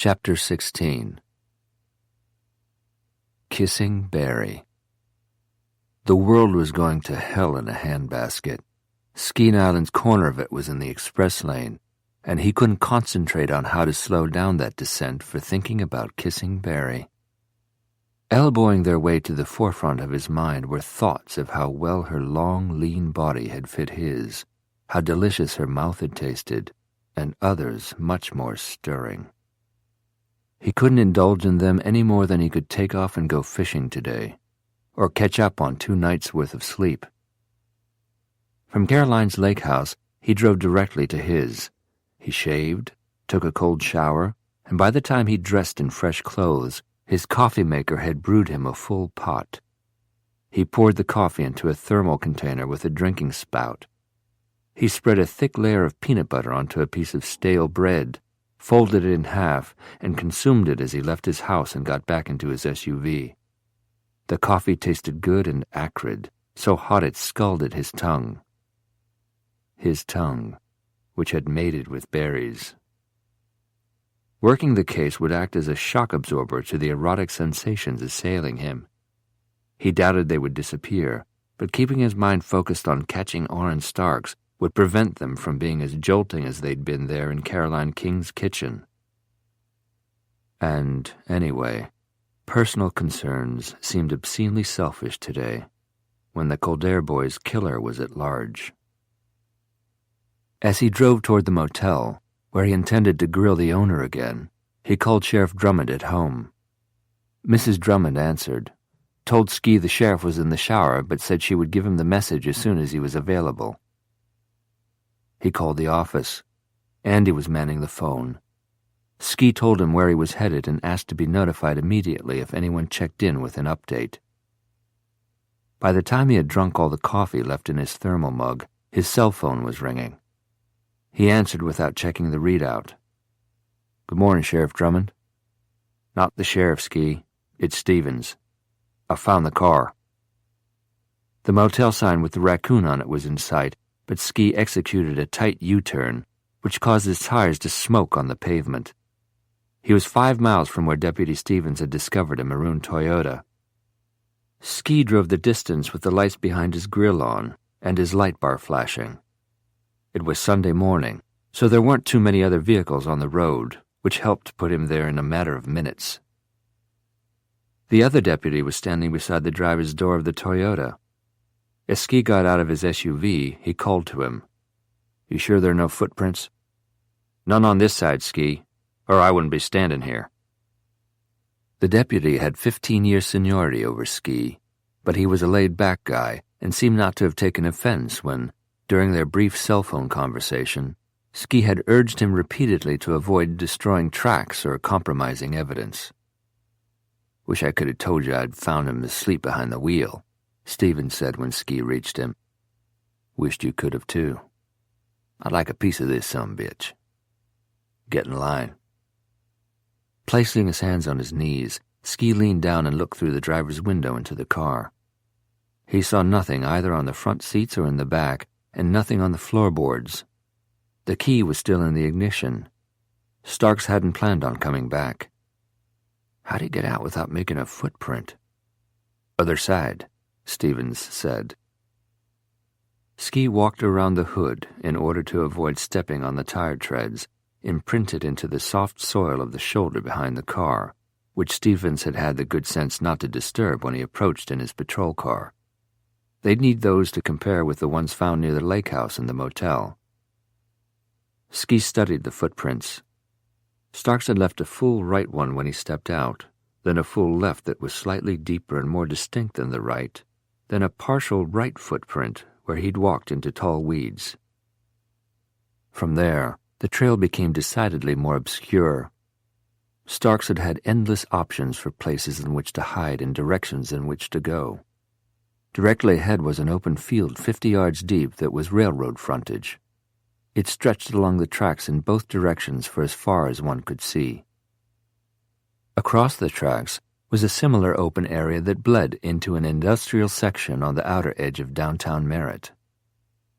Chapter 16. Kissing Barry. The world was going to hell in a handbasket. Skeet Island's corner of it was in the express lane, and he couldn't concentrate on how to slow down that descent for thinking about kissing Barry. Elbowing their way to the forefront of his mind were thoughts of how well her long, lean body had fit his, how delicious her mouth had tasted, and others much more stirring. He couldn't indulge in them any more than he could take off and go fishing today, or catch up on 2 nights' worth of sleep. From Caroline's lake house, he drove directly to his. He shaved, took a cold shower, and by the time he dressed in fresh clothes, his coffee maker had brewed him a full pot. He poured the coffee into a thermal container with a drinking spout. He spread a thick layer of peanut butter onto a piece of stale bread, folded it in half, and consumed it as he left his house and got back into his SUV. The coffee tasted good and acrid, so hot it scalded his tongue. His tongue, which had mated with Barry's. Working the case would act as a shock absorber to the erotic sensations assailing him. He doubted they would disappear, but keeping his mind focused on catching Orrin Starks would prevent them from being as jolting as they'd been there in Caroline King's kitchen. And, anyway, personal concerns seemed obscenely selfish today, when the Kildare boys' killer was at large. As he drove toward the motel, where he intended to grill the owner again, he called Sheriff Drummond at home. Mrs. Drummond answered, told Ski the sheriff was in the shower, but said she would give him the message as soon as he was available. He called the office. Andy was manning the phone. Ski told him where he was headed and asked to be notified immediately if anyone checked in with an update. By the time he had drunk all the coffee left in his thermal mug, his cell phone was ringing. He answered without checking the readout. "Good morning, Sheriff Drummond." "Not the sheriff, Ski. It's Stevens. I found the car." The motel sign with the raccoon on it was in sight, but Ski executed a tight U-turn, which caused his tires to smoke on the pavement. He was 5 miles from where Deputy Stevens had discovered a maroon Toyota. Ski drove the distance with the lights behind his grill on and his light bar flashing. It was Sunday morning, so there weren't too many other vehicles on the road, which helped put him there in a matter of minutes. The other deputy was standing beside the driver's door of the Toyota. As Ski got out of his SUV, he called to him. "You sure there are no footprints?" "None on this side, Ski, or I wouldn't be standing here." The deputy had 15 years seniority over Ski, but he was a laid-back guy and seemed not to have taken offense when, during their brief cell phone conversation, Ski had urged him repeatedly to avoid destroying tracks or compromising evidence. "Wish I could have told you I'd found him asleep behind the wheel," Stevens said when Ski reached him. "Wished you could have, too. I'd like a piece of this sumbitch. Get in line." Placing his hands on his knees, Ski leaned down and looked through the driver's window into the car. He saw nothing either on the front seats or in the back, and nothing on the floorboards. The key was still in the ignition. Starks hadn't planned on coming back. How'd he get out without making a footprint? "Other side," Stevens said. Ski walked around the hood in order to avoid stepping on the tire treads, imprinted into the soft soil of the shoulder behind the car, which Stevens had had the good sense not to disturb when he approached in his patrol car. They'd need those to compare with the ones found near the lake house and the motel. Ski studied the footprints. Starks had left a full right one when he stepped out, then a full left that was slightly deeper and more distinct than the right, then a partial right footprint where he'd walked into tall weeds. From there, the trail became decidedly more obscure. Starks had had endless options for places in which to hide and directions in which to go. Directly ahead was an open field 50 yards deep that was railroad frontage. It stretched along the tracks in both directions for as far as one could see. Across the tracks was a similar open area that bled into an industrial section on the outer edge of downtown Merritt.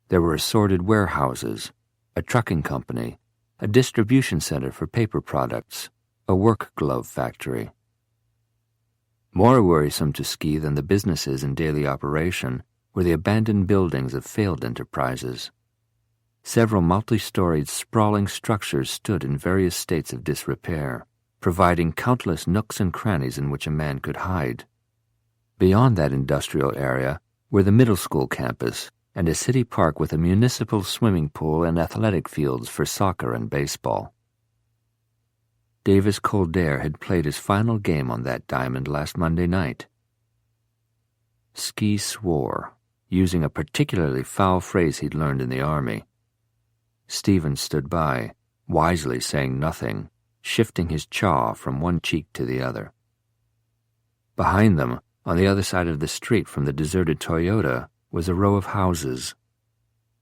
There were assorted warehouses, a trucking company, a distribution center for paper products, a work glove factory. More worrisome to Ski than the businesses in daily operation were the abandoned buildings of failed enterprises. Several multi-storied, sprawling structures stood in various states of disrepair, providing countless nooks and crannies in which a man could hide. Beyond that industrial area were the middle school campus and a city park with a municipal swimming pool and athletic fields for soccer and baseball. Davis Coldair had played his final game on that diamond last Monday night. Ski swore, using a particularly foul phrase he'd learned in the Army. Stevens stood by, wisely saying nothing, shifting his jaw from one cheek to the other. Behind them, on the other side of the street from the deserted Toyota, was a row of houses.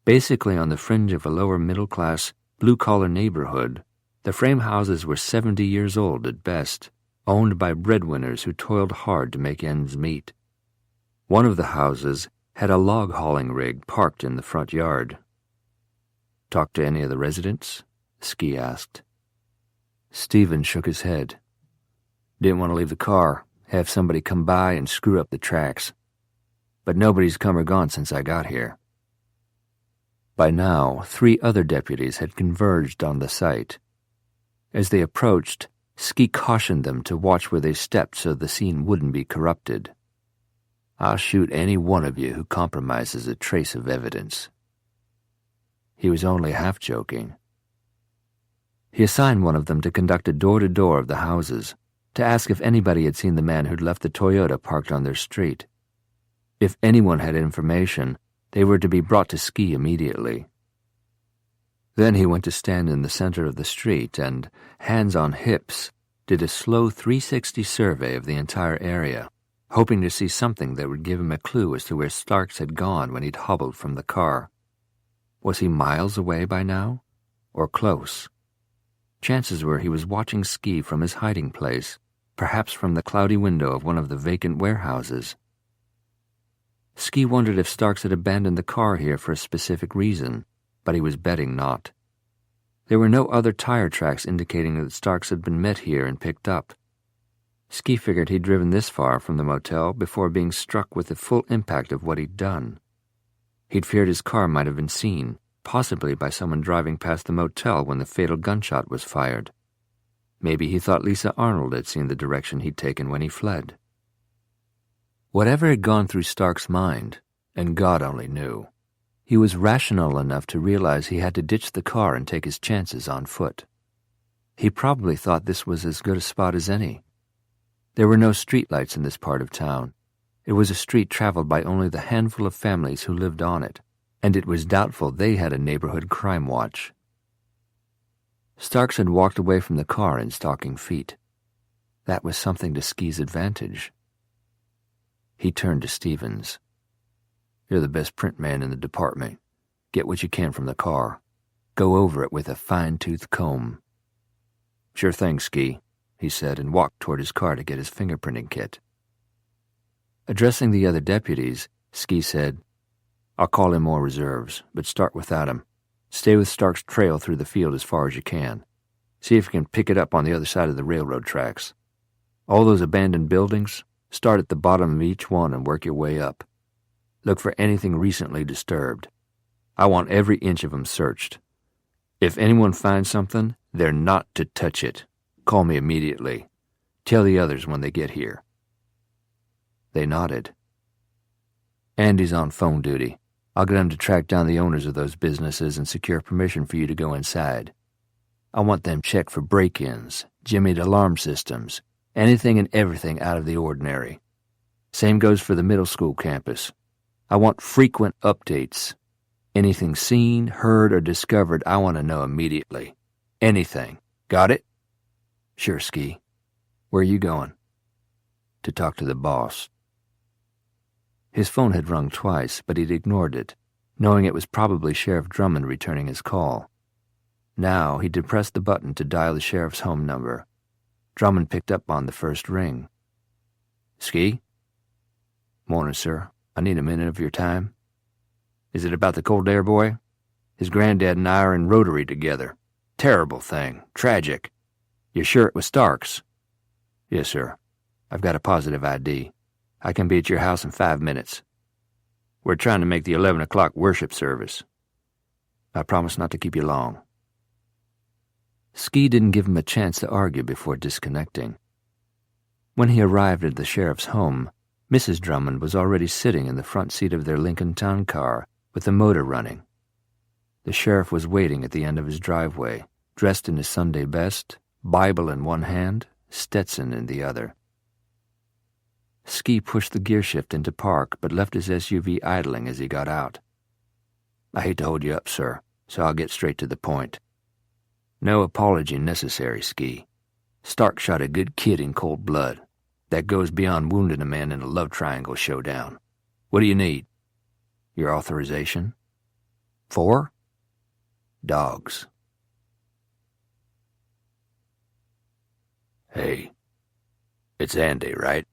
Basically on the fringe of a lower middle-class, blue-collar neighborhood, the frame houses were 70 years old at best, owned by breadwinners who toiled hard to make ends meet. One of the houses had a log hauling rig parked in the front yard. "Talk to any of the residents?" Ski asked. Stevens shook his head. "Didn't want to leave the car, have somebody come by and screw up the tracks. But nobody's come or gone since I got here." By now, 3 other deputies had converged on the site. As they approached, Ski cautioned them to watch where they stepped so the scene wouldn't be corrupted. "I'll shoot any one of you who compromises a trace of evidence." He was only half joking. He assigned one of them to conduct a door-to-door of the houses, to ask if anybody had seen the man who'd left the Toyota parked on their street. If anyone had information, they were to be brought to Ski immediately. Then he went to stand in the center of the street and, hands on hips, did a slow 360 survey of the entire area, hoping to see something that would give him a clue as to where Starks had gone when he'd hobbled from the car. Was he miles away by now? Or close? Chances were he was watching Ski from his hiding place, perhaps from the cloudy window of one of the vacant warehouses. Ski wondered if Starks had abandoned the car here for a specific reason, but he was betting not. There were no other tire tracks indicating that Starks had been met here and picked up. Ski figured he'd driven this far from the motel before being struck with the full impact of what he'd done. He'd feared his car might have been seen, possibly by someone driving past the motel when the fatal gunshot was fired. Maybe he thought Lisa Arnold had seen the direction he'd taken when he fled. Whatever had gone through Stark's mind, and God only knew, he was rational enough to realize he had to ditch the car and take his chances on foot. He probably thought this was as good a spot as any. There were no streetlights in this part of town. It was a street traveled by only the handful of families who lived on it, and it was doubtful they had a neighborhood crime watch. Starks had walked away from the car in stocking feet. That was something to Ski's advantage. He turned to Stevens. "You're the best print man in the department. Get what you can from the car. Go over it with a fine-tooth comb." "Sure thing, Ski," he said, and walked toward his car to get his fingerprinting kit. Addressing the other deputies, Ski said, "I'll call in more reserves, but start without him. Stay with Stark's trail through the field as far as you can. See if you can pick it up on the other side of the railroad tracks. All those abandoned buildings, start at the bottom of each one and work your way up. Look for anything recently disturbed. I want every inch of them searched. If anyone finds something, they're not to touch it. Call me immediately. Tell the others when they get here." They nodded. "Andy's on phone duty. I'll get him to track down the owners of those businesses and secure permission for you to go inside. I want them checked for break-ins, jimmied alarm systems, anything and everything out of the ordinary. Same goes for the middle school campus. I want frequent updates. Anything seen, heard, or discovered, I want to know immediately. Anything. Got it?" "Sure, Ski. Where are you going?" "To talk to the boss." His phone had rung twice, but he'd ignored it, knowing it was probably Sheriff Drummond returning his call. Now he depressed the button to dial the sheriff's home number. Drummond picked up on the first ring. "Ski?" "Morning, sir. I need a minute of your time." "Is it about the Coldair boy? His granddad and I are in Rotary together. Terrible thing. Tragic. "You sure it was Starks?" "Yes, sir. I've got a positive ID. I can be at your house in 5 minutes. We're trying to make the 11 o'clock worship service. I promise not to keep you long." Ski didn't give him a chance to argue before disconnecting. When he arrived at the sheriff's home, Mrs. Drummond was already sitting in the front seat of their Lincoln Town car with the motor running. The sheriff was waiting at the end of his driveway, dressed in his Sunday best, Bible in one hand, Stetson in the other. Ski pushed the gearshift into park but left his SUV idling as he got out. "I hate to hold you up, sir, so I'll get straight to the point. No apology necessary, Ski. Stark shot a good kid in cold blood. That goes beyond wounding a man in a love triangle showdown. What do you need?" "Your authorization." "For?" "Dogs." "Hey, it's Andy, right?"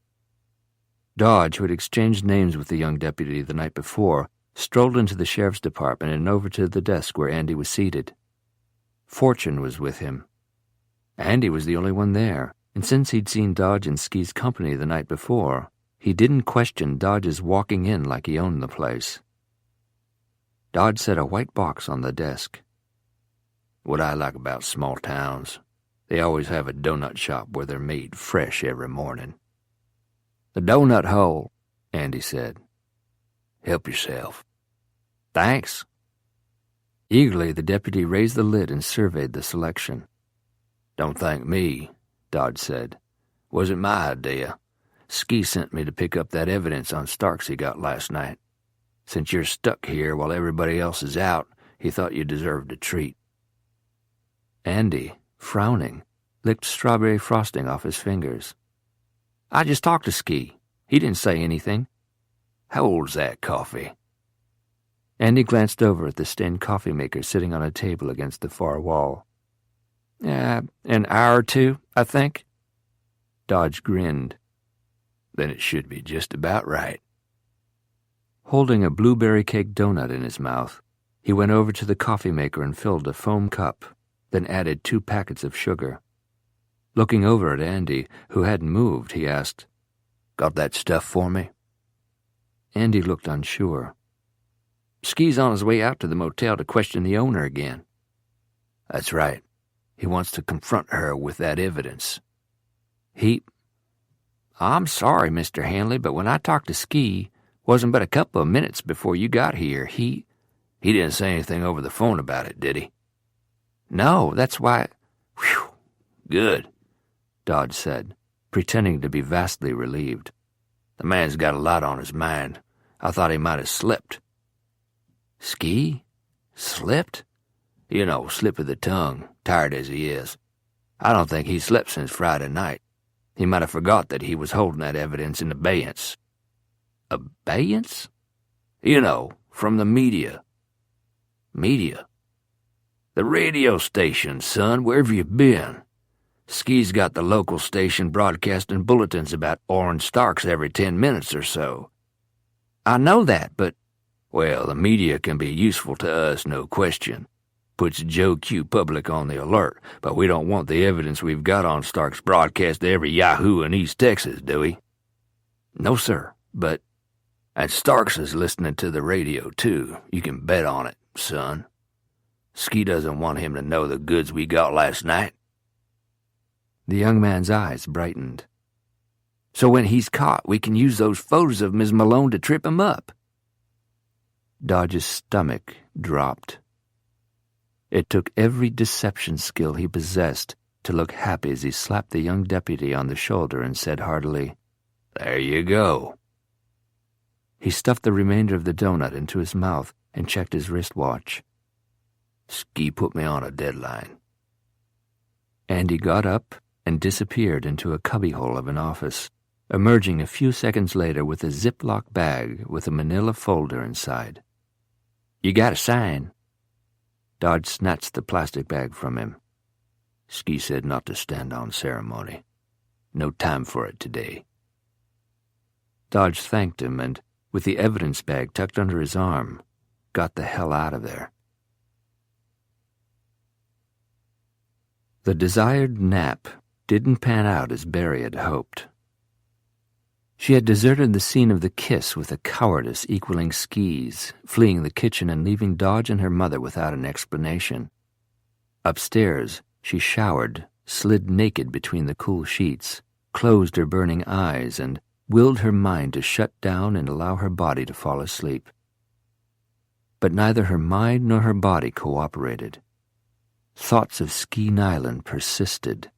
Dodge, who had exchanged names with the young deputy the night before, strolled into the sheriff's department and over to the desk where Andy was seated. Fortune was with him. Andy was the only one there, and since he'd seen Dodge in Ski's company the night before, he didn't question Dodge's walking in like he owned the place. Dodge set a white box on the desk. "What I like about small towns, they always have a donut shop where they're made fresh every morning." "The donut hole," Andy said. "Help yourself." "Thanks." Eagerly, the deputy raised the lid and surveyed the selection. "Don't thank me," Dodge said. "Wasn't my idea. Ski sent me to pick up that evidence on Starks he got last night. Since you're stuck here while everybody else is out, he thought you deserved a treat." Andy, frowning, licked strawberry frosting off his fingers. "I just talked to Ski. He didn't say anything." "How old's that coffee?" Andy glanced over at the stained coffee maker sitting on a table against the far wall. An hour or two, I think." Dodge grinned. "Then it should be just about right." Holding a blueberry cake donut in his mouth, he went over to the coffee maker and filled a foam cup, then added 2 packets of sugar. Looking over at Andy, who hadn't moved, he asked, "Got that stuff for me?" Andy looked unsure. "Ski's on his way out to the motel to question the owner again." "That's right. He wants to confront her with that evidence." "I'm sorry, Mr. Hanley, but when I talked to Ski, wasn't but a couple of minutes before you got here, He didn't say anything over the phone about it, did he?" "No, that's why—" "Whew, good," Dodge said, pretending to be vastly relieved. "The man's got a lot on his mind. I thought he might have slipped." "Ski? Slipped?" "You know, slip of the tongue, tired as he is. I don't think he's slept since Friday night. He might have forgot that he was holding that evidence in abeyance." "Abeyance?" "You know, from the media." "Media?" "The radio station, son. Where have you been? Ski's got the local station broadcasting bulletins about Orange Starks every 10 minutes or so." "I know that, but—" "Well, the media can be useful to us, no question. Puts Joe Q. Public on the alert, but we don't want the evidence we've got on Starks broadcast to every yahoo in East Texas, do we?" "No, sir, but—" "And Starks is listening to the radio, too. You can bet on it, son. Ski doesn't want him to know the goods we got last night." The young man's eyes brightened. "So when he's caught, we can use those photos of Ms. Malone to trip him up." Dodge's stomach dropped. It took every deception skill he possessed to look happy as he slapped the young deputy on the shoulder and said heartily, "There you go." He stuffed the remainder of the donut into his mouth and checked his wristwatch. "Ski put me on a deadline." Andy got up and disappeared into a cubbyhole of an office, emerging a few seconds later with a Ziploc bag with a manila folder inside. "You got a sign." Dodge snatched the plastic bag from him. "Ski said not to stand on ceremony. No time for it today." Dodge thanked him and, with the evidence bag tucked under his arm, got the hell out of there. The desired nap didn't pan out as Barry had hoped. She had deserted the scene of the kiss with a cowardice equaling Skee's, fleeing the kitchen and leaving Dodge and her mother without an explanation. Upstairs, she showered, slid naked between the cool sheets, closed her burning eyes, and willed her mind to shut down and allow her body to fall asleep. But neither her mind nor her body cooperated. Thoughts of Skene Island persisted.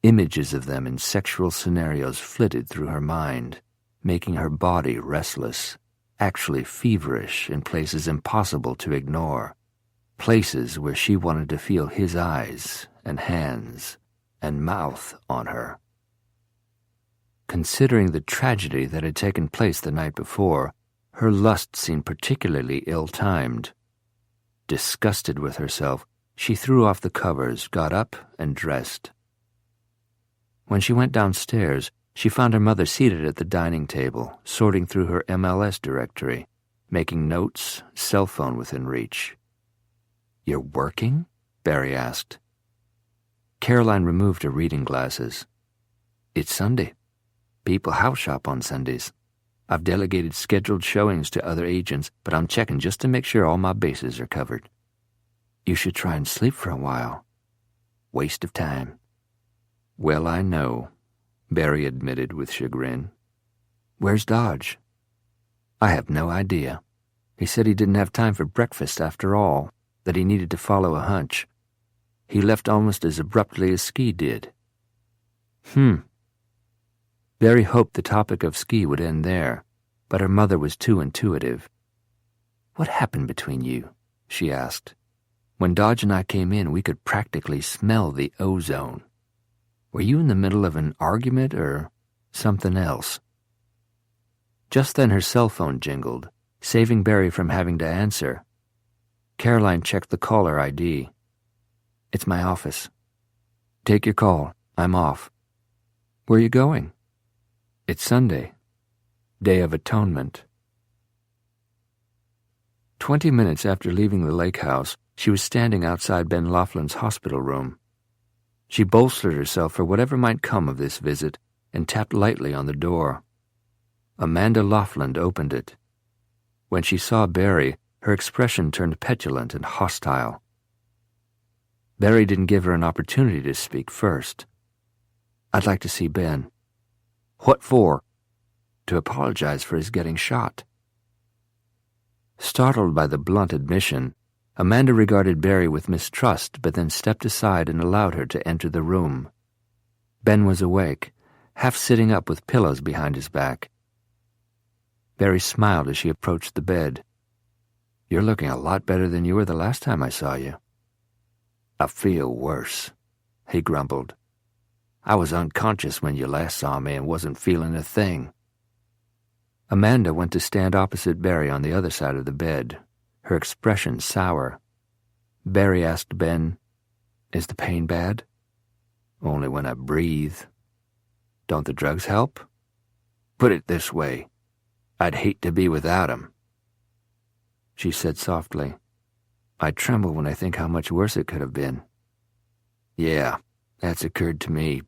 Images of them in sexual scenarios flitted through her mind, making her body restless, actually feverish in places impossible to ignore, places where she wanted to feel his eyes and hands and mouth on her. Considering the tragedy that had taken place the night before, her lust seemed particularly ill-timed. Disgusted with herself, she threw off the covers, got up, and dressed. When she went downstairs, she found her mother seated at the dining table, sorting through her MLS directory, making notes, cell phone within reach. "You're working?" Barry asked. Caroline removed her reading glasses. "It's Sunday. People house shop on Sundays. I've delegated scheduled showings to other agents, but I'm checking just to make sure all my bases are covered. You should try and sleep for a while. Waste of time." "Well, I know," Barry admitted with chagrin. "Where's Dodge?" "I have no idea. He said he didn't have time for breakfast after all, that he needed to follow a hunch. He left almost as abruptly as Ski did." Barry hoped the topic of Ski would end there, but her mother was too intuitive. "What happened between you?" she asked. "When Dodge and I came in, we could practically smell the ozone. Were you in the middle of an argument or something else?" Just then her cell phone jingled, saving Barry from having to answer. Caroline checked the caller ID. "It's my office." "Take your call. I'm off." "Where are you going?" "It's Sunday. Day of Atonement." 20 minutes after leaving the lake house, she was standing outside Ben Laughlin's hospital room. She bolstered herself for whatever might come of this visit and tapped lightly on the door. Amanda Laughlin opened it. When she saw Barry, her expression turned petulant and hostile. Barry didn't give her an opportunity to speak first. "I'd like to see Ben." "What for?" "To apologize for his getting shot." Startled by the blunt admission, Amanda regarded Barry with mistrust, but then stepped aside and allowed her to enter the room. Ben was awake, half sitting up with pillows behind his back. Barry smiled as she approached the bed. "You're looking a lot better than you were the last time I saw you." "I feel worse," he grumbled. "I was unconscious when you last saw me and wasn't feeling a thing." Amanda went to stand opposite Barry on the other side of the bed, her expression sour. Barry asked Ben, "Is the pain bad?" "Only when I breathe." "Don't the drugs help?" "Put it this way, I'd hate to be without 'em." She said softly, "I tremble when I think how much worse it could have been." "Yeah, that's occurred to me.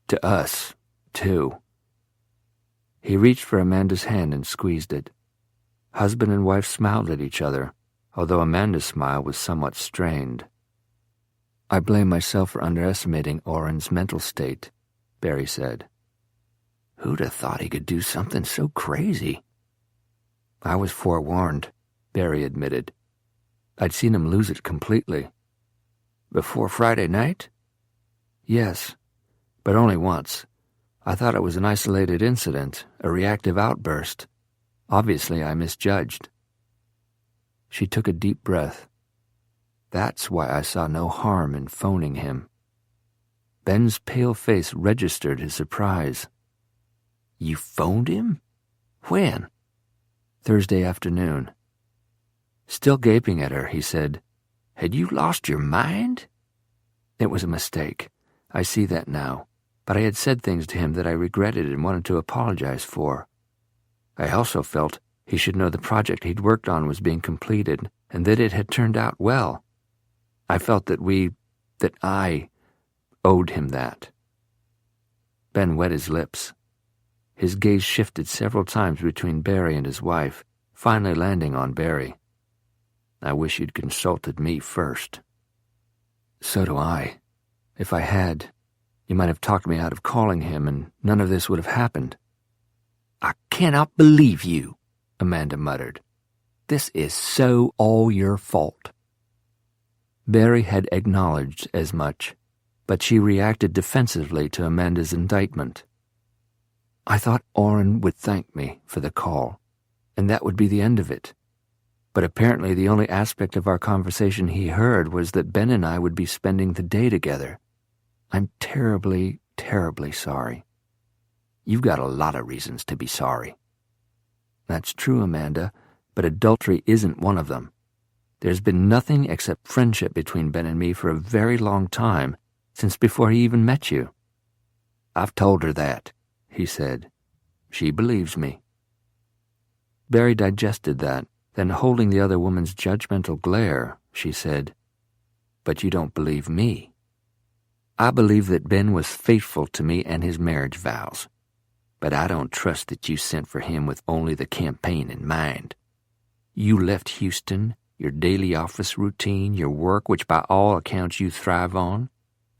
To us, too." He reached for Amanda's hand and squeezed it. Husband and wife smiled at each other, although Amanda's smile was somewhat strained. "I blame myself for underestimating Oren's mental state," Barry said. "Who'd have thought he could do something so crazy?" "I was forewarned," Barry admitted. "I'd seen him lose it completely." "Before Friday night?" "Yes, but only once. I thought it was an isolated incident, a reactive outburst. Obviously, I misjudged." She took a deep breath. "That's why I saw no harm in phoning him." Ben's pale face registered his surprise. "You phoned him? When?" "Thursday afternoon." Still gaping at her, he said, "Had you lost your mind?" "It was a mistake. I see that now. But I had said things to him that I regretted and wanted to apologize for. I also felt he should know the project he'd worked on was being completed and that it had turned out well. I felt that I owed him that. Ben wet his lips. His gaze shifted several times between Barry and his wife, finally landing on Barry. I wish you'd consulted me first. So do I. If I had, you might have talked me out of calling him, and none of this would have happened. I cannot believe you, Amanda muttered. This is so all your fault. Barry had acknowledged as much, but she reacted defensively to Amanda's indictment. I thought Orrin would thank me for the call, and that would be the end of it. But apparently the only aspect of our conversation he heard was that Ben and I would be spending the day together. I'm terribly, terribly sorry. You've got a lot of reasons to be sorry. That's true, Amanda, but adultery isn't one of them. There's been nothing except friendship between Ben and me for a very long time, since before he even met you. I've told her that, he said. She believes me. Barry digested that, then holding the other woman's judgmental glare, she said, But you don't believe me. I believe that Ben was faithful to me and his marriage vows, but I don't trust that you sent for him with only the campaign in mind. You left Houston, your daily office routine, your work, which by all accounts you thrive on.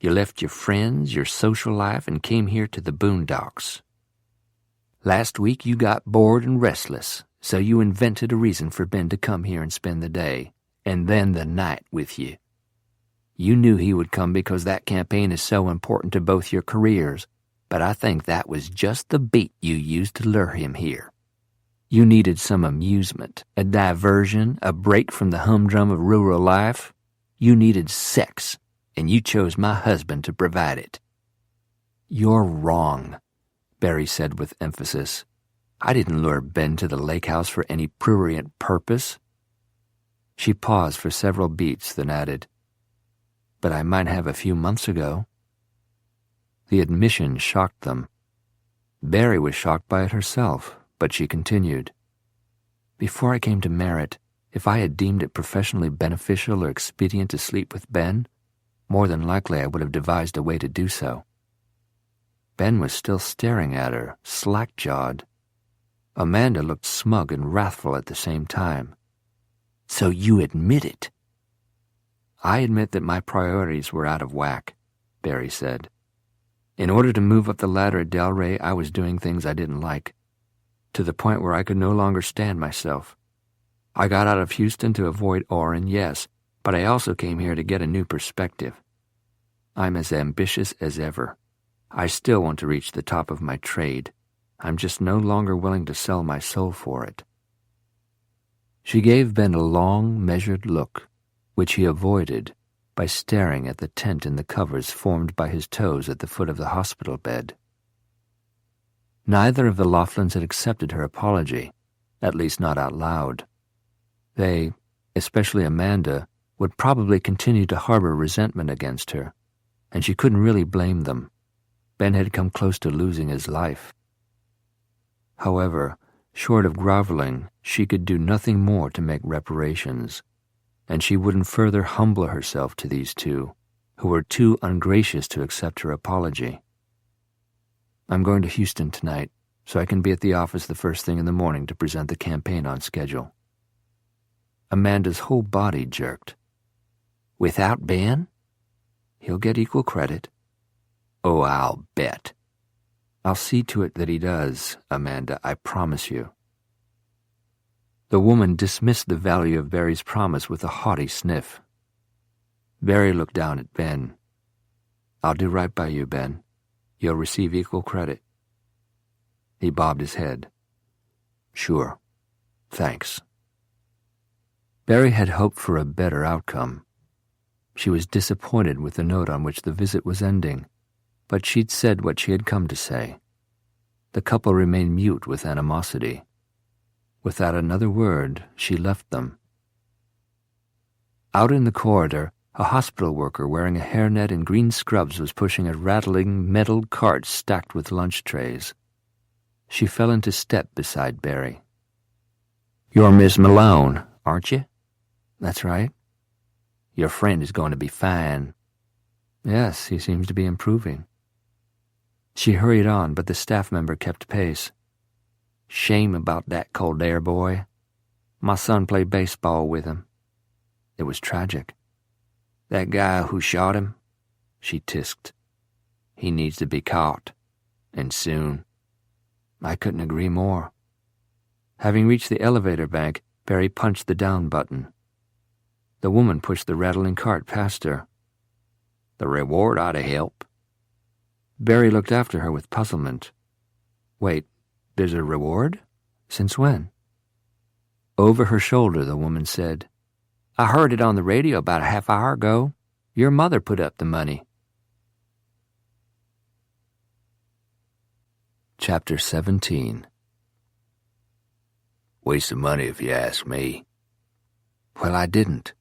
You left your friends, your social life, and came here to the boondocks. Last week you got bored and restless, so you invented a reason for Ben to come here and spend the day, and then the night with you. You knew he would come because that campaign is so important to both your careers, but I think that was just the bait you used to lure him here. You needed some amusement, a diversion, a break from the humdrum of rural life. You needed sex, and you chose my husband to provide it. You're wrong, Barry said with emphasis. I didn't lure Ben to the lake house for any prurient purpose. She paused for several beats, then added, But I might have a few months ago. The admission shocked them. Barry was shocked by it herself, but she continued. Before I came to Merritt, if I had deemed it professionally beneficial or expedient to sleep with Ben, more than likely I would have devised a way to do so. Ben was still staring at her, slack-jawed. Amanda looked smug and wrathful at the same time. So you admit it? I admit that my priorities were out of whack, Barry said. In order to move up the ladder at Delray, I was doing things I didn't like, to the point where I could no longer stand myself. I got out of Houston to avoid Orrin, yes, but I also came here to get a new perspective. I'm as ambitious as ever. I still want to reach the top of my trade. I'm just no longer willing to sell my soul for it. She gave Ben a long, measured look, which he avoided by staring at the tent in the covers formed by his toes at the foot of the hospital bed. Neither of the Laughlins had accepted her apology, at least not out loud. They, especially Amanda, would probably continue to harbor resentment against her, and she couldn't really blame them. Ben had come close to losing his life. However, short of groveling, she could do nothing more to make reparations, and she wouldn't further humble herself to these two, who were too ungracious to accept her apology. I'm going to Houston tonight, so I can be at the office the first thing in the morning to present the campaign on schedule. Amanda's whole body jerked. Without Ben? He'll get equal credit. Oh, I'll bet. I'll see to it that he does, Amanda, I promise you. The woman dismissed the value of Barry's promise with a haughty sniff. Barry looked down at Ben. I'll do right by you, Ben. You'll receive equal credit. He bobbed his head. Sure. Thanks. Barry had hoped for a better outcome. She was disappointed with the note on which the visit was ending, but she'd said what she had come to say. The couple remained mute with animosity. Without another word, she left them. Out in the corridor, a hospital worker wearing a hairnet and green scrubs was pushing a rattling metal cart stacked with lunch trays. She fell into step beside Barry. You're Miss Malone, aren't you? That's right. Your friend is going to be fine. Yes, he seems to be improving. She hurried on, but the staff member kept pace. Shame about that Kildare boy. My son played baseball with him. It was tragic. That guy who shot him, she tisked. He needs to be caught, and soon. I couldn't agree more. Having reached the elevator bank, Barry punched the down button. The woman pushed the rattling cart past her. The reward ought to help. Barry looked after her with puzzlement. Wait, there's a reward? Since when? Over her shoulder, the woman said, I heard it on the radio about a half hour ago. Your mother put up the money. Chapter 17. Waste of money if you ask me. Well, I didn't.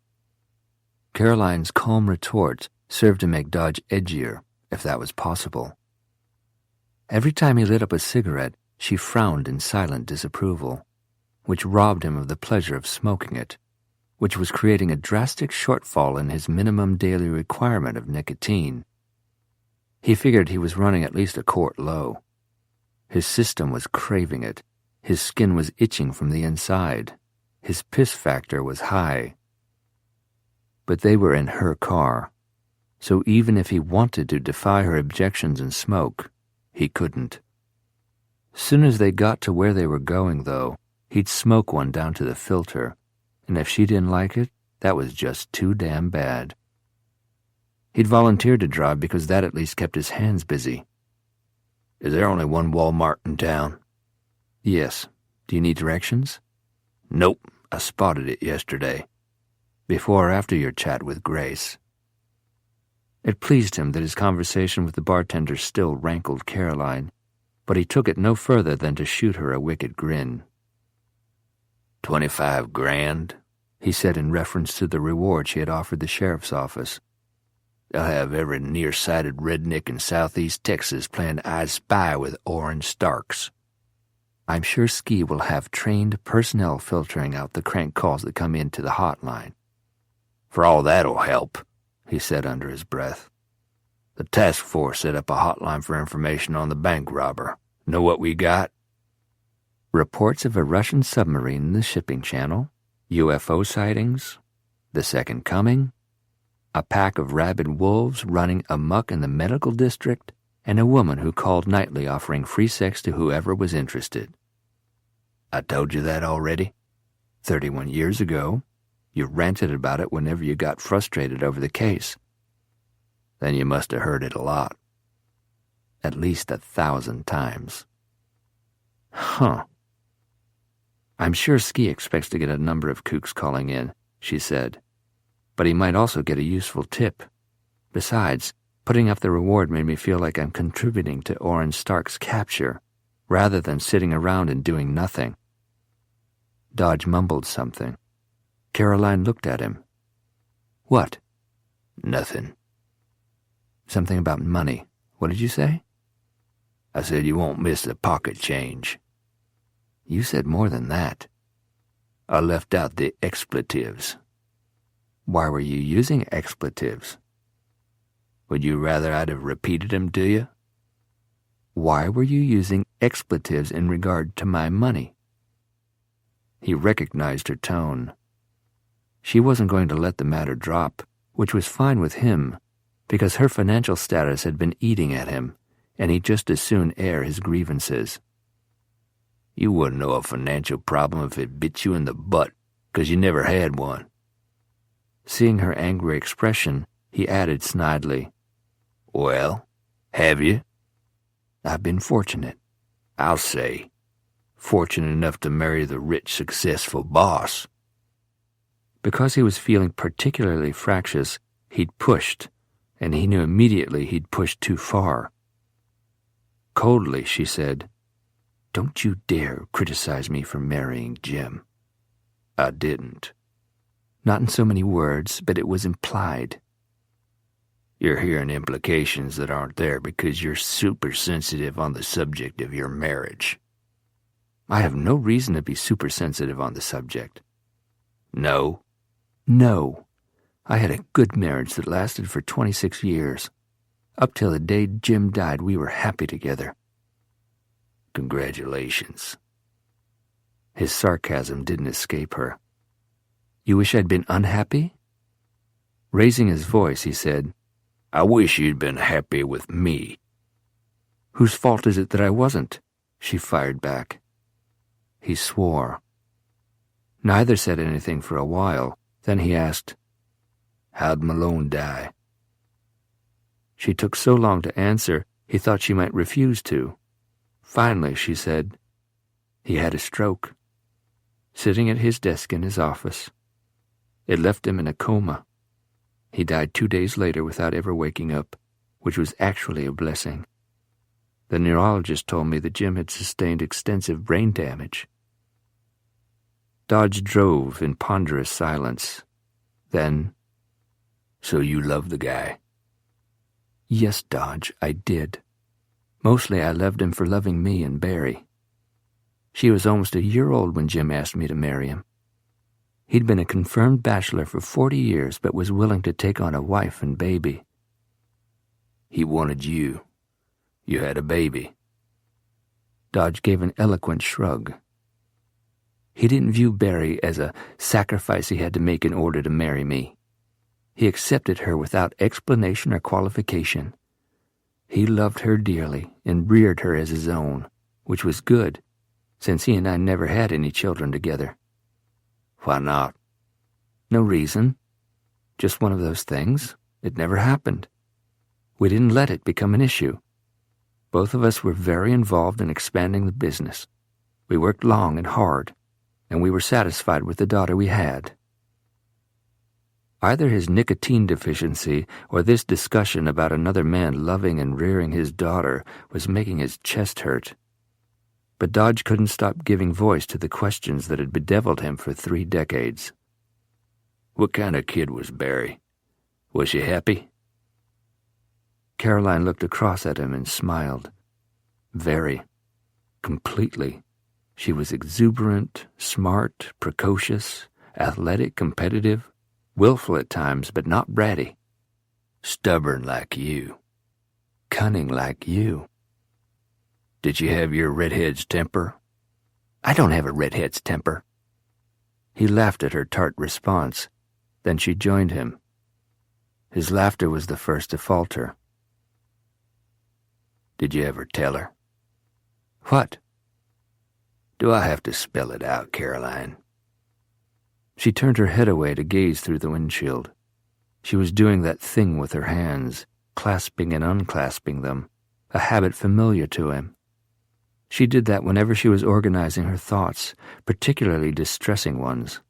Caroline's calm retort served to make Dodge edgier, if that was possible. Every time he lit up a cigarette, she frowned in silent disapproval, which robbed him of the pleasure of smoking it, which was creating a drastic shortfall in his minimum daily requirement of nicotine. He figured he was running at least a quart low. His system was craving it. His skin was itching from the inside. His piss factor was high. But they were in her car, so even if he wanted to defy her objections and smoke, he couldn't. Soon as they got to where they were going, though, he'd smoke one down to the filter, and if she didn't like it, that was just too damn bad. He'd volunteered to drive because that at least kept his hands busy. Is there only one Walmart in town? Yes. Do you need directions? Nope. I spotted it yesterday. Before or after your chat with Grace? It pleased him that his conversation with the bartender still rankled Caroline, but he took it no further than to shoot her a wicked grin. 25 grand, he said in reference to the reward she had offered the sheriff's office. They'll have every nearsighted redneck in southeast Texas playing I Spy with Orange Starks. I'm sure Ski will have trained personnel filtering out the crank calls that come into the hotline. For all that'll help, he said under his breath. The task force set up a hotline for information on the bank robber. Know what we got? Reports of a Russian submarine in the shipping channel, UFO sightings, the second coming, a pack of rabid wolves running amok in the medical district, and a woman who called nightly offering free sex to whoever was interested. I told you that already? 31 years ago. You ranted about it whenever you got frustrated over the case. Then you must have heard it a lot. At least 1,000 times. Huh. I'm sure Ski expects to get a number of kooks calling in, she said. But he might also get a useful tip. Besides, putting up the reward made me feel like I'm contributing to Orange Stark's capture, rather than sitting around and doing nothing. Dodge mumbled something. Caroline looked at him. What? Nothing. Something about money. What did you say? I said you won't miss the pocket change. You said more than that. I left out the expletives. Why were you using expletives? Would you rather I'd have repeated them to you? Why were you using expletives in regard to my money? He recognized her tone. She wasn't going to let the matter drop, which was fine with him, because her financial status had been eating at him, and he'd just as soon air his grievances. You wouldn't know a financial problem if it bit you in the butt, 'cause you never had one. Seeing her angry expression, he added snidely, Well, have you? I've been fortunate. I'll say. Fortunate enough to marry the rich, successful boss. Because he was feeling particularly fractious, he'd pushed, and he knew immediately he'd pushed too far. Coldly, she said, Don't you dare criticize me for marrying Jim. I didn't. Not in so many words, but it was implied. You're hearing implications that aren't there because you're super sensitive on the subject of your marriage. I have no reason to be super sensitive on the subject. No. No. I had a good marriage that lasted for 26 years. Up till the day Jim died, we were happy together." "Congratulations." His sarcasm didn't escape her. "You wish I'd been unhappy?" Raising his voice, he said, "I wish you'd been happy with me." "Whose fault is it that I wasn't?" she fired back. He swore. Neither said anything for a while. Then he asked, "How'd Malone die?" She took so long to answer, he thought she might refuse to. Finally, she said, "He had a stroke. Sitting at his desk in his office. It left him in a coma. He died 2 days later without ever waking up, which was actually a blessing. The neurologist told me that Jim had sustained extensive brain damage." Dodge drove in ponderous silence. Then, "So you love the guy?" "Yes, Dodge, I did. Mostly I loved him for loving me and Barry. She was almost a year old when Jim asked me to marry him. He'd been a confirmed bachelor for 40 years, but was willing to take on a wife and baby." "He wanted you. You had a baby." Dodge gave an eloquent shrug. He didn't view Barry as a sacrifice he had to make in order to marry me. He accepted her without explanation or qualification. He loved her dearly and reared her as his own, which was good, since he and I never had any children together. "Why not?" "No reason. Just one of those things. It never happened. We didn't let it become an issue. Both of us were very involved in expanding the business. We worked long and hard, and we were satisfied with the daughter we had." Either his nicotine deficiency or this discussion about another man loving and rearing his daughter was making his chest hurt. But Dodge couldn't stop giving voice to the questions that had bedeviled him for 3 decades. "What kind of kid was Barry? Was she happy?" Caroline looked across at him and smiled. "Very. Completely. She was exuberant, smart, precocious, athletic, competitive, willful at times, but not bratty. Stubborn like you. Cunning like you. Did she have your redhead's temper?" "I don't have a redhead's temper." He laughed at her tart response. Then she joined him. His laughter was the first to falter. "Did you ever tell her?" "What?" "Do I have to spell it out, Caroline?" She turned her head away to gaze through the windshield. She was doing that thing with her hands, clasping and unclasping them, a habit familiar to him. She did that whenever she was organizing her thoughts, particularly distressing ones.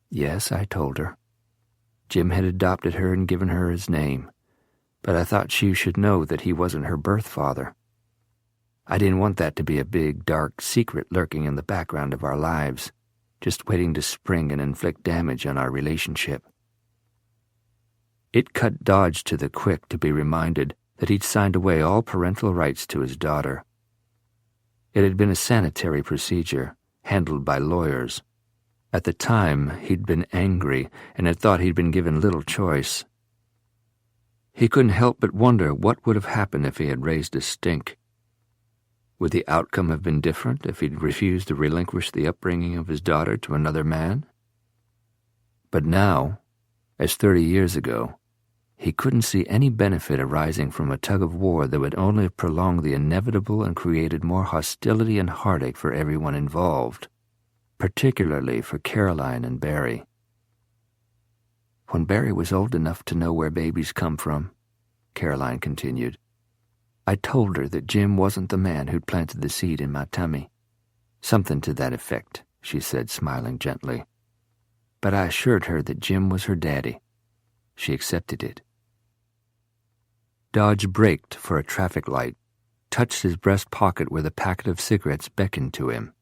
"Yes, I told her. Jim had adopted her and given her his name, but I thought she should know that he wasn't her birth father. I didn't want that to be a big, dark secret lurking in the background of our lives, just waiting to spring and inflict damage on our relationship." It cut Dodge to the quick to be reminded that he'd signed away all parental rights to his daughter. It had been a sanitary procedure, handled by lawyers. At the time, he'd been angry and had thought he'd been given little choice. He couldn't help but wonder what would have happened if he had raised a stink. Would the outcome have been different if he'd refused to relinquish the upbringing of his daughter to another man? But now, as 30 years ago, he couldn't see any benefit arising from a tug-of-war that would only have prolonged the inevitable and created more hostility and heartache for everyone involved, particularly for Caroline and Barry. "When Barry was old enough to know where babies come from," Caroline continued, "I told her that Jim wasn't the man who'd planted the seed in my tummy. Something to that effect," she said, smiling gently. But I assured her that Jim was her daddy. She accepted it. Dodge braked for a traffic light, touched his breast pocket where the packet of cigarettes beckoned to him,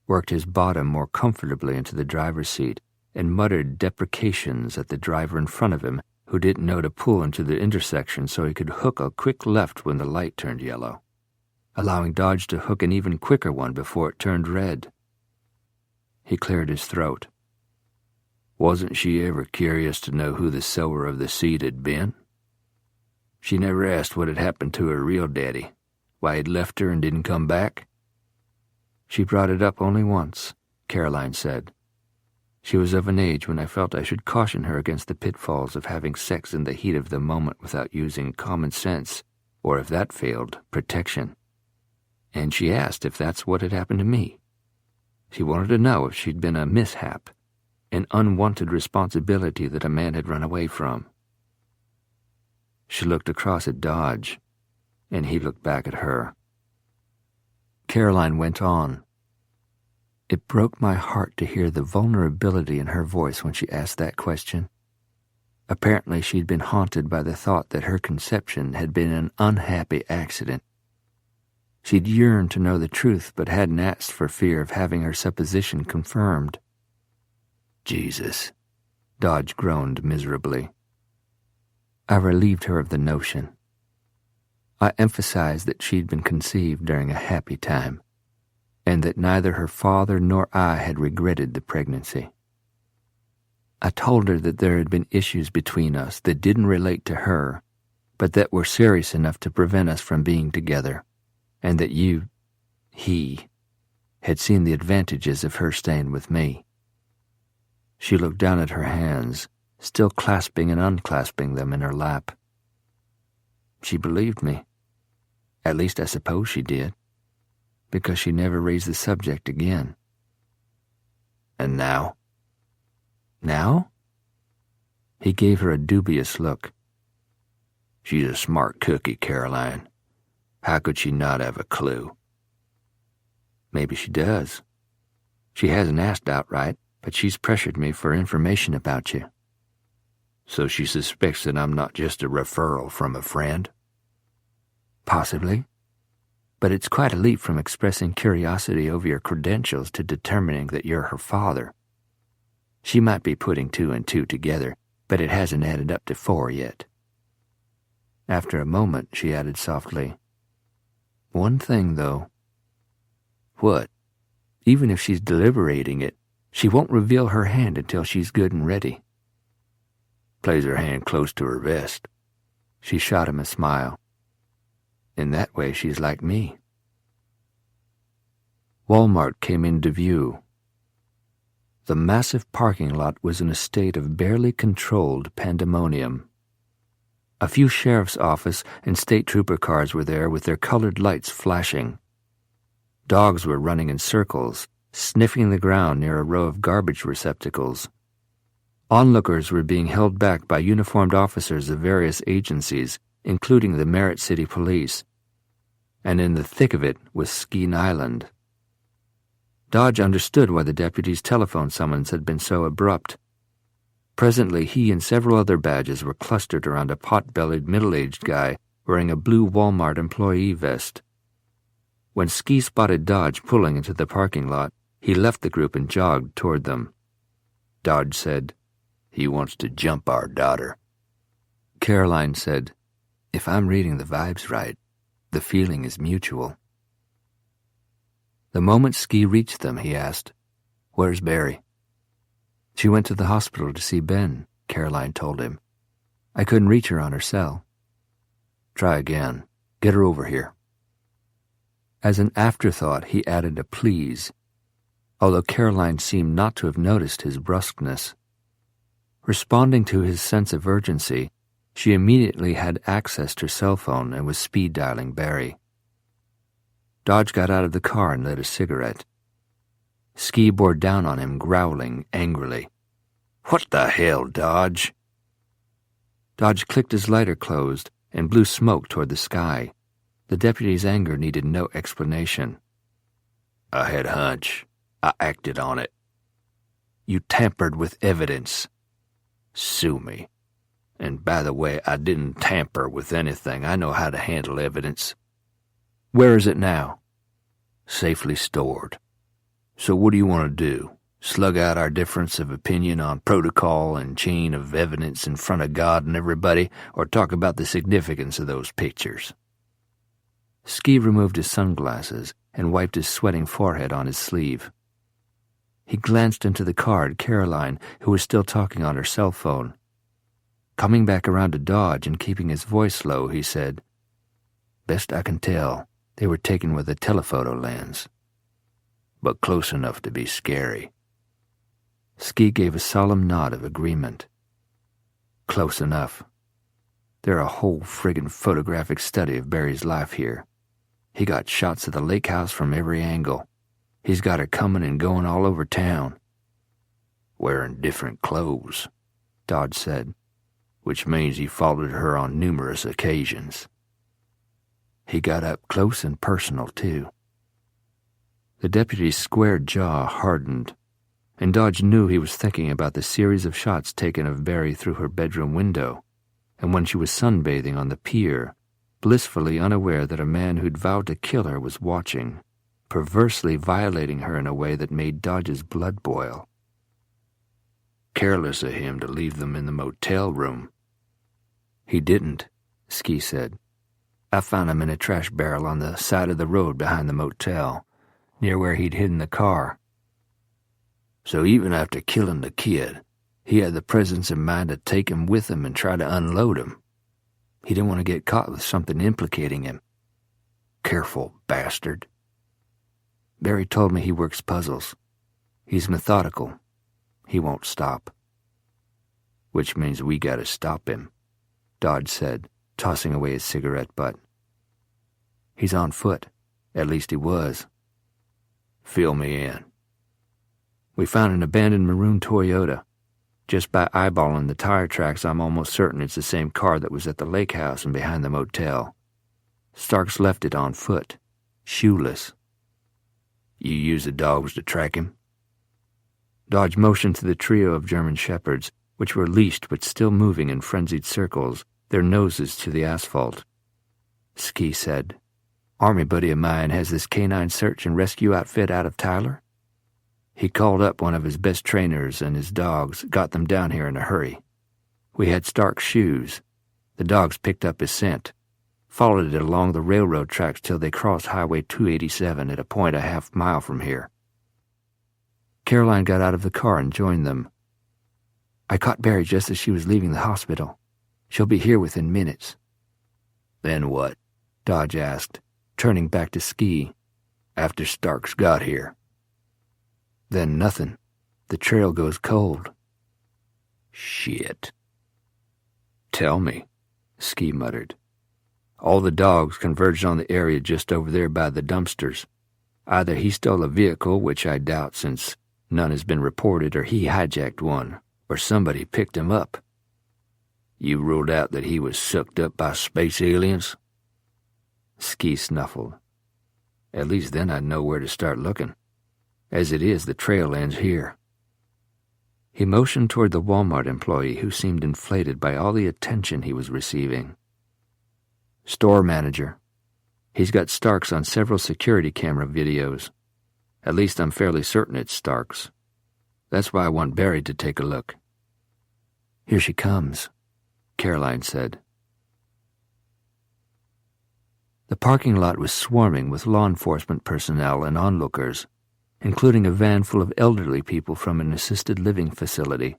worked his bottom more comfortably into the driver's seat, and muttered deprecations at the driver in front of him who didn't know to pull into the intersection so he could hook a quick left when the light turned yellow, allowing Dodge to hook an even quicker one before it turned red. He cleared his throat. "Wasn't she ever curious to know who the sower of the seed had been?" She never asked what had happened to her real daddy, why he'd left her and didn't come back? She brought it up only once, Caroline said. She was of an age when I felt I should caution her against the pitfalls of having sex in the heat of the moment without using common sense, or if that failed, protection. And she asked if that's what had happened to me. She wanted to know if she'd been a mishap, an unwanted responsibility that a man had run away from. She looked across at Dodge, and he looked back at her. Caroline went on. It broke my heart to hear the vulnerability in her voice when she asked that question. Apparently she'd been haunted by the thought that her conception had been an unhappy accident. She'd yearned to know the truth but hadn't asked for fear of having her supposition confirmed. Jesus, Dodge groaned miserably. I relieved her of the notion. I emphasized that she'd been conceived during a happy time, and that neither her father nor I had regretted the pregnancy. I told her that there had been issues between us that didn't relate to her, but that were serious enough to prevent us from being together, and that he, had seen the advantages of her staying with me. She looked down at her hands, still clasping and unclasping them in her lap. She believed me. At least I suppose she did, because she never raised the subject again. And now? Now? He gave her a dubious look. She's a smart cookie, Caroline. How could she not have a clue? Maybe she does. She hasn't asked outright, but she's pressured me for information about you. So she suspects that I'm not just a referral from a friend? Possibly. But it's quite a leap from expressing curiosity over your credentials to determining that you're her father. She might be putting 2 and 2 together, but it hasn't added up to 4 yet. After a moment, she added softly, One thing, though. What? Even if she's deliberating it, she won't reveal her hand until she's good and ready. Plays her hand close to her vest. She shot him a smile. In that way, she's like me. Walmart came into view. The massive parking lot was in a state of barely controlled pandemonium. A few sheriff's office and state trooper cars were there with their colored lights flashing. Dogs were running in circles, sniffing the ground near a row of garbage receptacles. Onlookers were being held back by uniformed officers of various agencies, including the Merritt City Police. And in the thick of it was Skean Island. Dodge understood why the deputy's telephone summons had been so abrupt. Presently, he and several other badges were clustered around a pot-bellied middle-aged guy wearing a blue Walmart employee vest. When Ski spotted Dodge pulling into the parking lot, he left the group and jogged toward them. Dodge said, "He wants to jump our daughter." Caroline said, "If I'm reading the vibes right, the feeling is mutual." The moment Ski reached them, he asked, "Where's Barry?" "She went to the hospital to see Ben," Caroline told him. "I couldn't reach her on her cell." "Try again. Get her over here." As an afterthought, he added a please, although Caroline seemed not to have noticed his brusqueness. Responding to his sense of urgency, she immediately had accessed her cell phone and was speed-dialing Barry. Dodge got out of the car and lit a cigarette. Ski bore down on him, growling angrily. "What the hell, Dodge?" Dodge clicked his lighter closed and blew smoke toward the sky. The deputy's anger needed no explanation. "I had a hunch. I acted on it." "You tampered with evidence." "Sue me. And by the way, I didn't tamper with anything. I know how to handle evidence." "Where is it now?" "Safely stored. So what do you want to do? Slug out our difference of opinion on protocol and chain of evidence in front of God and everybody, or talk about the significance of those pictures?" Ski removed his sunglasses and wiped his sweating forehead on his sleeve. He glanced into the car at Caroline, who was still talking on her cell phone. Coming back around to Dodge and keeping his voice low, he said, "Best I can tell, they were taken with a telephoto lens, but close enough to be scary." Ski gave a solemn nod of agreement. Close enough. They're a whole friggin' photographic study of Barry's life here. He got shots of the lake house from every angle. He's got her coming and going all over town. "Wearing different clothes," Dodge said, "which means he followed her on numerous occasions." He got up close and personal, too. The deputy's square jaw hardened, and Dodge knew he was thinking about the series of shots taken of Barry through her bedroom window, and when she was sunbathing on the pier, blissfully unaware that a man who'd vowed to kill her was watching, perversely violating her in a way that made Dodge's blood boil. Careless of him to leave them in the motel room. "He didn't," Ski said. "I found him in a trash barrel on the side of the road behind the motel, near where he'd hidden the car. So even after killing the kid, he had the presence of mind to take him with him and try to unload him. He didn't want to get caught with something implicating him. Careful bastard. Barry told me he works puzzles. He's methodical. He won't stop." "Which means we gotta stop him," Dodge said, tossing away his cigarette butt. "He's on foot. At least he was." "Fill me in." "We found an abandoned maroon Toyota. Just by eyeballing the tire tracks, I'm almost certain it's the same car that was at the lake house and behind the motel. Starks left it on foot, shoeless." "You use the dogs to track him?" Dodge motioned to the trio of German shepherds, which were leashed but still moving in frenzied circles, their noses to the asphalt. Ski said, "Army buddy of mine has this canine search and rescue outfit out of Tyler. He called up one of his best trainers and his dogs, got them down here in a hurry. We had Stark's shoes. The dogs picked up his scent, followed it along the railroad tracks till they crossed Highway 287 at a point a half-mile from here. Caroline got out of the car and joined them. I caught Barry just as she was leaving the hospital. She'll be here within minutes." "Then what?" Dodge asked, turning back to Ski. "After Starks got here?" "Then nothing. The trail goes cold." "Shit." "Tell me," Ski muttered. "All the dogs converged on the area just over there by the dumpsters. Either he stole a vehicle, which I doubt since none has been reported, or he hijacked one, or somebody picked him up." "You ruled out that he was sucked up by space aliens?" Ski snuffled. "At least then I'd know where to start looking. As it is, the trail ends here." He motioned toward the Walmart employee who seemed inflated by all the attention he was receiving. "Store manager. He's got Starks on several security camera videos. At least I'm fairly certain it's Starks. That's why I want Barry to take a look." "Here she comes," Caroline said. The parking lot was swarming with law enforcement personnel and onlookers, including a van full of elderly people from an assisted living facility.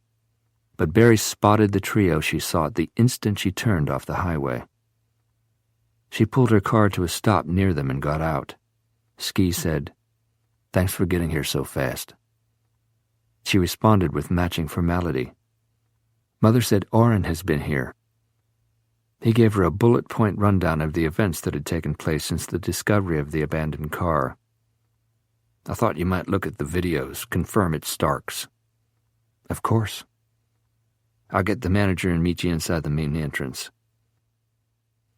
But Barry spotted the trio she sought the instant she turned off the highway. She pulled her car to a stop near them and got out. Ski said, "Thanks for getting here so fast." She responded with matching formality. "Mother said Orrin has been here." He gave her a bullet-point rundown of the events that had taken place since the discovery of the abandoned car. "I thought you might look at the videos, confirm it's Starks." "Of course." "I'll get the manager and meet you inside the main entrance."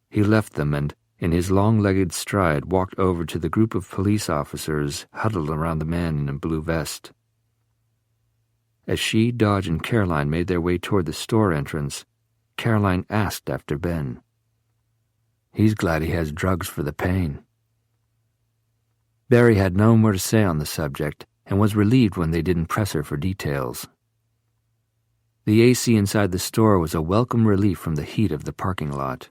He left them and, in his long-legged stride, walked over to the group of police officers huddled around the man in a blue vest. As she, Dodge, and Caroline made their way toward the store entrance, Caroline asked after Ben. "He's glad he has drugs for the pain." Barry had no more to say on the subject and was relieved when they didn't press her for details. The AC inside the store was a welcome relief from the heat of the parking lot.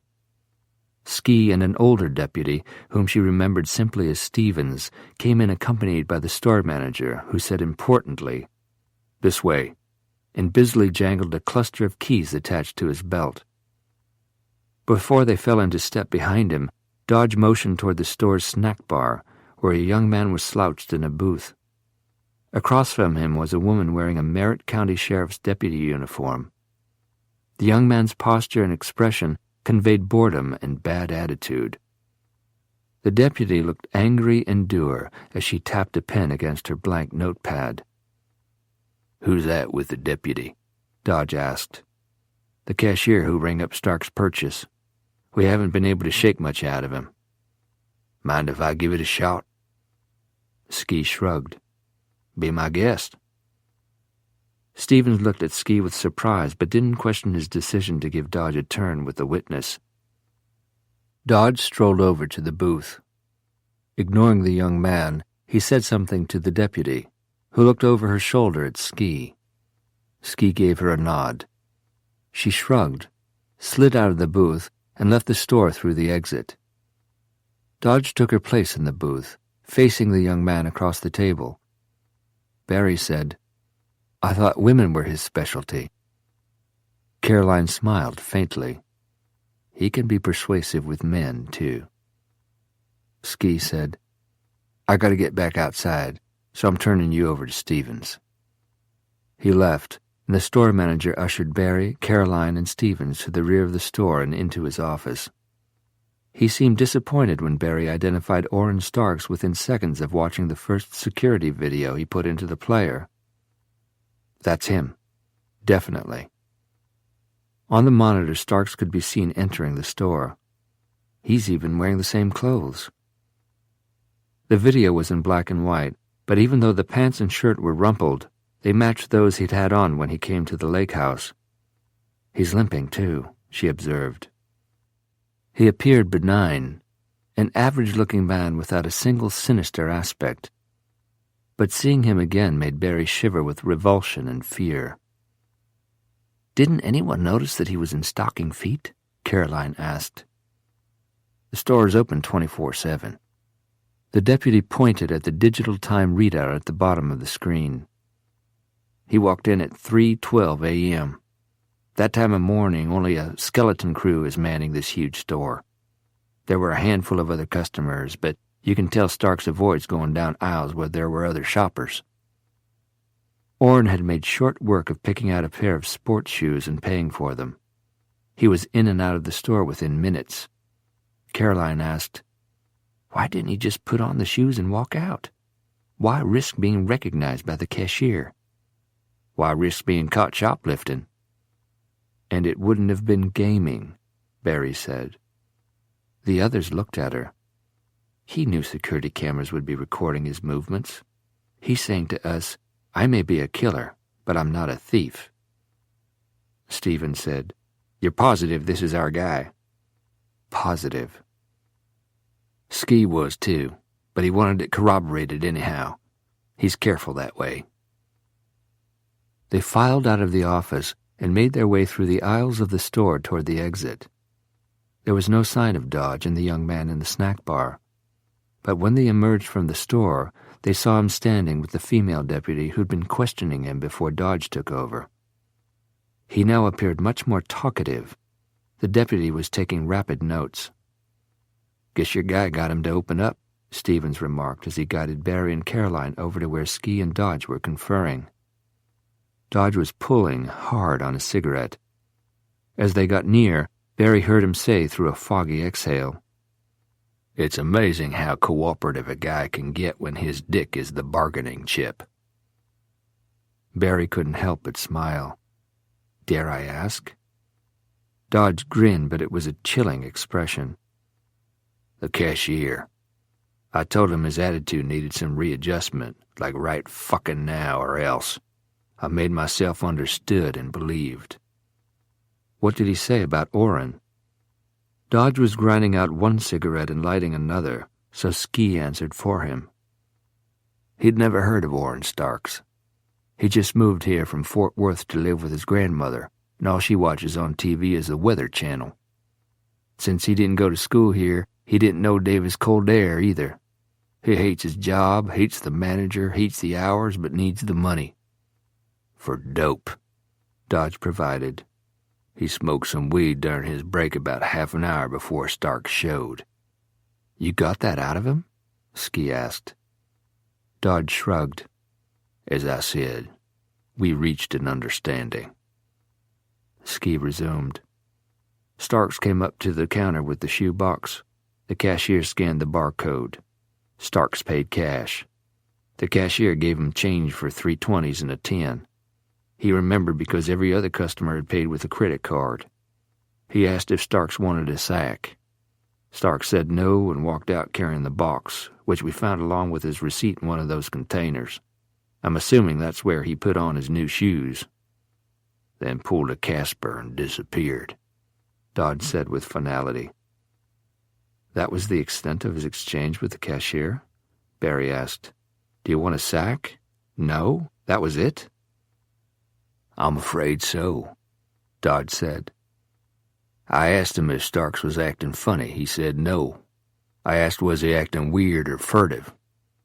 Ski and an older deputy, whom she remembered simply as Stevens, came in accompanied by the store manager, who said importantly, "This way. and busily jangled a cluster of keys attached to his belt. Before they fell into step behind him, Dodge motioned toward the store's snack bar, where a young man was slouched in a booth. Across from him was a woman wearing a Merritt County Sheriff's deputy uniform. The young man's posture and expression conveyed boredom and bad attitude. The deputy looked angry and dour as she tapped a pen against her blank notepad. "Who's that with the deputy?" Dodge asked. "The cashier who rang up Stark's purchase. We haven't been able to shake much out of him." "Mind if I give it a shot?" Ski shrugged. "Be my guest." Stevens looked at Ski with surprise, but didn't question his decision to give Dodge a turn with the witness. Dodge strolled over to the booth. Ignoring the young man, he said something to the deputy, who looked over her shoulder at Ski. Ski gave her a nod. She shrugged, slid out of the booth, and left the store through the exit. Dodge took her place in the booth, facing the young man across the table. Barry said, "I thought women were his specialty." Caroline smiled faintly. "He can be persuasive with men, too." Ski said, "I gotta get back outside, so I'm turning you over to Stevens." He left, and the store manager ushered Barry, Caroline, and Stevens to the rear of the store and into his office. He seemed disappointed when Barry identified Orrin Starks within seconds of watching the first security video he put into the player. "That's him. Definitely." On the monitor, Starks could be seen entering the store. He's even wearing the same clothes. The video was in black and white, but even though the pants and shirt were rumpled, they matched those he'd had on when he came to the lake house. "He's limping, too," she observed. He appeared benign, an average-looking man without a single sinister aspect. But seeing him again made Barry shiver with revulsion and fear. "Didn't anyone notice that he was in stocking feet?" Caroline asked. "The store is open 24/7. The deputy pointed at the digital time readout at the bottom of the screen. "He walked in at 3:12 a.m. That time of morning, only a skeleton crew is manning this huge store. There were a handful of other customers, but you can tell Starks avoids going down aisles where there were other shoppers." Orrin had made short work of picking out a pair of sports shoes and paying for them. He was in and out of the store within minutes. Caroline asked, "Why didn't he just put on the shoes and walk out? Why risk being recognized by the cashier? Why risk being caught shoplifting?" "And it wouldn't have been gaming," Barry said. The others looked at her. He knew security cameras would be recording his movements. He's saying to us, "I may be a killer, but I'm not a thief." Stephen said, "You're positive this is our guy?" "Positive." Ski was too, but he wanted it corroborated anyhow. He's careful that way. They filed out of the office and made their way through the aisles of the store toward the exit. There was no sign of Dodge and the young man in the snack bar, but when they emerged from the store, they saw him standing with the female deputy who'd been questioning him before Dodge took over. He now appeared much more talkative. The deputy was taking rapid notes. "Guess your guy got him to open up," Stevens remarked as he guided Barry and Caroline over to where Ski and Dodge were conferring. Dodge was pulling hard on a cigarette. As they got near, Barry heard him say through a foggy exhale, "It's amazing how cooperative a guy can get when his dick is the bargaining chip." Barry couldn't help but smile. "Dare I ask?" Dodge grinned, but it was a chilling expression. "The cashier. I told him his attitude needed some readjustment, like right fucking now or else. I made myself understood and believed." "What did he say about Orrin?" Dodge was grinding out one cigarette and lighting another, so Ski answered for him. He'd never heard of Orrin Starks. He just moved here from Fort Worth to live with his grandmother, and all she watches on TV is the Weather Channel. Since he didn't go to school here, he didn't know Davis Coldair either. He hates his job, hates the manager, hates the hours, but needs the money. For dope. Dodge provided. He smoked some weed during his break about half an hour before Starks showed. You got that out of him? Ski asked. Dodge shrugged. As I said, we reached an understanding. Ski resumed. Starks came up to the counter with the shoe box. The cashier scanned the barcode. Starks paid cash. The cashier gave him change for 3 20s and a 10. He remembered because every other customer had paid with a credit card. He asked if Starks wanted a sack. Starks said no and walked out carrying the box, which we found along with his receipt in one of those containers. I'm assuming that's where he put on his new shoes. Then pulled a Casper and disappeared, Dodge said with finality. That was the extent of his exchange with the cashier? Barry asked. Do you want a sack? No? That was it? I'm afraid so, Dodge said. I asked him if Starks was acting funny. He said no. I asked was he acting weird or furtive.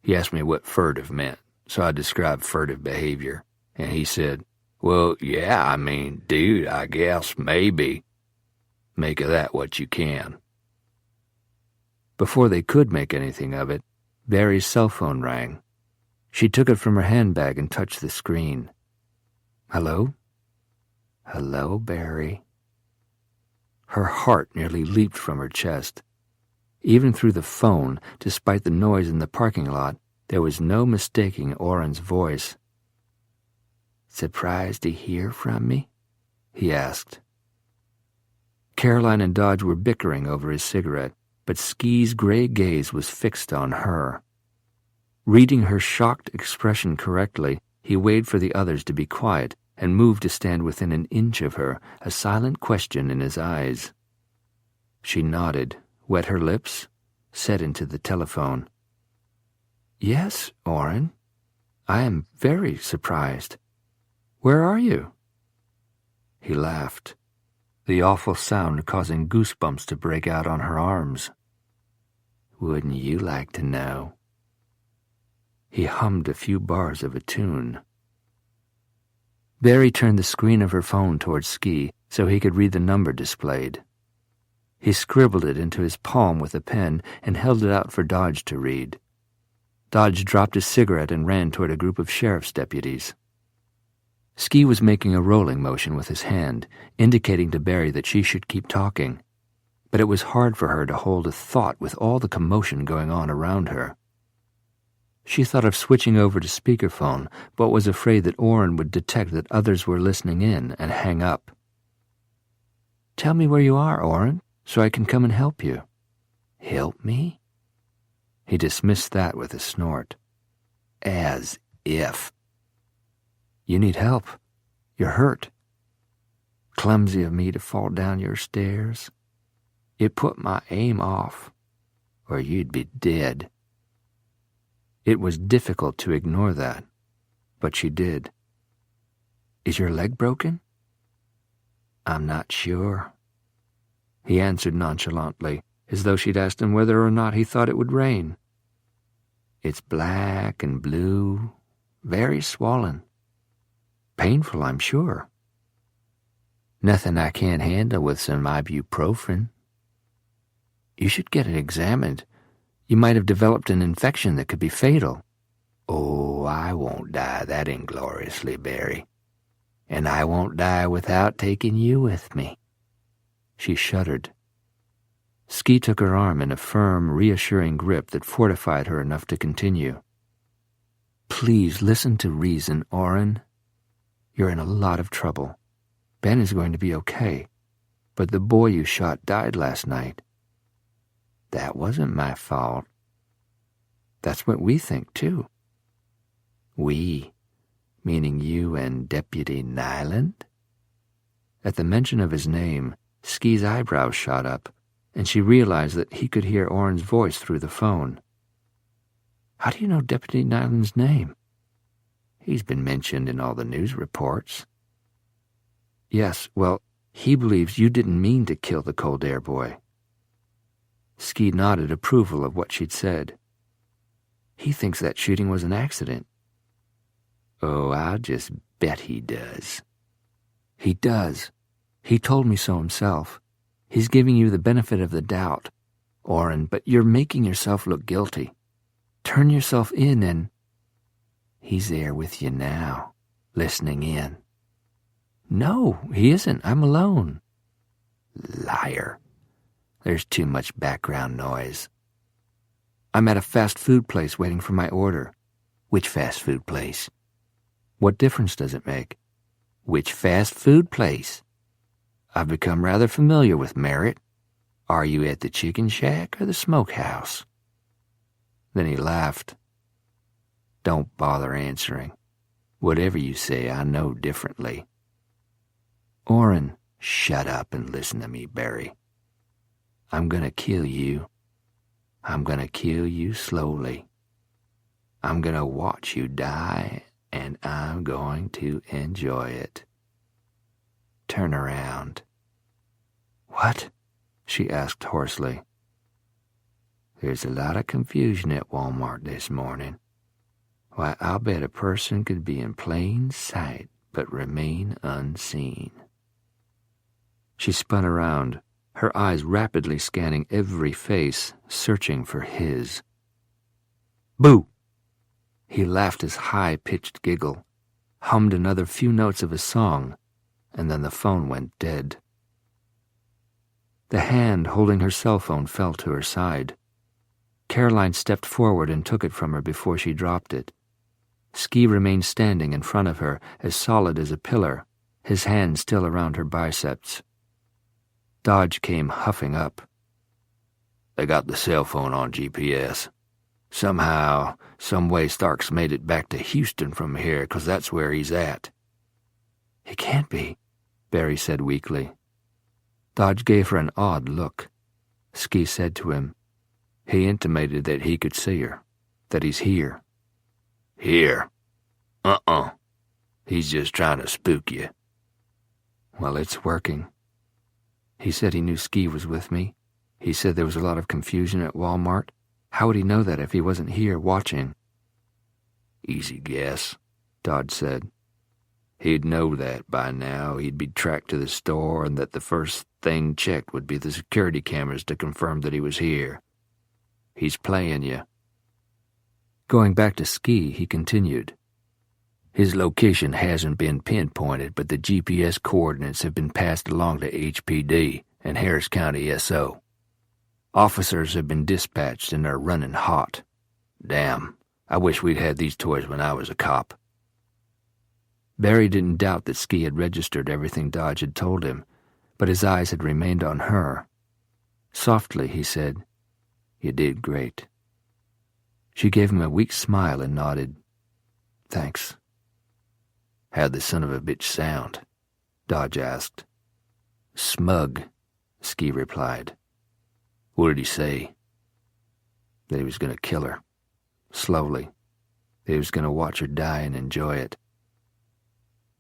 He asked me what furtive meant, so I described furtive behavior, and he said, well, yeah, I mean, dude, I guess, maybe. Make of that what you can. Before they could make anything of it, Barry's cell phone rang. She took it from her handbag and touched the screen. Hello? Hello, Barry. Her heart nearly leaped from her chest. Even through the phone, despite the noise in the parking lot, there was no mistaking Orrin's voice. Surprised to hear from me? He asked. Caroline and Dodge were bickering over his cigarette, but Ski's gray gaze was fixed on her. Reading her shocked expression correctly, he waited for the others to be quiet and moved to stand within an inch of her, a silent question in his eyes. She nodded, wet her lips, said into the telephone. Yes, Orrin. I am very surprised. Where are you? He laughed, the awful sound causing goosebumps to break out on her arms. Wouldn't you like to know? He hummed a few bars of a tune. Barry turned the screen of her phone towards Ski so he could read the number displayed. He scribbled it into his palm with a pen and held it out for Dodge to read. Dodge dropped his cigarette and ran toward a group of sheriff's deputies. Ski was making a rolling motion with his hand, indicating to Barry that she should keep talking, but it was hard for her to hold a thought with all the commotion going on around her. She thought of switching over to speakerphone, but was afraid that Orrin would detect that others were listening in and hang up. Tell me where you are, Orrin, so I can come and help you. Help me? He dismissed that with a snort. As if. You need help. You're hurt. Clumsy of me to fall down your stairs. It put my aim off, or you'd be dead. It was difficult to ignore that, but she did. Is your leg broken? I'm not sure. He answered nonchalantly, as though she'd asked him whether or not he thought it would rain. It's black and blue, very swollen. Painful, I'm sure. Nothing I can't handle with some ibuprofen. You should get it examined. You might have developed an infection that could be fatal. Oh, I won't die that ingloriously, Barry. And I won't die without taking you with me. She shuddered. Ski took her arm in a firm, reassuring grip that fortified her enough to continue. Please listen to reason, Orrin. You're in a lot of trouble. Ben is going to be okay, but the boy you shot died last night. That wasn't my fault. That's what we think, too. We, meaning you and Deputy Nyland? At the mention of his name, Ski's eyebrows shot up, and she realized that he could hear Orrin's voice through the phone. How do you know Deputy Nyland's name? He's been mentioned in all the news reports. Yes, well, he believes you didn't mean to kill the Cold Air boy. Ski nodded approval of what she'd said. He thinks that shooting was an accident. Oh, I'll just bet he does. He does. He told me so himself. He's giving you the benefit of the doubt, Orrin, but you're making yourself look guilty. Turn yourself in and... He's there with you now, listening in. No, he isn't. I'm alone. Liar. There's too much background noise. I'm at a fast food place waiting for my order. Which fast food place? What difference does it make? Which fast food place? I've become rather familiar with Merritt. Are you at the Chicken Shack or the Smokehouse? Then he laughed. Don't bother answering. Whatever you say, I know differently. Orrin, shut up and listen to me, Barry. I'm gonna kill you. I'm gonna kill you slowly. I'm gonna watch you die, and I'm going to enjoy it. Turn around. What? She asked hoarsely. There's a lot of confusion at Walmart this morning. Why, I'll bet a person could be in plain sight but remain unseen. She spun around, her eyes rapidly scanning every face, searching for his. Boo! He laughed his high-pitched giggle, hummed another few notes of a song, and then the phone went dead. The hand holding her cell phone fell to her side. Caroline stepped forward and took it from her before she dropped it. Ski remained standing in front of her, as solid as a pillar, his hand still around her biceps. Dodge came huffing up. They got the cell phone on GPS. Somehow, some way Stark's made it back to Houston from here, 'cause that's where he's at. He can't be, Barry said weakly. Dodge gave her an odd look. Ski said to him, he intimated that he could see her, that he's here. Here? He's just trying to spook you. Well, it's working. He said he knew Ski was with me. He said there was a lot of confusion at Walmart. How would he know that if he wasn't here watching? Easy guess, Dodge said. He'd know that by now. He'd be tracked to the store, and that the first thing checked would be the security cameras to confirm that he was here. He's playing you. Going back to Ski, he continued. His location hasn't been pinpointed, but the GPS coordinates have been passed along to HPD and Harris County SO. Officers have been dispatched and are running hot. Damn, I wish we'd had these toys when I was a cop. Barry didn't doubt that Ski had registered everything Dodge had told him, but his eyes had remained on her. Softly, he said, You did great. She gave him a weak smile and nodded. Thanks. How'd the son of a bitch sound? Dodge asked. Smug, Ski replied. What did he say? That he was going to kill her. Slowly. That he was going to watch her die and enjoy it.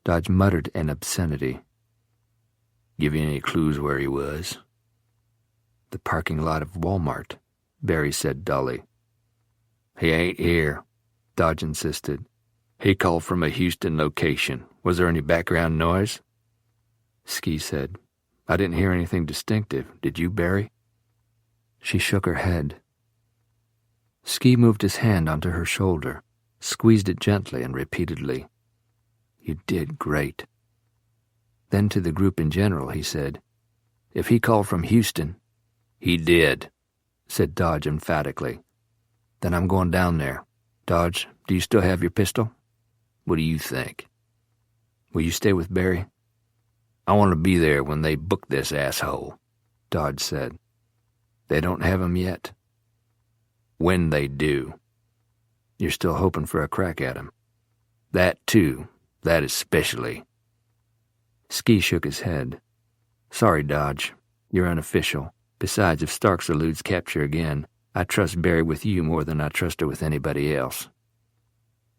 Dodge muttered an obscenity. Give you any clues where he was? The parking lot of Walmart, Barry said dully. He ain't here, Dodge insisted. He called from a Houston location. Was there any background noise? Ski said, I didn't hear anything distinctive. Did you, Barry? She shook her head. Ski moved his hand onto her shoulder, squeezed it gently and repeatedly. You did great. Then to the group in general, he said, If he called from Houston... He did, said Dodge emphatically. Then I'm going down there. Dodge, do you still have your pistol? What do you think? Will you stay with Barry? I want to be there when they book this asshole, Dodge said. They don't have him yet. When they do. You're still hoping for a crack at him. That too, that especially. Ski shook his head. Sorry, Dodge. You're unofficial. Besides, if Starks eludes capture again, I trust Barry with you more than I trust her with anybody else.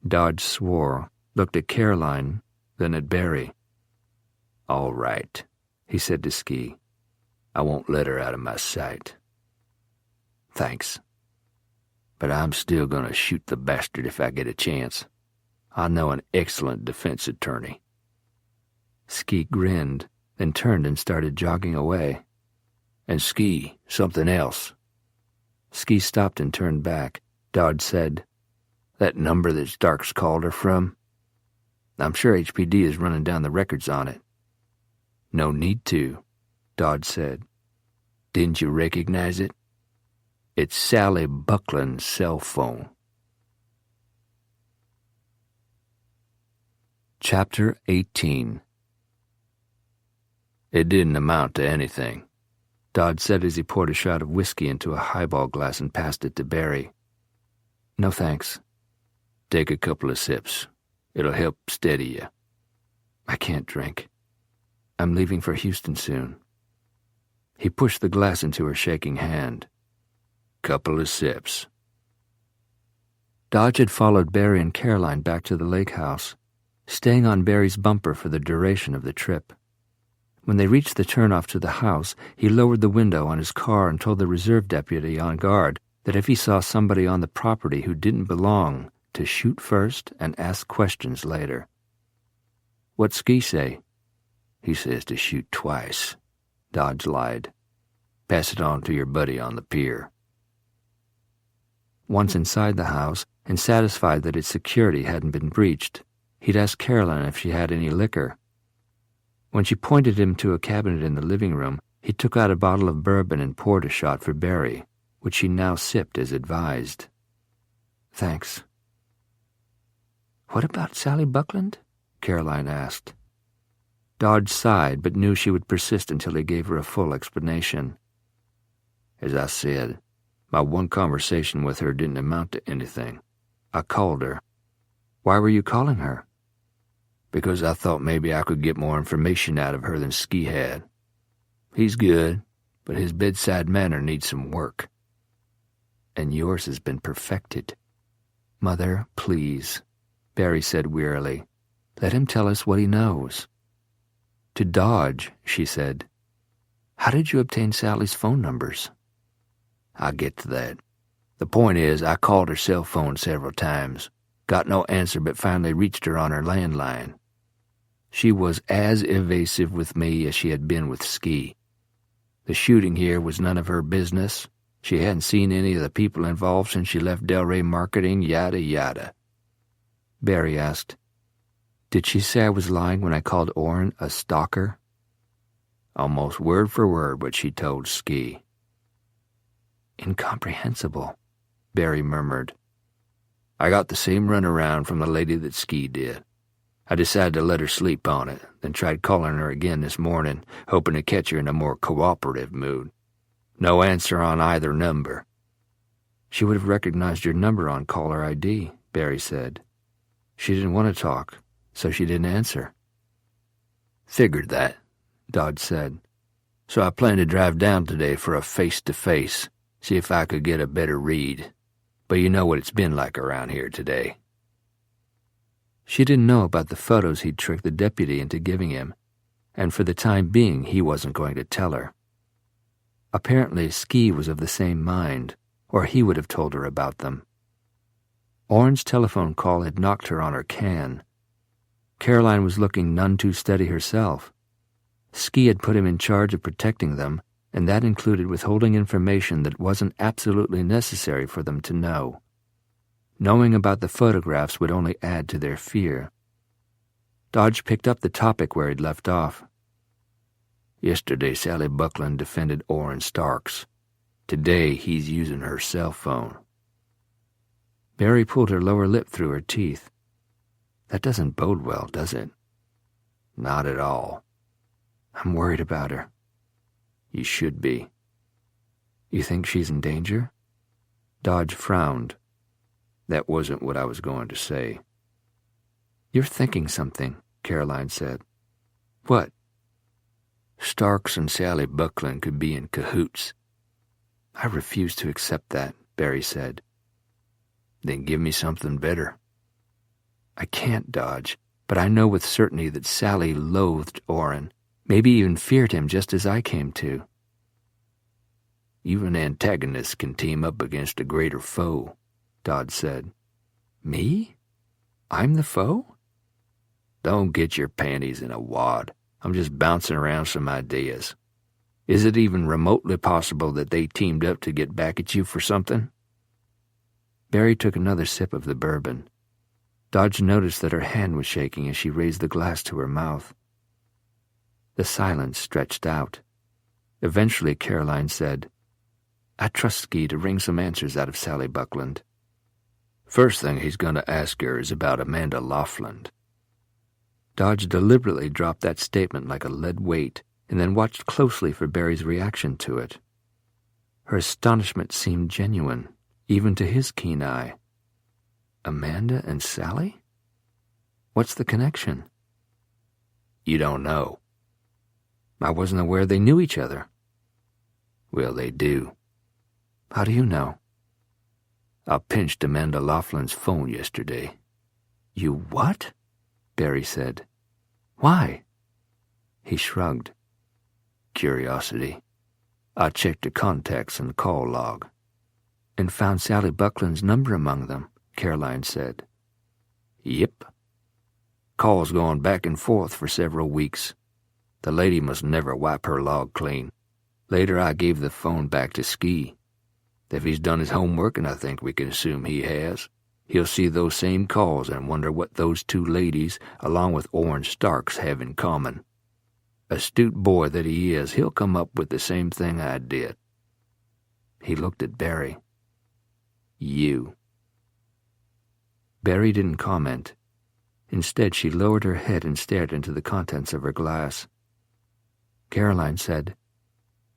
Dodge swore, looked at Caroline, then at Barry. All right, he said to Ski. I won't let her out of my sight. Thanks. But I'm still going to shoot the bastard if I get a chance. I know an excellent defense attorney. Ski grinned, then turned and started jogging away. And Ski, something else. Ski stopped and turned back. Dodge said, "That number that Starks called her from? I'm sure HPD is running down the records on it." "No need to," Dodge said. "Didn't you recognize it? It's Sally Buckland's cell phone." Chapter 18. "It didn't amount to anything," Dodge said as he poured a shot of whiskey into a highball glass and passed it to Barry. "No thanks." "Take a couple of sips. It'll help steady you." "I can't drink. I'm leaving for Houston soon." He pushed the glass into her shaking hand. "Couple of sips." Dodge had followed Barry and Caroline back to the lake house, staying on Barry's bumper for the duration of the trip. When they reached the turnoff to the house, he lowered the window on his car and told the reserve deputy on guard that if he saw somebody on the property who didn't belong, to shoot first and ask questions later. "What's Ski say?" "He says to shoot twice," Dodge lied. "Pass it on to your buddy on the pier." Once inside the house, and satisfied that its security hadn't been breached, he'd asked Caroline if she had any liquor. When she pointed him to a cabinet in the living room, he took out a bottle of bourbon and poured a shot for Barry, which she now sipped as advised. "Thanks." "What about Sally Buckland?" Caroline asked. Dodge sighed, but knew she would persist until he gave her a full explanation. "As I said, my one conversation with her didn't amount to anything. I called her." "Why were you calling her?" "Because I thought maybe I could get more information out of her than Ski had. He's good, but his bedside manner needs some work." "And yours has been perfected." "Mother, please," Barry said wearily. "Let him tell us what he knows." To Dodge, she said, "How did you obtain Sally's phone numbers?" "I'll get to that. The point is, I called her cell phone several times, got no answer, but finally reached her on her landline. She was as evasive with me as she had been with Ski. The shooting here was none of her business. She hadn't seen any of the people involved since she left Delray Marketing, yada yada." Barry asked, "Did she say I was lying when I called Orrin a stalker?" "Almost word for word what she told Ski." "Incomprehensible," Barry murmured. "I got the same runaround from the lady that Ski did. I decided to let her sleep on it, then tried calling her again this morning, hoping to catch her in a more cooperative mood. No answer on either number." "She would have recognized your number on caller ID," Barry said. "She didn't want to talk, so she didn't answer." "Figured that," Dodge said. "So I plan to drive down today for a face-to-face, see if I could get a better read. But you know what it's been like around here today." She didn't know about the photos he'd tricked the deputy into giving him, and for the time being he wasn't going to tell her. Apparently Ski was of the same mind, or he would have told her about them. Orrin's telephone call had knocked her on her can. Caroline was looking none too steady herself. Ski had put him in charge of protecting them, and that included withholding information that wasn't absolutely necessary for them to know. Knowing about the photographs would only add to their fear. Dodge picked up the topic where he'd left off. "Yesterday Sally Buckland defended Orrin Starks. Today he's using her cell phone." Barry pulled her lower lip through her teeth. "That doesn't bode well, does it?" "Not at all." "I'm worried about her." "You should be." "You think she's in danger?" Dodge frowned. "That wasn't what I was going to say." "You're thinking something," Caroline said. "What?" "Starks and Sally Buckland could be in cahoots." "I refuse to accept that," Barry said. "Then give me something better." "I can't, Dodge, but I know with certainty that Sally loathed Orrin, maybe even feared him just as I came to." "Even antagonists can team up against a greater foe," Dodge said. "Me? I'm the foe?" Don't get your panties in a wad. I'm just bouncing around some ideas. Is it even remotely possible that they teamed up to get back at you for something?" Barry took another sip of the bourbon. Dodge noticed that her hand was shaking as she raised the glass to her mouth. The silence stretched out. Eventually, Caroline said, "I trust Ski to wring some answers out of Sally Buckland. First thing he's going to ask her is about Amanda Laughlin." Dodge deliberately dropped that statement like a lead weight and then watched closely for Barry's reaction to it. Her astonishment seemed genuine, even to his keen eye. Amanda and Sally? What's the connection? "You don't know." "I wasn't aware they knew each other." "Well, they do." "How do you know?" "I pinched Amanda Laughlin's phone yesterday." "You what?" Barry said. "Why?" He shrugged. "Curiosity. I checked the contacts and call log." "And found Sally Buckland's number among them," Caroline said. "Yep. Calls going back and forth for several weeks. The lady must never wipe her log clean. Later I gave the phone back to Ski. If he's done his homework, and I think we can assume he has, he'll see those same calls and wonder what those two ladies, along with Orange Starks, have in common. Astute boy that he is, he'll come up with the same thing I did." He looked at Barry. "You." Barry didn't comment. Instead, she lowered her head and stared into the contents of her glass. Caroline said,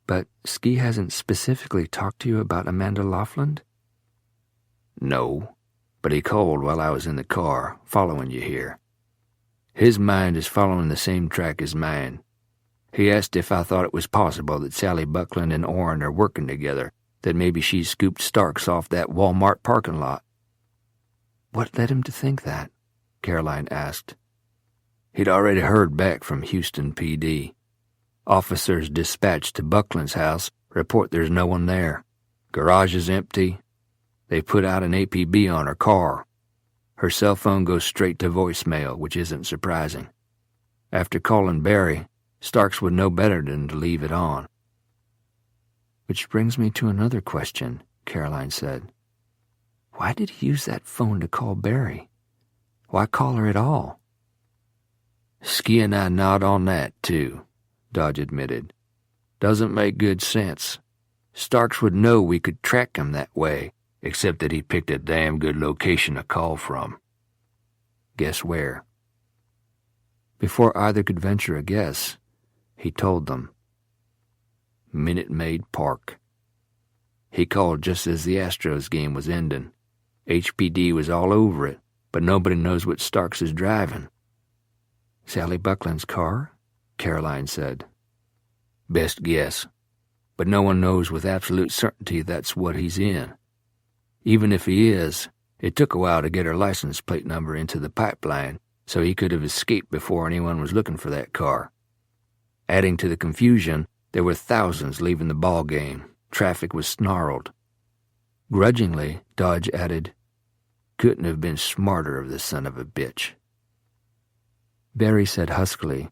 "But Ski hasn't specifically talked to you about Amanda Laughlin?" "No, but he called while I was in the car, following you here. His mind is following the same track as mine. He asked if I thought it was possible that Sally Buckland and Orrin are working together, that maybe she scooped Starks off that Walmart parking lot." "What led him to think that?" Caroline asked. "He'd already heard back from Houston PD. Officers dispatched to Buckland's house report there's no one there. Garage is empty. They put out an APB on her car. Her cell phone goes straight to voicemail, which isn't surprising. After calling Barry, Starks would know better than to leave it on." "Which brings me to another question," Caroline said. "Why did he use that phone to call Barry? Why call her at all?" "Ski and I nod on that, too," Dodge admitted. "Doesn't make good sense. Starks would know we could track him that way, except that he picked a damn good location to call from." "Guess where?" Before either could venture a guess, he told them. Minute Maid Park. He called just as the Astros game was ending. HPD was all over it, but nobody knows what Starks is driving. "Sally Buckland's car?" Caroline said. "Best guess, but no one knows with absolute certainty that's what he's in. Even if he is, it took a while to get her license plate number into the pipeline, so he could have escaped before anyone was looking for that car. Adding to the confusion, there were thousands leaving the ball game. Traffic was snarled." Grudgingly, Dodge added, "Couldn't have been smarter of the son of a bitch." Barry said huskily,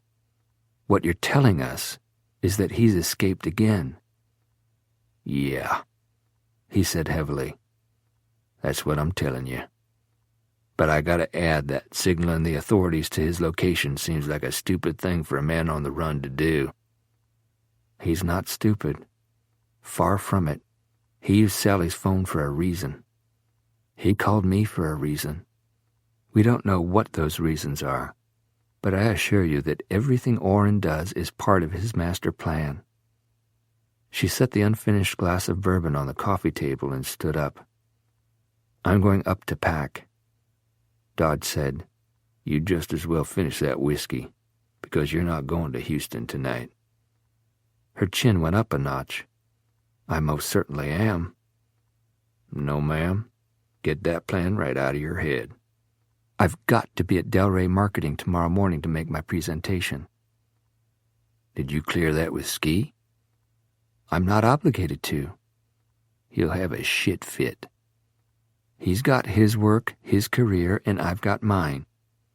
"What you're telling us is that he's escaped again." "Yeah," he said heavily. "That's what I'm telling you. But I gotta add that signaling the authorities to his location seems like a stupid thing for a man on the run to do." "He's not stupid. Far from it. He used Sally's phone for a reason. He called me for a reason. We don't know what those reasons are, but I assure you that everything Orrin does is part of his master plan." She set the unfinished glass of bourbon on the coffee table and stood up. "I'm going up to pack." Dodge said, "You'd just as well finish that whiskey, because you're not going to Houston tonight." Her chin went up a notch. "I most certainly am." "No, ma'am. Get that plan right out of your head." "I've got to be at Delray Marketing tomorrow morning to make my presentation." "Did you clear that with Ski?" "I'm not obligated to." "He'll have a shit fit." "He's got his work, his career, and I've got mine.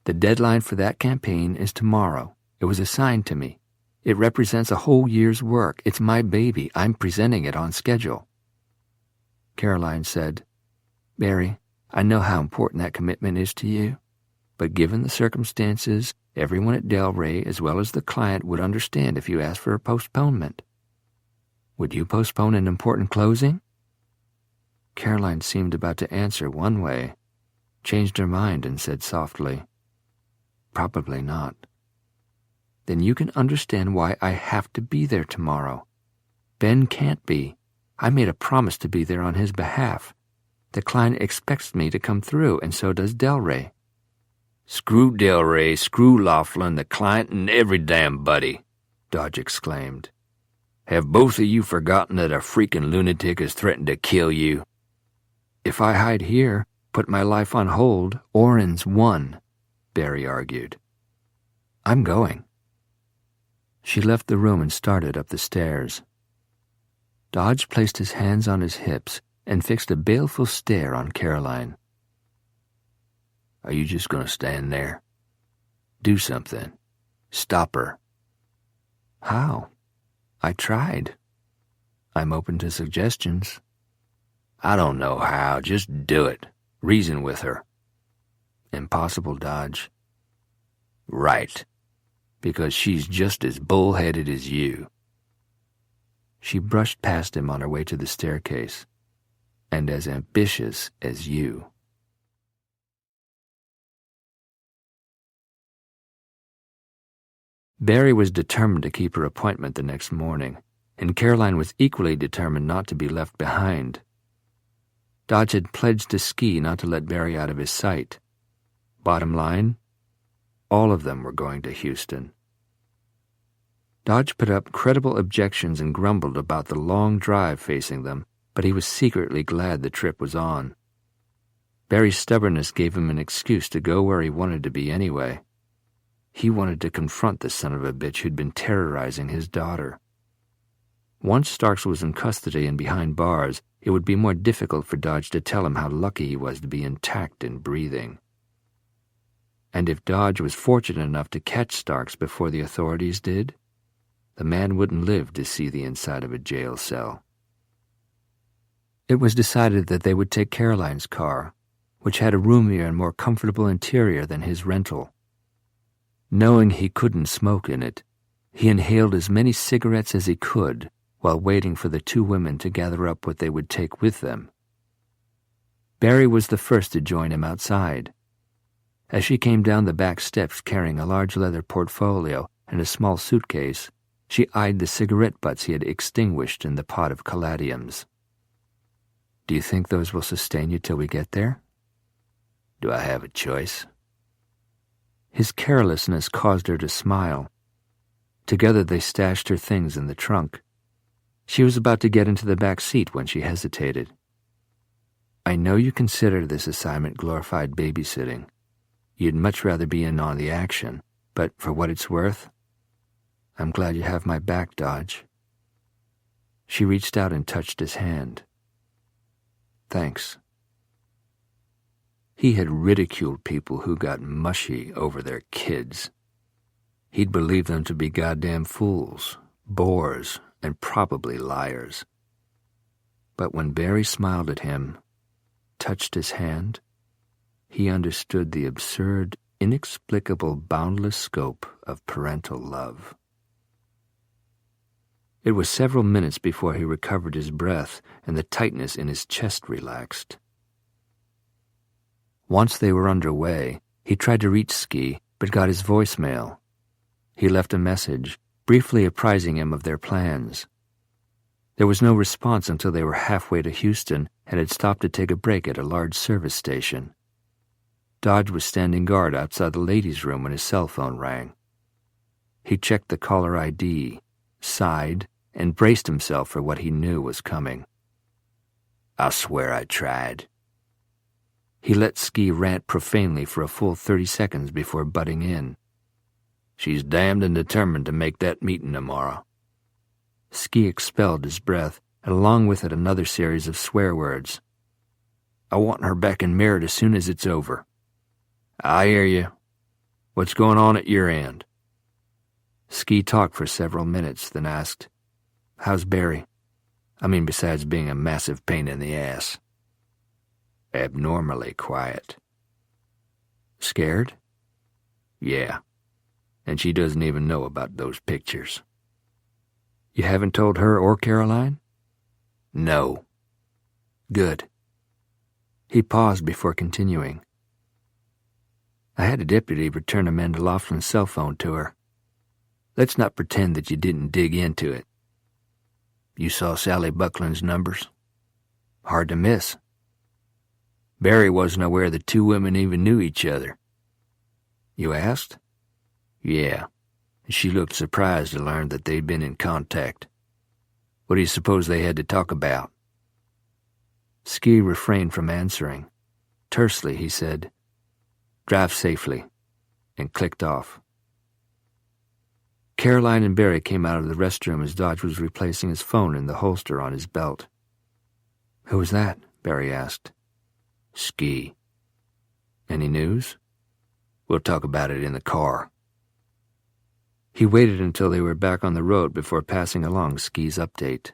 The deadline for that campaign is tomorrow. It was assigned to me. It represents a whole year's work. It's my baby. I'm presenting it on schedule." Caroline said, "Barry, I know how important that commitment is to you, but given the circumstances, everyone at Del Rey, as well as the client, would understand if you asked for a postponement. Would you postpone an important closing?" Caroline seemed about to answer one way, changed her mind and said softly, "Probably not." "Then you can understand why I have to be there tomorrow. Ben can't be. I made a promise to be there on his behalf. The client expects me to come through, and so does Del Rey." "Screw Del Rey, screw Laughlin, the client, and every damn buddy," Dodge exclaimed. "Have both of you forgotten that a freaking lunatic has threatened to kill you?" "If I hide here, put my life on hold, Oren's won," Barry argued. "I'm going." She left the room and started up the stairs. Dodge placed his hands on his hips and fixed a baleful stare on Caroline. "Are you just going to stand there? Do something. Stop her." "How? I tried. I'm open to suggestions." "I don't know how. Just do it. Reason with her." "Impossible, Dodge." "Right. Because she's just as bullheaded as you." She brushed past him on her way to the staircase. "And as ambitious as you." Barry was determined to keep her appointment the next morning, and Caroline was equally determined not to be left behind. Dodge had pledged to Ski not to let Barry out of his sight. Bottom line, all of them were going to Houston. Dodge put up credible objections and grumbled about the long drive facing them, but he was secretly glad the trip was on. Barry's stubbornness gave him an excuse to go where he wanted to be anyway. He wanted to confront the son of a bitch who'd been terrorizing his daughter. Once Starks was in custody and behind bars, it would be more difficult for Dodge to tell him how lucky he was to be intact and breathing. And if Dodge was fortunate enough to catch Starks before the authorities did, the man wouldn't live to see the inside of a jail cell. It was decided that they would take Caroline's car, which had a roomier and more comfortable interior than his rental. Knowing he couldn't smoke in it, he inhaled as many cigarettes as he could while waiting for the two women to gather up what they would take with them. Barry was the first to join him outside. As she came down the back steps carrying a large leather portfolio and a small suitcase, she eyed the cigarette butts he had extinguished in the pot of caladiums. "Do you think those will sustain you till we get there?" "Do I have a choice?" His carelessness caused her to smile. Together they stashed her things in the trunk. She was about to get into the back seat when she hesitated. "I know you consider this assignment glorified babysitting. You'd much rather be in on the action, but for what it's worth, I'm glad you have my back, Dodge." She reached out and touched his hand. "Thanks." He had ridiculed people who got mushy over their kids. He'd believed them to be goddamn fools, bores, and probably liars. But when Barry smiled at him, touched his hand, he understood the absurd, inexplicable, boundless scope of parental love. It was several minutes before he recovered his breath and the tightness in his chest relaxed. Once they were underway, he tried to reach Ski, but got his voicemail. He left a message, briefly apprising him of their plans. There was no response until they were halfway to Houston and had stopped to take a break at a large service station. Dodge was standing guard outside the ladies' room when his cell phone rang. He checked the caller ID, sighed, and braced himself for what he knew was coming. "I swear I tried." He let Ski rant profanely for a full 30 seconds before butting in. "She's damned and determined to make that meeting tomorrow." Ski expelled his breath, and along with it another series of swear words. "I want her back in Merritt as soon as it's over." "I hear you." What's going on at your end?" Ski talked for several minutes, then asked, "How's Barry? I mean, besides being a massive pain in the ass." "Abnormally quiet." "Scared?" "Yeah, and she doesn't even know about those pictures." "You haven't told her or Caroline?" "No." "Good." He paused before continuing. "I had a deputy return Amanda Laughlin's cell phone to her. Let's not pretend that you didn't dig into it." "You saw Sally Buckland's numbers?" "Hard to miss." "Barry wasn't aware the two women even knew each other." "You asked?" "Yeah. She looked surprised to learn that they'd been in contact." "What do you suppose they had to talk about?" Ski refrained from answering. Tersely, he said, "Drive safely," and clicked off. Caroline and Barry came out of the restroom as Dodge was replacing his phone in the holster on his belt. "Who was that?" Barry asked. "Ski." "Any news?" "We'll talk about it in the car." He waited until they were back on the road before passing along Ski's update.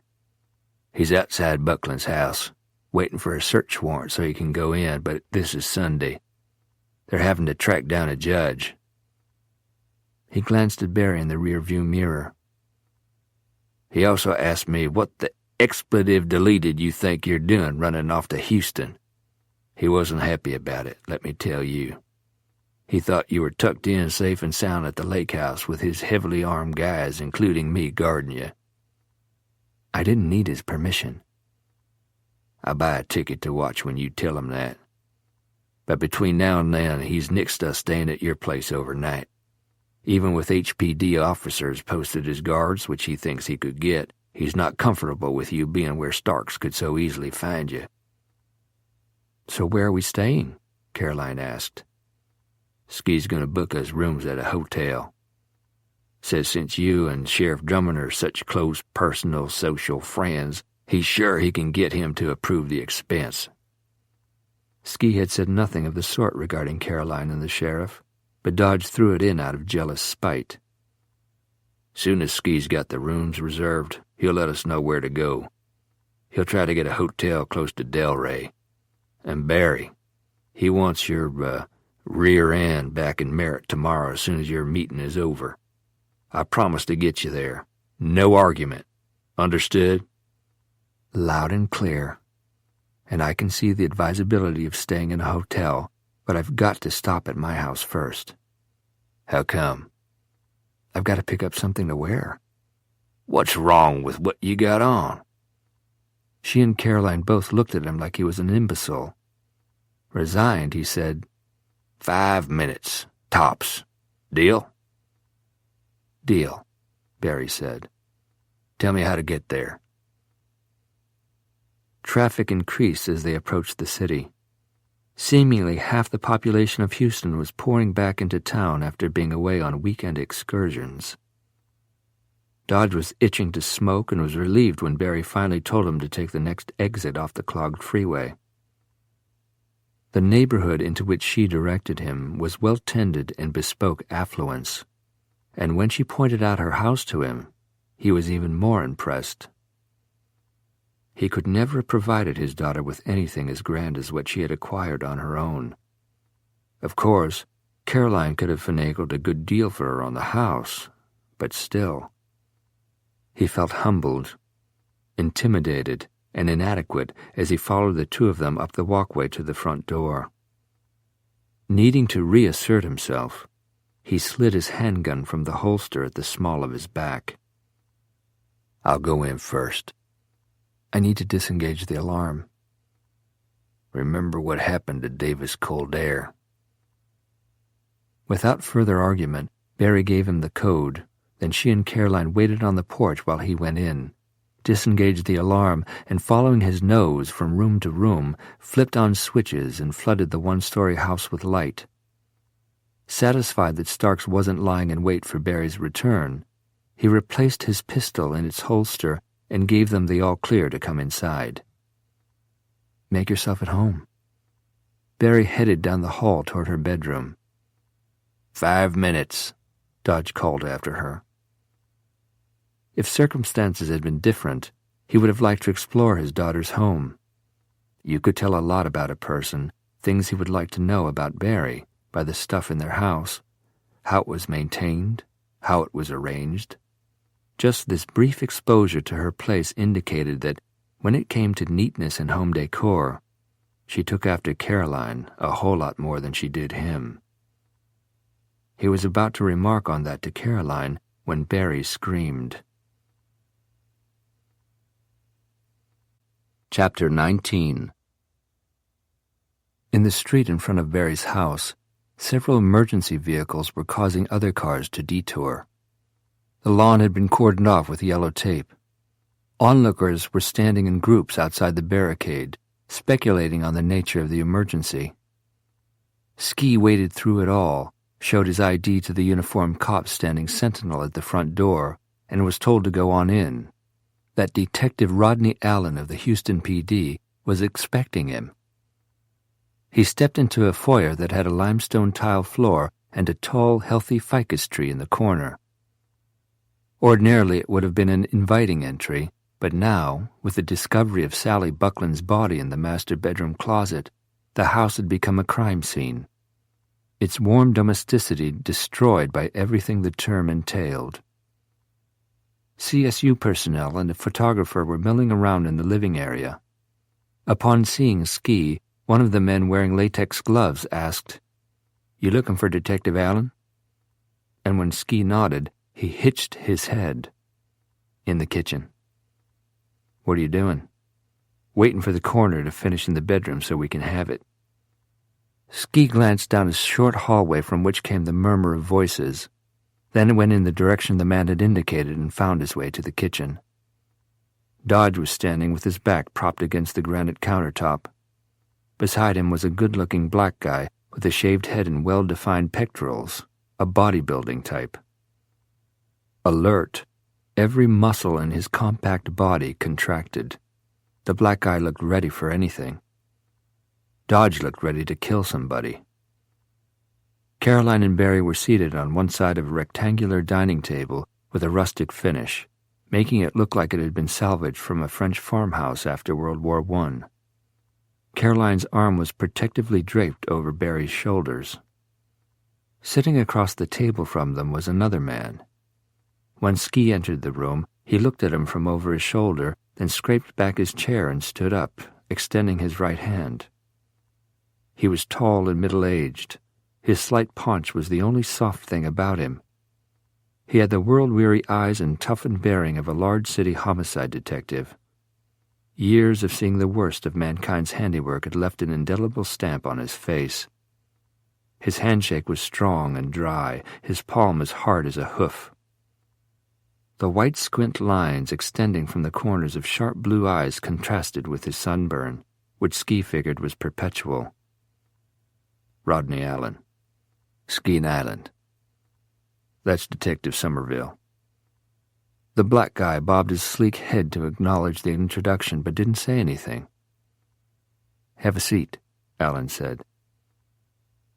"He's outside Buckland's house, waiting for a search warrant so he can go in, but this is Sunday. They're having to track down a judge." He glanced at Barry in the rearview mirror. "He also asked me what the expletive deleted you think you're doing running off to Houston. He wasn't happy about it, let me tell you. He thought you were tucked in safe and sound at the lake house with his heavily armed guys, including me, guarding you." "I didn't need his permission." "I buy a ticket to watch when you tell him that. But between now and then, he's nixed us staying at your place overnight. Even with HPD officers posted as guards, which he thinks he could get, he's not comfortable with you being where Starks could so easily find you." "So where are we staying?" Caroline asked. "Ski's going to book us rooms at a hotel. Says since you and Sheriff Drummond are such close personal social friends, he's sure he can get him to approve the expense." Ski had said nothing of the sort regarding Caroline and the sheriff, but Dodge threw it in out of jealous spite. "Soon as Ski's got the rooms reserved, he'll let us know where to go. He'll try to get a hotel close to Delray. And Barry, he wants your rear end back in Merritt tomorrow as soon as your meeting is over. I promise to get you there. No argument. Understood?" "Loud and clear. And I can see the advisability of staying in a hotel, but I've got to stop at my house first." "How come?" "I've got to pick up something to wear." "What's wrong with what you got on?" She and Caroline both looked at him like he was an imbecile. Resigned, he said, 5 minutes, tops. Deal?" "Deal," Barry said. "Tell me how to get there." Traffic increased as they approached the city. Seemingly half the population of Houston was pouring back into town after being away on weekend excursions. Dodge was itching to smoke and was relieved when Barry finally told him to take the next exit off the clogged freeway. The neighborhood into which she directed him was well-tended and bespoke affluence, and when she pointed out her house to him, he was even more impressed. He could never have provided his daughter with anything as grand as what she had acquired on her own. Of course, Caroline could have finagled a good deal for her on the house, but still. He felt humbled, intimidated, and inadequate as he followed the two of them up the walkway to the front door. Needing to reassert himself, he slid his handgun from the holster at the small of his back. "I'll go in first." "I need to disengage the alarm." "Remember what happened to Davis Coldair." Without further argument, Barry gave him the code, then she and Caroline waited on the porch while he went in, disengaged the alarm, and following his nose from room to room, flipped on switches and flooded the one-story house with light. Satisfied that Starks wasn't lying in wait for Barry's return, he replaced his pistol in its holster and gave them the all-clear to come inside. "Make yourself at home." Barry headed down the hall toward her bedroom. 5 minutes, Dodge called after her. If circumstances had been different, he would have liked to explore his daughter's home. You could tell a lot about a person, things he would like to know about Barry, by the stuff in their house, how it was maintained, how it was arranged. Just this brief exposure to her place indicated that when it came to neatness and home decor, she took after Caroline a whole lot more than she did him. He was about to remark on that to Caroline when Barry screamed. Chapter 19. In the street in front of Barry's house, several emergency vehicles were causing other cars to detour. The lawn had been cordoned off with yellow tape. Onlookers were standing in groups outside the barricade, speculating on the nature of the emergency. Ski waded through it all, showed his ID to the uniformed cop standing sentinel at the front door, and was told to go on in. That Detective Rodney Allen of the Houston PD was expecting him. He stepped into a foyer that had a limestone tile floor and a tall, healthy ficus tree in the corner. Ordinarily it would have been an inviting entry, but now, with the discovery of Sally Buckland's body in the master bedroom closet, the house had become a crime scene. Its warm domesticity destroyed by everything the term entailed. CSU personnel and a photographer were milling around in the living area. Upon seeing Ski, one of the men wearing latex gloves asked, "You looking for Detective Allen?" And when Ski nodded, he hitched his head. "In the kitchen." "What are you doing?" "Waiting for the coroner to finish in the bedroom so we can have it." Ski glanced down a short hallway from which came the murmur of voices, then went in the direction the man had indicated and found his way to the kitchen. Dodge was standing with his back propped against the granite countertop. Beside him was a good-looking black guy with a shaved head and well-defined pectorals, a bodybuilding type. Alert, every muscle in his compact body contracted. The black guy looked ready for anything. Dodge looked ready to kill somebody. Caroline and Barry were seated on one side of a rectangular dining table with a rustic finish, making it look like it had been salvaged from a French farmhouse after World War I. Caroline's arm was protectively draped over Barry's shoulders. Sitting across the table from them was another man. When Ski entered the room, he looked at him from over his shoulder, then scraped back his chair and stood up, extending his right hand. He was tall and middle-aged. His slight paunch was the only soft thing about him. He had the world-weary eyes and toughened bearing of a large city homicide detective. Years of seeing the worst of mankind's handiwork had left an indelible stamp on his face. His handshake was strong and dry, his palm as hard as a hoof. The white squint lines extending from the corners of sharp blue eyes contrasted with his sunburn, which Ski figured was perpetual. Rodney Allen. Skein Island. That's Detective Somerville. The black guy bobbed his sleek head to acknowledge the introduction, but didn't say anything. "Have a seat," Allen said.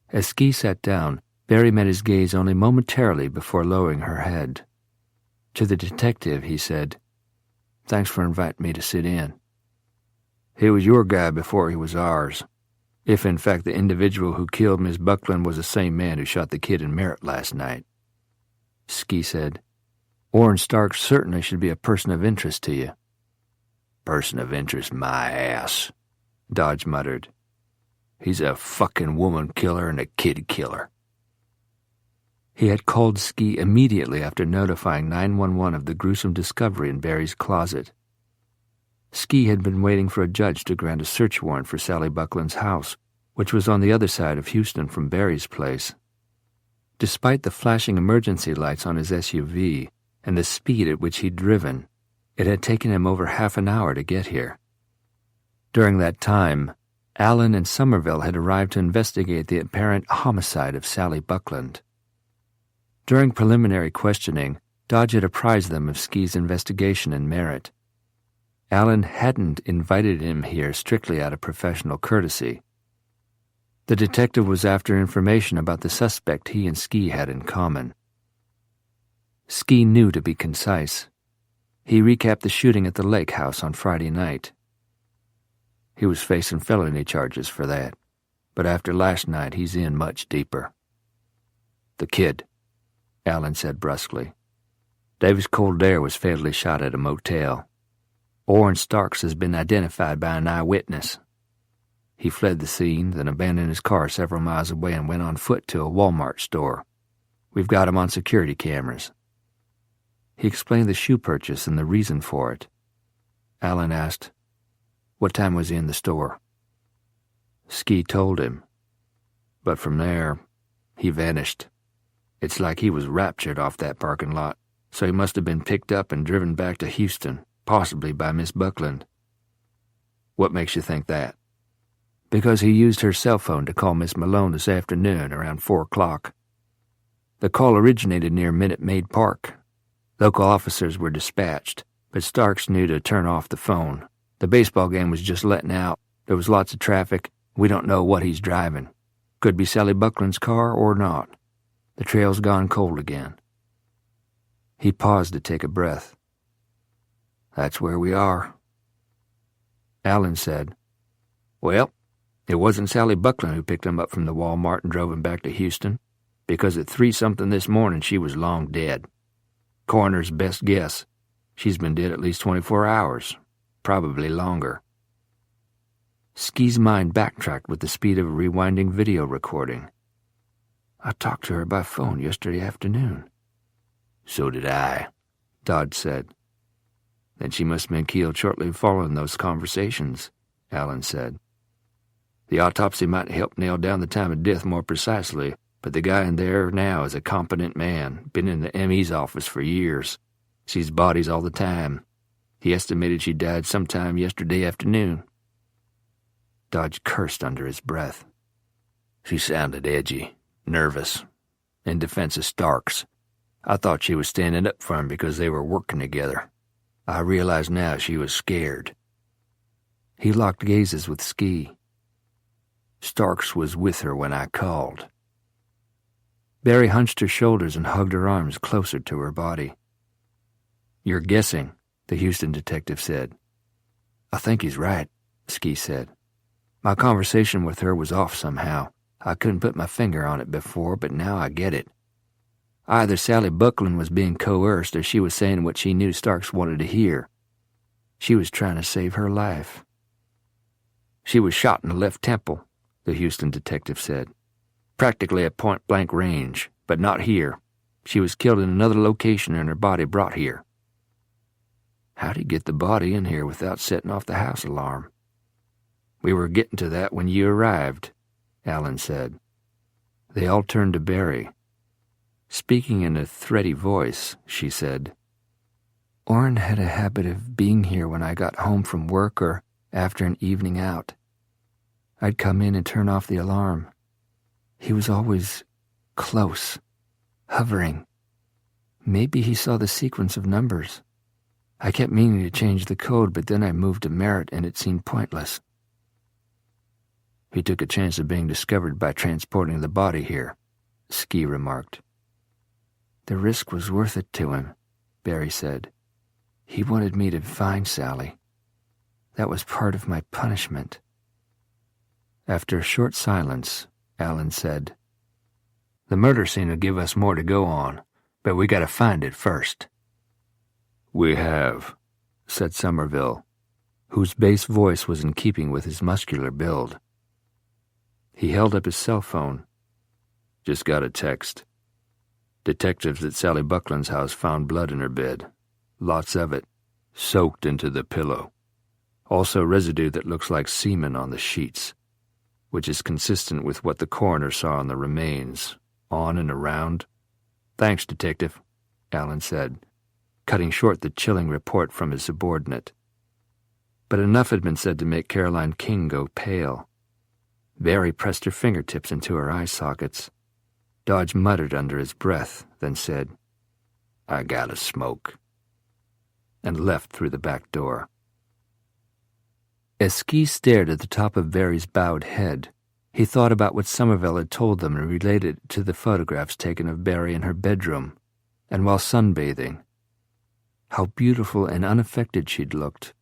As Ski sat down, Barry met his gaze only momentarily before lowering her head. To the detective, he said, "Thanks for inviting me to sit in. He was your guy before he was ours, if in fact the individual who killed Miss Buckland was the same man who shot the kid in Merritt last night." Ski said, "Warren Stark certainly should be a person of interest to you." "Person of interest, my ass," Dodge muttered. "He's a fucking woman killer and a kid killer." He had called Ski immediately after notifying 911 of the gruesome discovery in Barry's closet. Ski had been waiting for a judge to grant a search warrant for Sally Buckland's house, which was on the other side of Houston from Barry's place. Despite the flashing emergency lights on his SUV and the speed at which he'd driven, it had taken him over half an hour to get here. During that time, Allen and Somerville had arrived to investigate the apparent homicide of Sally Buckland. During preliminary questioning, Dodge had apprised them of Ski's investigation and merit. Allen hadn't invited him here strictly out of professional courtesy. The detective was after information about the suspect he and Ski had in common. Ski knew to be concise. He recapped the shooting at the lake house on Friday night. He was facing felony charges for that, but after last night he's in much deeper. "The kid," Alan said brusquely. "Davis Kildare was fatally shot at a motel. Orrin Starks has been identified by an eyewitness. He fled the scene, then abandoned his car several miles away and went on foot to a Walmart store. We've got him on security cameras." He explained the shoe purchase and the reason for it. Alan asked, "What time was he in the store?" Ski told him. But from there, he vanished. It's like he was raptured off that parking lot, so he must have been picked up and driven back to Houston, possibly by Miss Buckland. "What makes you think that?" "Because he used her cell phone to call Miss Malone this afternoon around 4 o'clock. The call originated near Minute Maid Park. Local officers were dispatched, but Starks knew to turn off the phone. The baseball game was just letting out. There was lots of traffic. We don't know what he's driving. Could be Sally Buckland's car or not. The trail's gone cold again." He paused to take a breath. "That's where we are." Alan said, "Well, it wasn't Sally Buckland who picked him up from the Walmart and drove him back to Houston, because at 3-something this morning she was long dead. Coroner's best guess. She's been dead at least 24 hours, probably longer." Ski's mind backtracked with the speed of a rewinding video recording. "I talked to her by phone yesterday afternoon." "So did I," Dodd said. "Then she must have been killed shortly following those conversations," Alan said. "The autopsy might help nail down the time of death more precisely, but the guy in there now is a competent man, been in the ME's office for years. Sees bodies all the time. He estimated she died sometime yesterday afternoon." Dodge cursed under his breath. "She sounded edgy, nervous, in defense of Starks. I thought she was standing up for him because they were working together. I realize now she was scared." He locked gazes with Ski. "Starks was with her when I called." Barry hunched her shoulders and hugged her arms closer to her body. "You're guessing," the Houston detective said. "I think he's right," Ski said. "My conversation with her was off somehow. I couldn't put my finger on it before, but now I get it. Either Sally Buckland was being coerced or she was saying what she knew Starks wanted to hear. She was trying to save her life." "She was shot in the left temple," the Houston detective said. "Practically at point-blank range, but not here. She was killed in another location and her body brought here." "How'd he get the body in here without setting off the house alarm?" "We were getting to that when you arrived," Alan said. They all turned to Barry. Speaking in a thready voice, she said, "Orrin had a habit of being here when I got home from work or after an evening out. I'd come in and turn off the alarm. He was always close, hovering. Maybe he saw the sequence of numbers. I kept meaning to change the code, but then I moved to Merritt and it seemed pointless." "He took a chance of being discovered by transporting the body here," Ski remarked. "The risk was worth it to him," Barry said. "He wanted me to find Sally. That was part of my punishment." After a short silence, Alan said, "The murder scene will give us more to go on, but we gotta find it first." "We have," said Somerville, whose bass voice was in keeping with his muscular build. He held up his cell phone. "Just got a text. Detectives at Sally Buckland's house found blood in her bed. Lots of it, soaked into the pillow. Also residue that looks like semen on the sheets, which is consistent with what the coroner saw on the remains, on and around." "Thanks, Detective," Alan said, cutting short the chilling report from his subordinate. But enough had been said to make Caroline King go pale. Barry pressed her fingertips into her eye sockets. Dodge muttered under his breath, then said, "I gotta smoke," and left through the back door. As Ski stared at the top of Barry's bowed head, He thought about what Somerville had told them and related it to the photographs taken of Barry in her bedroom and while sunbathing. How beautiful and unaffected she'd looked.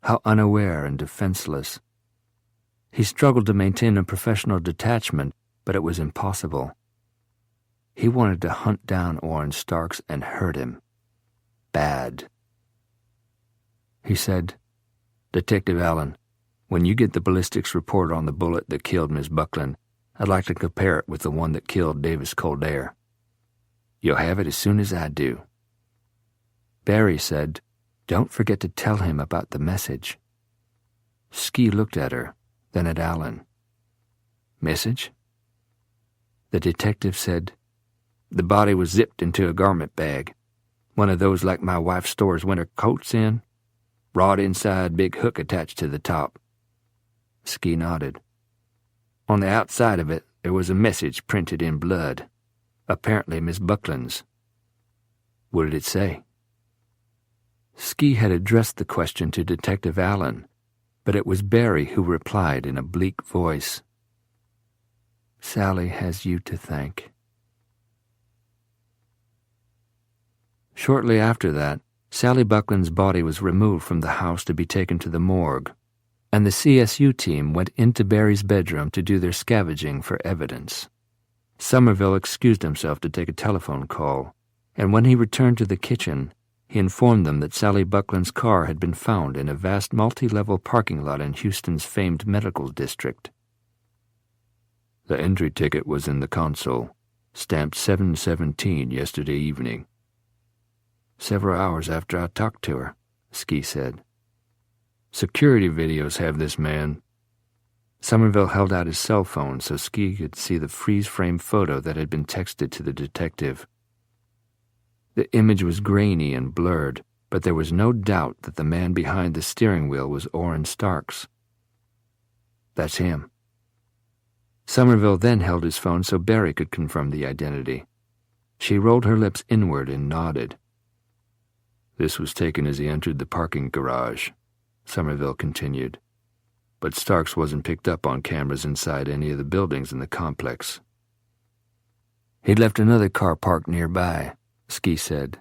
How unaware and defenseless. He struggled to maintain a professional detachment, but it was impossible. He wanted to hunt down Orrin Starks and hurt him. Bad. He said, "Detective Allen, when you get the ballistics report on the bullet that killed Miss Buckland, I'd like to compare it with the one that killed Davis Kildare. You'll have it as soon as I do." Barry said, "Don't forget to tell him about the message." Ski looked at her, then at Allen. "Message?" The detective said, "The body was zipped into a garment bag, one of those like my wife stores winter coats in, wrought inside, big hook attached to the top." Ski nodded. "On the outside of it, there was a message printed in blood, apparently Miss Buckland's." "What did it say?" Ski had addressed the question to Detective Allen, but it was Barry who replied in a bleak voice, "Sally has you to thank." Shortly after that, Sally Buckland's body was removed from the house to be taken to the morgue, and the CSU team went into Barry's bedroom to do their scavenging for evidence. Somerville excused himself to take a telephone call, and when he returned to the kitchen, he informed them that Sally Buckland's car had been found in a vast multi-level parking lot in Houston's famed medical district. "The entry ticket was in the console, stamped 7/17 yesterday evening. Several hours after I talked to her," Ski said. "Security videos have this man." Somerville held out his cell phone so Ski could see the freeze-frame photo that had been texted to the detective. The image was grainy and blurred, but there was no doubt that the man behind the steering wheel was Orrin Starks. "That's him." Somerville then held his phone so Barry could confirm the identity. She rolled her lips inward and nodded. "This was taken as he entered the parking garage," Somerville continued, "but Starks wasn't picked up on cameras inside any of the buildings in the complex." "He'd left another car parked nearby," Ski said,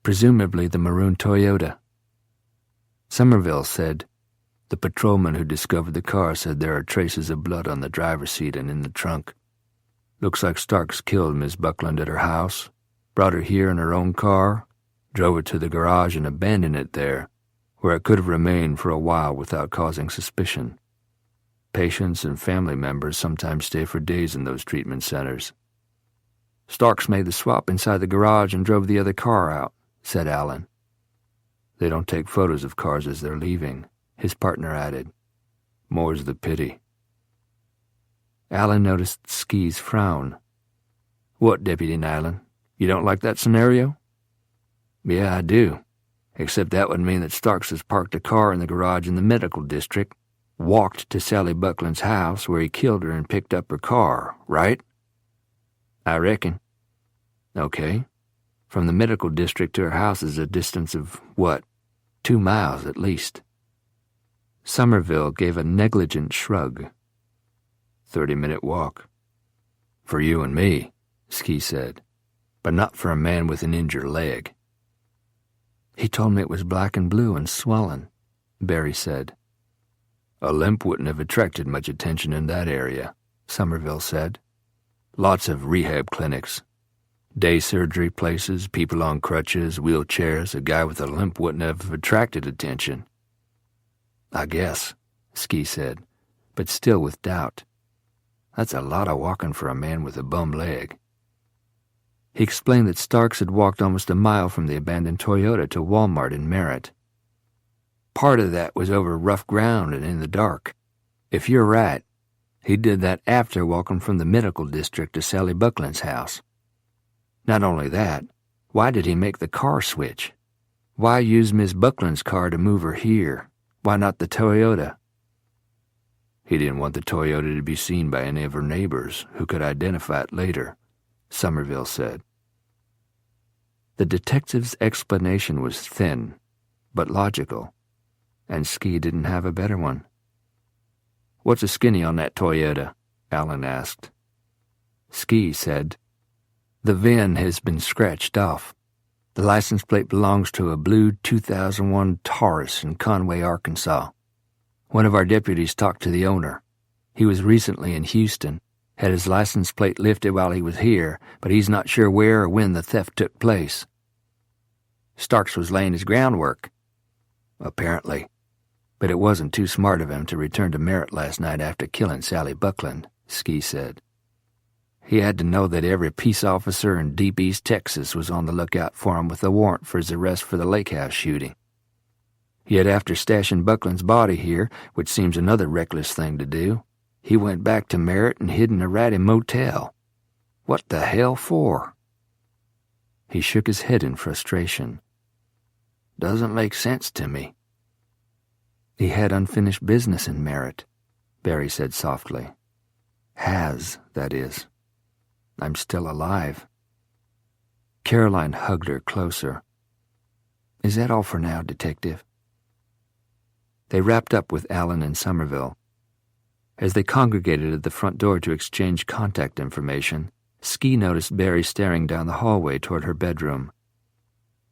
"presumably the maroon Toyota." Somerville said, "The patrolman who discovered the car said there are traces of blood on the driver's seat and in the trunk. Looks like Starks killed Miss Buckland at her house, brought her here in her own car, drove it to the garage and abandoned it there, where it could have remained for a while without causing suspicion. Patients and family members sometimes stay for days in those treatment centers." "Starks made the swap inside the garage and drove the other car out," said Allen. "They don't take photos of cars as they're leaving," his partner added. "More's the pity." Allen noticed Ski's frown. "What, Deputy Nyland? You don't like that scenario?" "Yeah, I do. Except that would mean that Starks has parked a car in the garage in the medical district, walked to Sally Buckland's house where he killed her and picked up her car, right?" "I reckon." "Okay. From the medical district to her house is a distance of, 2 miles at least." Somerville gave a negligent shrug. 30-minute walk. "For you and me," Ski said, "but not for a man with an injured leg." "He told me it was black and blue and swollen," Barry said. "A limp wouldn't have attracted much attention in that area," Somerville said. "Lots of rehab clinics. Day surgery places, people on crutches, wheelchairs. A guy with a limp wouldn't have attracted attention." "I guess," Ski said, but still with doubt. "That's a lot of walking for a man with a bum leg." He explained that Starks had walked almost a mile from the abandoned Toyota to Walmart in Merritt. "Part of that was over rough ground and in the dark. If you're right, he did that after walking from the medical district to Sally Buckland's house. Not only that, why did he make the car switch? Why use Miss Buckland's car to move her here? Why not the Toyota?" "He didn't want the Toyota to be seen by any of her neighbors who could identify it later," Somerville said. The detective's explanation was thin, but logical, and Ski didn't have a better one. "What's a skinny on that Toyota?" Alan asked. Ski said, "The VIN has been scratched off. The license plate belongs to a blue 2001 Taurus in Conway, Arkansas. One of our deputies talked to the owner. He was recently in Houston, had his license plate lifted while he was here, but he's not sure where or when the theft took place." Starks was laying his groundwork. "Apparently. But it wasn't too smart of him to return to Merritt last night after killing Sally Buckland," Ski said. "He had to know that every peace officer in Deep East Texas was on the lookout for him with a warrant for his arrest for the lake house shooting. Yet after stashing Buckland's body here, which seems another reckless thing to do, he went back to Merritt and hid in a ratty motel. What the hell for?" He shook his head in frustration. "Doesn't make sense to me." "He had unfinished business in Merritt," Barry said softly. "Has, that is. I'm still alive." Caroline hugged her closer. "Is that all for now, Detective?" They wrapped up with Alan and Somerville. As they congregated at the front door to exchange contact information, Ski noticed Barry staring down the hallway toward her bedroom.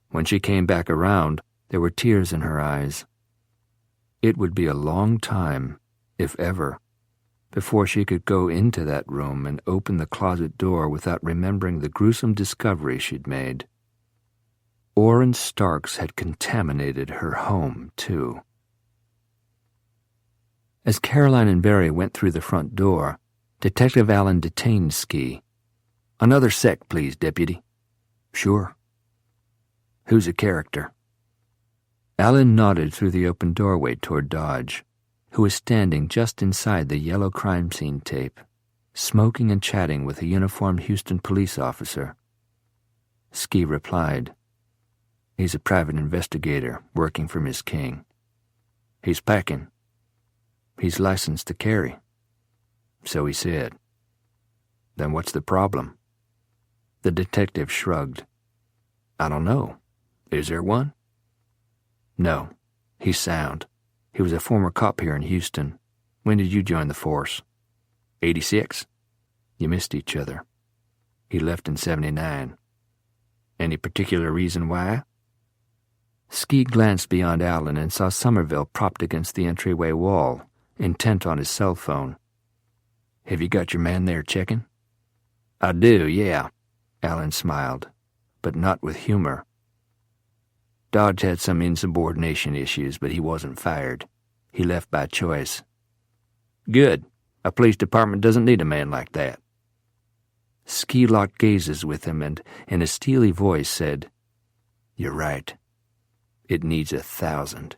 When she came back around, there were tears in her eyes. It would be a long time, if ever, before she could go into that room and open the closet door without remembering the gruesome discovery she'd made. Orrin Starks had contaminated her home, too. As Caroline and Barry went through the front door, Detective Allen detained Ski. "Another sec, please, Deputy." "Sure." "Who's a character?" Allen nodded through the open doorway toward Dodge, who was standing just inside the yellow crime scene tape, smoking and chatting with a uniformed Houston police officer. Ski replied, "He's a private investigator working for Miss King. He's packing. He's licensed to carry." "So he said." "Then what's the problem?" The detective shrugged. "I don't know. Is there one?" "No. He's sound. He was a former cop here in Houston. When did you join the force?" "86. You missed each other. He left in 79. Any particular reason why?" Ski glanced beyond Allen and saw Somerville propped against the entryway wall, intent on his cell phone. "Have you got your man there checking?" "I do, yeah." Allen smiled, but not with humor. "Dodge had some insubordination issues, but he wasn't fired. He left by choice." "Good. A police department doesn't need a man like that." Ski locked gazes with him and, in a steely voice, said, "You're right. It needs 1,000.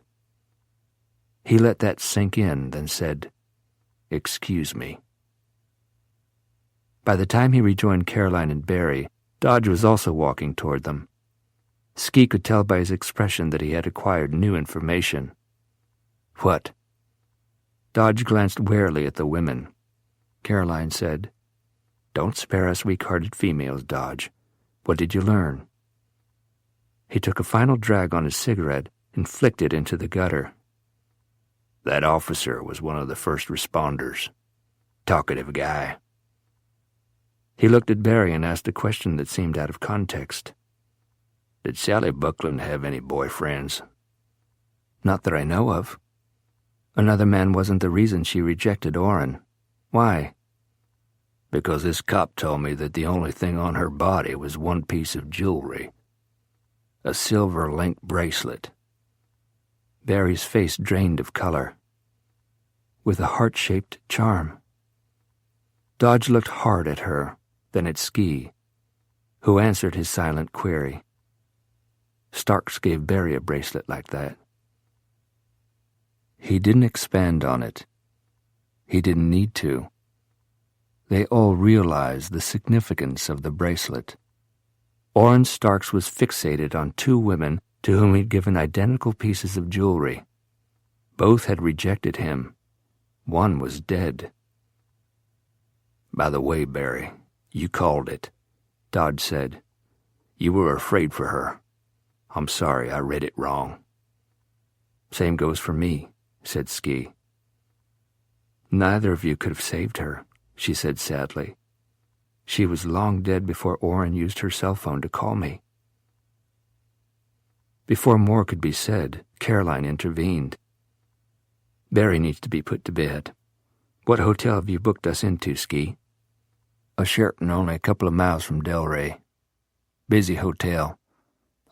He let that sink in, then said, "Excuse me." By the time he rejoined Caroline and Barry, Dodge was also walking toward them. Ski could tell by his expression that he had acquired new information. "What?" Dodge glanced warily at the women. Caroline said, "Don't spare us weak-hearted females, Dodge. What did you learn?" He took a final drag on his cigarette and flicked it into the gutter. "That officer was one of the first responders. Talkative guy." He looked at Barry and asked a question that seemed out of context. "Did Sally Buckland have any boyfriends?" "Not that I know of. Another man wasn't the reason she rejected Orrin. Why?" "Because this cop told me that the only thing on her body was one piece of jewelry. A silver link bracelet." Barry's face drained of color. "With a heart-shaped charm." Dodge looked hard at her, then at Ski, who answered his silent query. "Starks gave Barry a bracelet like that." He didn't expand on it. He didn't need to. They all realized the significance of the bracelet. Orrin Starks was fixated on two women to whom he'd given identical pieces of jewelry. Both had rejected him. One was dead. "By the way, Barry, you called it," Dodge said. "You were afraid for her. I'm sorry I read it wrong." "Same goes for me," said Ski. "Neither of you could have saved her," she said sadly. She was long dead before Orrin used her cell phone to call me. Before more could be said, Caroline intervened. Barry needs to be put to bed. What hotel have you booked us into, Ski? A Sheraton only a couple of miles from Delray. Busy hotel.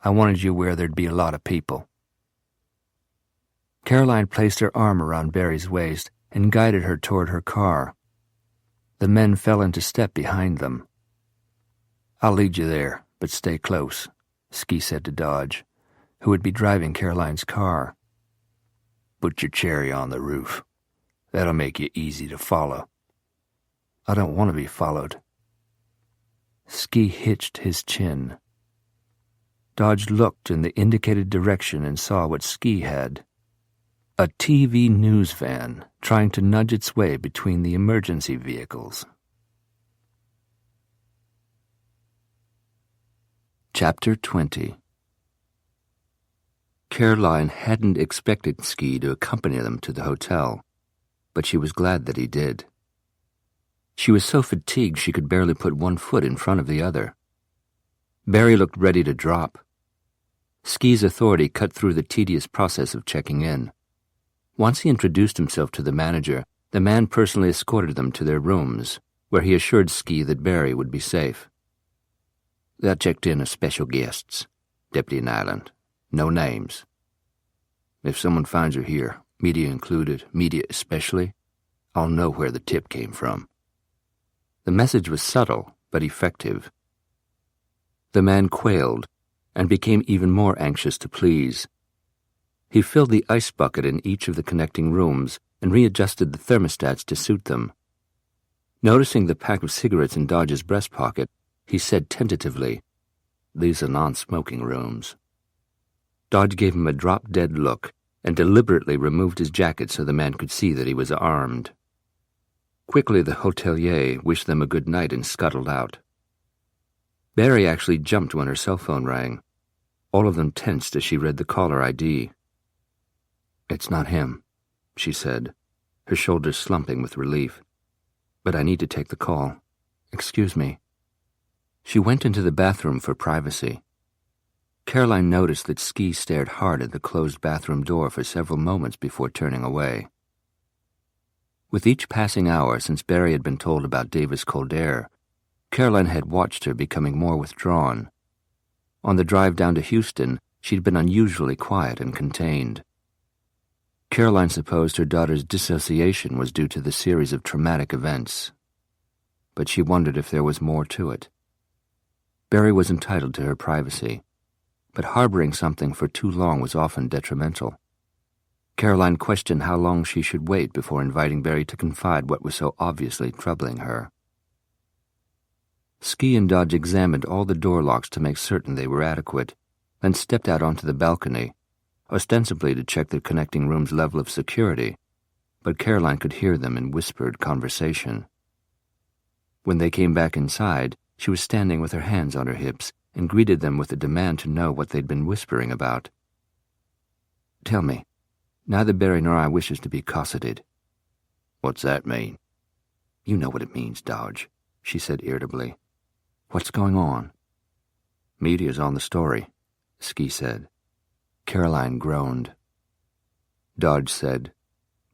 I wanted you where there'd be a lot of people. Caroline placed her arm around Barry's waist and guided her toward her car. The men fell into step behind them. I'll lead you there, but stay close, Ski said to Dodge, who would be driving Caroline's car. Put your cherry on the roof. That'll make you easy to follow. I don't want to be followed. Ski hitched his chin. Dodge looked in the indicated direction and saw what Ski had. A TV news van trying to nudge its way between the emergency vehicles. Chapter 20. Caroline hadn't expected Ski to accompany them to the hotel, but she was glad that he did. She was so fatigued she could barely put one foot in front of the other. Barry looked ready to drop. Ski's authority cut through the tedious process of checking in. Once he introduced himself to the manager, the man personally escorted them to their rooms, where he assured Ski that Barry would be safe. They're checked in as special guests, Deputy Nyland. No names. If someone finds her here, media included, media especially, I'll know where the tip came from. The message was subtle, but effective. The man quailed and became even more anxious to please. He filled the ice bucket in each of the connecting rooms and readjusted the thermostats to suit them. Noticing the pack of cigarettes in Dodge's breast pocket, he said tentatively, "These are non-smoking rooms." Dodge gave him a drop-dead look and deliberately removed his jacket so the man could see that he was armed. Quickly the hotelier wished them a good night and scuttled out. Barry actually jumped when her cell phone rang. All of them tensed as she read the caller ID. "It's not him," she said, her shoulders slumping with relief. "But I need to take the call. Excuse me." She went into the bathroom for privacy. Caroline noticed that Ski stared hard at the closed bathroom door for several moments before turning away. With each passing hour since Barry had been told about Davis Coldair, Caroline had watched her becoming more withdrawn. On the drive down to Houston, she'd been unusually quiet and contained. Caroline supposed her daughter's dissociation was due to the series of traumatic events, but she wondered if there was more to it. Barry was entitled to her privacy, but harboring something for too long was often detrimental. Caroline questioned how long she should wait before inviting Barry to confide what was so obviously troubling her. Ski and Dodge examined all the door locks to make certain they were adequate, then stepped out onto the balcony, ostensibly to check the connecting room's level of security, but Caroline could hear them in whispered conversation. When they came back inside, she was standing with her hands on her hips and greeted them with a demand to know what they'd been whispering about. "Tell me, neither Barry nor I wishes to be cosseted." "What's that mean?" "You know what it means, Dodge," she said irritably. "What's going on?" "Media's on the story," Ski said. Caroline groaned. Dodge said,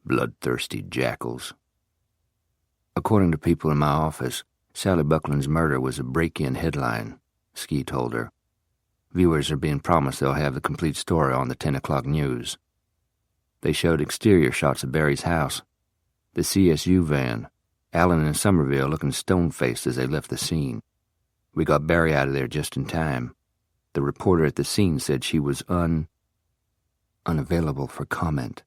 "Bloodthirsty jackals." "According to people in my office, Sally Buckland's murder was a break-in headline," Ski told her. "Viewers are being promised they'll have the complete story on the 10 o'clock news. They showed exterior shots of Barry's house, the CSU van, Allen and Somerville looking stone-faced as they left the scene. We got Barry out of there just in time. The reporter at the scene said she was unavailable for comment."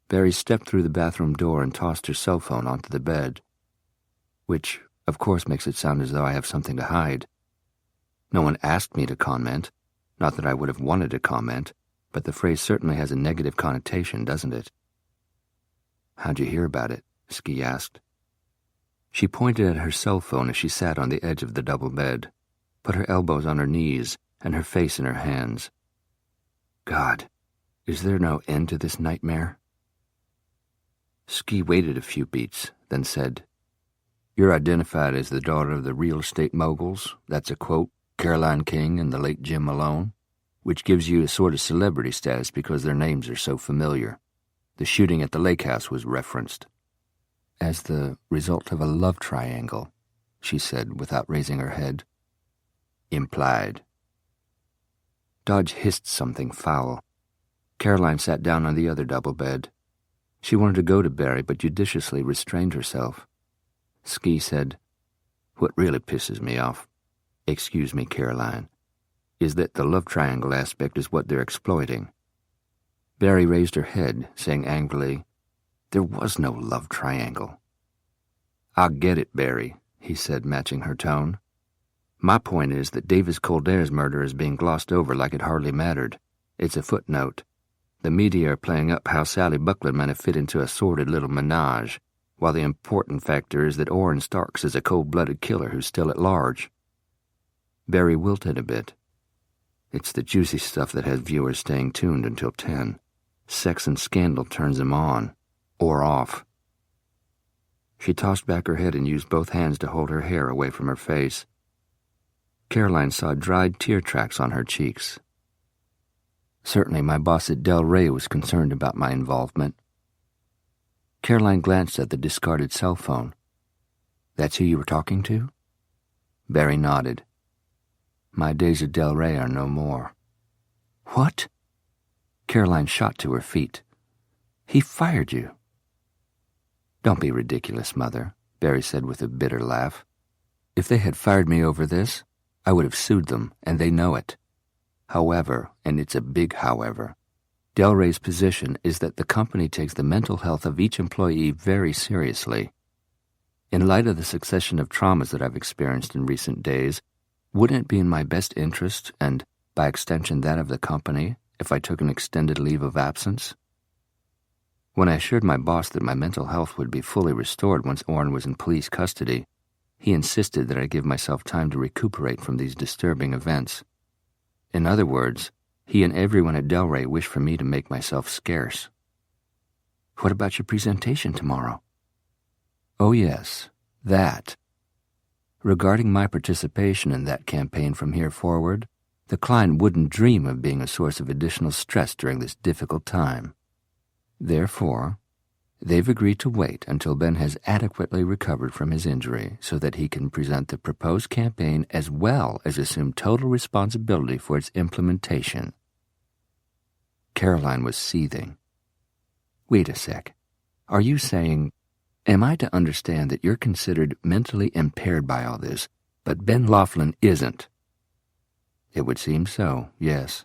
Barry stepped through the bathroom door and tossed her cell phone onto the bed, which, of course, makes it sound as though I have something to hide. No one asked me to comment, not that I would have wanted to comment, but the phrase certainly has a negative connotation, doesn't it? "How'd you hear about it?" Ski asked. She pointed at her cell phone as she sat on the edge of the double bed, put her elbows on her knees and her face in her hands. "God, is there no end to this nightmare?" Ski waited a few beats, then said, "You're identified as the daughter of the real estate moguls. That's a quote, Caroline King and the late Jim Malone, which gives you a sort of celebrity status because their names are so familiar. The shooting at the lake house was referenced." "As the result of a love triangle," she said without raising her head. "Implied." Dodge hissed something foul. Caroline sat down on the other double bed. She wanted to go to Barry, but judiciously restrained herself. Ski said, "What really pisses me off, excuse me, Caroline, is that the love triangle aspect is what they're exploiting." Barry raised her head, saying angrily, "There was no love triangle." "I get it, Barry," he said, matching her tone. "My point is that Davis Coldare's murder is being glossed over like it hardly mattered. It's a footnote. The media are playing up how Sally Buckland might have fit into a sordid little menage, while the important factor is that Orrin Starks is a cold-blooded killer who's still at large." Barry wilted a bit. "It's the juicy stuff that has viewers staying tuned until 10. Sex and scandal turns them on, or off." She tossed back her head and used both hands to hold her hair away from her face. Caroline saw dried tear tracks on her cheeks. "Certainly my boss at Del Rey was concerned about my involvement." Caroline glanced at the discarded cell phone. "That's who you were talking to?" Barry nodded. "My days at Del Rey are no more." "What?" Caroline shot to her feet. "He fired you." "Don't be ridiculous, Mother," Barry said with a bitter laugh. "If they had fired me over this, I would have sued them, and they know it. However, and it's a big however, Del Rey's position is that the company takes the mental health of each employee very seriously. In light of the succession of traumas that I've experienced in recent days, wouldn't it be in my best interest, and by extension that of the company, if I took an extended leave of absence?" When I assured my boss that my mental health would be fully restored once Orrin was in police custody, he insisted that I give myself time to recuperate from these disturbing events. In other words, he and everyone at Del Rey wished for me to make myself scarce. "What about your presentation tomorrow?" "Oh yes, that. Regarding my participation in that campaign from here forward, the client wouldn't dream of being a source of additional stress during this difficult time. Therefore, they've agreed to wait until Ben has adequately recovered from his injury so that he can present the proposed campaign as well as assume total responsibility for its implementation." Caroline was seething. "Wait a sec. Are you saying, am I to understand that you're considered mentally impaired by all this, but Ben Laughlin isn't?" "It would seem so, yes.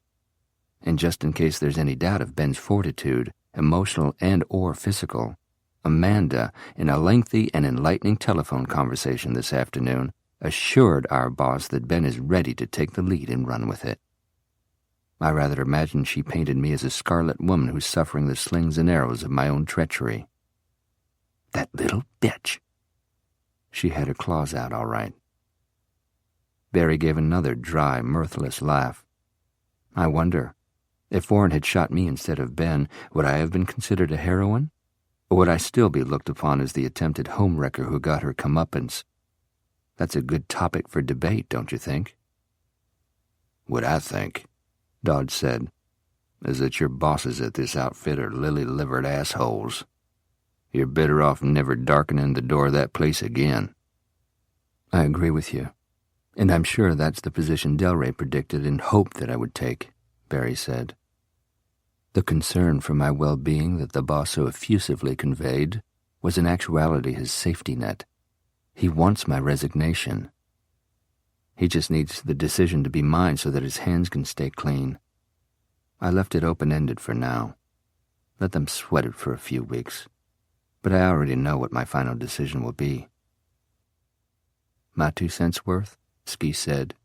And just in case there's any doubt of Ben's fortitude, emotional and or physical, Amanda, in a lengthy and enlightening telephone conversation this afternoon, assured our boss that Ben is ready to take the lead and run with it. I rather imagine she painted me as a scarlet woman who's suffering the slings and arrows of my own treachery." "That little bitch." She had her claws out all right. Barry gave another dry, mirthless laugh. "I wonder, if Orrin had shot me instead of Ben, would I have been considered a heroine? Or would I still be looked upon as the attempted homewrecker who got her comeuppance? That's a good topic for debate, don't you think?" "What I think," Dodge said, "is that your bosses at this outfit are lily-livered assholes. You're better off never darkening the door of that place again." "I agree with you, and I'm sure that's the position Del Rey predicted and hoped that I would take," Barry said. The concern for my well-being that the boss so effusively conveyed was in actuality his safety net. He wants my resignation. He just needs the decision to be mine so that his hands can stay clean. I left it open-ended for now. Let them sweat it for a few weeks. But I already know what my final decision will be. "My 2 cents worth?" Ski said.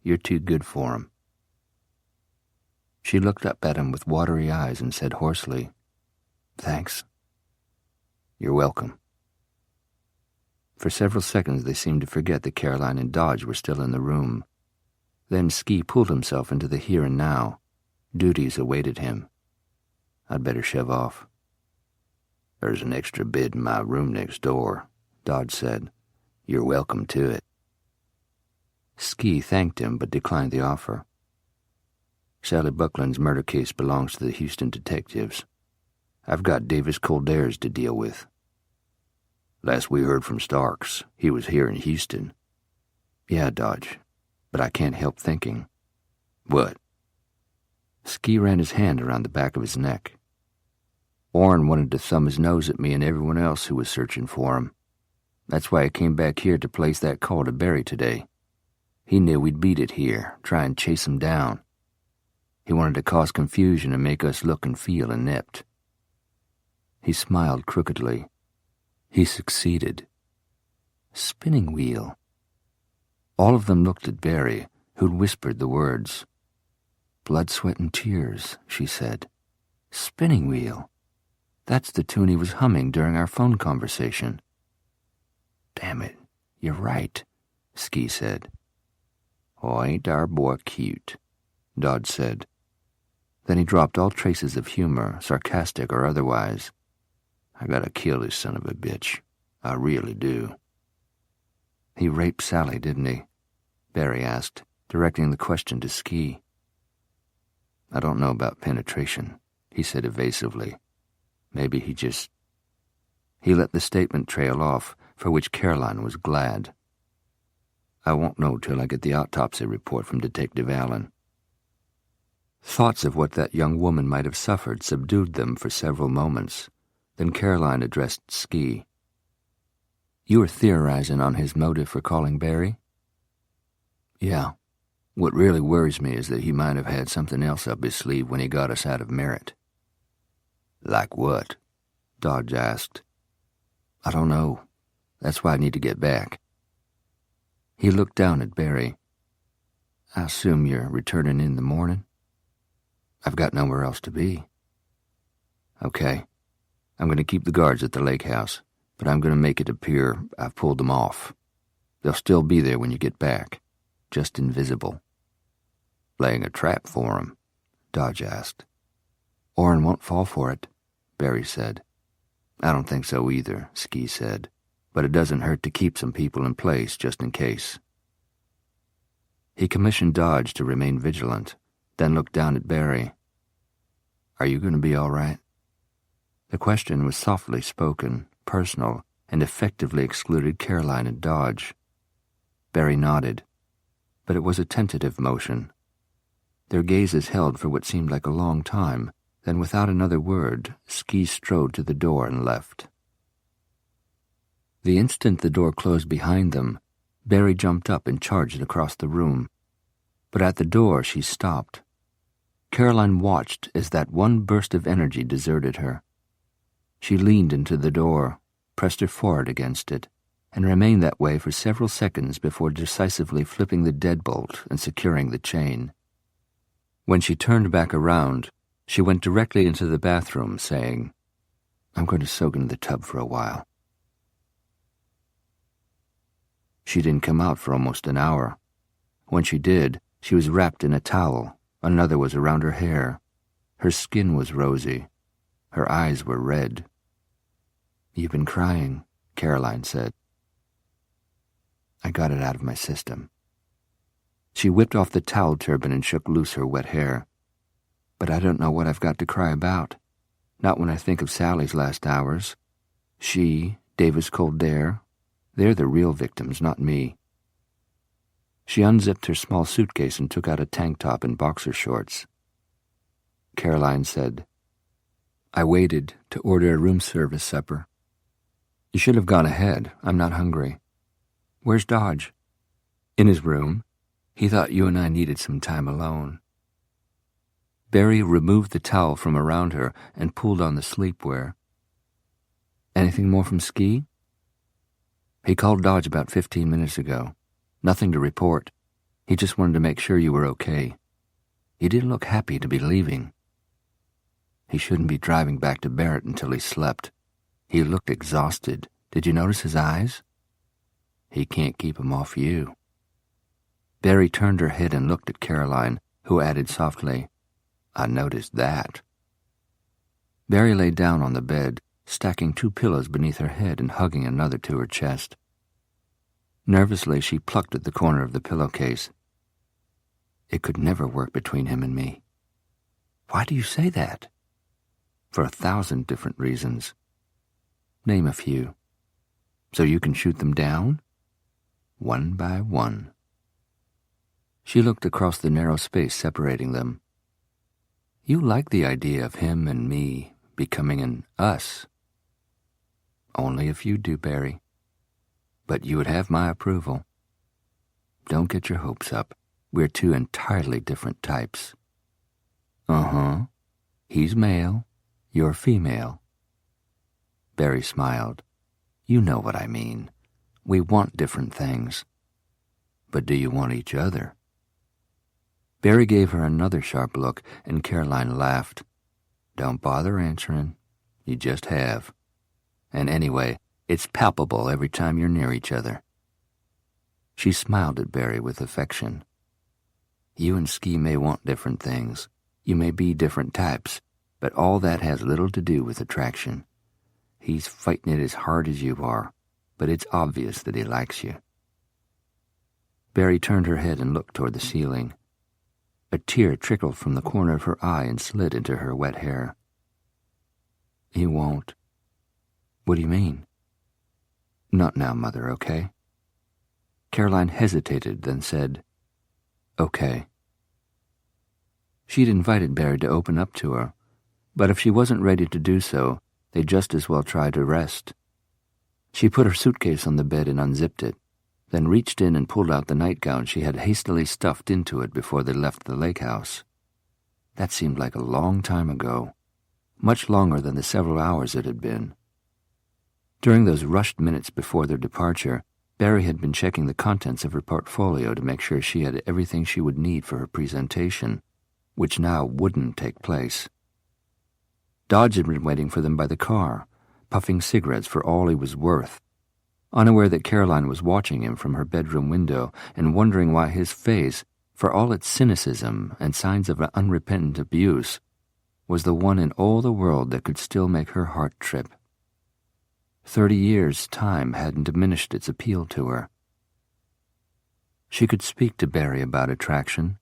"You're too good for him." She looked up at him with watery eyes and said hoarsely, "Thanks." "You're welcome." For several seconds they seemed to forget that Caroline and Dodge were still in the room. Then Ski pulled himself into the here and now. Duties awaited him. I'd better shove off. "There's an extra bed in my room next door," Dodge said. "You're welcome to it." Ski thanked him but declined the offer. "Sally Buckland's murder case belongs to the Houston detectives. I've got Davis Coldares to deal with. Last we heard from Starks, he was here in Houston." "Yeah, Dodge, but I can't help thinking." "What?" Ski ran his hand around the back of his neck. "Orrin wanted to thumb his nose at me and everyone else who was searching for him. That's why he came back here to place that call to Barry today. He knew we'd beat it here, try and chase him down. He wanted to cause confusion and make us look and feel inept." He smiled crookedly. He succeeded. Spinning wheel. All of them looked at Barry, who'd whispered the words. "Blood, sweat, and tears," she said. "Spinning wheel. That's the tune he was humming during our phone conversation." "Damn it, you're right," Ski said. "Oh, ain't our boy cute," Dodge said. Then he dropped all traces of humor, sarcastic or otherwise. "I gotta kill this son of a bitch. I really do." "He raped Sally, didn't he?" Barry asked, directing the question to Ski. "I don't know about penetration," he said evasively. "Maybe he just—" He let the statement trail off, for which Caroline was glad. "I won't know till I get the autopsy report from Detective Allen." Thoughts of what that young woman might have suffered subdued them for several moments. Then Caroline addressed Ski. "You were theorizing on his motive for calling Barry?" "Yeah. What really worries me is that he might have had something else up his sleeve when he got us out of Merritt." "Like what?" Dodge asked. "I don't know. That's why I need to get back." He looked down at Barry. "I assume you're returning in the morning?" "I've got nowhere else to be." "Okay. I'm going to keep the guards at the lake house, but I'm going to make it appear I've pulled them off. They'll still be there when you get back, just invisible." "Laying a trap for him?" Dodge asked. "Orrin won't fall for it," Barry said. "I don't think so either," Ski said, "but it doesn't hurt to keep some people in place just in case." He commissioned Dodge to remain vigilant, then looked down at Barry. "Are you going to be all right?" The question was softly spoken, personal, and effectively excluded Caroline and Dodge. Barry nodded, but it was a tentative motion. Their gazes held for what seemed like a long time, then without another word, Ski strode to the door and left. The instant the door closed behind them, Barry jumped up and charged across the room. But at the door she stopped. Caroline watched as that one burst of energy deserted her. She leaned into the door, pressed her forehead against it, and remained that way for several seconds before decisively flipping the deadbolt and securing the chain. When she turned back around, she went directly into the bathroom, saying, "I'm going to soak in the tub for a while." She didn't come out for almost an hour. When she did, she was wrapped in a towel. Another was around her hair. Her skin was rosy. Her eyes were red. "You've been crying," Caroline said. "I got it out of my system." She whipped off the towel turban and shook loose her wet hair. "But I don't know what I've got to cry about. Not when I think of Sally's last hours. She, Davis Coldaire, they're the real victims, not me." She unzipped her small suitcase and took out a tank top and boxer shorts. Caroline said, "I waited to order a room service supper. You should have gone ahead. I'm not hungry." "Where's Dodge?" "In his room. He thought you and I needed some time alone." Barry removed the towel from around her and pulled on the sleepwear. "Anything more from Ski?" "He called Dodge about 15 minutes ago. Nothing to report. He just wanted to make sure you were okay. He didn't look happy to be leaving." "He shouldn't be driving back to Barrett until he slept. He looked exhausted. Did you notice his eyes?" "He can't keep 'em off you." Barry turned her head and looked at Caroline, who added softly, "I noticed that." Barry lay down on the bed, stacking 2 pillows beneath her head and hugging another to her chest. Nervously, she plucked at the corner of the pillowcase. It could never work between him and me. Why do you say that? For 1,000 different reasons. Name a few. So you can shoot them down? One by one. She looked across the narrow space separating them. You like the idea of him and me becoming an us. Only if you do, Barry. But you would have my approval. Don't get your hopes up. We're 2 entirely different types. Uh-huh. He's male. You're female. Barry smiled. You know what I mean. We want different things. But do you want each other? Barry gave her another sharp look, and Caroline laughed. Don't bother answering. You just have. And anyway, it's palpable every time you're near each other. She smiled at Barry with affection. You and Ski may want different things. You may be different types, but all that has little to do with attraction. He's fighting it as hard as you are, but it's obvious that he likes you. Barry turned her head and looked toward the ceiling. A tear trickled from the corner of her eye and slid into her wet hair. He won't. What do you mean? Not now, Mother, okay? Caroline hesitated, then said, Okay. She'd invited Barry to open up to her, but if she wasn't ready to do so, they'd just as well try to rest. She put her suitcase on the bed and unzipped it, then reached in and pulled out the nightgown she had hastily stuffed into it before they left the lake house. That seemed like a long time ago, much longer than the several hours it had been. During those rushed minutes before their departure, Barry had been checking the contents of her portfolio to make sure she had everything she would need for her presentation, which now wouldn't take place. Dodge had been waiting for them by the car, puffing cigarettes for all he was worth, unaware that Caroline was watching him from her bedroom window and wondering why his face, for all its cynicism and signs of unrepentant abuse, was the one in all the world that could still make her heart trip. 30 years' time hadn't diminished its appeal to her. She could speak to Barry about attraction,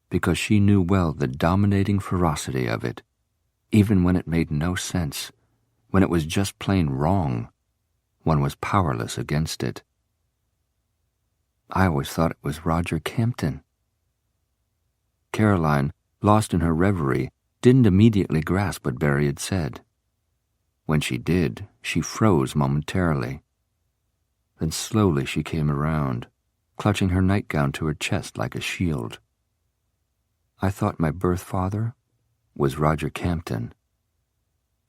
because she knew well the dominating ferocity of it, even when it made no sense, when it was just plain wrong. One was powerless against it. I always thought it was Roger Campton. Caroline, lost in her reverie, didn't immediately grasp what Barry had said. When she did, she froze momentarily. Then slowly she came around, clutching her nightgown to her chest like a shield. I thought my birth father was Roger Campton.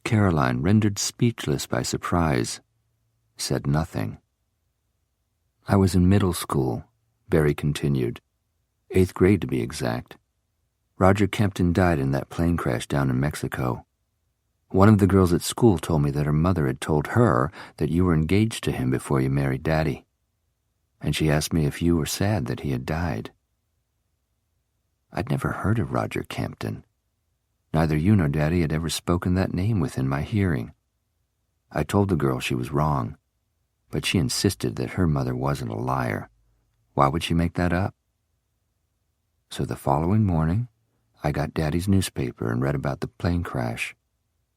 Caroline, rendered speechless by surprise, said nothing. I was in middle school, Barry continued, 8th grade to be exact. Roger Campton died in that plane crash down in Mexico. One of the girls at school told me that her mother had told her that you were engaged to him before you married Daddy, and she asked me if you were sad that he had died. I'd never heard of Roger Campton. Neither you nor Daddy had ever spoken that name within my hearing. I told the girl she was wrong, but she insisted that her mother wasn't a liar. Why would she make that up? So the following morning, I got Daddy's newspaper and read about the plane crash.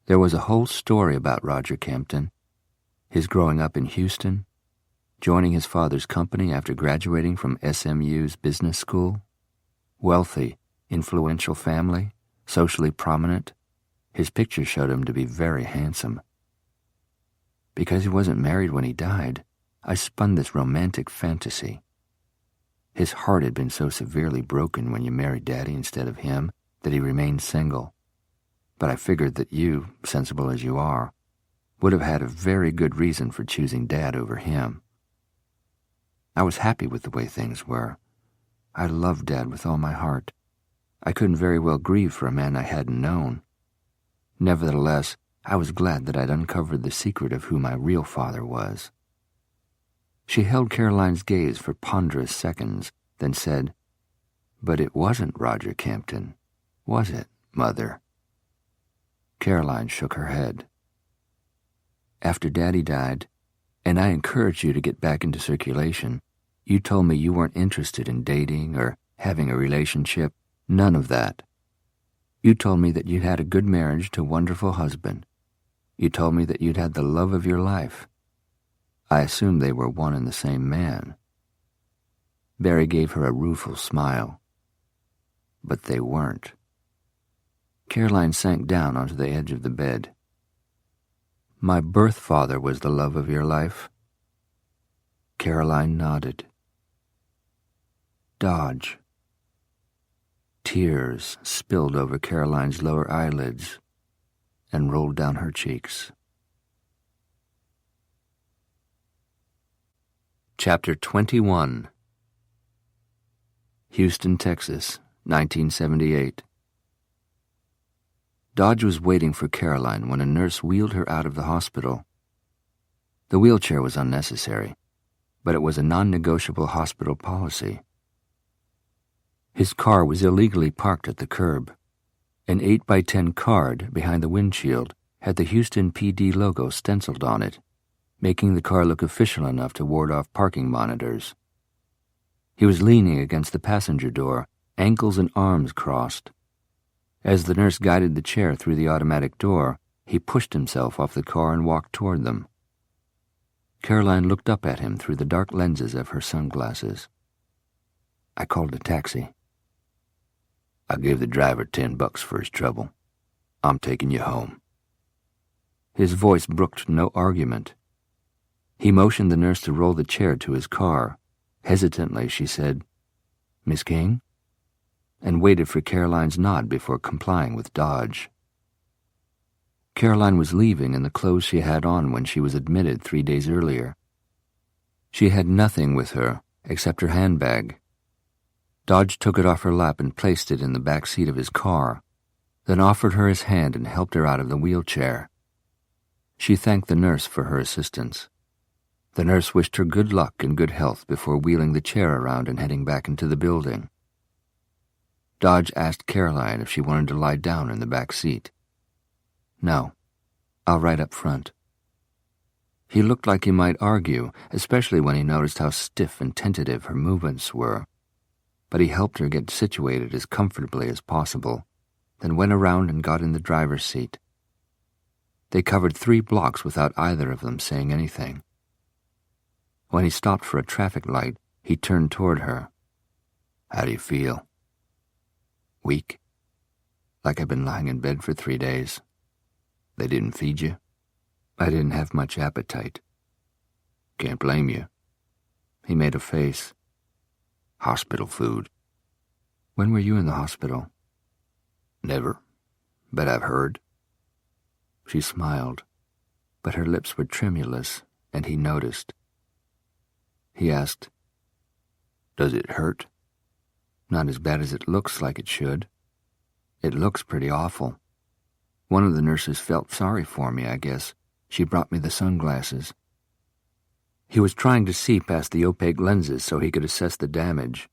There was a whole story about Roger Campton, his growing up in Houston, joining his father's company after graduating from SMU's business school, wealthy, influential family, socially prominent. His picture showed him to be very handsome. Because he wasn't married when he died, I spun this romantic fantasy. His heart had been so severely broken when you married Daddy instead of him that he remained single. But I figured that you, sensible as you are, would have had a very good reason for choosing Dad over him. I was happy with the way things were. I loved Dad with all my heart. I couldn't very well grieve for a man I hadn't known. Nevertheless, I was glad that I'd uncovered the secret of who my real father was. She held Caroline's gaze for ponderous seconds, then said, But it wasn't Roger Campton, was it, Mother? Caroline shook her head. After Daddy died, and I encouraged you to get back into circulation, you told me you weren't interested in dating or having a relationship. None of that. You told me that you'd had a good marriage to a wonderful husband. You told me that you'd had the love of your life. I assumed they were one and the same man. Barry gave her a rueful smile. But they weren't. Caroline sank down onto the edge of the bed. My birth father was the love of your life? Caroline nodded. Dodge. Tears spilled over Caroline's lower eyelids and rolled down her cheeks. Chapter 21. Houston, Texas, 1978. Dodge was waiting for Caroline when a nurse wheeled her out of the hospital. The wheelchair was unnecessary, but it was a non-negotiable hospital policy. His car was illegally parked at the curb. An 8x10 card behind the windshield had the Houston PD logo stenciled on it, making the car look official enough to ward off parking monitors. He was leaning against the passenger door, ankles and arms crossed. As the nurse guided the chair through the automatic door, he pushed himself off the car and walked toward them. Caroline looked up at him through the dark lenses of her sunglasses. I called a taxi. I gave the driver $10 for his trouble. I'm taking you home. His voice brooked no argument. He motioned the nurse to roll the chair to his car. Hesitantly, she said, Miss King? And waited for Caroline's nod before complying with Dodge. Caroline was leaving in the clothes she had on when she was admitted 3 days earlier. She had nothing with her except her handbag. Dodge took it off her lap and placed it in the back seat of his car, then offered her his hand and helped her out of the wheelchair. She thanked the nurse for her assistance. The nurse wished her good luck and good health before wheeling the chair around and heading back into the building. Dodge asked Caroline if she wanted to lie down in the back seat. No, I'll ride up front. He looked like he might argue, especially when he noticed how stiff and tentative her movements were. But he helped her get situated as comfortably as possible, then went around and got in the driver's seat. They covered 3 blocks without either of them saying anything. When he stopped for a traffic light, he turned toward her. How do you feel? Weak. Like I've been lying in bed for 3 days. They didn't feed you? I didn't have much appetite. Can't blame you. He made a face. Hospital food. When were you in the hospital? Never, but I've heard. She smiled, but her lips were tremulous, and he noticed. He asked, Does it hurt? Not as bad as it looks like it should. It looks pretty awful. One of the nurses felt sorry for me, I guess. She brought me the sunglasses. He was trying to see past the opaque lenses so he could assess the damage,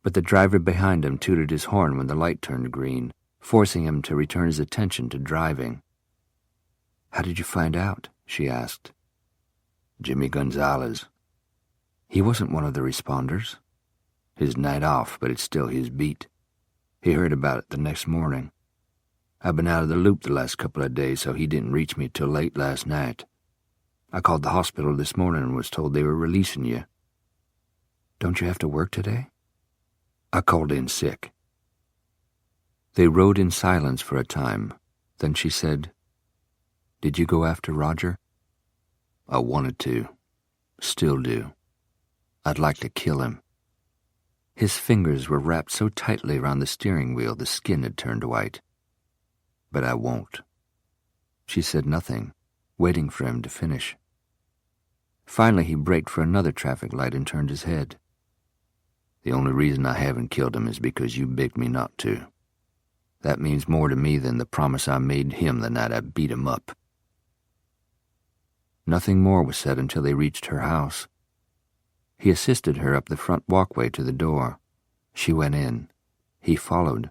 but the driver behind him tooted his horn when the light turned green, forcing him to return his attention to driving. How did you find out? She asked. Jimmy Gonzalez. He wasn't one of the responders. His night off, but it's still his beat. He heard about it the next morning. I've been out of the loop the last couple of days, so he didn't reach me till late last night. I called the hospital this morning and was told they were releasing you. Don't you have to work today? I called in sick. They rode in silence for a time. Then she said, Did you go after Roger? I wanted to. Still do. I'd like to kill him. His fingers were wrapped so tightly around the steering wheel the skin had turned white. But I won't. She said nothing, waiting for him to finish. Finally, he braked for another traffic light and turned his head. The only reason I haven't killed him is because you begged me not to. That means more to me than the promise I made him the night I beat him up. Nothing more was said until they reached her house. He assisted her up the front walkway to the door. She went in. He followed.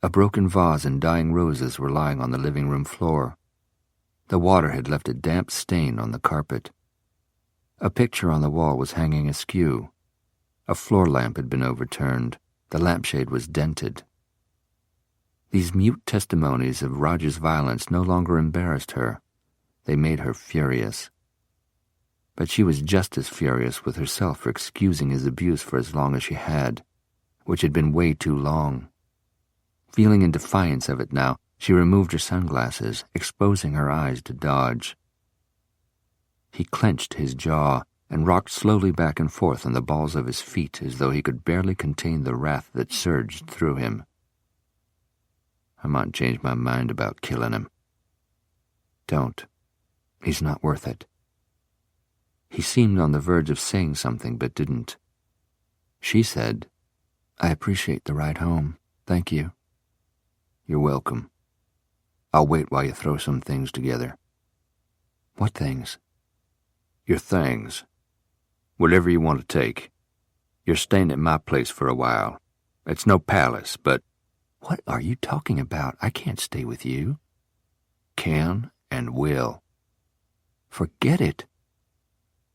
A broken vase and dying roses were lying on the living room floor. The water had left a damp stain on the carpet. A picture on the wall was hanging askew. A floor lamp had been overturned. The lampshade was dented. These mute testimonies of Roger's violence no longer embarrassed her. They made her furious. But she was just as furious with herself for excusing his abuse for as long as she had, which had been way too long. Feeling in defiance of it now, she removed her sunglasses, exposing her eyes to Dodge. He clenched his jaw and rocked slowly back and forth on the balls of his feet as though he could barely contain the wrath that surged through him. I might change my mind about killing him. Don't. He's not worth it. He seemed on the verge of saying something but didn't. She said, I appreciate the ride home. Thank you. You're welcome. I'll wait while you throw some things together. What things? Your things. Whatever you want to take. You're staying at my place for a while. It's no palace, but... What are you talking about? I can't stay with you. Can and will. Forget it.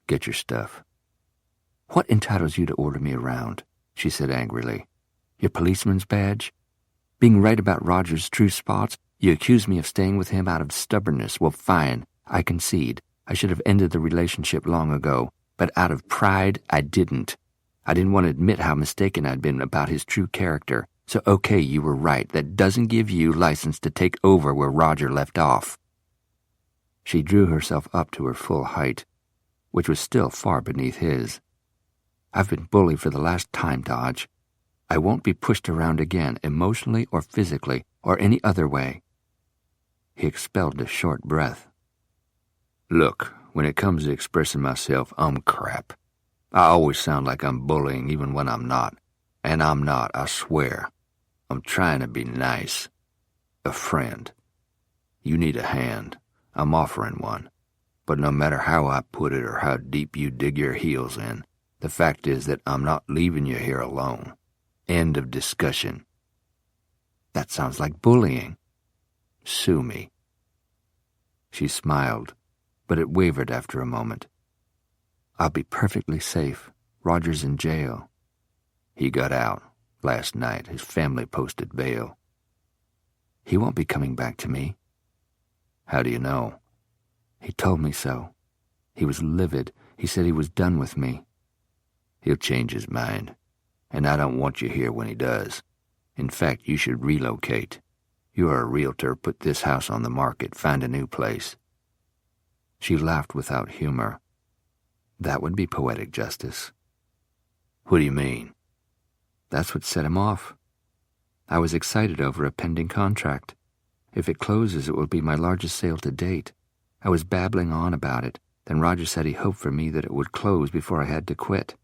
Get your stuff. What entitles you to order me around? She said angrily. Your policeman's badge? Being right about Roger's true spots? You accuse me of staying with him out of stubbornness. Well, fine. I concede. I should have ended the relationship long ago. But out of pride, I didn't. I didn't want to admit how mistaken I'd been about his true character. So, okay, you were right. That doesn't give you license to take over where Roger left off. She drew herself up to her full height, which was still far beneath his. I've been bullied for the last time, Dodge. I won't be pushed around again, emotionally or physically, or any other way. He expelled a short breath. Look, when it comes to expressing myself, I'm crap. I always sound like I'm bullying even when I'm not. And I'm not, I swear. I'm trying to be nice. A friend. You need a hand. I'm offering one. But no matter how I put it or how deep you dig your heels in, the fact is that I'm not leaving you here alone. End of discussion. That sounds like bullying. Sue me. She smiled, but it wavered after a moment. I'll be perfectly safe. Roger's in jail. He got out. Last night, his family posted bail. He won't be coming back to me. How do you know? He told me so. He was livid. He said he was done with me. He'll change his mind, and I don't want you here when he does. In fact, you should relocate. You are a realtor. Put this house on the market. Find a new place. She laughed without humor. That would be poetic justice. What do you mean? That's what set him off. I was excited over a pending contract. If it closes, it will be my largest sale to date. I was babbling on about it. Then Roger said he hoped for me that it would close before I had to quit.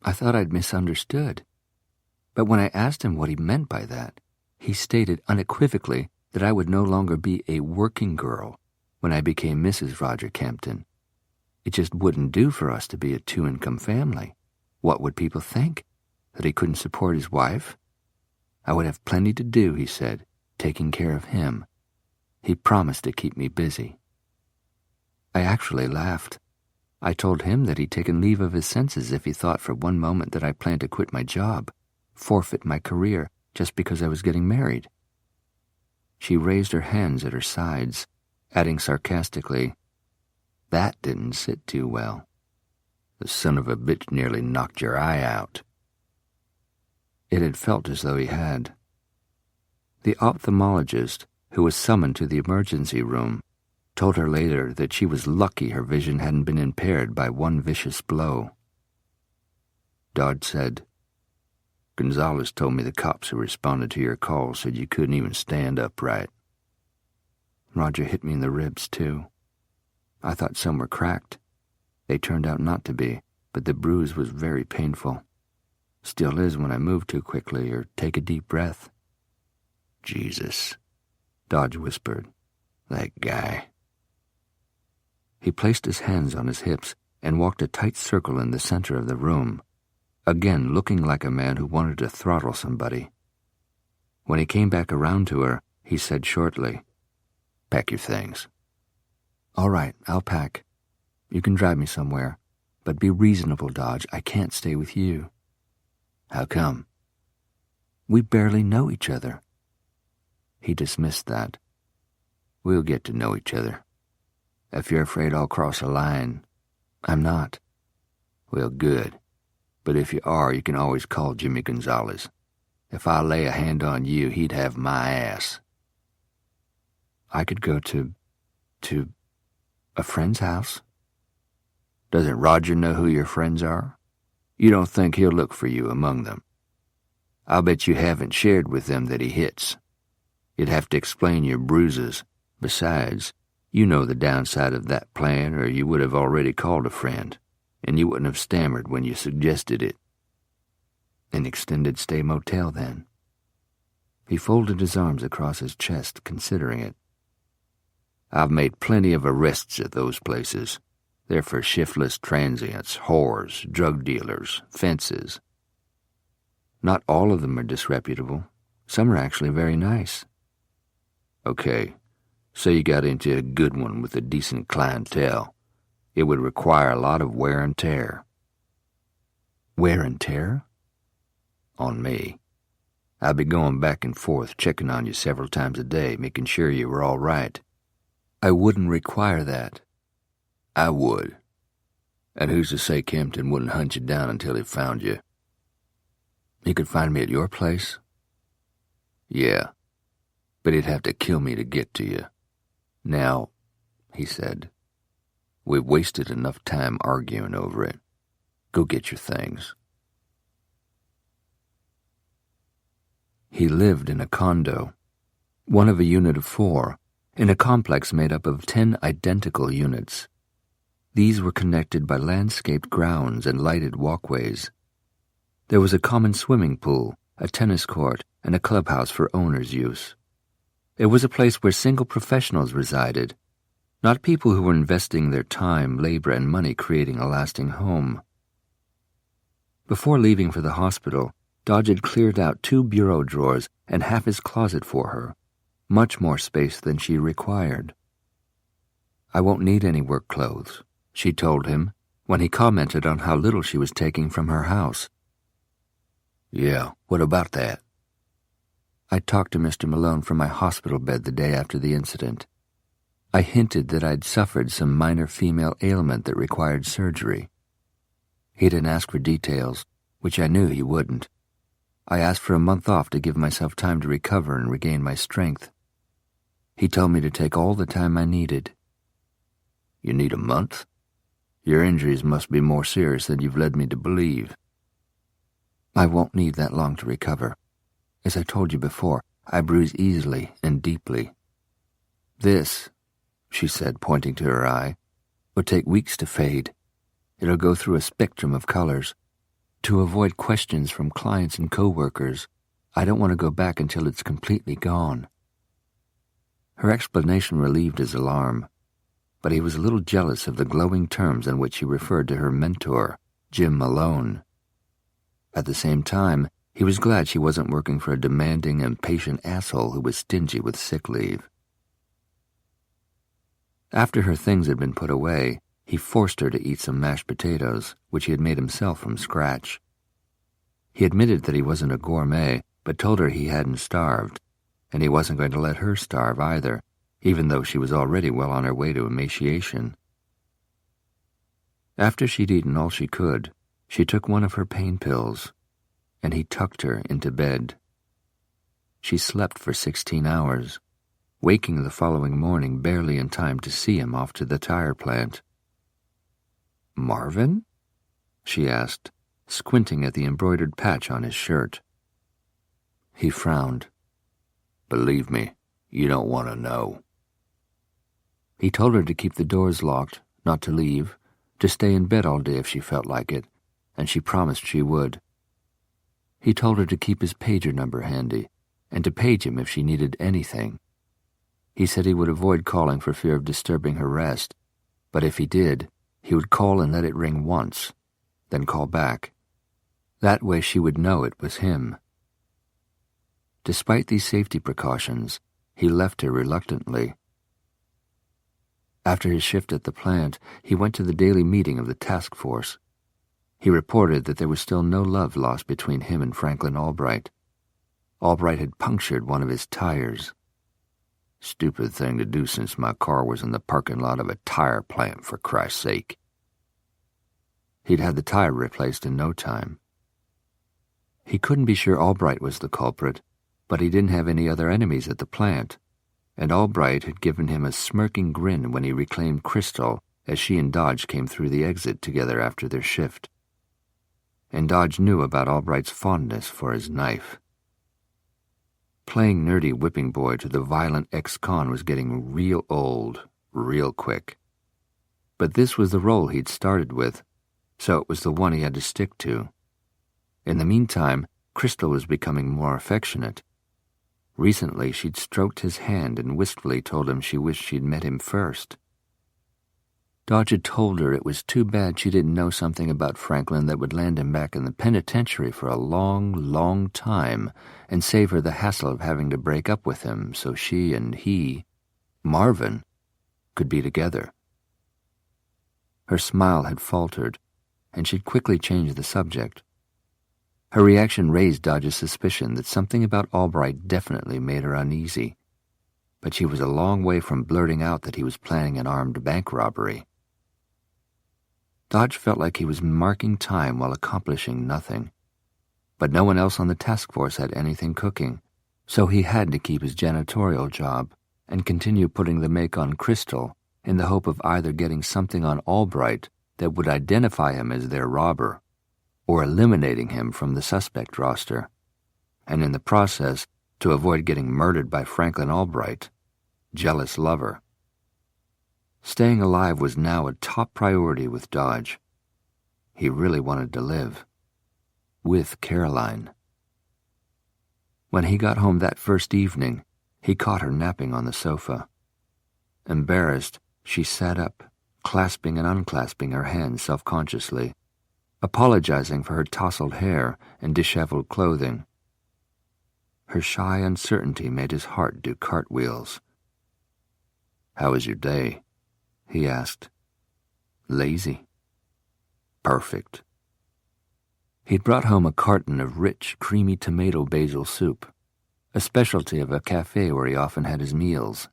I thought I'd misunderstood. But when I asked him what he meant by that, he stated unequivocally that I would no longer be a working girl when I became Mrs. Roger Campton. It just wouldn't do for us to be a two-income family. What would people think? That he couldn't support his wife? I would have plenty to do, he said, taking care of him. He promised to keep me busy. I actually laughed. I told him that he'd taken leave of his senses if he thought for one moment that I planned to quit my job, forfeit my career, just because I was getting married. She raised her hands at her sides, adding sarcastically, That didn't sit too well. The son of a bitch nearly knocked your eye out. It had felt as though he had. The ophthalmologist, who was summoned to the emergency room, told her later that she was lucky her vision hadn't been impaired by one vicious blow. Dodge said, Gonzalez told me the cops who responded to your call said you couldn't even stand upright. Roger hit me in the ribs, too. I thought some were cracked. They turned out not to be, but the bruise was very painful. Still is when I move too quickly or take a deep breath. Jesus, Dodge whispered. That guy. He placed his hands on his hips and walked a tight circle in the center of the room, again looking like a man who wanted to throttle somebody. When he came back around to her, he said shortly, Pack your things. All right, I'll pack. You can drive me somewhere, but be reasonable, Dodge. I can't stay with you. How come? We barely know each other. He dismissed that. We'll get to know each other. If you're afraid I'll cross a line, I'm not. Well, good. But if you are, you can always call Jimmy Gonzalez. If I lay a hand on you, he'd have my ass. I could go to a friend's house. Doesn't Roger know who your friends are? You don't think he'll look for you among them? I'll bet you haven't shared with them that he hits. You'd have to explain your bruises. Besides, you know the downside of that plan, or you would have already called a friend, and you wouldn't have stammered when you suggested it. An extended stay motel, then. He folded his arms across his chest, considering it. I've made plenty of arrests at those places. They're for shiftless transients, whores, drug dealers, fences. Not all of them are disreputable. Some are actually very nice. Okay, so you got into a good one with a decent clientele. It would require a lot of wear and tear. Wear and tear? On me. I'd be going back and forth, checking on you several times a day, making sure you were all right. I wouldn't require that. I would. And who's to say Kempton wouldn't hunt you down until he found you? He could find me at your place? Yeah, but he'd have to kill me to get to you. Now, he said, we've wasted enough time arguing over it. Go get your things. He lived in a condo, one of a unit of 4, in a complex made up of 10 identical units. These were connected by landscaped grounds and lighted walkways. There was a common swimming pool, a tennis court, and a clubhouse for owners' use. It was a place where single professionals resided, not people who were investing their time, labor, and money creating a lasting home. Before leaving for the hospital, Dodge had cleared out 2 bureau drawers and half his closet for her, much more space than she required. I won't need any work clothes, she told him, when he commented on how little she was taking from her house. Yeah, what about that? I talked to Mr. Malone from my hospital bed the day after the incident. I hinted that I'd suffered some minor female ailment that required surgery. He didn't ask for details, which I knew he wouldn't. I asked for a month off to give myself time to recover and regain my strength. He told me to take all the time I needed. You need a month? Your injuries must be more serious than you've led me to believe. I won't need that long to recover. As I told you before, I bruise easily and deeply. This, she said, pointing to her eye, will take weeks to fade. It'll go through a spectrum of colors. To avoid questions from clients and co-workers, I don't want to go back until it's completely gone. Her explanation relieved his alarm, but he was a little jealous of the glowing terms in which she referred to her mentor, Jim Malone. At the same time, he was glad she wasn't working for a demanding, impatient asshole who was stingy with sick leave. After her things had been put away, he forced her to eat some mashed potatoes, which he had made himself from scratch. He admitted that he wasn't a gourmet, but told her he hadn't starved, and he wasn't going to let her starve either, even though she was already well on her way to emaciation. After she'd eaten all she could, she took one of her pain pills, and he tucked her into bed. She slept for 16 hours, waking the following morning barely in time to see him off to the tire plant. "Marvin?" she asked, squinting at the embroidered patch on his shirt. He frowned. "Believe me, you don't want to know." He told her to keep the doors locked, not to leave, to stay in bed all day if she felt like it, and she promised she would. He told her to keep his pager number handy, and to page him if she needed anything. He said he would avoid calling for fear of disturbing her rest, but if he did, he would call and let it ring once, then call back. That way she would know it was him. Despite these safety precautions, he left her reluctantly. After his shift at the plant, he went to the daily meeting of the task force. He reported that there was still no love lost between him and Franklin Albright. Albright had punctured one of his tires. Stupid thing to do since my car was in the parking lot of a tire plant, for Christ's sake. He'd had the tire replaced in no time. He couldn't be sure Albright was the culprit, but he didn't have any other enemies at the plant, and Albright had given him a smirking grin when he reclaimed Crystal as she and Dodge came through the exit together after their shift. And Dodge knew about Albright's fondness for his knife. Playing nerdy whipping boy to the violent ex-con was getting real old, real quick. But this was the role he'd started with, so it was the one he had to stick to. In the meantime, Crystal was becoming more affectionate. Recently, she'd stroked his hand and wistfully told him she wished she'd met him first. Dodge had told her it was too bad she didn't know something about Franklin that would land him back in the penitentiary for a long, long time and save her the hassle of having to break up with him so she and he, Marvin, could be together. Her smile had faltered, and she'd quickly changed the subject. Her reaction raised Dodge's suspicion that something about Albright definitely made her uneasy, but she was a long way from blurting out that he was planning an armed bank robbery. Dodge felt like he was marking time while accomplishing nothing, but no one else on the task force had anything cooking, so he had to keep his janitorial job and continue putting the make on Crystal in the hope of either getting something on Albright that would identify him as their robber, or eliminating him from the suspect roster, and in the process to avoid getting murdered by Franklin Albright, jealous lover. Staying alive was now a top priority with Dodge. He really wanted to live. With Caroline. When he got home that first evening, he caught her napping on the sofa. Embarrassed, she sat up, clasping and unclasping her hands self-consciously, apologizing for her tousled hair and disheveled clothing. Her shy uncertainty made his heart do cartwheels. "How was your day?" he asked. "Lazy." "Perfect." He'd brought home a carton of rich, creamy tomato basil soup, a specialty of a cafe where he often had his meals.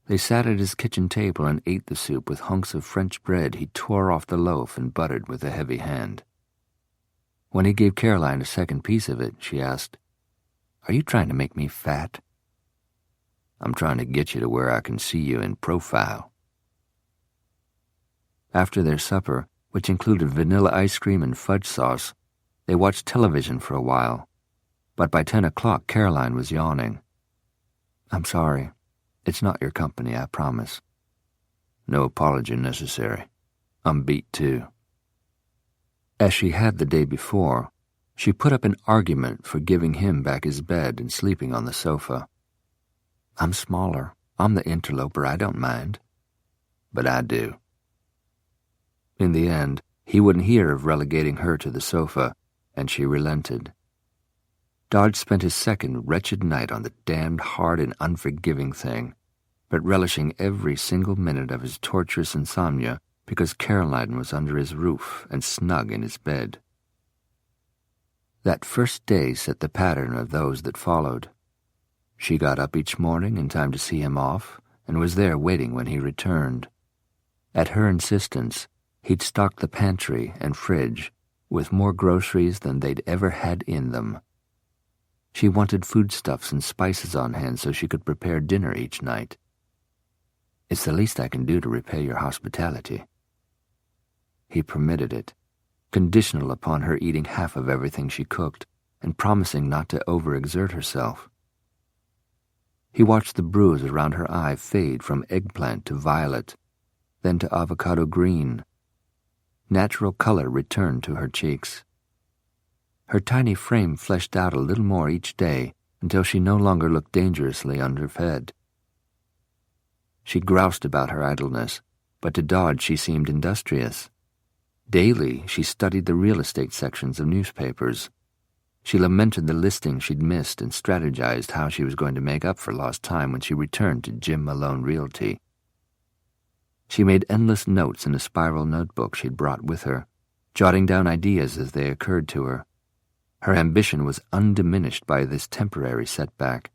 They sat at his kitchen table and ate the soup with hunks of French bread he tore off the loaf and buttered with a heavy hand. When he gave Caroline a second piece of it, she asked, "Are you trying to make me fat?" "I'm trying to get you to where I can see you in profile." After their supper, which included vanilla ice cream and fudge sauce, they watched television for a while. But by 10 o'clock, Caroline was yawning. "I'm sorry. It's not your company, I promise." "No apology necessary. I'm beat too." As she had the day before, she put up an argument for giving him back his bed and sleeping on the sofa. "I'm smaller. I'm the interloper. I don't mind." "But I do." In the end, he wouldn't hear of relegating her to the sofa, and she relented. Dodge spent his second wretched night on the damned hard and unforgiving thing, but relishing every single minute of his torturous insomnia because Caroline was under his roof and snug in his bed. That first day set the pattern of those that followed. She got up each morning in time to see him off and was there waiting when he returned. At her insistence, he'd stocked the pantry and fridge with more groceries than they'd ever had in them. She wanted foodstuffs and spices on hand so she could prepare dinner each night. "It's the least I can do to repay your hospitality." He permitted it, conditional upon her eating half of everything she cooked and promising not to overexert herself. He watched the bruise around her eye fade from eggplant to violet, then to avocado green. Natural color returned to her cheeks. Her tiny frame fleshed out a little more each day until she no longer looked dangerously underfed. She groused about her idleness, but to Dodge she seemed industrious. Daily she studied the real estate sections of newspapers. She lamented the listings she'd missed and strategized how she was going to make up for lost time when she returned to Jim Malone Realty. She made endless notes in a spiral notebook she'd brought with her, jotting down ideas as they occurred to her. Her ambition was undiminished by this temporary setback.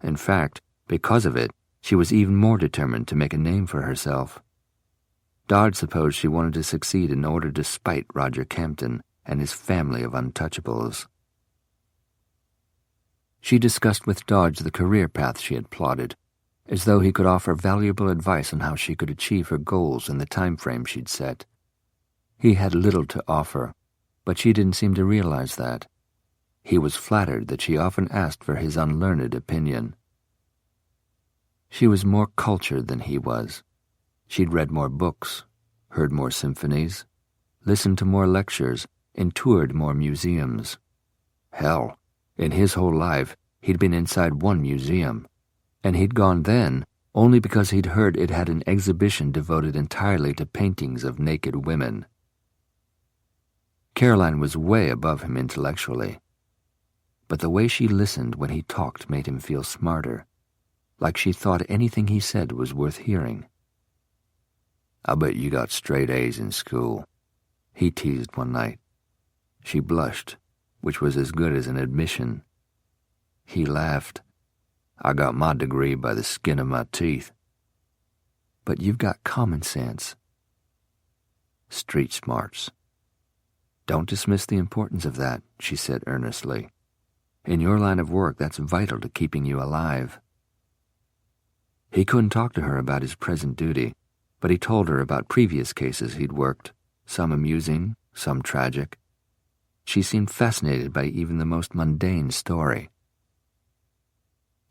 In fact, because of it, she was even more determined to make a name for herself. Dodge supposed she wanted to succeed in order to spite Roger Campton and his family of untouchables. She discussed with Dodge the career path she had plotted, as though he could offer valuable advice on how she could achieve her goals in the time frame she'd set. He had little to offer, but she didn't seem to realize that. He was flattered that she often asked for his unlearned opinion. She was more cultured than he was. She'd read more books, heard more symphonies, listened to more lectures, and toured more museums. Hell, in his whole life, he'd been inside one museum, and he'd gone then only because he'd heard it had an exhibition devoted entirely to paintings of naked women. Caroline was way above him intellectually, but the way she listened when he talked made him feel smarter, like she thought anything he said was worth hearing. "I'll bet you got straight A's in school," he teased one night. She blushed, which was as good as an admission. He laughed. "I got my degree by the skin of my teeth." "But you've got common sense." "Street smarts." "Don't dismiss the importance of that," she said earnestly. "In your line of work, that's vital to keeping you alive." He couldn't talk to her about his present duty, but he told her about previous cases he'd worked, some amusing, some tragic. She seemed fascinated by even the most mundane story.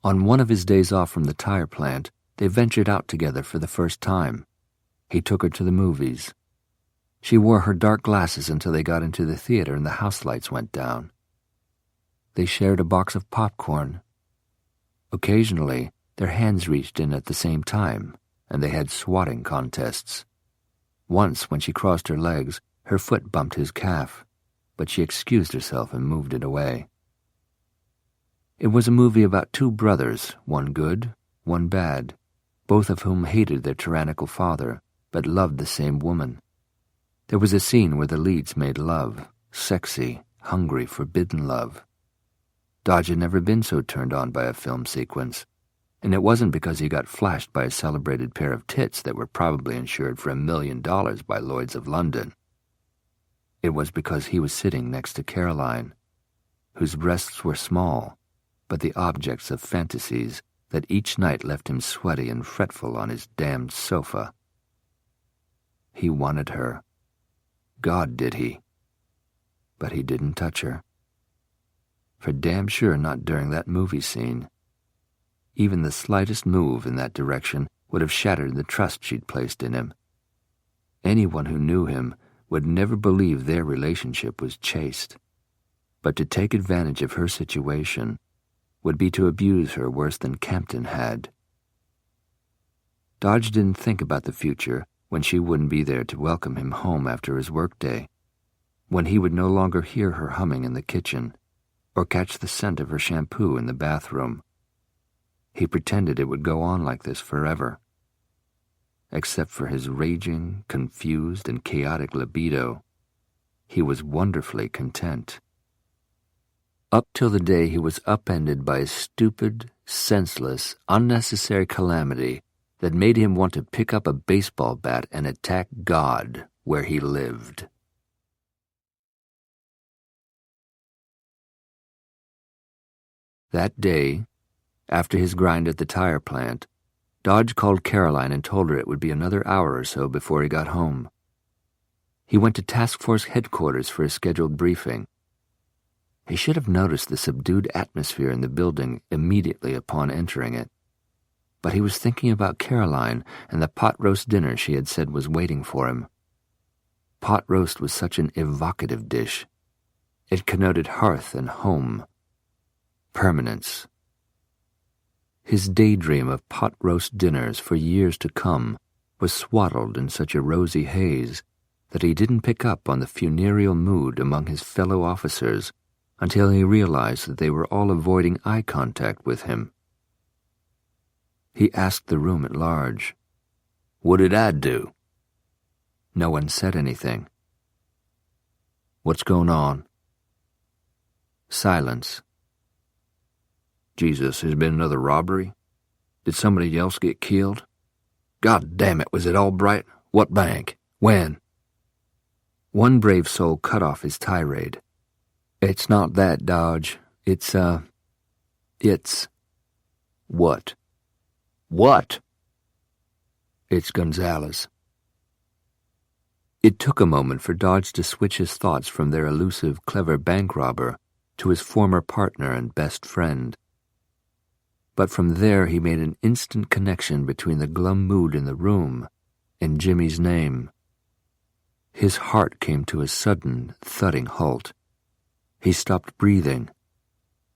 On one of his days off from the tire plant, they ventured out together for the first time. He took her to the movies. She wore her dark glasses until they got into the theater and the house lights went down. They shared a box of popcorn. Occasionally, their hands reached in at the same time, and they had swatting contests. Once, when she crossed her legs, her foot bumped his calf, but she excused herself and moved it away. It was a movie about two brothers, one good, one bad, both of whom hated their tyrannical father, but loved the same woman. There was a scene where the leads made love, sexy, hungry, forbidden love. Dodge had never been so turned on by a film sequence, and it wasn't because he got flashed by a celebrated pair of tits that were probably insured for $1 million by Lloyd's of London. It was because he was sitting next to Caroline, whose breasts were small, but the objects of fantasies that each night left him sweaty and fretful on his damned sofa. He wanted her. God did he. But he didn't touch her. For damn sure not during that movie scene. Even the slightest move in that direction would have shattered the trust she'd placed in him. Anyone who knew him would never believe their relationship was chaste. But to take advantage of her situation would be to abuse her worse than Campton had. Dodge didn't think about the future when she wouldn't be there to welcome him home after his workday, when he would no longer hear her humming in the kitchen or catch the scent of her shampoo in the bathroom. He pretended it would go on like this forever. Except for his raging, confused, and chaotic libido, he was wonderfully content. Up till the day he was upended by a stupid, senseless, unnecessary calamity that made him want to pick up a baseball bat and attack God where he lived. That day, after his grind at the tire plant, Dodge called Caroline and told her it would be another hour or so before he got home. He went to task force headquarters for a scheduled briefing. He should have noticed the subdued atmosphere in the building immediately upon entering it. But he was thinking about Caroline and the pot roast dinner she had said was waiting for him. Pot roast was such an evocative dish. It connoted hearth and home, permanence. His daydream of pot roast dinners for years to come was swaddled in such a rosy haze that he didn't pick up on the funereal mood among his fellow officers until he realized that they were all avoiding eye contact with him. He asked the room at large, What did I do?" No one said anything. "What's going on?" Silence. "Jesus, has been another robbery? Did somebody else get killed? God damn it, was it Albright? What bank? When?" One brave soul cut off his tirade. "It's not that, Dodge. It's What? What?" "It's Gonzalez." It took a moment for Dodge to switch his thoughts from their elusive, clever bank robber to his former partner and best friend. But from there he made an instant connection between the glum mood in the room and Jimmy's name. His heart came to a sudden, thudding halt. He stopped breathing.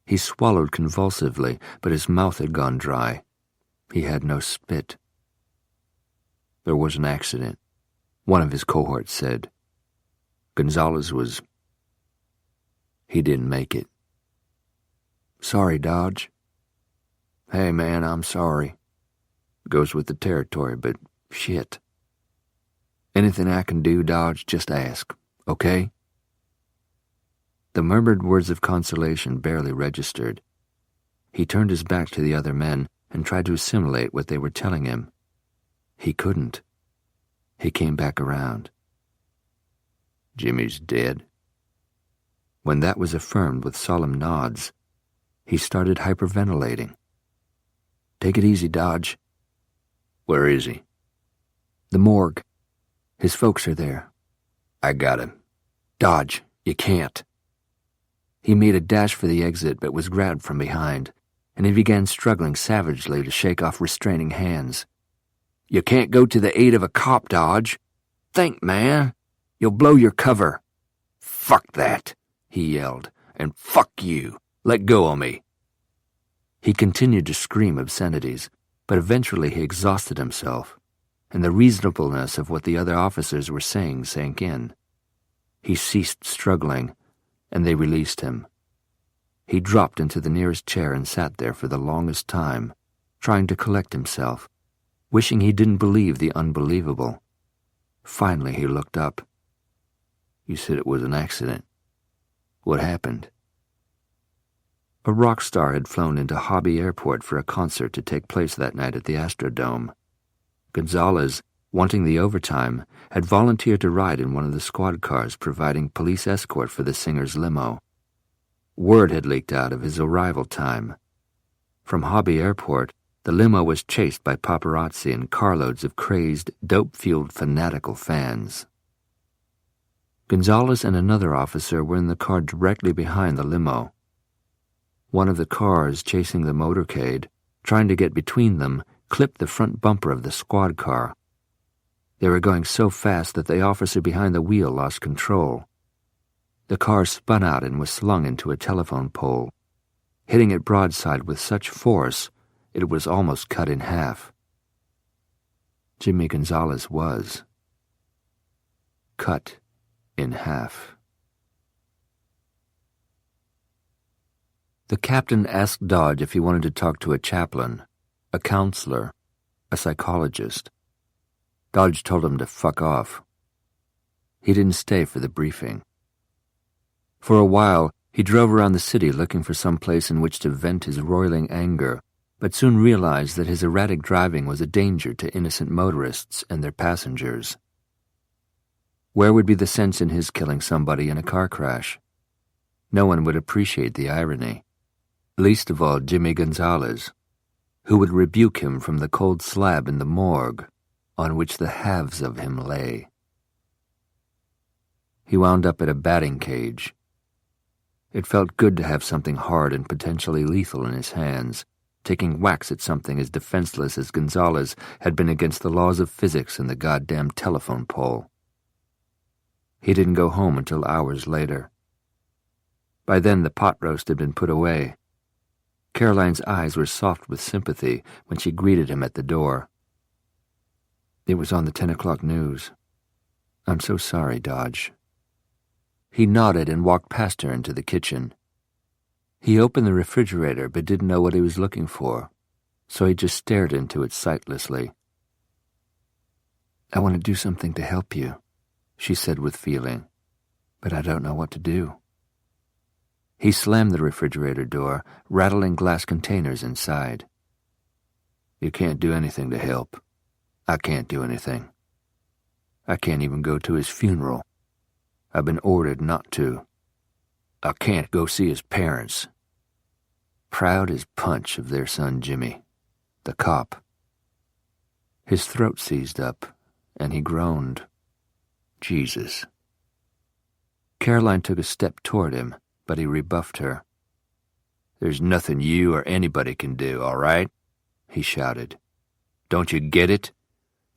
He swallowed convulsively, but his mouth had gone dry. He had no spit. "There was an accident," one of his cohorts said. "Gonzalez was... he didn't make it." "Sorry, Dodge." "Hey, man, I'm sorry. Goes with the territory, but shit. Anything I can do, Dodge, just ask, okay?" The murmured words of consolation barely registered. He turned his back to the other men and tried to assimilate what they were telling him. He couldn't. He came back around. "Jimmy's dead?" When that was affirmed with solemn nods, he started hyperventilating. "Take it easy, Dodge." "Where is he?" "The morgue. His folks are there." "I got him." "Dodge, you can't." He made a dash for the exit but was grabbed from behind, and he began struggling savagely to shake off restraining hands. "You can't go to the aid of a cop, Dodge. Think, man. You'll blow your cover." "Fuck that," he yelled, "and fuck you. Let go of me." He continued to scream obscenities, but eventually he exhausted himself, and the reasonableness of what the other officers were saying sank in. He ceased struggling, and they released him. He dropped into the nearest chair and sat there for the longest time, trying to collect himself, wishing he didn't believe the unbelievable. Finally he looked up. "You said it was an accident. What happened?" A rock star had flown into Hobby Airport for a concert to take place that night at the Astrodome. Gonzalez, wanting the overtime, had volunteered to ride in one of the squad cars providing police escort for the singer's limo. Word had leaked out of his arrival time. From Hobby Airport, the limo was chased by paparazzi and carloads of crazed, dope-fueled fanatical fans. Gonzalez and another officer were in the car directly behind the limo. One of the cars chasing the motorcade, trying to get between them, clipped the front bumper of the squad car. They were going so fast that the officer behind the wheel lost control. The car spun out and was slung into a telephone pole, hitting it broadside with such force it was almost cut in half. Jimmy Gonzalez was cut in half. The captain asked Dodge if he wanted to talk to a chaplain, a counselor, a psychologist. Dodge told him to fuck off. He didn't stay for the briefing. For a while, he drove around the city looking for some place in which to vent his roiling anger, but soon realized that his erratic driving was a danger to innocent motorists and their passengers. Where would be the sense in his killing somebody in a car crash? No one would appreciate the irony. Least of all Jimmy Gonzalez, who would rebuke him from the cold slab in the morgue on which the halves of him lay. He wound up at a batting cage. It felt good to have something hard and potentially lethal in his hands, taking whacks at something as defenseless as Gonzalez had been against the laws of physics and the goddamn telephone pole. He didn't go home until hours later. By then the pot roast had been put away. Caroline's eyes were soft with sympathy when she greeted him at the door. "It was on the 10 o'clock news. I'm so sorry, Dodge." He nodded and walked past her into the kitchen. He opened the refrigerator but didn't know what he was looking for, so he just stared into it sightlessly. I want to do something to help you, she said with feeling, but I don't know what to do. He slammed the refrigerator door, rattling glass containers inside. You can't do anything to help. I can't do anything. I can't even go to his funeral. I've been ordered not to. I can't go see his parents. Proud as punch of their son Jimmy, the cop. His throat seized up, and he groaned. Jesus. Caroline took a step toward him, but he rebuffed her. There's nothing you or anybody can do, all right? He shouted. Don't you get it?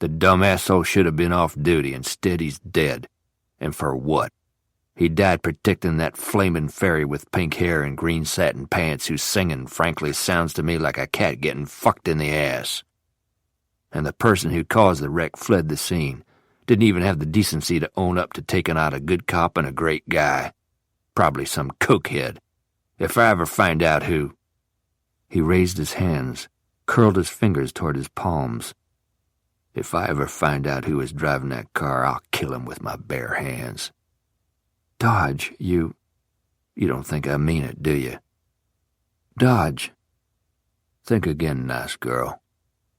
The dumb asshole should have been off duty. Instead, he's dead. And for what? He died protecting that flamin' fairy with pink hair and green satin pants whose singing frankly sounds to me like a cat getting fucked in the ass. And the person who caused the wreck fled the scene. Didn't even have the decency to own up to taking out a good cop and a great guy. Probably some cokehead. If I ever find out who... He raised his hands, curled his fingers toward his palms. If I ever find out who was driving that car, I'll kill him with my bare hands. Dodge, you don't think I mean it, do you? Dodge. Think again, nice girl.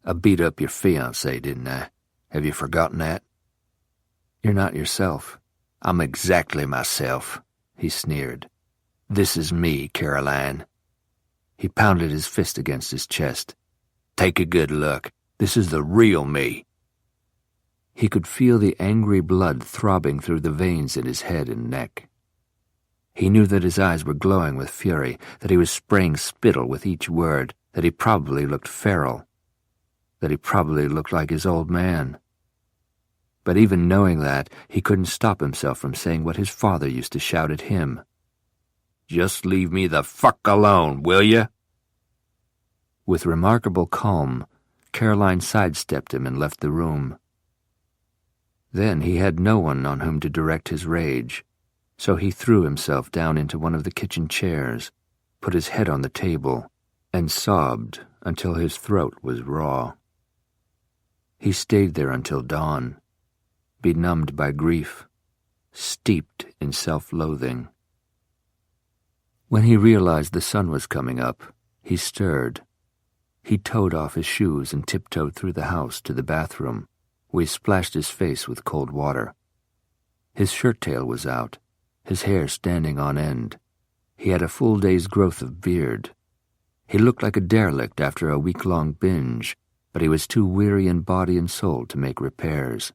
I beat up your fiancé, didn't I? Have you forgotten that? You're not yourself. I'm exactly myself, he sneered. This is me, Caroline. He pounded his fist against his chest. Take a good look. This is the real me. He could feel the angry blood throbbing through the veins in his head and neck. He knew that his eyes were glowing with fury, that he was spraying spittle with each word, that he probably looked feral, that he probably looked like his old man. But even knowing that, he couldn't stop himself from saying what his father used to shout at him. Just leave me the fuck alone, will you? With remarkable calm, Caroline sidestepped him and left the room. Then he had no one on whom to direct his rage, so he threw himself down into one of the kitchen chairs, put his head on the table, and sobbed until his throat was raw. He stayed there until dawn, benumbed by grief, steeped in self-loathing. When he realized the sun was coming up, he stirred. He towed off his shoes and tiptoed through the house to the bathroom, where he splashed his face with cold water. His shirt tail was out, his hair standing on end. He had a full day's growth of beard. He looked like a derelict after a week-long binge, but he was too weary in body and soul to make repairs.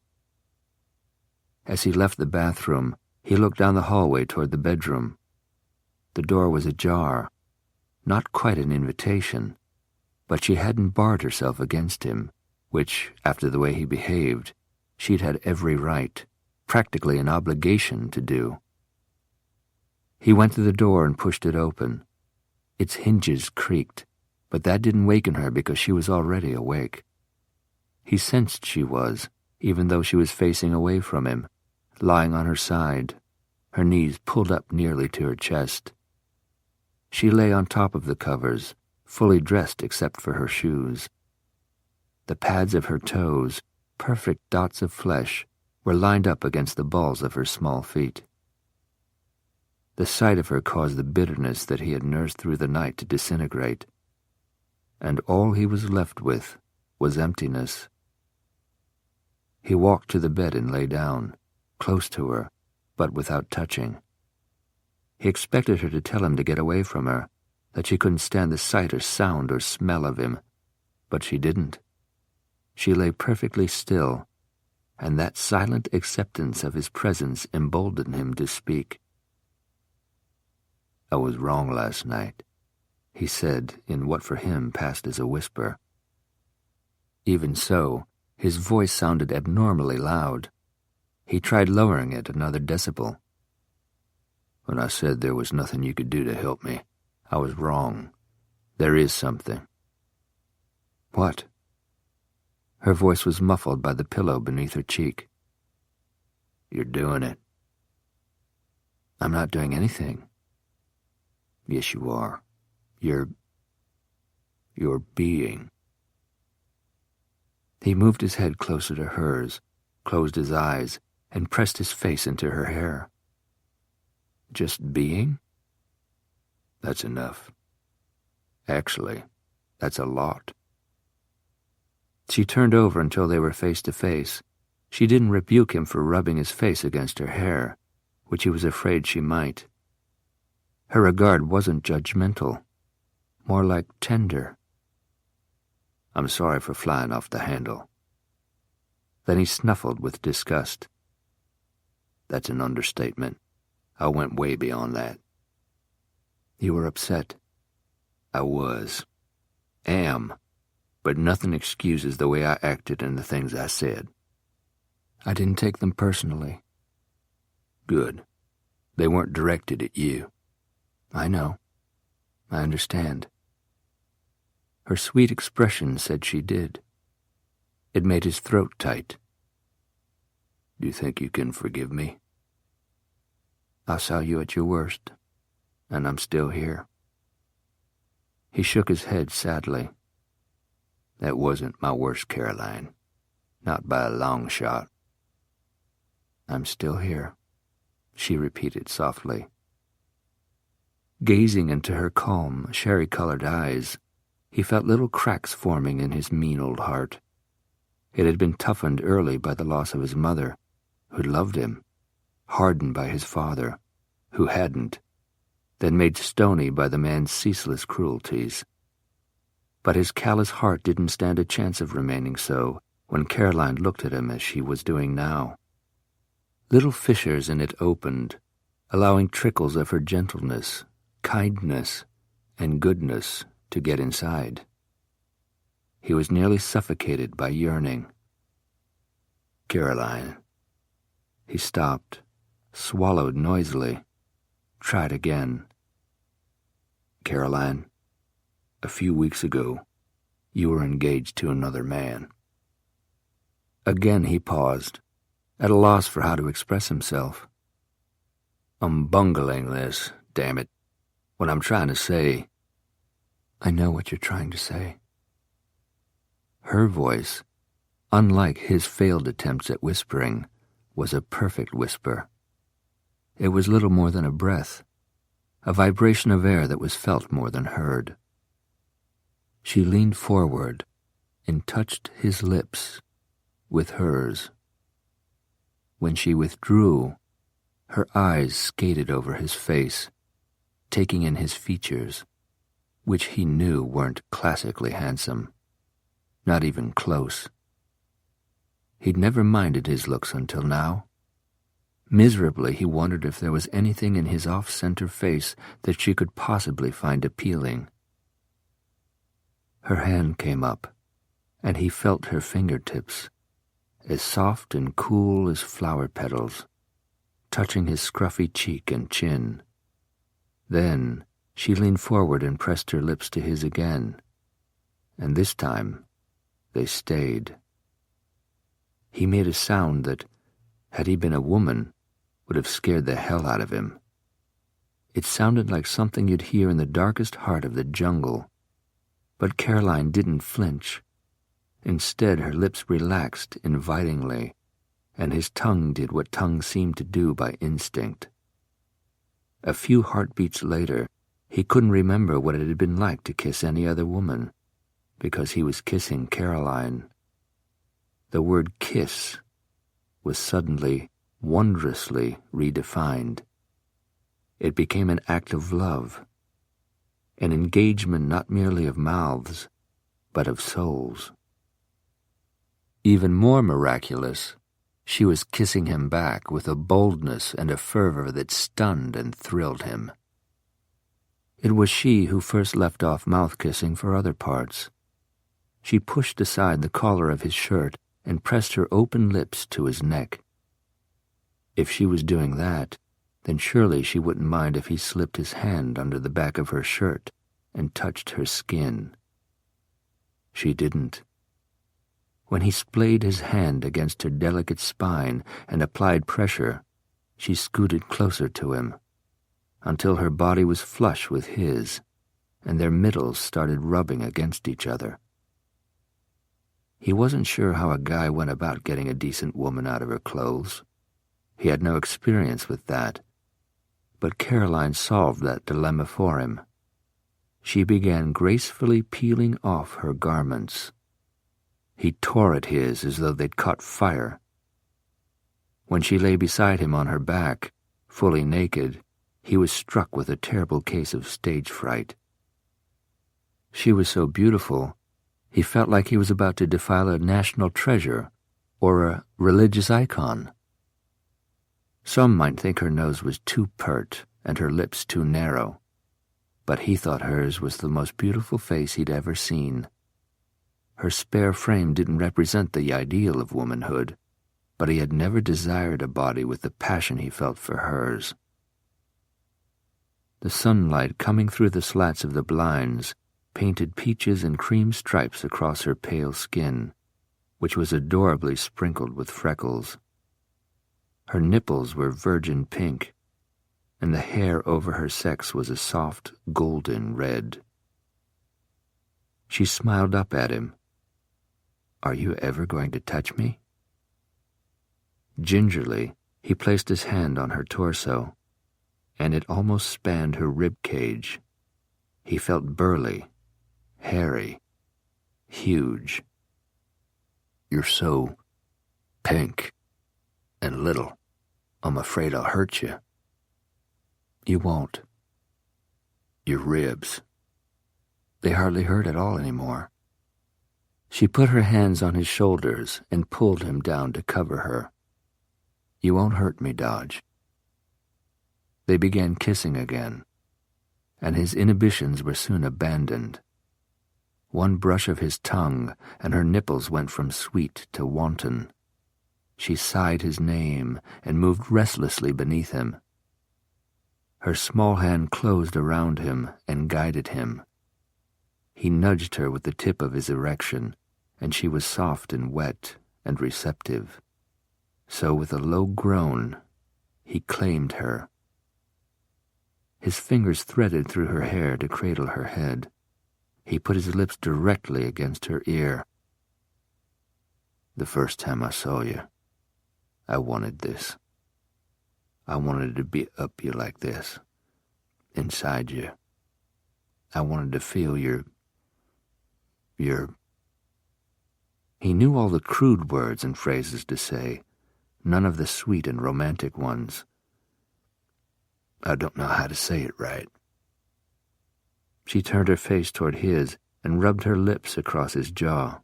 As he left the bathroom, he looked down the hallway toward the bedroom. The door was ajar, not quite an invitation, but she hadn't barred herself against him, which, after the way he behaved, she'd had every right, practically an obligation to do. He went to the door and pushed it open. Its hinges creaked, but that didn't waken her because she was already awake. He sensed she was, even though she was facing away from him, lying on her side, her knees pulled up nearly to her chest. She lay on top of the covers, fully dressed except for her shoes. The pads of her toes, perfect dots of flesh, were lined up against the balls of her small feet. The sight of her caused the bitterness that he had nursed through the night to disintegrate, and all he was left with was emptiness. He walked to the bed and lay down, close to her, but without touching. He expected her to tell him to get away from her, that she couldn't stand the sight or sound or smell of him, but she didn't. She lay perfectly still, and that silent acceptance of his presence emboldened him to speak. I was wrong last night, he said in what for him passed as a whisper. Even so, his voice sounded abnormally loud. He tried lowering it another decibel. When I said there was nothing you could do to help me, I was wrong. There is something. What? Her voice was muffled by the pillow beneath her cheek. You're doing it. I'm not doing anything. Yes, you are. You're being. He moved his head closer to hers, closed his eyes, and pressed his face into her hair. Just being? That's enough. Actually, that's a lot. She turned over until they were face to face. She didn't rebuke him for rubbing his face against her hair, which he was afraid she might. Her regard wasn't judgmental, more like tender. I'm sorry for flying off the handle. Then he snuffled with disgust. That's an understatement. I went way beyond that. You were upset. I was. Am. But nothing excuses the way I acted and the things I said. I didn't take them personally. Good. They weren't directed at you. I know. I understand. Her sweet expression said she did. It made his throat tight. Do you think you can forgive me? I saw you at your worst, and I'm still here. He shook his head sadly. That wasn't my worst, Caroline. Not by a long shot. I'm still here, she repeated softly. Gazing into her calm, sherry-colored eyes, he felt little cracks forming in his mean old heart. It had been toughened early by the loss of his mother, who'd loved him, hardened by his father, who hadn't, then made stony by the man's ceaseless cruelties. But his callous heart didn't stand a chance of remaining so when Caroline looked at him as she was doing now. Little fissures in it opened, allowing trickles of her gentleness, kindness, and goodness to get inside. He was nearly suffocated by yearning. Caroline. He stopped, swallowed noisily, tried again. Caroline, a few weeks ago, you were engaged to another man. Again he paused, at a loss for how to express himself. I'm bungling this, damn it. What I'm trying to say... I know what you're trying to say. Her voice, unlike his failed attempts at whispering, was a perfect whisper. It was little more than a breath, a vibration of air that was felt more than heard. She leaned forward and touched his lips with hers. When she withdrew, her eyes skated over his face, taking in his features, which he knew weren't classically handsome, not even close. He'd never minded his looks until now. Miserably, he wondered if there was anything in his off-center face that she could possibly find appealing. Her hand came up, and he felt her fingertips, as soft and cool as flower petals, touching his scruffy cheek and chin. Then she leaned forward and pressed her lips to his again, and this time they stayed. He made a sound that, had he been a woman, would have scared the hell out of him. It sounded like something you'd hear in the darkest heart of the jungle, but Caroline didn't flinch. Instead, her lips relaxed invitingly, and his tongue did what tongues seemed to do by instinct. A few heartbeats later, he couldn't remember what it had been like to kiss any other woman, because he was kissing Caroline. The word kiss was suddenly, wondrously redefined. It became an act of love, an engagement not merely of mouths, but of souls. Even more miraculous, she was kissing him back with a boldness and a fervor that stunned and thrilled him. It was she who first left off mouth-kissing for other parts. She pushed aside the collar of his shirt and pressed her open lips to his neck. If she was doing that, then surely she wouldn't mind if he slipped his hand under the back of her shirt and touched her skin. She didn't. When he splayed his hand against her delicate spine and applied pressure, she scooted closer to him, until her body was flush with his, and their middles started rubbing against each other. He wasn't sure how a guy went about getting a decent woman out of her clothes. He had no experience with that. But Caroline solved that dilemma for him. She began gracefully peeling off her garments. He tore at his as though they'd caught fire. When she lay beside him on her back, fully naked, he was struck with a terrible case of stage fright. She was so beautiful, he felt like he was about to defile a national treasure or a religious icon. Some might think her nose was too pert and her lips too narrow, but he thought hers was the most beautiful face he'd ever seen. Her spare frame didn't represent the ideal of womanhood, but he had never desired a body with the passion he felt for hers. The sunlight coming through the slats of the blinds painted peaches and cream stripes across her pale skin, which was adorably sprinkled with freckles. Her nipples were virgin pink, and the hair over her sex was a soft, golden red. She smiled up at him. "Are you ever going to touch me?" Gingerly, he placed his hand on her torso, and it almost spanned her rib cage. He felt burly, hairy, huge. "You're so pink and little. I'm afraid I'll hurt you." "You won't. Your ribs. They hardly hurt at all anymore." She put her hands on his shoulders and pulled him down to cover her. "You won't hurt me, Dodge." They began kissing again, and his inhibitions were soon abandoned. One brush of his tongue, and her nipples went from sweet to wanton. She sighed his name and moved restlessly beneath him. Her small hand closed around him and guided him. He nudged her with the tip of his erection, and she was soft and wet and receptive. So with a low groan, he claimed her. His fingers threaded through her hair to cradle her head. He put his lips directly against her ear. "The first time I saw you, I wanted this. I wanted to be up you like this, inside you. I wanted to feel your... He knew all the crude words and phrases to say, none of the sweet and romantic ones. "I don't know how to say it right." She turned her face toward his and rubbed her lips across his jaw.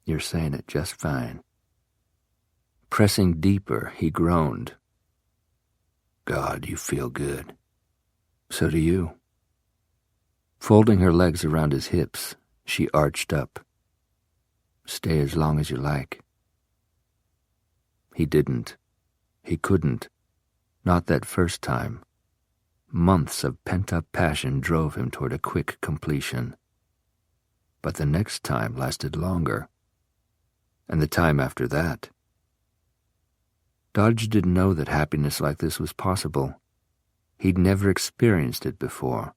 "You're saying it just fine." Pressing deeper, he groaned. "God, you feel good." "So do you." Folding her legs around his hips, she arched up. "Stay as long as you like." He didn't. He couldn't. Not that first time. Months of pent-up passion drove him toward a quick completion. But the next time lasted longer. And the time after that. Dodge didn't know that happiness like this was possible. He'd never experienced it before.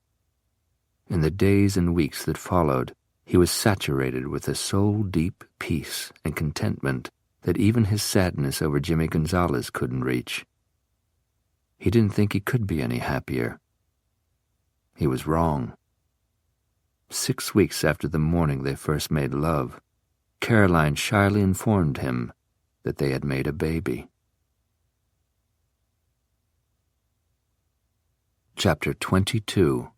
In the days and weeks that followed, he was saturated with a soul-deep peace and contentment that even his sadness over Jimmy Gonzalez couldn't reach. He didn't think he could be any happier. He was wrong. 6 weeks after the morning they first made love, Caroline shyly informed him that they had made a baby. Chapter 22.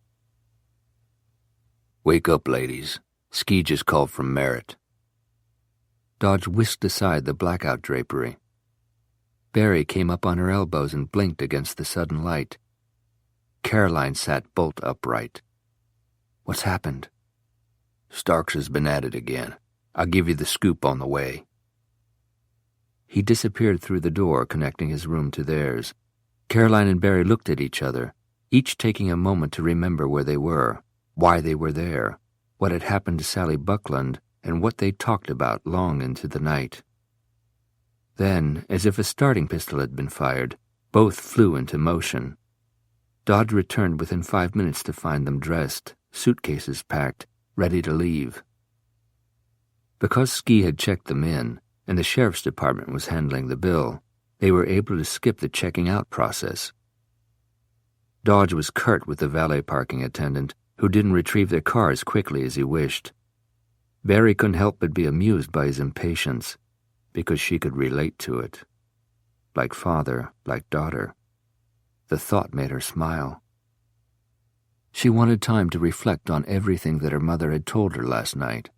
"Wake up, ladies. Ski just called from Merritt." Dodge whisked aside the blackout drapery. Barry came up on her elbows and blinked against the sudden light. Caroline sat bolt upright. "What's happened?" "Starks has been at it again. I'll give you the scoop on the way." He disappeared through the door connecting his room to theirs. Caroline and Barry looked at each other, each taking a moment to remember where they were, why they were there, what had happened to Sally Buckland, and what they talked about long into the night. Then, as if a starting pistol had been fired, both flew into motion. Dodge returned within 5 minutes to find them dressed, suitcases packed, ready to leave. Because Ski had checked them in, and the sheriff's department was handling the bill, they were able to skip the checking out process. Dodge was curt with the valet parking attendant, who didn't retrieve their car as quickly as he wished. Barry couldn't help but be amused by his impatience, because she could relate to it. Like father, like daughter. The thought made her smile. She wanted time to reflect on everything that her mother had told her last night.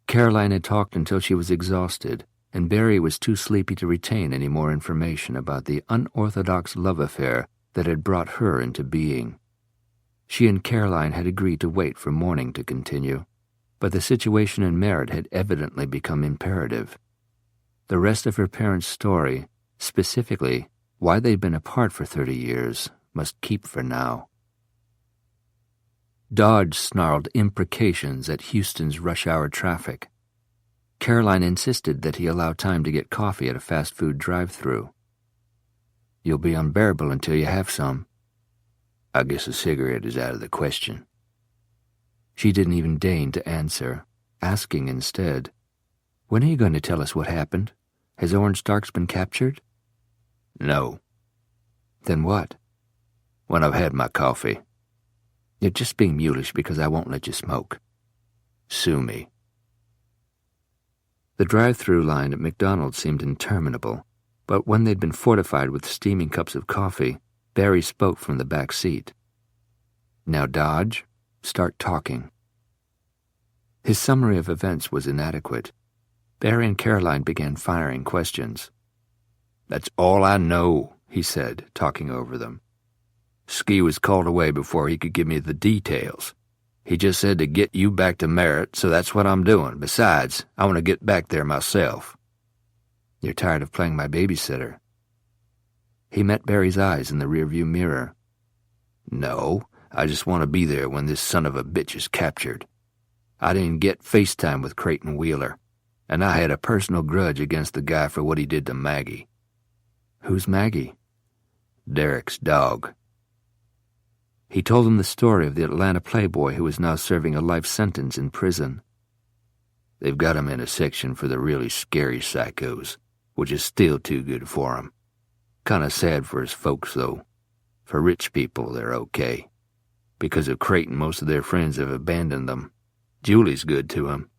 Caroline had talked until she was exhausted, and Barry was too sleepy to retain any more information about the unorthodox love affair that had brought her into being. She and Caroline had agreed to wait for morning to continue, but the situation in Merritt had evidently become imperative. The rest of her parents' story, specifically why they'd been apart for 30 years, must keep for now. Dodge snarled imprecations at Houston's rush-hour traffic. Caroline insisted that he allow time to get coffee at a fast-food drive-thru. "You'll be unbearable until you have some." "I guess a cigarette is out of the question." She didn't even deign to answer, asking instead, "When are you going to tell us what happened? Has Orange Starks been captured?" "No." "Then what?" "When I've had my coffee." "You're just being mulish because I won't let you smoke." "Sue me." The drive-through line at McDonald's seemed interminable, but when they'd been fortified with steaming cups of coffee, Barry spoke from the back seat. "Now, Dodge, start talking." His summary of events was inadequate. Barry and Caroline began firing questions. "That's all I know," he said, talking over them. "Ski was called away before he could give me the details. He just said to get you back to Merritt, so that's what I'm doing. Besides, I want to get back there myself." "You're tired of playing my babysitter." He met Barry's eyes in the rearview mirror. "No, I just want to be there when this son of a bitch is captured. I didn't get FaceTime with Creighton Wheeler, and I had a personal grudge against the guy for what he did to Maggie." "Who's Maggie?" "Derek's dog." He told him the story of the Atlanta playboy who was now serving a life sentence in prison. "They've got him in a section for the really scary psychos, which is still too good for him. Kinda sad for his folks, though. For rich people, they're okay. Because of Creighton, most of their friends have abandoned them. Julie's good to him."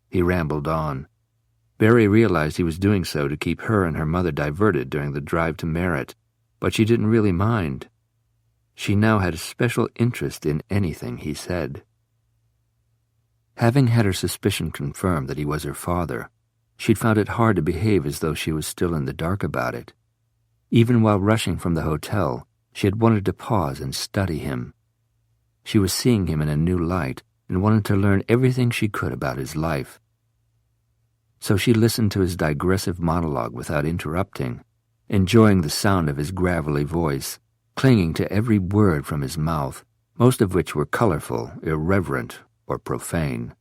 He rambled on. Barry realized he was doing so to keep her and her mother diverted during the drive to Merritt, but she didn't really mind. She now had a special interest in anything he said. Having had her suspicion confirmed that he was her father, she'd found it hard to behave as though she was still in the dark about it. Even while rushing from the hotel, she had wanted to pause and study him. She was seeing him in a new light and wanted to learn everything she could about his life. So she listened to his digressive monologue without interrupting, enjoying the sound of his gravelly voice, clinging to every word from his mouth, most of which were colorful, irreverent, or profane.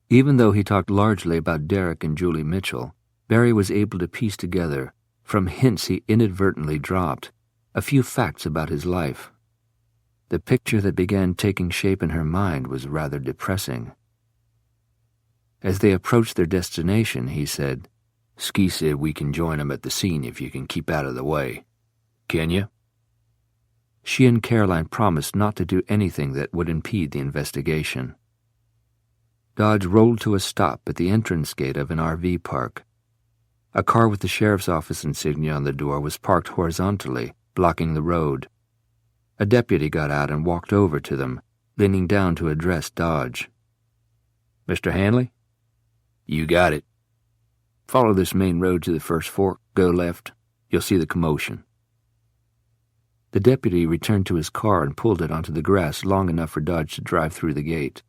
Even though he talked largely about Derek and Julie Mitchell, Barry was able to piece together, from hints he inadvertently dropped, a few facts about his life. The picture that began taking shape in her mind was rather depressing. As they approached their destination, he said, "Ski said we can join him at the scene if you can keep out of the way. Can you?" She and Caroline promised not to do anything that would impede the investigation. Dodge rolled to a stop at the entrance gate of an RV park. A car with the sheriff's office insignia on the door was parked horizontally, blocking the road. A deputy got out and walked over to them, leaning down to address Dodge. "Mr. Hanley?" "You got it. Follow this main road to the first fork, go left. You'll see the commotion." The deputy returned to his car and pulled it onto the grass long enough for Dodge to drive through the gate.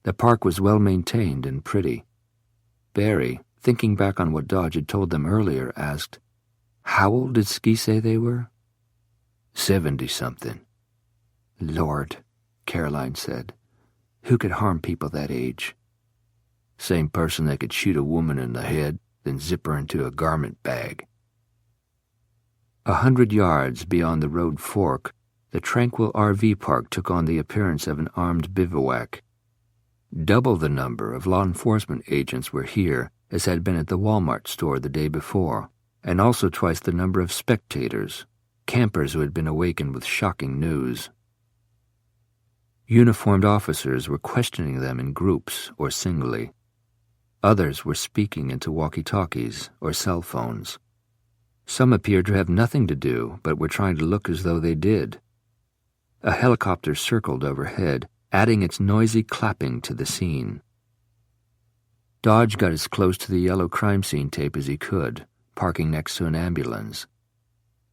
The park was well maintained and pretty. Barry, thinking back on what Dodge had told them earlier, asked, "How old did Ski say they were?" 70-something. "Lord," Caroline said. "Who could harm people that age?" "Same person that could shoot a woman in the head, then zip her into a garment bag." 100 yards beyond the road fork, the tranquil RV park took on the appearance of an armed bivouac. Double the number of law enforcement agents were here as had been at the Walmart store the day before, and also twice the number of spectators, campers who had been awakened with shocking news. Uniformed officers were questioning them in groups or singly. Others were speaking into walkie-talkies or cell phones. Some appeared to have nothing to do, but were trying to look as though they did. A helicopter circled overhead, adding its noisy clapping to the scene. Dodge got as close to the yellow crime scene tape as he could, parking next to an ambulance.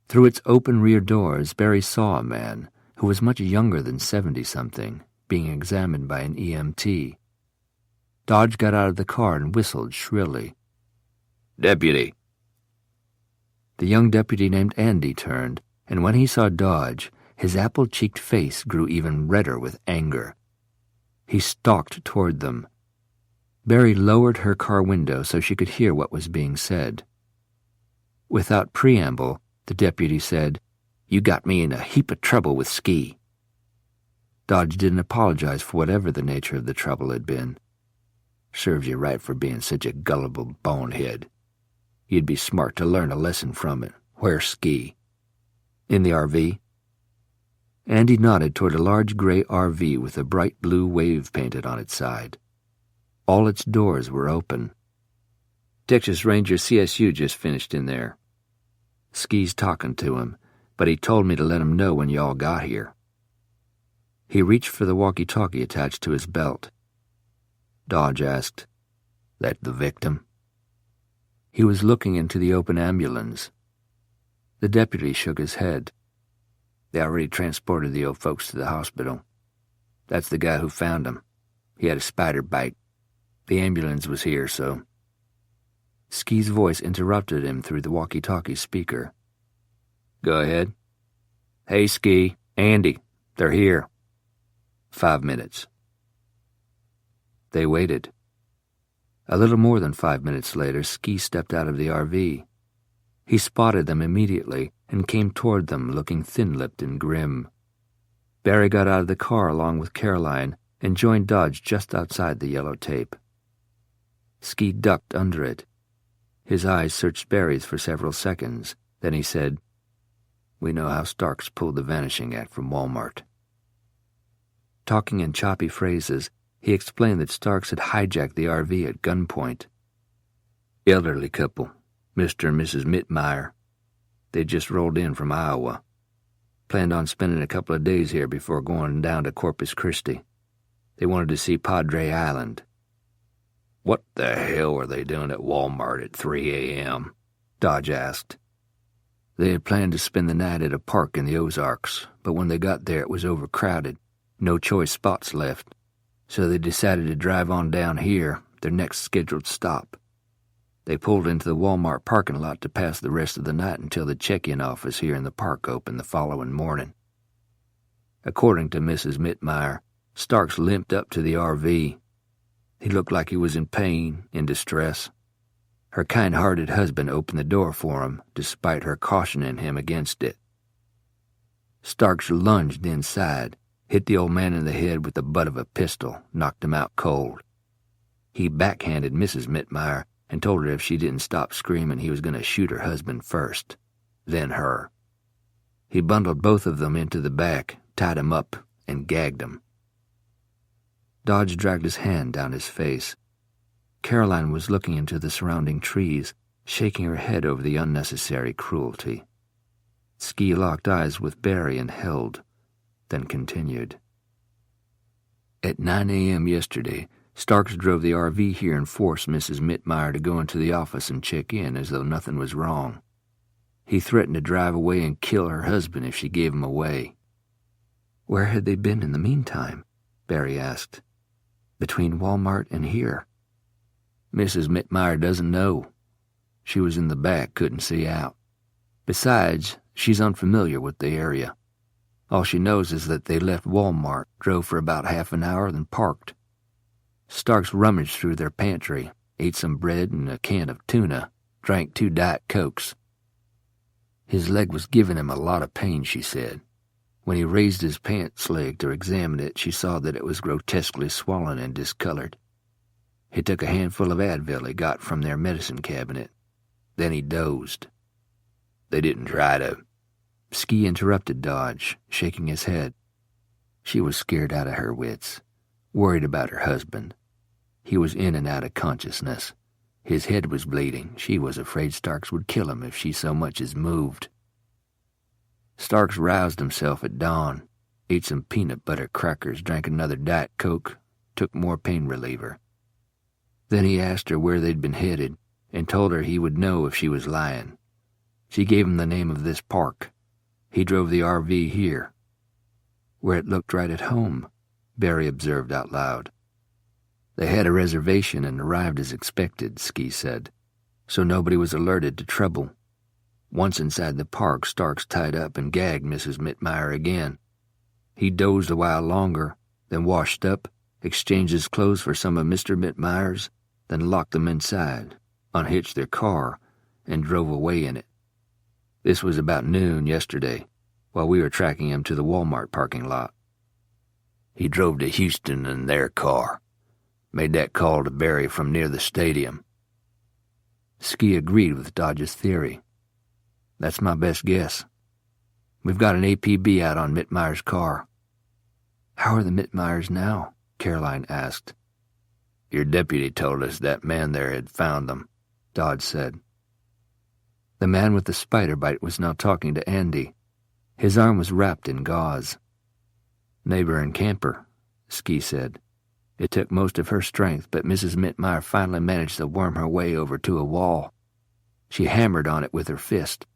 Through its open rear doors, Barry saw a man, who was much younger than 70-something, being examined by an EMT. Dodge got out of the car and whistled shrilly. "Deputy!" The young deputy named Andy turned, and when he saw Dodge, his apple-cheeked face grew even redder with anger. He stalked toward them. Barry lowered her car window so she could hear what was being said. Without preamble, the deputy said, "You got me in a heap of trouble with Ski." Dodge didn't apologize for whatever the nature of the trouble had been. "Serves you right for being such a gullible bonehead. You'd be smart to learn a lesson from it. Where's Ski?" "In the RV." Andy nodded toward a large gray RV with a bright blue wave painted on its side. All its doors were open. "Texas Ranger CSU just finished in there. Ski's talking to him, but he told me to let him know when you all got here." He reached for the walkie-talkie attached to his belt. Dodge asked, "That the victim?" He was looking into the open ambulance. The deputy shook his head. "They already transported the old folks to the hospital. That's the guy who found them. He had a spider bite. The ambulance was here, so—" Ski's voice interrupted him through the walkie-talkie speaker. "Go ahead." "Hey, Ski. Andy. They're here." 5 minutes. They waited. A little more than 5 minutes later, Ski stepped out of the RV. He spotted them immediately and came toward them, looking thin-lipped and grim. Barry got out of the car along with Caroline and joined Dodge just outside the yellow tape. Ski ducked under it. His eyes searched Barry's for several seconds. Then he said, "We know how Starks pulled the vanishing act from Walmart." Talking in choppy phrases, he explained that Starks had hijacked the RV at gunpoint. "Elderly couple, Mr. and Mrs. Mittmeyer. They just rolled in from Iowa. Planned on spending a couple of days here before going down to Corpus Christi. They wanted to see Padre Island." "What the hell were they doing at Walmart at 3 a.m.? Dodge asked. They had planned to spend the night at a park in the Ozarks, but when they got there it was overcrowded. No choice spots left. So they decided to drive on down here, their next scheduled stop. They pulled into the Walmart parking lot to pass the rest of the night until the check-in office here in the park opened the following morning. According to Mrs. Mittmeyer, Starks limped up to the RV. He looked like he was in pain, in distress. Her kind-hearted husband opened the door for him, despite her cautioning him against it. Starks lunged inside, hit the old man in the head with the butt of a pistol, knocked him out cold. He backhanded Mrs. Mittmeyer and told her if she didn't stop screaming he was going to shoot her husband first, then her. He bundled both of them into the back, tied him up, and gagged them. Dodge dragged his hand down his face. Caroline was looking into the surrounding trees, shaking her head over the unnecessary cruelty. Ski locked eyes with Barry and held, then continued. At 9 a.m. yesterday, Starks drove the RV here and forced Mrs. Mittmeyer to go into the office and check in as though nothing was wrong. He threatened to drive away and kill her husband if she gave him away. Where had they been in the meantime? Barry asked. Between Walmart and here. Mrs. Mittmeyer doesn't know. She was in the back, couldn't see out. Besides, she's unfamiliar with the area. All she knows is that they left Walmart, drove for about half an hour, then parked. Starks rummaged through their pantry, ate some bread and a can of tuna, drank 2 Diet Cokes. His leg was giving him a lot of pain, she said. When he raised his pants leg to examine it, she saw that it was grotesquely swollen and discolored. He took a handful of Advil he got from their medicine cabinet. Then he dozed. They didn't try to... Ski interrupted Dodge, shaking his head. She was scared out of her wits, worried about her husband. He was in and out of consciousness. His head was bleeding. She was afraid Starks would kill him if she so much as moved. Starks roused himself at dawn, ate some peanut butter crackers, drank another Diet Coke, took more pain reliever. Then he asked her where they'd been headed and told her he would know if she was lying. She gave him the name of this park. He drove the RV here. Where it looked right at home, Barry observed out loud. They had a reservation and arrived as expected, Ski said, so nobody was alerted to trouble. Once inside the park, Starks tied up and gagged Mrs. Mitmeyer again. He dozed a while longer, then washed up, exchanged his clothes for some of Mr. Mitmeyer's, then locked them inside, unhitched their car, and drove away in it. This was about noon yesterday, while we were tracking him to the Walmart parking lot. He drove to Houston in their car. Made that call to Barry from near the stadium. Ski agreed with Dodge's theory. That's my best guess. We've got an APB out on Mitmeyer's car. How are the Mitmeyers now? Caroline asked. Your deputy told us that man there had found them, Dodge said. The man with the spider bite was now talking to Andy. His arm was wrapped in gauze. Neighbor and camper, Ski said. It took most of her strength, but Mrs. Mitmeyer finally managed to worm her way over to a wall. She hammered on it with her fist.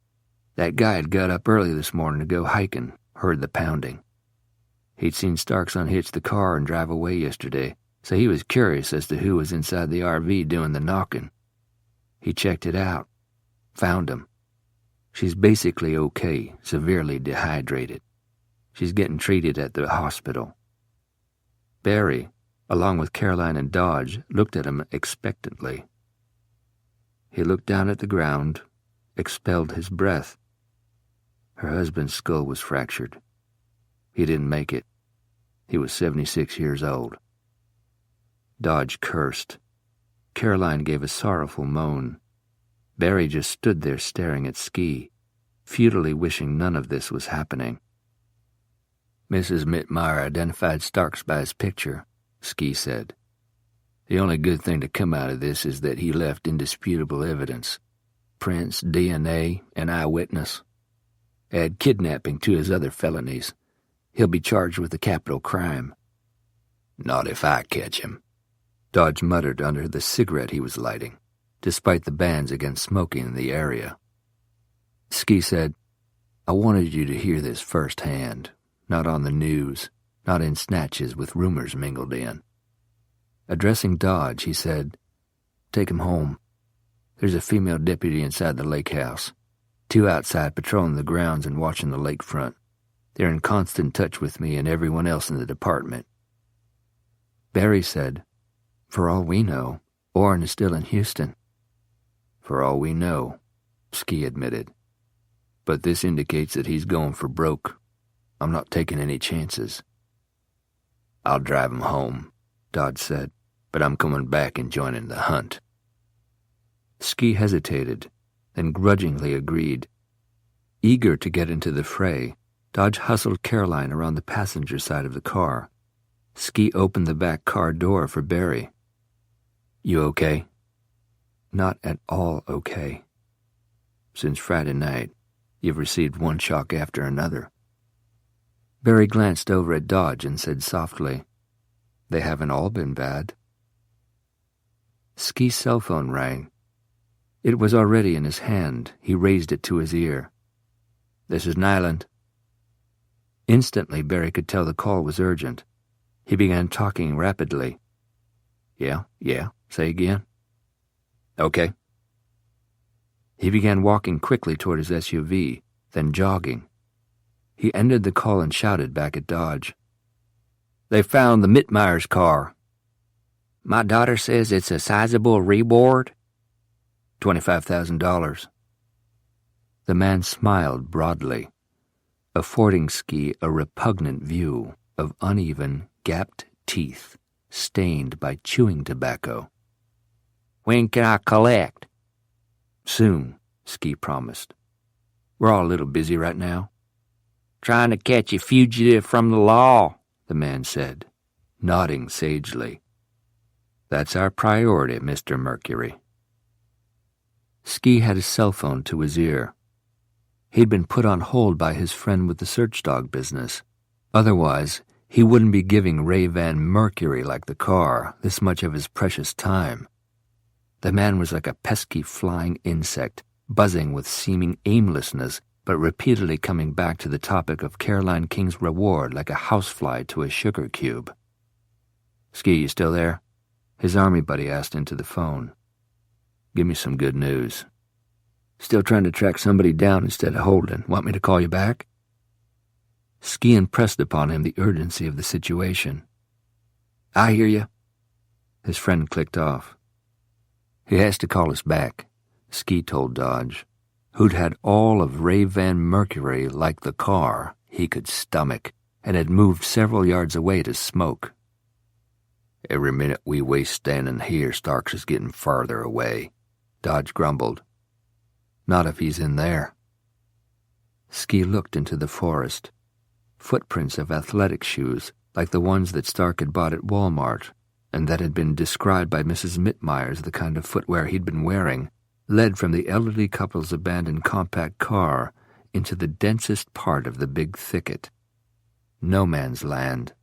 That guy had got up early this morning to go hiking, heard the pounding. He'd seen Starks unhitch the car and drive away yesterday, so he was curious as to who was inside the RV doing the knocking. He checked it out. Found him. She's basically okay, severely dehydrated. She's getting treated at the hospital. Barry, along with Caroline and Dodge, looked at him expectantly. He looked down at the ground, expelled his breath. Her husband's skull was fractured. He didn't make it. He was 76 years old. Dodge cursed. Caroline gave a sorrowful moan. Barry just stood there staring at Ski, futilely wishing none of this was happening. Mrs. Mitmeyer identified Starks by his picture, Ski said. The only good thing to come out of this is that he left indisputable evidence. Prints, DNA, an eyewitness. Add kidnapping to his other felonies. He'll be charged with a capital crime. Not if I catch him, Dodge muttered under the cigarette he was lighting, despite the bans against smoking in the area. Ski said, I wanted you to hear this firsthand, not on the news, not in snatches with rumors mingled in. Addressing Dodge, he said, Take him home. There's a female deputy inside the lake house. 2 outside patrolling the grounds and watching the lakefront. They're in constant touch with me and everyone else in the department. Barry said, For all we know, Orrin is still in Houston. For all we know, Ski admitted. But this indicates that he's going for broke. I'm not taking any chances. I'll drive him home, Dodge said, but I'm coming back and joining the hunt. Ski hesitated, then grudgingly agreed. Eager to get into the fray, Dodge hustled Caroline around the passenger side of the car. Ski opened the back car door for Barry. You okay? Not at all okay. Since Friday night, you've received one shock after another. Barry glanced over at Dodge and said softly, They haven't all been bad. Ski's cell phone rang. It was already in his hand. He raised it to his ear. This is Nyland. Instantly, Barry could tell the call was urgent. He began talking rapidly. Yeah, say again. Okay. He began walking quickly toward his SUV, then jogging. He ended the call and shouted back at Dodge. They found the Mitmeyer's car. My daughter says it's a sizable reward. $25,000. The man smiled broadly. affording Ski a repugnant view of uneven, gapped teeth stained by chewing tobacco. "When can I collect?" "Soon," Ski promised. "We're all a little busy right now." "Trying to catch a fugitive from the law," the man said, nodding sagely. "That's our priority, Mr. Mercury." Ski had his cell phone to his ear. He'd been put on hold by his friend with the search dog business. Otherwise, he wouldn't be giving Ray Van Mercury like the car this much of his precious time. The man was like a pesky flying insect, buzzing with seeming aimlessness, but repeatedly coming back to the topic of Caroline King's reward like a housefly to a sugar cube. "Ski, you still there?" his army buddy asked into the phone. "Give me some good news." "Still trying to track somebody down instead of holding. Want me to call you back?" Ski impressed upon him the urgency of the situation. "I hear you." His friend clicked off. "He has to call us back," Ski told Dodge, who'd had all of Ray Van Mercury like the car he could stomach and had moved several yards away to smoke. "Every minute we waste standing here, Starks is getting farther away," Dodge grumbled. "Not if he's in there." Ski looked into the forest. Footprints of athletic shoes, like the ones that Stark had bought at Walmart, and that had been described by Mrs. Mittmeyer as the kind of footwear he'd been wearing, led from the elderly couple's abandoned compact car into the densest part of the big thicket. No man's land.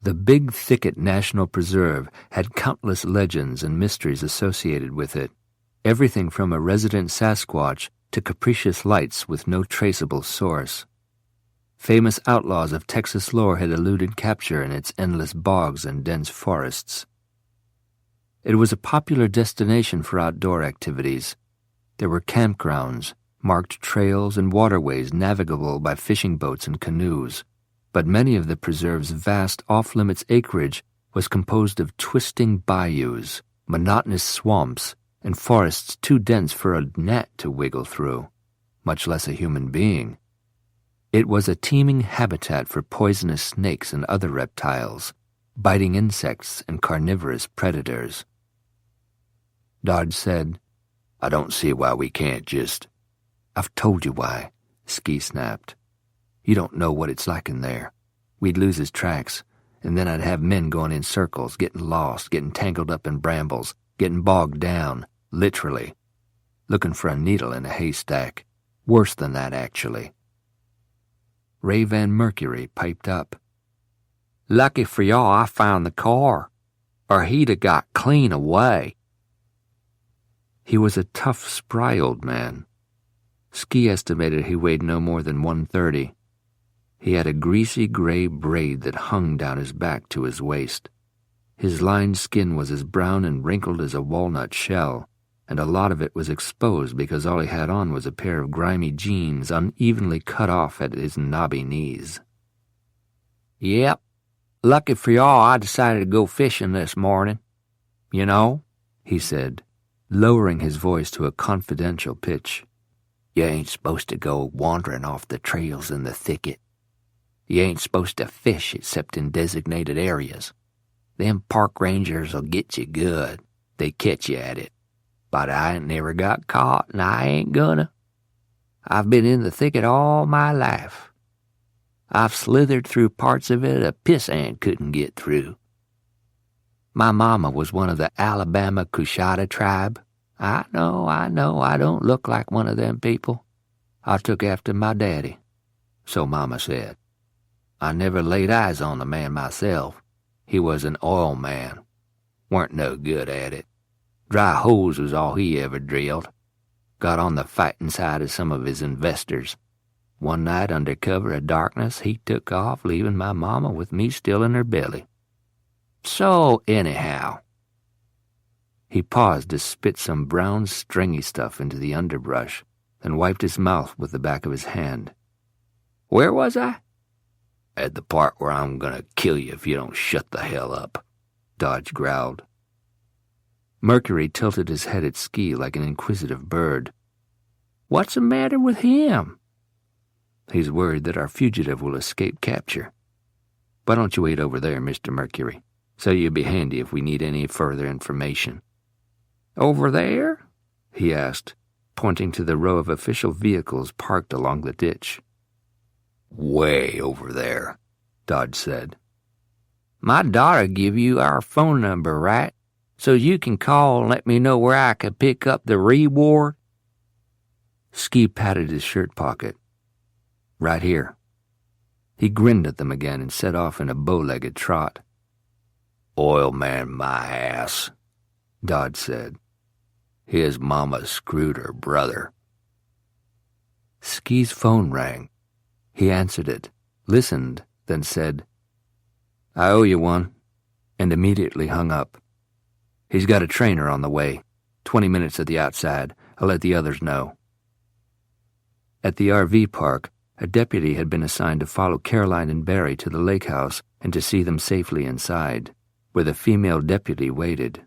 The Big Thicket National Preserve had countless legends and mysteries associated with it, everything from a resident Sasquatch to capricious lights with no traceable source. Famous outlaws of Texas lore had eluded capture in its endless bogs and dense forests. It was a popular destination for outdoor activities. There were campgrounds, marked trails, and waterways navigable by fishing boats and canoes, but many of the preserve's vast off-limits acreage was composed of twisting bayous, monotonous swamps, and forests too dense for a gnat to wiggle through, much less a human being. It was a teeming habitat for poisonous snakes and other reptiles, biting insects and carnivorous predators. Dodge said, "I don't see why we can't just—" "I've told you why," Ski snapped. "You don't know what it's like in there. We'd lose his tracks, and then I'd have men going in circles, getting lost, getting tangled up in brambles, getting bogged down, literally, looking for a needle in a haystack. Worse than that, actually." Ray Van Mercury piped up. "Lucky for y'all I found the car, or he'd have got clean away." He was a tough, spry old man. Ski estimated he weighed no more than 130. He had a greasy gray braid that hung down his back to his waist. His lined skin was as brown and wrinkled as a walnut shell, and a lot of it was exposed because all he had on was a pair of grimy jeans unevenly cut off at his knobby knees. "Yep, lucky for y'all I decided to go fishing this morning. You know," he said, lowering his voice to a confidential pitch. "You ain't supposed to go wandering off the trails in the thicket. You ain't supposed to fish except in designated areas. Them park rangers'll get you good. They catch you at it. But I ain't never got caught, and I ain't gonna. I've been in the thicket all my life. I've slithered through parts of it a pissant couldn't get through. My mama was one of the Alabama Coushatta tribe. I know, I don't look like one of them people. I took after my daddy, so Mama said. I never laid eyes on the man myself. He was an oil man. Weren't no good at it. Dry hose was all he ever drilled. Got on the fighting side of some of his investors. One night under cover of darkness, he took off, leaving my mama with me still in her belly. So, anyhow." He paused to spit some brown, stringy stuff into the underbrush, then wiped his mouth with the back of his hand. "Where was I?" "At the part where I'm gonna kill you if you don't shut the hell up," Dodge growled. Mercury tilted his head at Ski like an inquisitive bird. "What's the matter with him?" He's worried that our fugitive will escape capture. Why don't you wait over there, Mr. Mercury, so you'll be handy if we need any further information." "Over there?" he asked, pointing to the row of official vehicles parked along the ditch. "Way over there," Dodge said. "My daughter give you our phone number, right? So you can call and let me know where I can pick up the reward?" Ski patted his shirt pocket. "Right here." He grinned at them again and set off in a bow-legged trot. "Oil man my ass," Dodge said. "His mama screwed her brother." Ski's phone rang. He answered it, listened, then said, "I owe you one," and immediately hung up. "He's got a trainer on the way. 20 minutes at the outside. I'll let the others know." At the RV park, a deputy had been assigned to follow Caroline and Barry to the lake house and to see them safely inside, where the female deputy waited.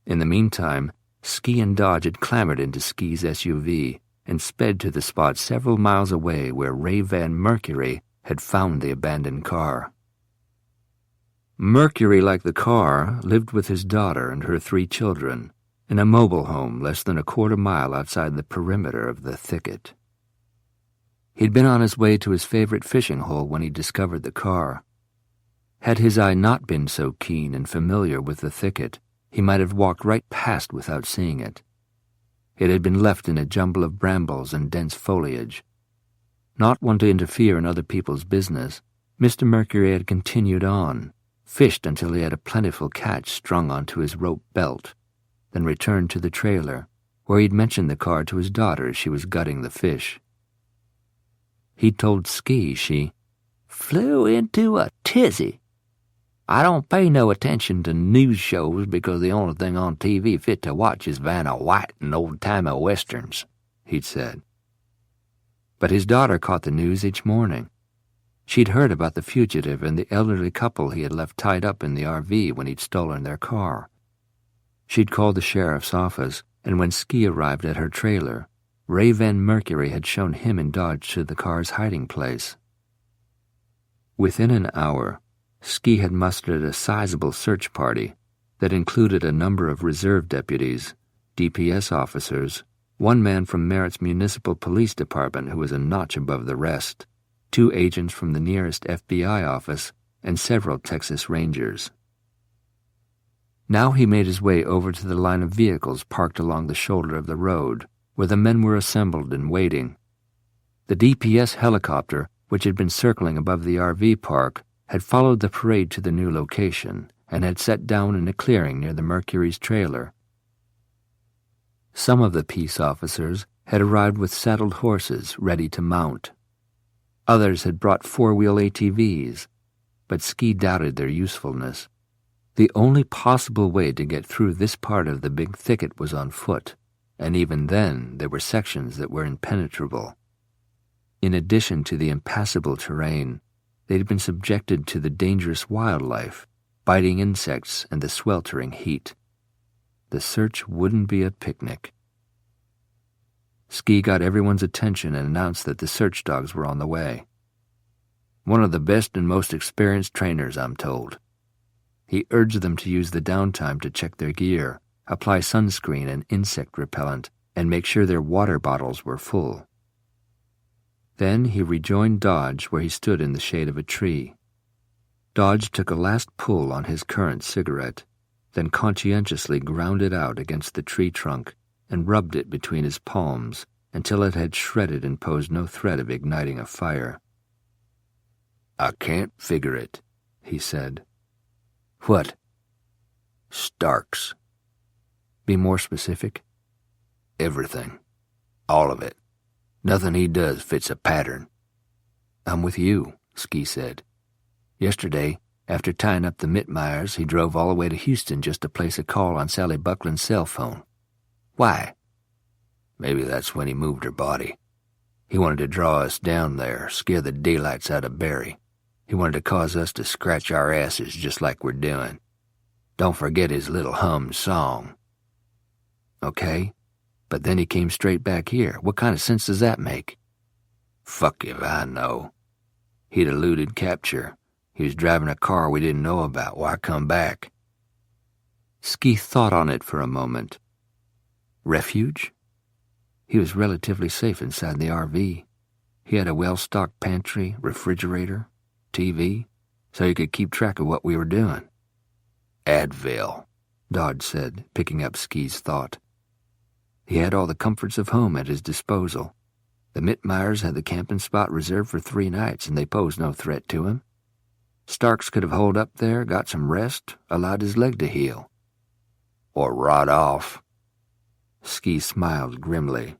In the meantime, Ski and Dodge had clambered into Ski's SUV and sped to the spot several miles away where Ray Van Mercury had found the abandoned car. Mercury, like the car, lived with his daughter and her 3 children in a mobile home less than a quarter-mile outside the perimeter of the thicket. He'd been on his way to his favorite fishing hole when he discovered the car. Had his eye not been so keen and familiar with the thicket, he might have walked right past without seeing it. It had been left in a jumble of brambles and dense foliage. Not one to interfere in other people's business, Mr. Mercury had continued on, fished until he had a plentiful catch strung onto his rope belt, then returned to the trailer, where he'd mentioned the car to his daughter as she was gutting the fish. He'd told Ski she flew into a tizzy. "I don't pay no attention to news shows because the only thing on TV fit to watch is Vanna White and old-timey westerns," he'd said. But his daughter caught the news each morning. She'd heard about the fugitive and the elderly couple he had left tied up in the RV when he'd stolen their car. She'd called the sheriff's office, and when Ski arrived at her trailer, Ray Van Mercury had shown him and Dodge to the car's hiding place. Within an hour, Ski had mustered a sizable search party that included a number of reserve deputies, DPS officers, one man from Merritt's Municipal Police Department who was a notch above the rest, 2 agents from the nearest FBI office, and several Texas Rangers. Now he made his way over to the line of vehicles parked along the shoulder of the road, where the men were assembled and waiting. The DPS helicopter, which had been circling above the RV park, had followed the parade to the new location and had set down in a clearing near the Mercury's trailer. Some of the peace officers had arrived with saddled horses ready to mount. Others had brought 4-wheel ATVs, but Ski doubted their usefulness. The only possible way to get through this part of the big thicket was on foot, and even then there were sections that were impenetrable. In addition to the impassable terrain, they'd been subjected to the dangerous wildlife, biting insects, and the sweltering heat. The search wouldn't be a picnic. Ski got everyone's attention and announced that the search dogs were on the way. "One of the best and most experienced trainers, I'm told." He urged them to use the downtime to check their gear, apply sunscreen and insect repellent, and make sure their water bottles were full. Then he rejoined Dodge where he stood in the shade of a tree. Dodge took a last pull on his current cigarette, then conscientiously ground it out against the tree trunk and rubbed it between his palms until it had shredded and posed no threat of igniting a fire. "I can't figure it," he said. "What?" "Starks." "Be more specific?" "Everything. All of it. Nothing he does fits a pattern." "I'm with you," Ski said. "Yesterday, after tying up the Mittmeyers, he drove all the way to Houston just to place a call on Sally Buckland's cell phone. Why?" "Maybe that's when he moved her body. He wanted to draw us down there, scare the daylights out of Barry. He wanted to cause us to scratch our asses just like we're doing. Don't forget his little hummed song." "Okay, but then he came straight back here. What kind of sense does that make?" Fuck if I know. He'd eluded capture. He was driving a car we didn't know about. Why come back? Ski thought on it for a moment. Refuge? He was relatively safe inside the RV. He had a well-stocked pantry, refrigerator, TV, so he could keep track of what we were doing. Advil, Dodge said, picking up Ski's thought. He had all the comforts of home at his disposal. The Mittmeyers had the camping spot reserved for 3 nights, and they posed no threat to him. Starks could have holed up there, got some rest, allowed his leg to heal. Or rot off. Ski smiled grimly.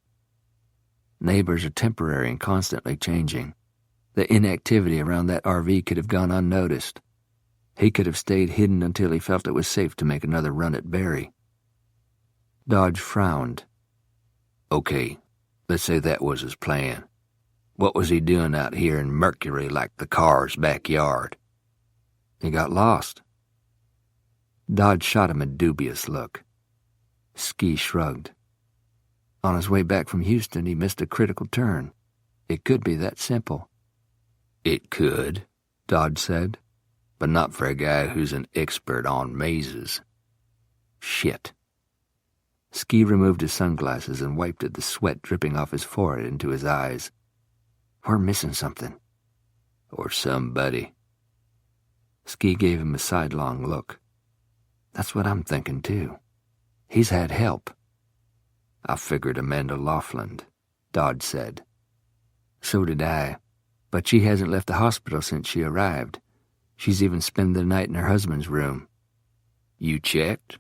Neighbors are temporary and constantly changing. The inactivity around that RV could have gone unnoticed. He could have stayed hidden until he felt it was safe to make another run at Barry. Dodge frowned. Okay, let's say that was his plan. What was he doing out here in Mercury like the car's backyard? He got lost. Dodge shot him a dubious look. Ski shrugged. On his way back from Houston, he missed a critical turn. It could be that simple. It could, Dodge said, but not for a guy who's an expert on mazes. Shit. Ski removed his sunglasses and wiped at the sweat dripping off his forehead into his eyes. We're missing something. Or somebody. Ski gave him a sidelong look. That's what I'm thinking, too. He's had help. I figured Amanda Laughlin, Dodge said. So did I, but she hasn't left the hospital since she arrived. She's even spent the night in her husband's room. You checked?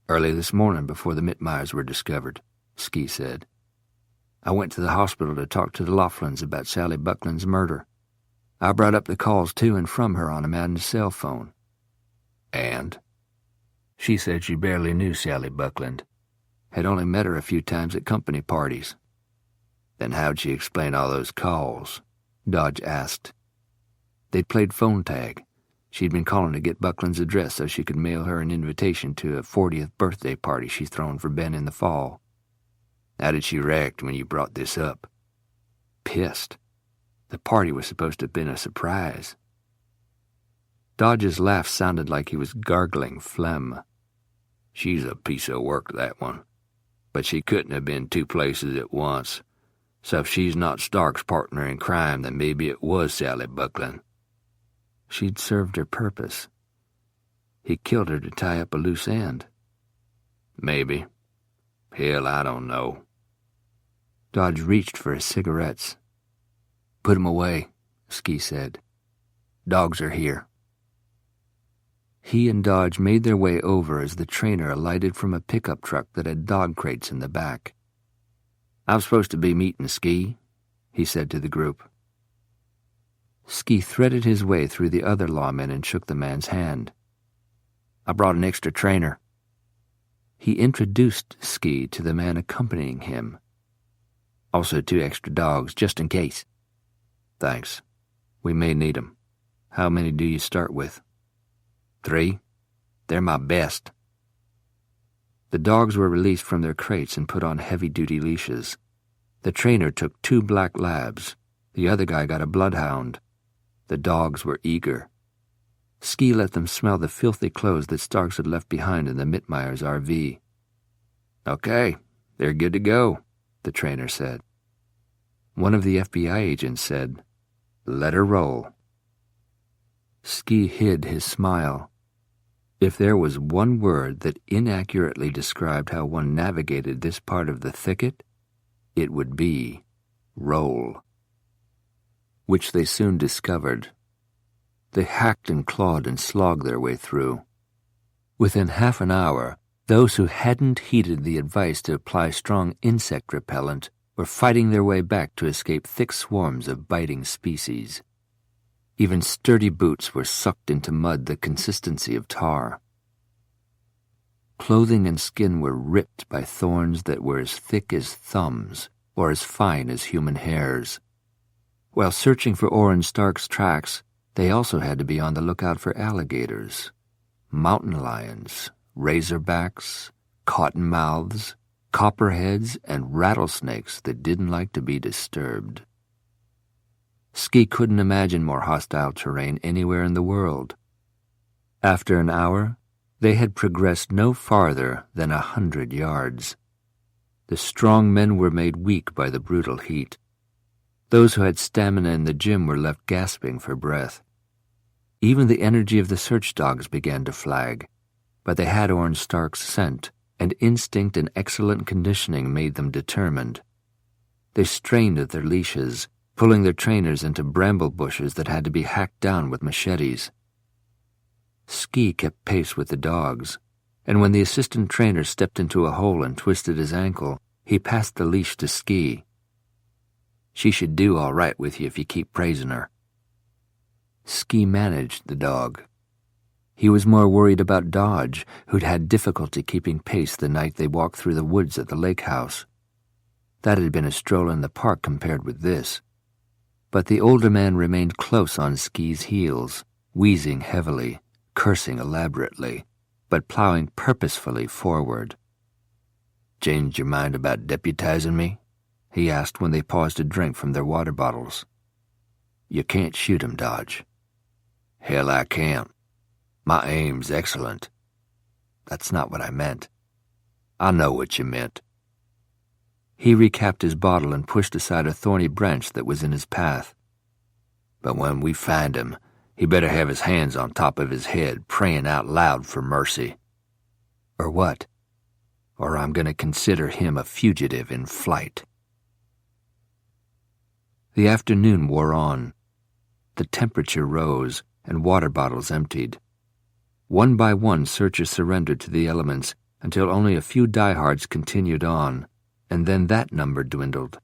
Early this morning before the Mittmeyers were discovered, Ski said. I went to the hospital to talk to the Laughlins about Sally Buckland's murder. I brought up the calls to and from her on Amanda's cell phone. And? She said she barely knew Sally Buckland. Had only met her a few times at company parties. Then how'd she explain all those calls? Dodge asked. They'd played phone tag. She'd been calling to get Buckland's address so she could mail her an invitation to a 40th birthday party she's thrown for Ben in the fall. How did she react when you brought this up? Pissed. The party was supposed to have been a surprise. Dodge's laugh sounded like he was gargling phlegm. She's a piece of work, that one. But she couldn't have been 2 places at once. So if she's not Stark's partner in crime, then maybe it was Sally Buckland. She'd served her purpose. He killed her to tie up a loose end. Maybe. Hell, I don't know. Dodge reached for his cigarettes. Put 'em away, Ski said. Dogs are here. He and Dodge made their way over as the trainer alighted from a pickup truck that had dog crates in the back. I'm supposed to be meeting Ski, he said to the group. Ski threaded his way through the other lawmen and shook the man's hand. I brought an extra trainer. He introduced Ski to the man accompanying him. Also 2 extra dogs, just in case. Thanks. We may need 'em. How many do you start with? 3. They're my best. The dogs were released from their crates and put on heavy-duty leashes. The trainer took 2 black labs. The other guy got a bloodhound. The dogs were eager. Ski let them smell the filthy clothes that Starks had left behind in the Mittmeyers' RV. Okay, they're good to go, the trainer said. One of the FBI agents said, Let her roll. Ski hid his smile. If there was one word that inaccurately described how one navigated this part of the thicket, it would be roll. Which they soon discovered. They hacked and clawed and slogged their way through. Within half an hour, those who hadn't heeded the advice to apply strong insect repellent were fighting their way back to escape thick swarms of biting species. Even sturdy boots were sucked into mud the consistency of tar. Clothing and skin were ripped by thorns that were as thick as thumbs or as fine as human hairs. While searching for Orrin Stark's tracks, they also had to be on the lookout for alligators, mountain lions, razorbacks, cottonmouths, copperheads, and rattlesnakes that didn't like to be disturbed. Ski couldn't imagine more hostile terrain anywhere in the world. After an hour, they had progressed no farther than 100 yards. The strong men were made weak by the brutal heat. Those who had stamina in the gym were left gasping for breath. Even the energy of the search dogs began to flag, but they had Orange Stark's scent, and instinct and excellent conditioning made them determined. They strained at their leashes, pulling their trainers into bramble bushes that had to be hacked down with machetes. Ski kept pace with the dogs, and when the assistant trainer stepped into a hole and twisted his ankle, he passed the leash to Ski. "She should do all right with you if you keep praising her." Ski managed the dog. He was more worried about Dodge, who'd had difficulty keeping pace the night they walked through the woods at the lake house. That had been a stroll in the park compared with this. But the older man remained close on Ski's heels, wheezing heavily, cursing elaborately, but plowing purposefully forward. "Changed your mind about deputizing me?" he asked when they paused to drink from their water bottles. "You can't shoot him, Dodge." "Hell, I can't. My aim's excellent." "That's not what I meant." "I know what you meant." He recapped his bottle and pushed aside a thorny branch that was in his path. "But when we find him, he better have his hands on top of his head, praying out loud for mercy." "Or what?" "Or I'm going to consider him a fugitive in flight." The afternoon wore on. The temperature rose, and water bottles emptied. One by one, searchers surrendered to the elements until only a few diehards continued on, and then that number dwindled.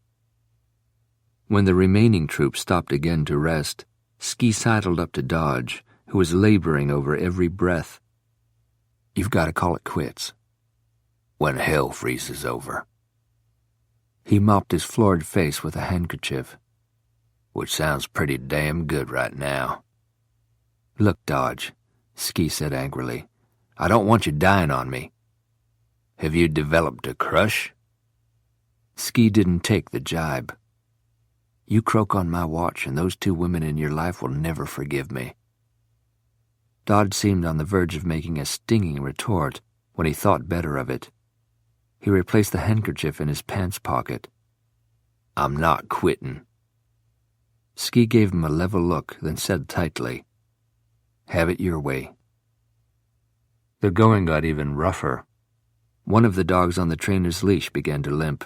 When the remaining troop stopped again to rest, Ski sidled up to Dodge, who was laboring over every breath. "You've got to call it quits." "When hell freezes over." He mopped his florid face with a handkerchief. "Which sounds pretty damn good right now." "Look, Dodge," Ski said angrily, "I don't want you dying on me." "Have you developed a crush?" Ski didn't take the jibe. "You croak on my watch, and those 2 women in your life will never forgive me." Dodge seemed on the verge of making a stinging retort when he thought better of it. He replaced the handkerchief in his pants pocket. "I'm not quitting." Ski gave him a level look, then said tightly, "Have it your way." The going got even rougher. One of the dogs on the trainer's leash began to limp.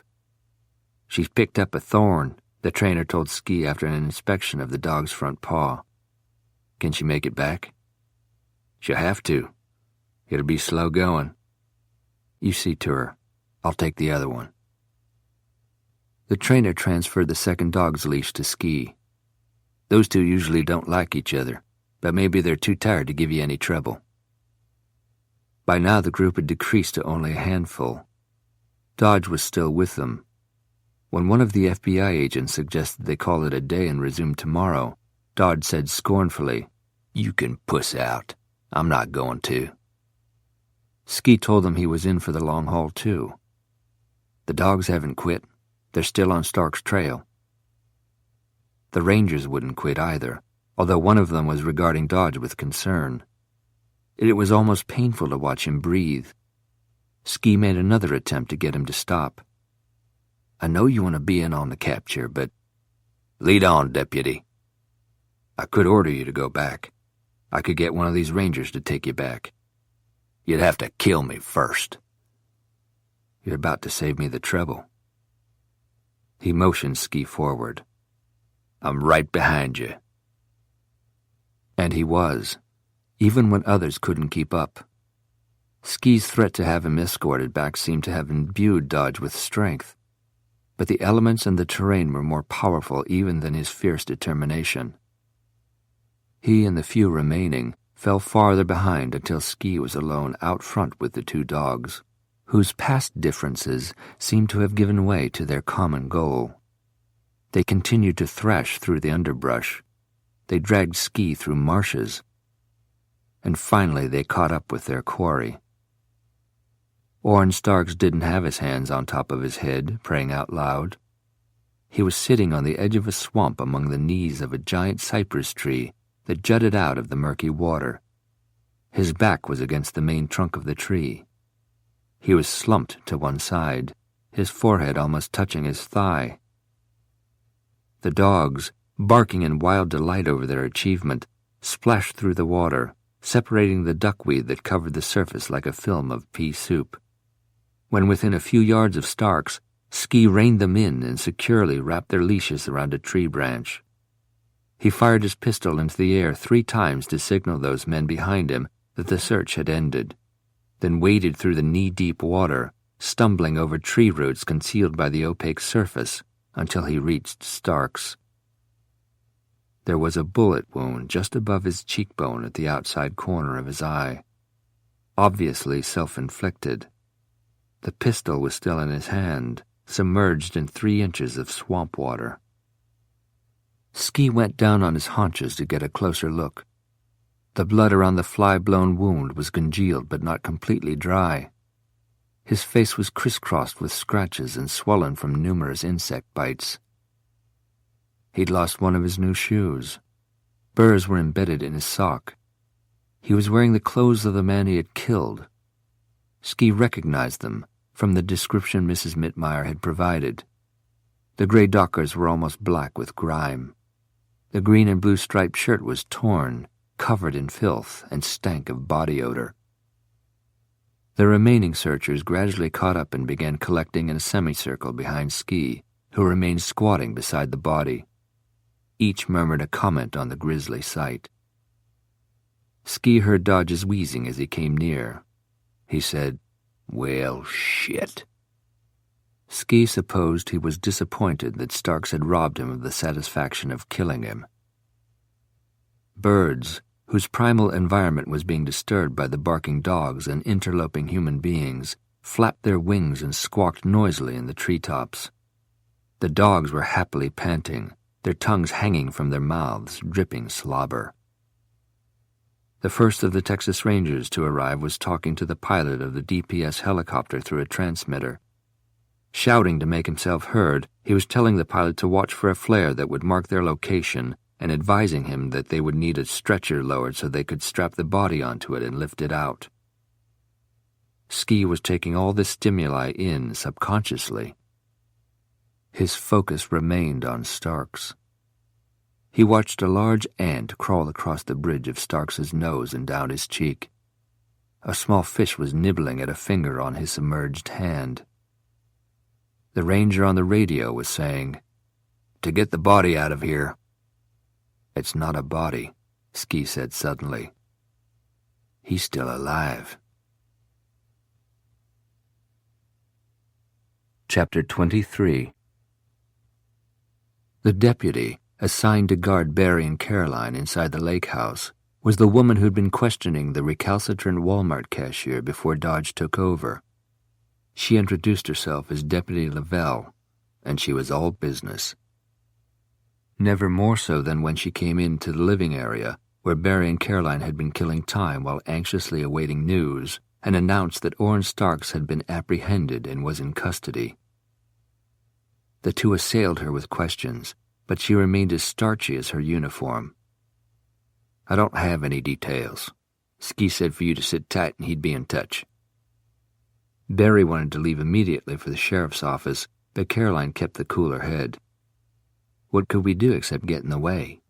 "She's picked up a thorn," the trainer told Ski after an inspection of the dog's front paw. "Can she make it back?" "She'll have to. It'll be slow going." "You see to her. I'll take the other one." The trainer transferred the second dog's leash to Ski. "Those 2 usually don't like each other, but maybe they're too tired to give you any trouble." By now the group had decreased to only a handful. Dodge was still with them. When one of the FBI agents suggested they call it a day and resume tomorrow, Dodge said scornfully, "You can puss out. I'm not going to." Ski told them he was in for the long haul too. "The dogs haven't quit. They're still on Stark's trail." The Rangers wouldn't quit either, although one of them was regarding Dodge with concern. It was almost painful to watch him breathe. Ski made another attempt to get him to stop. "I know you want to be in on the capture, but—" "Lead on, deputy." "I could order you to go back. I could get one of these Rangers to take you back." "You'd have to kill me first." "You're about to save me the trouble." He motioned Ski forward. "I'm right behind you." And he was, even when others couldn't keep up. Ski's threat to have him escorted back seemed to have imbued Dodge with strength, but the elements and the terrain were more powerful even than his fierce determination. He and the few remaining fell farther behind until Ski was alone out front with the 2 dogs, whose past differences seemed to have given way to their common goal. They continued to thrash through the underbrush. They dragged Ski through marshes. And finally they caught up with their quarry. Orange Starks didn't have his hands on top of his head, praying out loud. He was sitting on the edge of a swamp among the knees of a giant cypress tree that jutted out of the murky water. His back was against the main trunk of the tree. He was slumped to one side, his forehead almost touching his thigh. The dogs, barking in wild delight over their achievement, splashed through the water, separating the duckweed that covered the surface like a film of pea soup. When within a few yards of Starks, Ski reined them in and securely wrapped their leashes around a tree branch. He fired his pistol into the air 3 times to signal those men behind him that the search had ended, then waded through the knee-deep water, stumbling over tree roots concealed by the opaque surface until he reached Starks. There was a bullet wound just above his cheekbone at the outside corner of his eye, obviously self-inflicted. The pistol was still in his hand, submerged in 3 inches of swamp water. Ski went down on his haunches to get a closer look. The blood around the fly-blown wound was congealed but not completely dry. His face was crisscrossed with scratches and swollen from numerous insect bites. He'd lost one of his new shoes. Burrs were embedded in his sock. He was wearing the clothes of the man he had killed. Ski recognized them from the description Mrs. Mittmeyer had provided. The gray dockers were almost black with grime. The green and blue striped shirt was torn, covered in filth, and stank of body odor. The remaining searchers gradually caught up and began collecting in a semicircle behind Ski, who remained squatting beside the body. Each murmured a comment on the grisly sight. Ski heard Dodge's wheezing as he came near. He said, "Well, shit." Ski supposed he was disappointed that Starks had robbed him of the satisfaction of killing him. Birds, whose primal environment was being disturbed by the barking dogs and interloping human beings, flapped their wings and squawked noisily in the treetops. The dogs were happily panting, their tongues hanging from their mouths, dripping slobber. The first of the Texas Rangers to arrive was talking to the pilot of the DPS helicopter through a transmitter. Shouting to make himself heard, he was telling the pilot to watch for a flare that would mark their location and advising him that they would need a stretcher lowered so they could strap the body onto it and lift it out. Ski was taking all this stimuli in subconsciously. His focus remained on Starks. He watched a large ant crawl across the bridge of Starks's nose and down his cheek. A small fish was nibbling at a finger on his submerged hand. The ranger on the radio was saying, "To get the body out of here." "It's not a body," Ski said suddenly. "He's still alive." Chapter 23. The deputy, assigned to guard Barry and Caroline inside the lake house, was the woman who'd been questioning the recalcitrant Walmart cashier before Dodge took over. She introduced herself as Deputy Lavelle, and she was all business. Never more so than when she came into the living area, where Barry and Caroline had been killing time while anxiously awaiting news, and announced that Orrin Starks had been apprehended and was in custody. The two assailed her with questions, but she remained as starchy as her uniform. "I don't have any details. Ski said for you to sit tight and he'd be in touch." Barry wanted to leave immediately for the sheriff's office, but Caroline kept the cooler head. "What could we do except get in the way?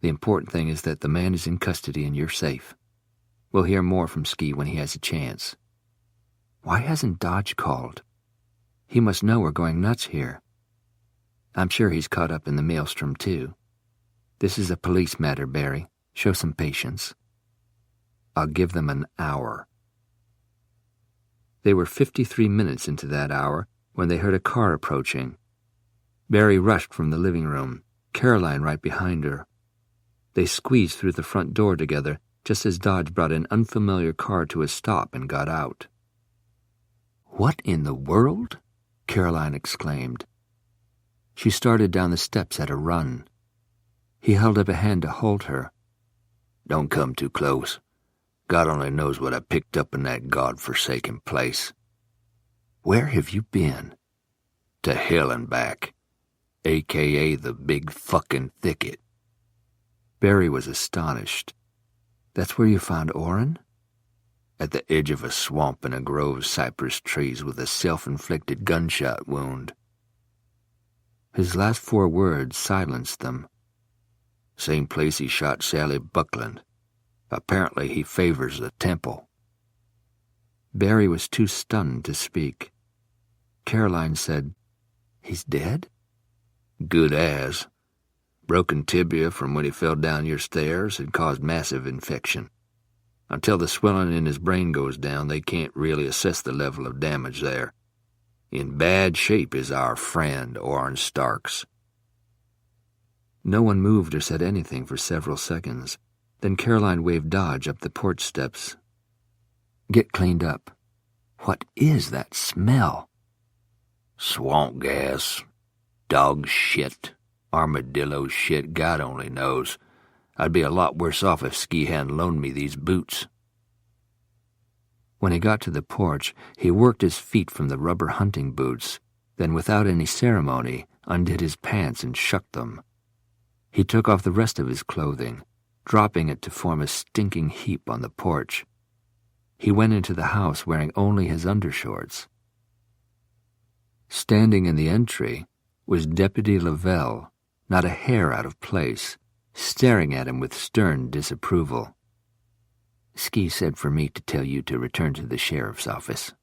The important thing is that the man is in custody and you're safe. We'll hear more from Ski when he has a chance." "Why hasn't Dodge called? He must know we're going nuts here." "I'm sure he's caught up in the maelstrom, too. This is a police matter, Barry. Show some patience." "I'll give them an hour." They were 53 minutes into that hour when they heard a car approaching. Barry rushed from the living room, Caroline right behind her. They squeezed through the front door together just as Dodge brought an unfamiliar car to a stop and got out. "What in the world?" Caroline exclaimed. She started down the steps at a run. He held up a hand to hold her. "Don't come too close. God only knows what I picked up in that God-forsaken place." "Where have you been?" "To hell and back. a.k.a. the big fucking thicket. Barry was astonished. That's where you found Orrin? At the edge of a swamp in a grove of cypress trees with a self-inflicted gunshot wound. His last 4 words silenced them. Same place he shot Sally Buckland. Apparently he favors the temple. Barry was too stunned to speak. Caroline said, "He's dead?" Good as. Broken tibia from when he fell down your stairs had caused massive infection. Until the swelling in his brain goes down, they can't really assess the level of damage there. In bad shape is our friend, Orrin Starks. No one moved or said anything for several seconds. Then Caroline waved Dodge up the porch steps. "Get cleaned up. What is that smell?" Swamp gas. Dog shit. Armadillo shit, God only knows. I'd be a lot worse off if Ski hadn't loaned me these boots. When he got to the porch, he worked his feet from the rubber hunting boots, then without any ceremony undid his pants and shucked them. He took off the rest of his clothing, dropping it to form a stinking heap on the porch. He went into the house wearing only his undershorts. Standing in the entry was Deputy Lavelle, not a hair out of place, staring at him with stern disapproval. "Ski said for me to tell you to return to the sheriff's office."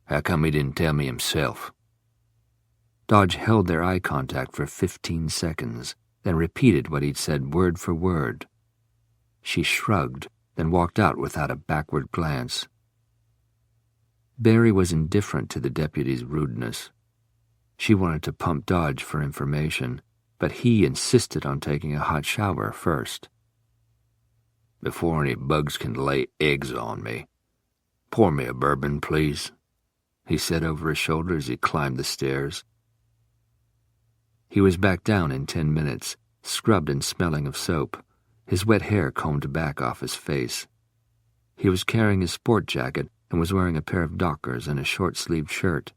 "How come he didn't tell me himself?" Dodge held their eye contact for 15 seconds, then repeated what he'd said word for word. She shrugged, then walked out without a backward glance. Barry was indifferent to the deputy's rudeness. She wanted to pump Dodge for information, but he insisted on taking a hot shower first. "Before any bugs can lay eggs on me, pour me a bourbon, please," he said over his shoulder as he climbed the stairs. He was back down in 10 minutes, scrubbed and smelling of soap, his wet hair combed back off his face. He was carrying his sport jacket and was wearing a pair of Dockers and a short-sleeved shirt.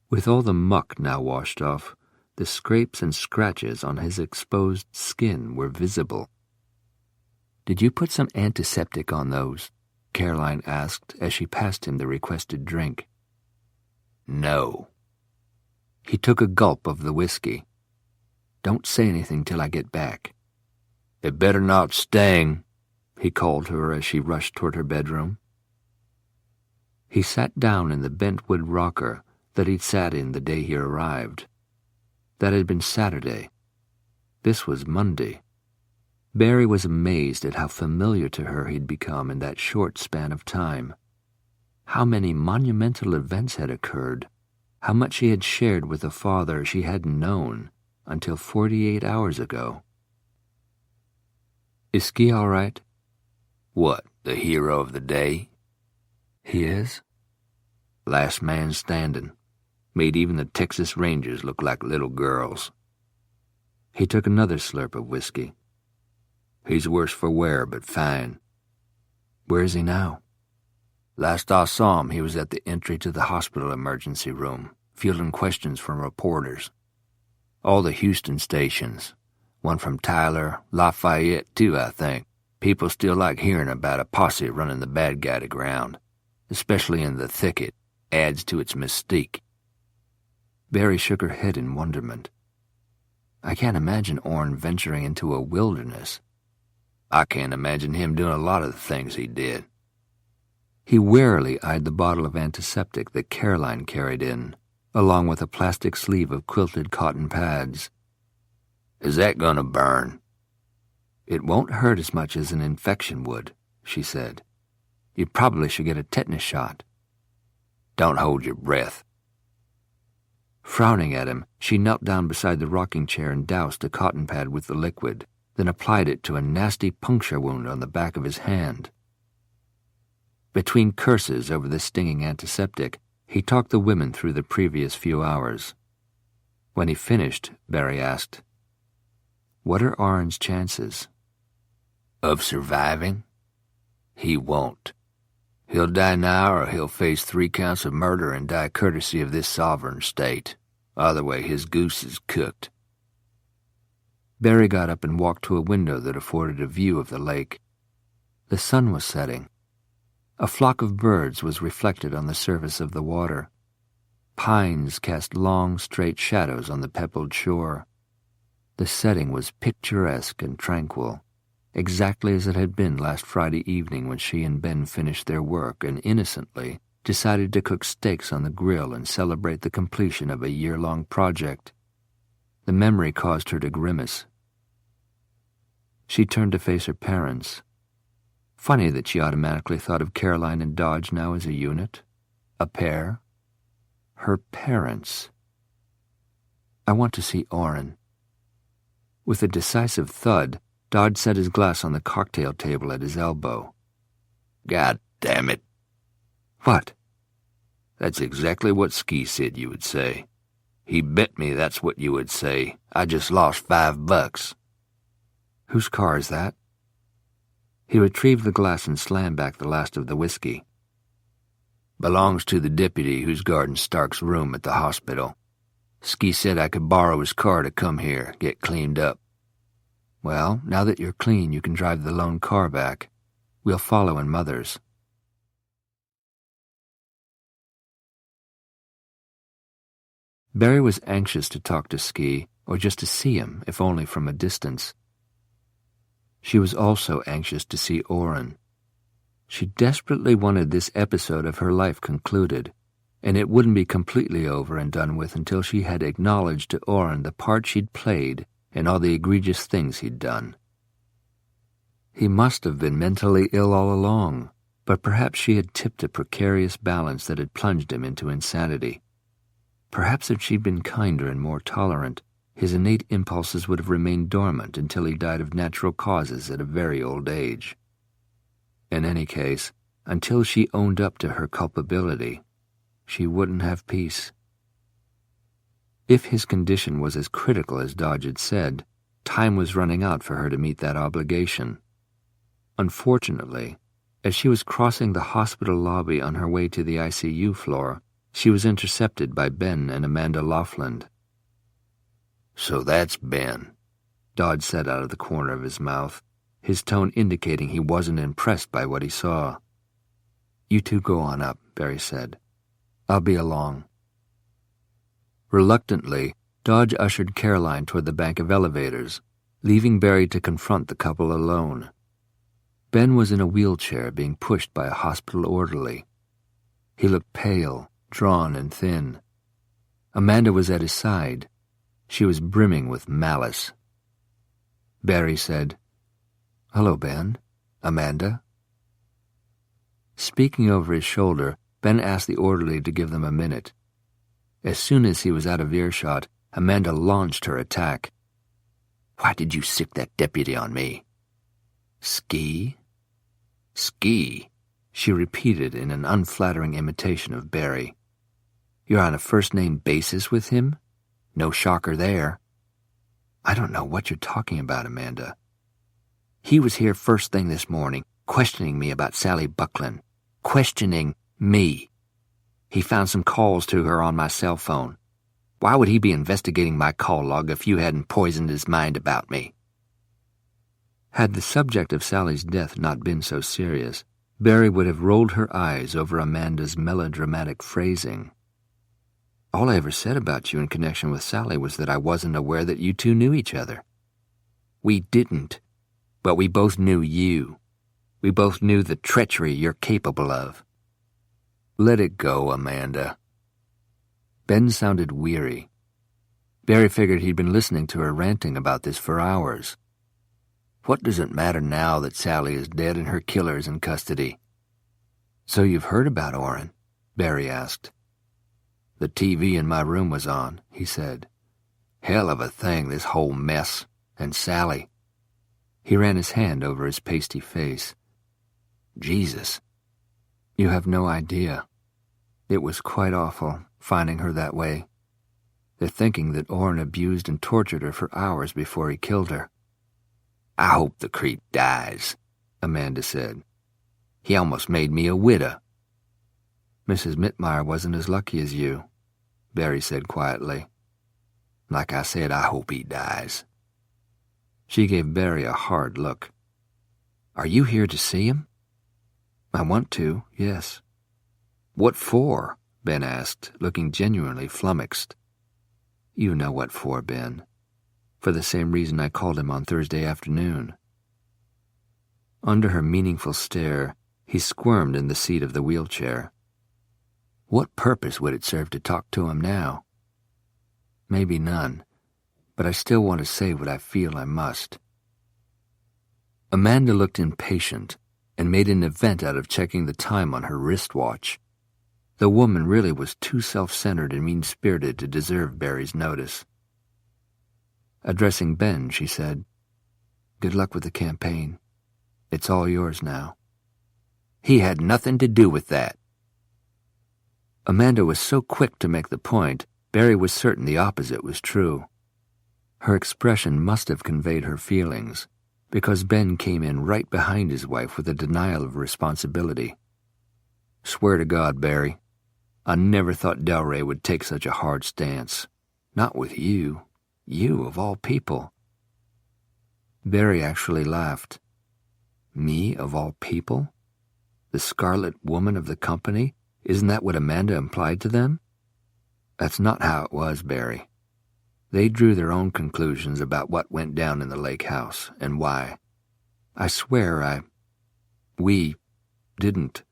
With all the muck now washed off, the scrapes and scratches on his exposed skin were visible. "Did you put some antiseptic on those?" Caroline asked as she passed him the requested drink. "No." He took a gulp of the whiskey. "Don't say anything till I get back." "It better not sting," he called to her as she rushed toward her bedroom. He sat down in the bentwood rocker that he'd sat in the day he arrived. That had been Saturday. This was Monday. Barry was amazed at how familiar to her he'd become in that short span of time. How many monumental events had occurred, how much she had shared with a father she hadn't known until 48 hours ago. "Is Ski all right?" "What, the hero of the day?" "He is?" "Last man standing. Made even the Texas Rangers look like little girls." He took another slurp of whiskey. "He's worse for wear, but fine." "Where is he now?" "Last I saw him, he was at the entry to the hospital emergency room, fielding questions from reporters. All the Houston stations. One from Tyler, Lafayette, too, I think. People still like hearing about a posse running the bad guy to ground, especially in the thicket. Adds to its mystique." Barry shook her head in wonderment. "I can't imagine Orrin venturing into a wilderness." "I can't imagine him doing a lot of the things he did." He warily eyed the bottle of antiseptic that Caroline carried in, along with a plastic sleeve of quilted cotton pads. "Is that gonna burn?" "It won't hurt as much as an infection would," she said. "You probably should get a tetanus shot." "Don't hold your breath." Frowning at him, she knelt down beside the rocking chair and doused a cotton pad with the liquid, then applied it to a nasty puncture wound on the back of his hand. Between curses over the stinging antiseptic, he talked the women through the previous few hours. When he finished, Barry asked, "What are Orrin's chances?" "Of surviving? He won't. He'll die now, or he'll face 3 counts of murder and die courtesy of this sovereign state. Other way, his goose is cooked. Barry got up and walked to a window that afforded a view of the lake. The sun was setting. A flock of birds was reflected on the surface of the water. Pines cast long, straight shadows on the pebbled shore. The setting was picturesque and tranquil, exactly as it had been last Friday evening when she and Ben finished their work and innocently decided to cook steaks on the grill and celebrate the completion of a year-long project. The memory caused her to grimace. She turned to face her parents. Funny that she automatically thought of Caroline and Dodge now as a unit, a pair. Her parents. I want to see Orrin. With a decisive thud, Dodge set his glass on the cocktail table at his elbow. God damn it. What? That's exactly what Ski said you would say. He bet me that's what you would say. I just lost $5. Whose car is that? He retrieved the glass and slammed back the last of the whiskey. Belongs to the deputy who's guarding Stark's room at the hospital. Ski said I could borrow his car to come here, get cleaned up. Well, now that you're clean, you can drive the lone car back. We'll follow in Mother's. Barry was anxious to talk to Ski, or just to see him, if only from a distance. She was also anxious to see Orrin. She desperately wanted this episode of her life concluded, and it wouldn't be completely over and done with until she had acknowledged to Orrin the part she'd played and all the egregious things he'd done. He must have been mentally ill all along, but perhaps she had tipped a precarious balance that had plunged him into insanity. Perhaps if she'd been kinder and more tolerant, his innate impulses would have remained dormant until he died of natural causes at a very old age. In any case, until she owned up to her culpability, she wouldn't have peace. If his condition was as critical as Dodge had said, time was running out for her to meet that obligation. Unfortunately, as she was crossing the hospital lobby on her way to the ICU floor, she was intercepted by Ben and Amanda Laughlin. So that's Ben, Dodge said out of the corner of his mouth, his tone indicating he wasn't impressed by what he saw. You two go on up, Barry said. I'll be along. Reluctantly, Dodge ushered Caroline toward the bank of elevators, leaving Barry to confront the couple alone. Ben was in a wheelchair being pushed by a hospital orderly. He looked pale, drawn and thin. Amanda was at his side. She was brimming with malice. Barry said, "Hello, Ben. Amanda?" Speaking over his shoulder, Ben asked the orderly to give them a minute. As soon as he was out of earshot, Amanda launched her attack. Why did you sick that deputy on me? Ski? Ski, she repeated in an unflattering imitation of Barry. You're on a first-name basis with him? No shocker there. I don't know what you're talking about, Amanda. He was here first thing this morning, questioning me about Sally Buckland. Questioning me. He found some calls to her on my cell phone. Why would he be investigating my call log if you hadn't poisoned his mind about me? Had the subject of Sally's death not been so serious, Barry would have rolled her eyes over Amanda's melodramatic phrasing. All I ever said about you in connection with Sally was that I wasn't aware that you two knew each other. We didn't, but we both knew you. We both knew the treachery you're capable of. Let it go, Amanda. Ben sounded weary. Barry figured he'd been listening to her ranting about this for hours. What does it matter now that Sally is dead and her killer is in custody? So you've heard about Orrin? Barry asked. The TV in my room was on, he said. Hell of a thing, this whole mess. And Sally. He ran his hand over his pasty face. Jesus. You have no idea. It was quite awful, finding her that way. They're thinking that Orrin abused and tortured her for hours before he killed her. I hope the creep dies, Amanda said. He almost made me a widow. Mrs. Mittmeyer wasn't as lucky as you, Barry said quietly. Like I said, I hope he dies." She gave Barry a hard look. "Are you here to see him?" "I want to, yes." "What for?" Ben asked, looking genuinely flummoxed. "You know what for, Ben. For the same reason I called him on Thursday afternoon." Under her meaningful stare, he squirmed in the seat of the wheelchair. "What purpose would it serve to talk to him now?" "Maybe none, but I still want to say what I feel I must." Amanda looked impatient and made an event out of checking the time on her wristwatch. The woman really was too self-centered and mean-spirited to deserve Barry's notice. Addressing Ben, she said, "Good luck with the campaign. It's all yours now." "He had nothing to do with that." Amanda was so quick to make the point, Barry was certain the opposite was true. Her expression must have conveyed her feelings, because Ben came in right behind his wife with a denial of responsibility. "Swear to God, Barry, I never thought Delray would take such a hard stance. Not with you. You, of all people." Barry actually laughed. "Me, of all people? The Scarlet Woman of the company? Isn't that what Amanda implied to them?" "That's not how it was, Barry. They drew their own conclusions about what went down in the lake house and why. I swear we didn't."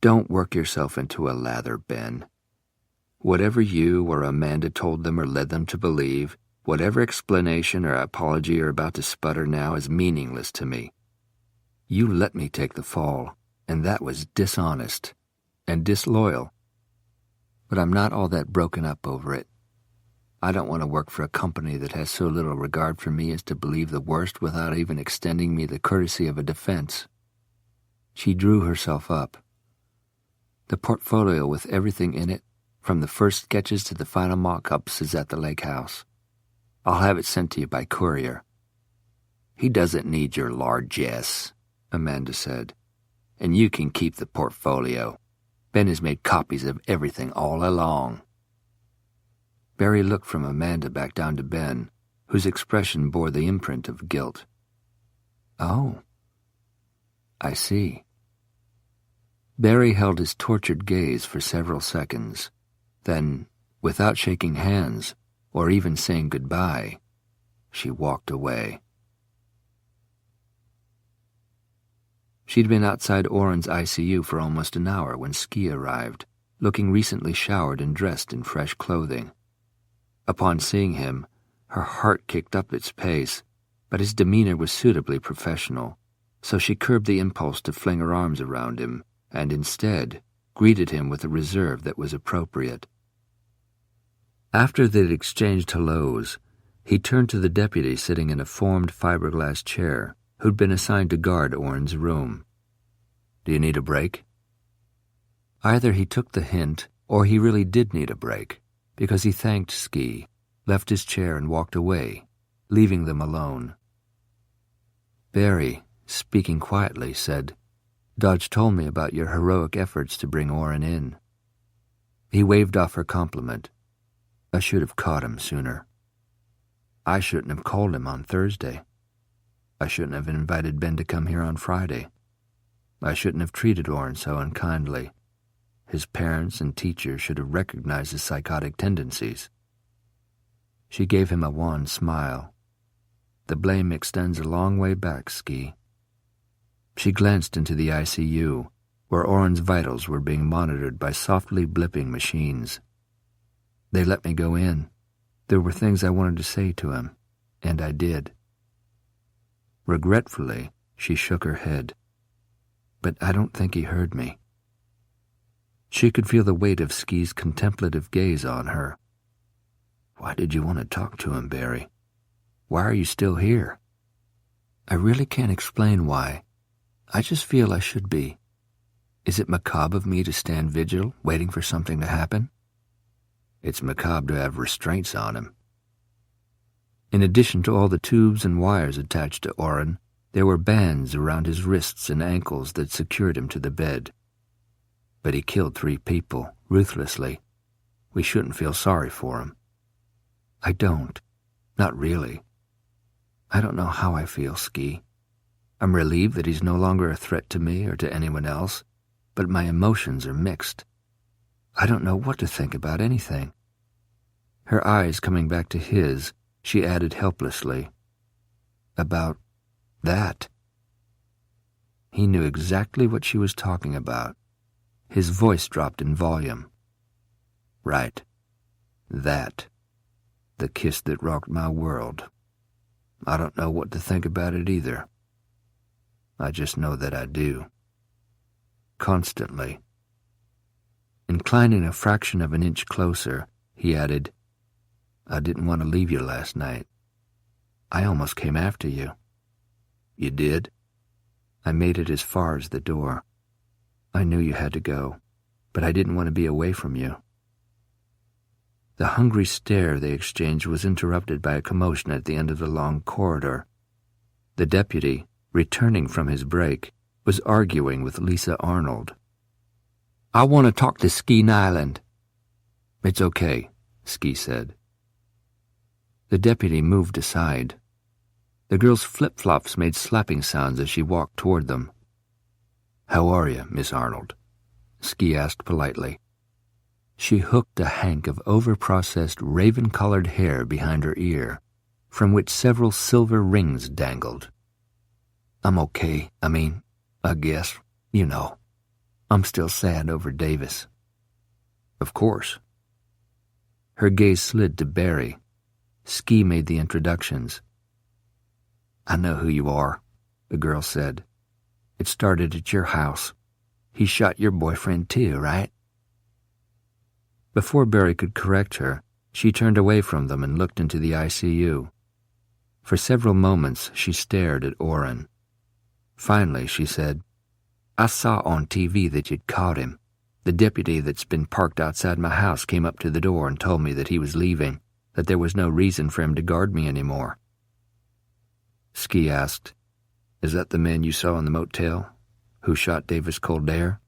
"Don't work yourself into a lather, Ben. Whatever you or Amanda told them or led them to believe, whatever explanation or apology you're about to sputter now is meaningless to me. You let me take the fall, and that was dishonest and disloyal. But I'm not all that broken up over it. I don't want to work for a company that has so little regard for me as to believe the worst without even extending me the courtesy of a defense." She drew herself up. "The portfolio with everything in it, from the first sketches to the final mock-ups, is at the lake house. I'll have it sent to you by courier." "He doesn't need your largesse," Amanda said. "And you can keep the portfolio. Ben has made copies of everything all along." Barry looked from Amanda back down to Ben, whose expression bore the imprint of guilt. "Oh, I see." Barry held his tortured gaze for several seconds. Then, without shaking hands or even saying goodbye, she walked away. She'd been outside Oren's ICU for almost an hour when Ski arrived, looking recently showered and dressed in fresh clothing. Upon seeing him, her heart kicked up its pace, but his demeanor was suitably professional, so she curbed the impulse to fling her arms around him and instead greeted him with a reserve that was appropriate. After they'd exchanged hellos, he turned to the deputy sitting in a formed fiberglass chair who'd been assigned to guard Oren's room. "Do you need a break?" Either he took the hint or he really did need a break, because he thanked Ski, left his chair and walked away, leaving them alone. Barry, speaking quietly, said, "Dodge told me about your heroic efforts to bring Oren in." He waved off her compliment. "I should have caught him sooner. I shouldn't have called him on Thursday. I shouldn't have invited Ben to come here on Friday. I shouldn't have treated Oren so unkindly. His parents and teachers should have recognized his psychotic tendencies." She gave him a wan smile. "The blame extends a long way back, Ski." She glanced into the ICU, where Oren's vitals were being monitored by softly blipping machines. "They let me go in. There were things I wanted to say to him, and I did." Regretfully, she shook her head. "But I don't think he heard me." She could feel the weight of Ski's contemplative gaze on her. "Why did you want to talk to him, Barry? Why are you still here?" "I really can't explain why. I just feel I should be. Is it macabre of me to stand vigil, waiting for something to happen?" "It's macabre to have restraints on him." In addition to all the tubes and wires attached to Oren, there were bands around his wrists and ankles that secured him to the bed. But he killed 3 people, ruthlessly. We shouldn't feel sorry for him. I don't. Not really. I don't know how I feel, Ski. I'm relieved that he's no longer a threat to me or to anyone else, but my emotions are mixed. I don't know what to think about anything. Her eyes coming back to his, she added helplessly, "About that." He knew exactly what she was talking about. His voice dropped in volume. "Right. That. The kiss that rocked my world. I don't know what to think about it either. I just know that I do. Constantly." Inclining a fraction of an inch closer, he added, "I didn't want to leave you last night. I almost came after you." "You did?" "I made it as far as the door. I knew you had to go, but I didn't want to be away from you." The hungry stare they exchanged was interrupted by a commotion at the end of the long corridor. The deputy, returning from his break, was arguing with Lisa Arnold. "I want to talk to Ski Nyland." "It's okay," Ski said. The deputy moved aside. The girl's flip-flops made slapping sounds as she walked toward them. "How are you, Miss Arnold?" Ski asked politely. She hooked a hank of over-processed raven-colored hair behind her ear, from which several silver rings dangled. "I'm okay. I guess, you know. I'm still sad over Davis." "Of course." Her gaze slid to Barry. Ski made the introductions. "I know who you are," the girl said. "It started at your house. He shot your boyfriend too, right?" Before Barry could correct her, she turned away from them and looked into the ICU. For several moments she stared at Orrin. Finally she said, "I saw on TV that you'd caught him. The deputy that's been parked outside my house came up to the door and told me that he was leaving, that there was no reason for him to guard me anymore." Ski asked, "Is that the man you saw in the motel, who shot Davis Coldair?"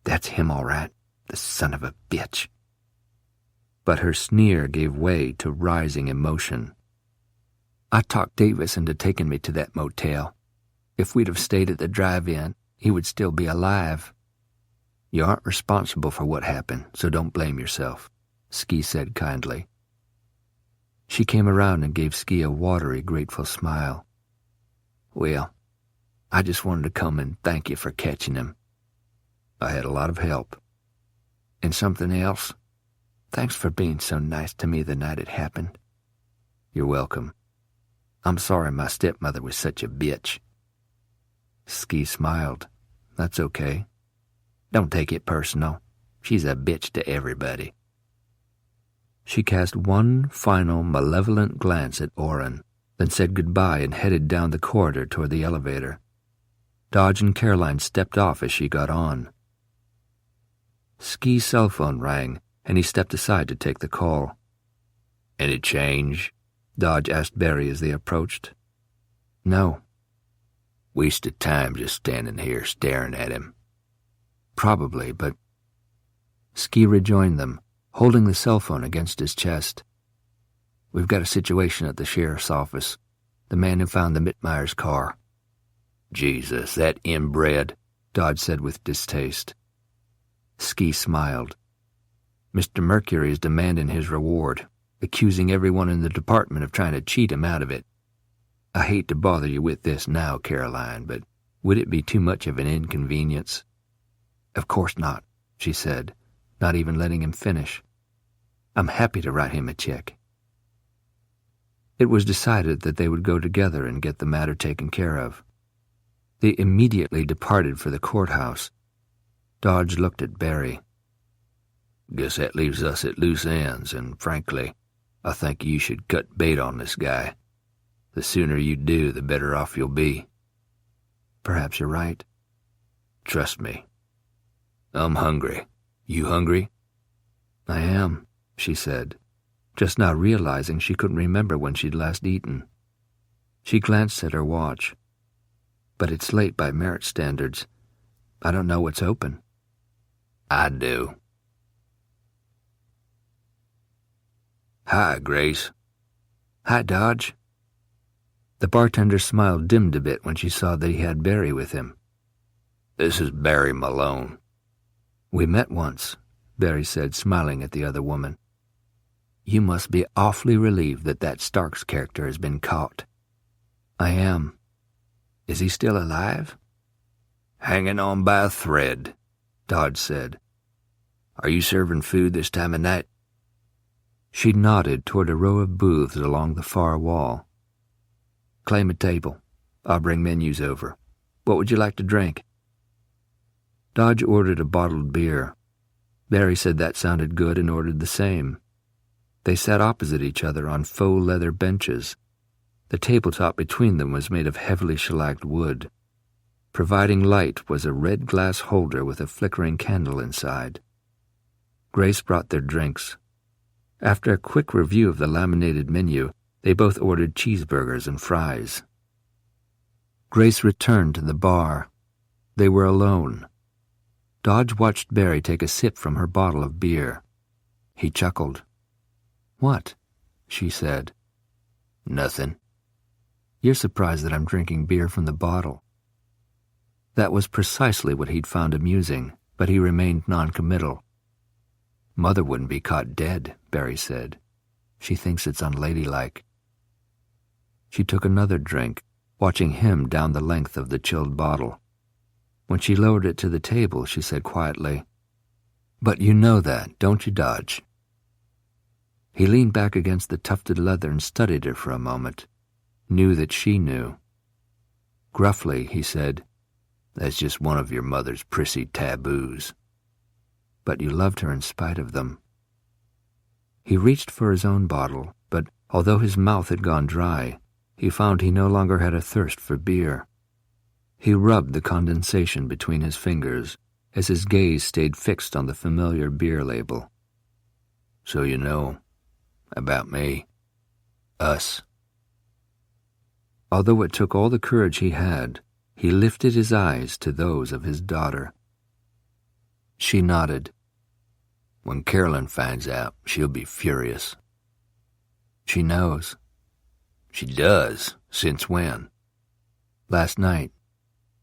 "That's him, all right. The son of a bitch." But her sneer gave way to rising emotion. "I talked Davis into taking me to that motel. If we'd have stayed at the drive-in, he would still be alive." "You aren't responsible for what happened, so don't blame yourself," Ski said kindly. She came around and gave Ski a watery, grateful smile. "Well, I just wanted to come and thank you for catching him. I had a lot of help. And something else, thanks for being so nice to me the night it happened." "You're welcome. I'm sorry my stepmother was such a bitch." Ski smiled. "That's okay. Don't take it personal. She's a bitch to everybody." She cast one final malevolent glance at Orrin, then said goodbye and headed down the corridor toward the elevator. Dodge and Caroline stepped off as she got on. Ski's cell phone rang, and he stepped aside to take the call. "Any change?" Dodge asked Barry as they approached. "No." "Wasted time just standing here staring at him." "Probably, but—" Ski rejoined them, holding the cell phone against his chest. "We've got a situation at the sheriff's office. The man who found the Mittmeyer's car." "Jesus, that inbred," Dodge said with distaste. Ski smiled. "Mr. Mercury is demanding his reward, accusing everyone in the department of trying to cheat him out of it. I hate to bother you with this now, Caroline, but would it be too much of an inconvenience?" "Of course not," she said, not even letting him finish. "I'm happy to write him a check." It was decided that they would go together and get the matter taken care of. They immediately departed for the courthouse. Dodge looked at Barry. "Guess that leaves us at loose ends, and frankly, I think you should cut bait on this guy. The sooner you do, the better off you'll be." "Perhaps you're right." "Trust me. I'm hungry. You hungry?" "I am," she said, just now realizing she couldn't remember when she'd last eaten. She glanced at her watch. "But it's late by Merit standards. I don't know what's open." "I do." Hi, Grace. Hi, Dodge. The bartender smile dimmed a bit when she saw that he had Barry with him. This is Barry Malone. We met once, Barry said, smiling at the other woman. You must be awfully relieved that Starks character has been caught. I am. Is he still alive? Hanging on by a thread, Dodge said. Are you serving food this time of night? She nodded toward a row of booths along the far wall. Claim a table. I'll bring menus over. What would you like to drink? Dodge ordered a bottled beer. Barry said that sounded good and ordered the same. They sat opposite each other on faux leather benches. The tabletop between them was made of heavily shellacked wood. Providing light was a red glass holder with a flickering candle inside. Grace brought their drinks. After a quick review of the laminated menu, they both ordered cheeseburgers and fries. Grace returned to the bar. They were alone. Dodge watched Barry take a sip from her bottle of beer. He chuckled. What? She said. Nothing. You're surprised that I'm drinking beer from the bottle. That was precisely what he'd found amusing, but he remained noncommittal. Mother wouldn't be caught dead, Barry said. She thinks it's unladylike. She took another drink, watching him down the length of the chilled bottle. When she lowered it to the table, she said quietly, But you know that, don't you, Dodge? He leaned back against the tufted leather and studied her for a moment, knew that she knew. Gruffly, he said, That's just one of your mother's prissy taboos. But you loved her in spite of them. He reached for his own bottle, but although his mouth had gone dry, he found he no longer had a thirst for beer. He rubbed the condensation between his fingers as his gaze stayed fixed on the familiar beer label. So you know about me. Us. Although it took all the courage he had, he lifted his eyes to those of his daughter. She nodded. When Carolyn finds out, she'll be furious. She knows. She does? Since when? Last night.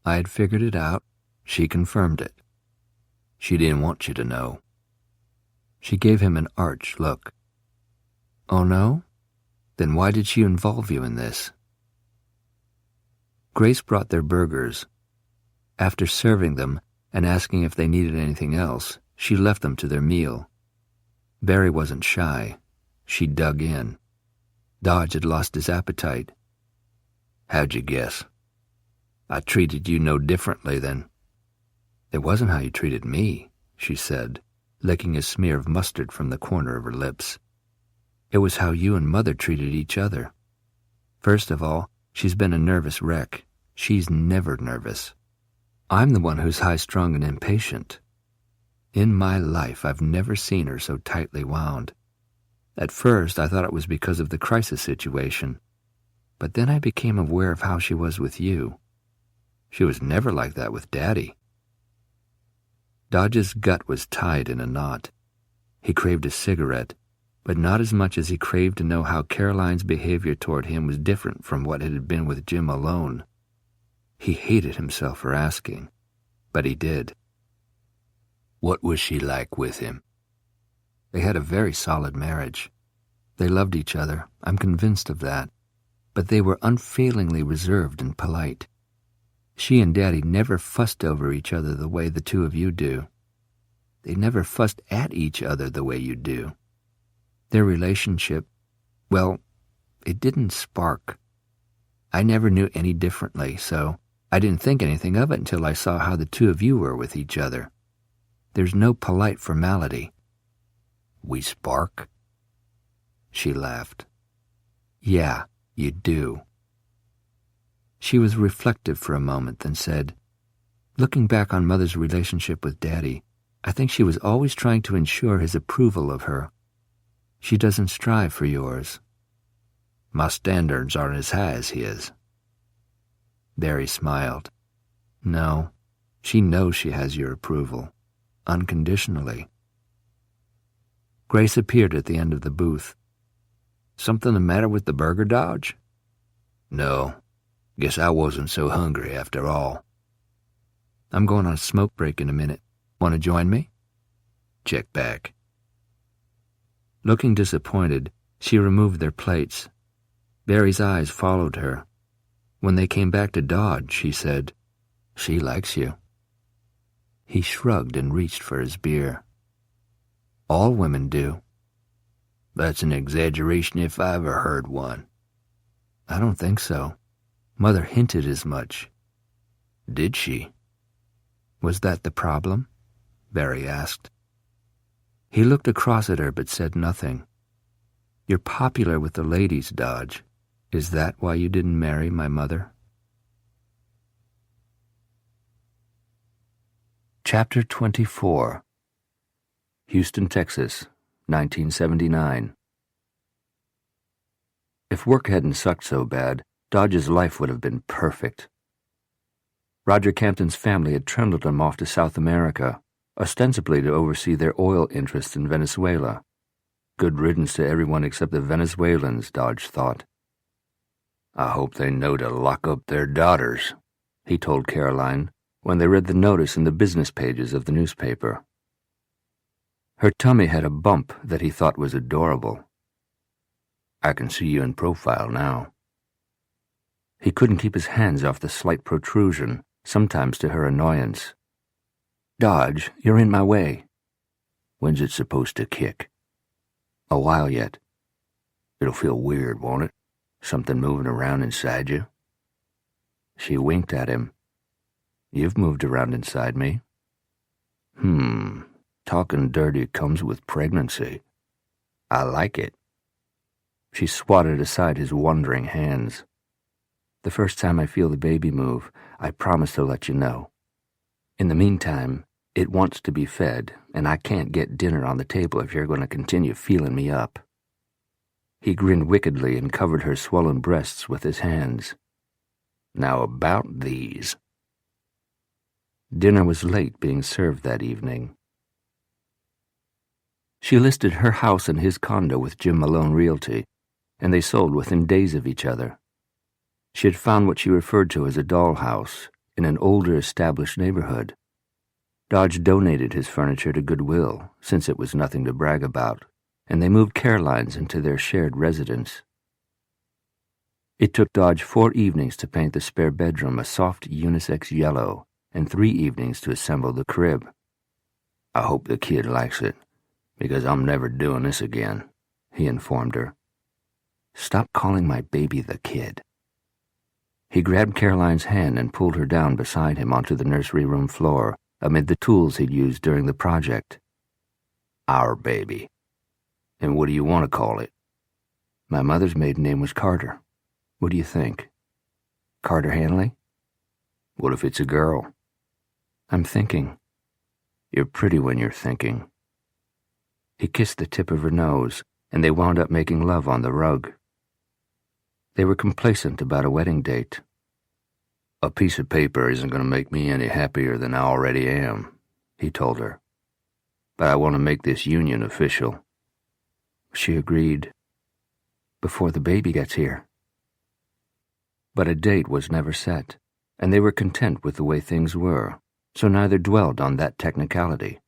I had figured it out. She confirmed it. She didn't want you to know. She gave him an arch look. Oh, no? Then why did she involve you in this? Grace brought their burgers. After serving them and asking if they needed anything else, she left them to their meal. Barry wasn't shy. She dug in. Dodge had lost his appetite. How'd you guess? I treated you no differently than... It wasn't how you treated me, she said, licking a smear of mustard from the corner of her lips. It was how you and Mother treated each other. First of all, she's been a nervous wreck. She's never nervous. I'm the one who's high-strung and impatient. In my life, I've never seen her so tightly wound. At first, I thought it was because of the crisis situation, but then I became aware of how she was with you. She was never like that with Daddy. Dodge's gut was tied in a knot. He craved a cigarette, but not as much as he craved to know how Caroline's behavior toward him was different from what it had been with Jim alone. He hated himself for asking, but he did. What was she like with him? They had a very solid marriage. They loved each other, I'm convinced of that, but they were unfailingly reserved and polite. She and Daddy never fussed over each other the way the two of you do. They never fussed at each other the way you do. Their relationship, well, it didn't spark. I never knew any differently, so I didn't think anything of it until I saw how the two of you were with each other. There's no polite formality. We spark? She laughed. Yeah, you do. She was reflective for a moment, then said, Looking back on Mother's relationship with Daddy, I think she was always trying to ensure his approval of her. She doesn't strive for yours. My standards aren't as high as his. Barry smiled. No, she knows she has your approval, unconditionally. Grace appeared at the end of the booth. Something the matter with the burger, Dodge? No. Guess I wasn't so hungry after all. I'm going on a smoke break in a minute. Want to join me? Check back. Looking disappointed, she removed their plates. Barry's eyes followed her. When they came back to Dodge, she said, "She likes you." He shrugged and reached for his beer. "All women do." That's an exaggeration if I ever heard one. "I don't think so. Mother hinted as much." Did she? "Was that the problem?" Barry asked. He looked across at her but said nothing. "You're popular with the ladies, Dodge. Is that why you didn't marry my mother?" Chapter 24. Houston, Texas, 1979. If work hadn't sucked so bad, Dodge's life would have been perfect. Roger Campton's family had trundled him off to South America, ostensibly to oversee their oil interests in Venezuela. Good riddance to everyone except the Venezuelans, Dodge thought. I hope they know to lock up their daughters, he told Caroline when they read the notice in the business pages of the newspaper. Her tummy had a bump that he thought was adorable. I can see you in profile now. He couldn't keep his hands off the slight protrusion, sometimes to her annoyance. "Dodge, you're in my way." When's it supposed to kick? "A while yet." It'll feel weird, won't it? Something moving around inside you? She winked at him. "You've moved around inside me." Talking dirty comes with pregnancy. I like it." She swatted aside his wandering hands. "The first time I feel the baby move, I promise to let you know. In the meantime, it wants to be fed, and I can't get dinner on the table if you're going to continue feeling me up." He grinned wickedly and covered her swollen breasts with his hands. "Now about these." Dinner was late being served that evening. She listed her house and his condo with Jim Malone Realty, and they sold within days of each other. She had found what she referred to as a dollhouse in an older established neighborhood. Dodge donated his furniture to Goodwill, since it was nothing to brag about, and they moved Caroline's into their shared residence. It took Dodge 4 evenings to paint the spare bedroom a soft unisex yellow, and 3 evenings to assemble the crib. "I hope the kid likes it, because I'm never doing this again," he informed her. "Stop calling my baby the kid." He grabbed Caroline's hand and pulled her down beside him onto the nursery room floor, amid the tools he'd used during the project. "Our baby. And what do you want to call it?" "My mother's maiden name was Carter. What do you think? Carter Hanley?" "What if it's a girl?" "I'm thinking." "You're pretty when you're thinking." He kissed the tip of her nose, and they wound up making love on the rug. They were complacent about a wedding date. "A piece of paper isn't going to make me any happier than I already am," he told her. "But I want to make this union official." She agreed. "Before the baby gets here." But a date was never set, and they were content with the way things were, so neither dwelled on that technicality.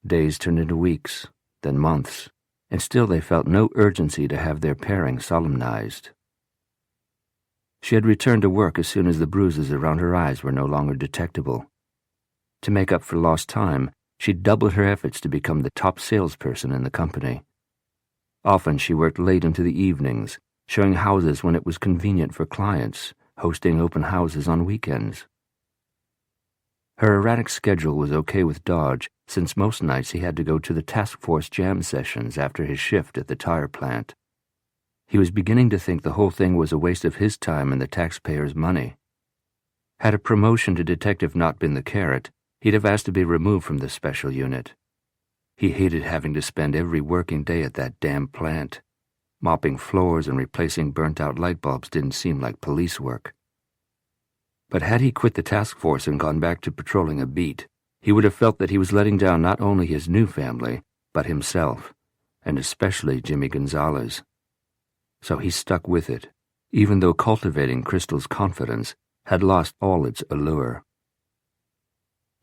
Days turned into weeks, then months, and still they felt no urgency to have their pairing solemnized. She had returned to work as soon as the bruises around her eyes were no longer detectable. To make up for lost time, she doubled her efforts to become the top salesperson in the company. Often she worked late into the evenings, showing houses when it was convenient for clients, hosting open houses on weekends. Her erratic schedule was okay with Dodge, since most nights he had to go to the task force jam sessions after his shift at the tire plant. He was beginning to think the whole thing was a waste of his time and the taxpayers' money. Had a promotion to detective not been the carrot, he'd have asked to be removed from the special unit. He hated having to spend every working day at that damn plant. Mopping floors and replacing burnt-out light bulbs didn't seem like police work. But had he quit the task force and gone back to patrolling a beat, he would have felt that he was letting down not only his new family, but himself, and especially Jimmy Gonzalez, So he stuck with it, even though cultivating Crystal's confidence had lost all its allure.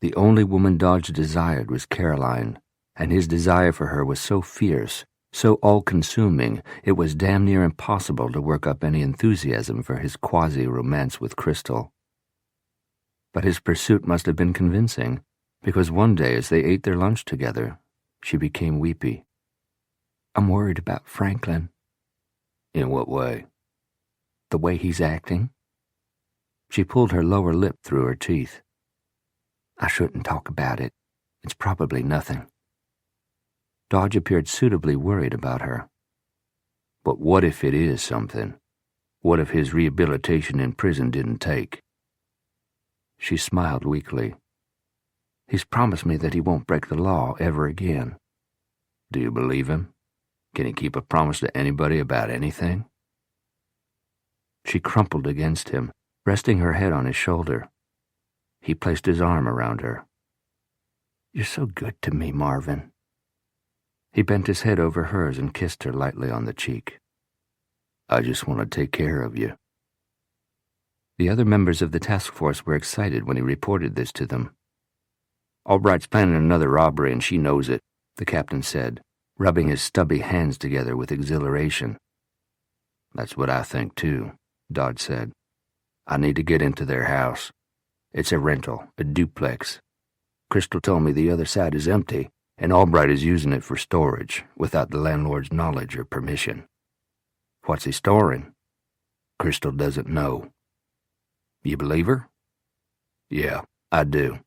The only woman Dodge desired was Caroline, and his desire for her was so fierce, so all-consuming, it was damn near impossible to work up any enthusiasm for his quasi-romance with Crystal. But his pursuit must have been convincing, because one day as they ate their lunch together, she became weepy. "I'm worried about Franklin." "In what way?" "The way he's acting." She pulled her lower lip through her teeth. "I shouldn't talk about it. It's probably nothing." Dodge appeared suitably worried about her. "But what if it is something? What if his rehabilitation in prison didn't take?" She smiled weakly. "He's promised me that he won't break the law ever again." "Do you believe him? Can he keep a promise to anybody about anything?" She crumpled against him, resting her head on his shoulder. He placed his arm around her. "You're so good to me, Marvin." He bent his head over hers and kissed her lightly on the cheek. "I just want to take care of you." The other members of the task force were excited when he reported this to them. "Albright's planning another robbery and she knows it," the captain said, rubbing his stubby hands together with exhilaration. "That's what I think too," Dodge said. "I need to get into their house. It's a rental, a duplex. Crystal told me the other side is empty, and Albright is using it for storage, without the landlord's knowledge or permission." "What's he storing?" "Crystal doesn't know." "You believe her?" "Yeah, I do.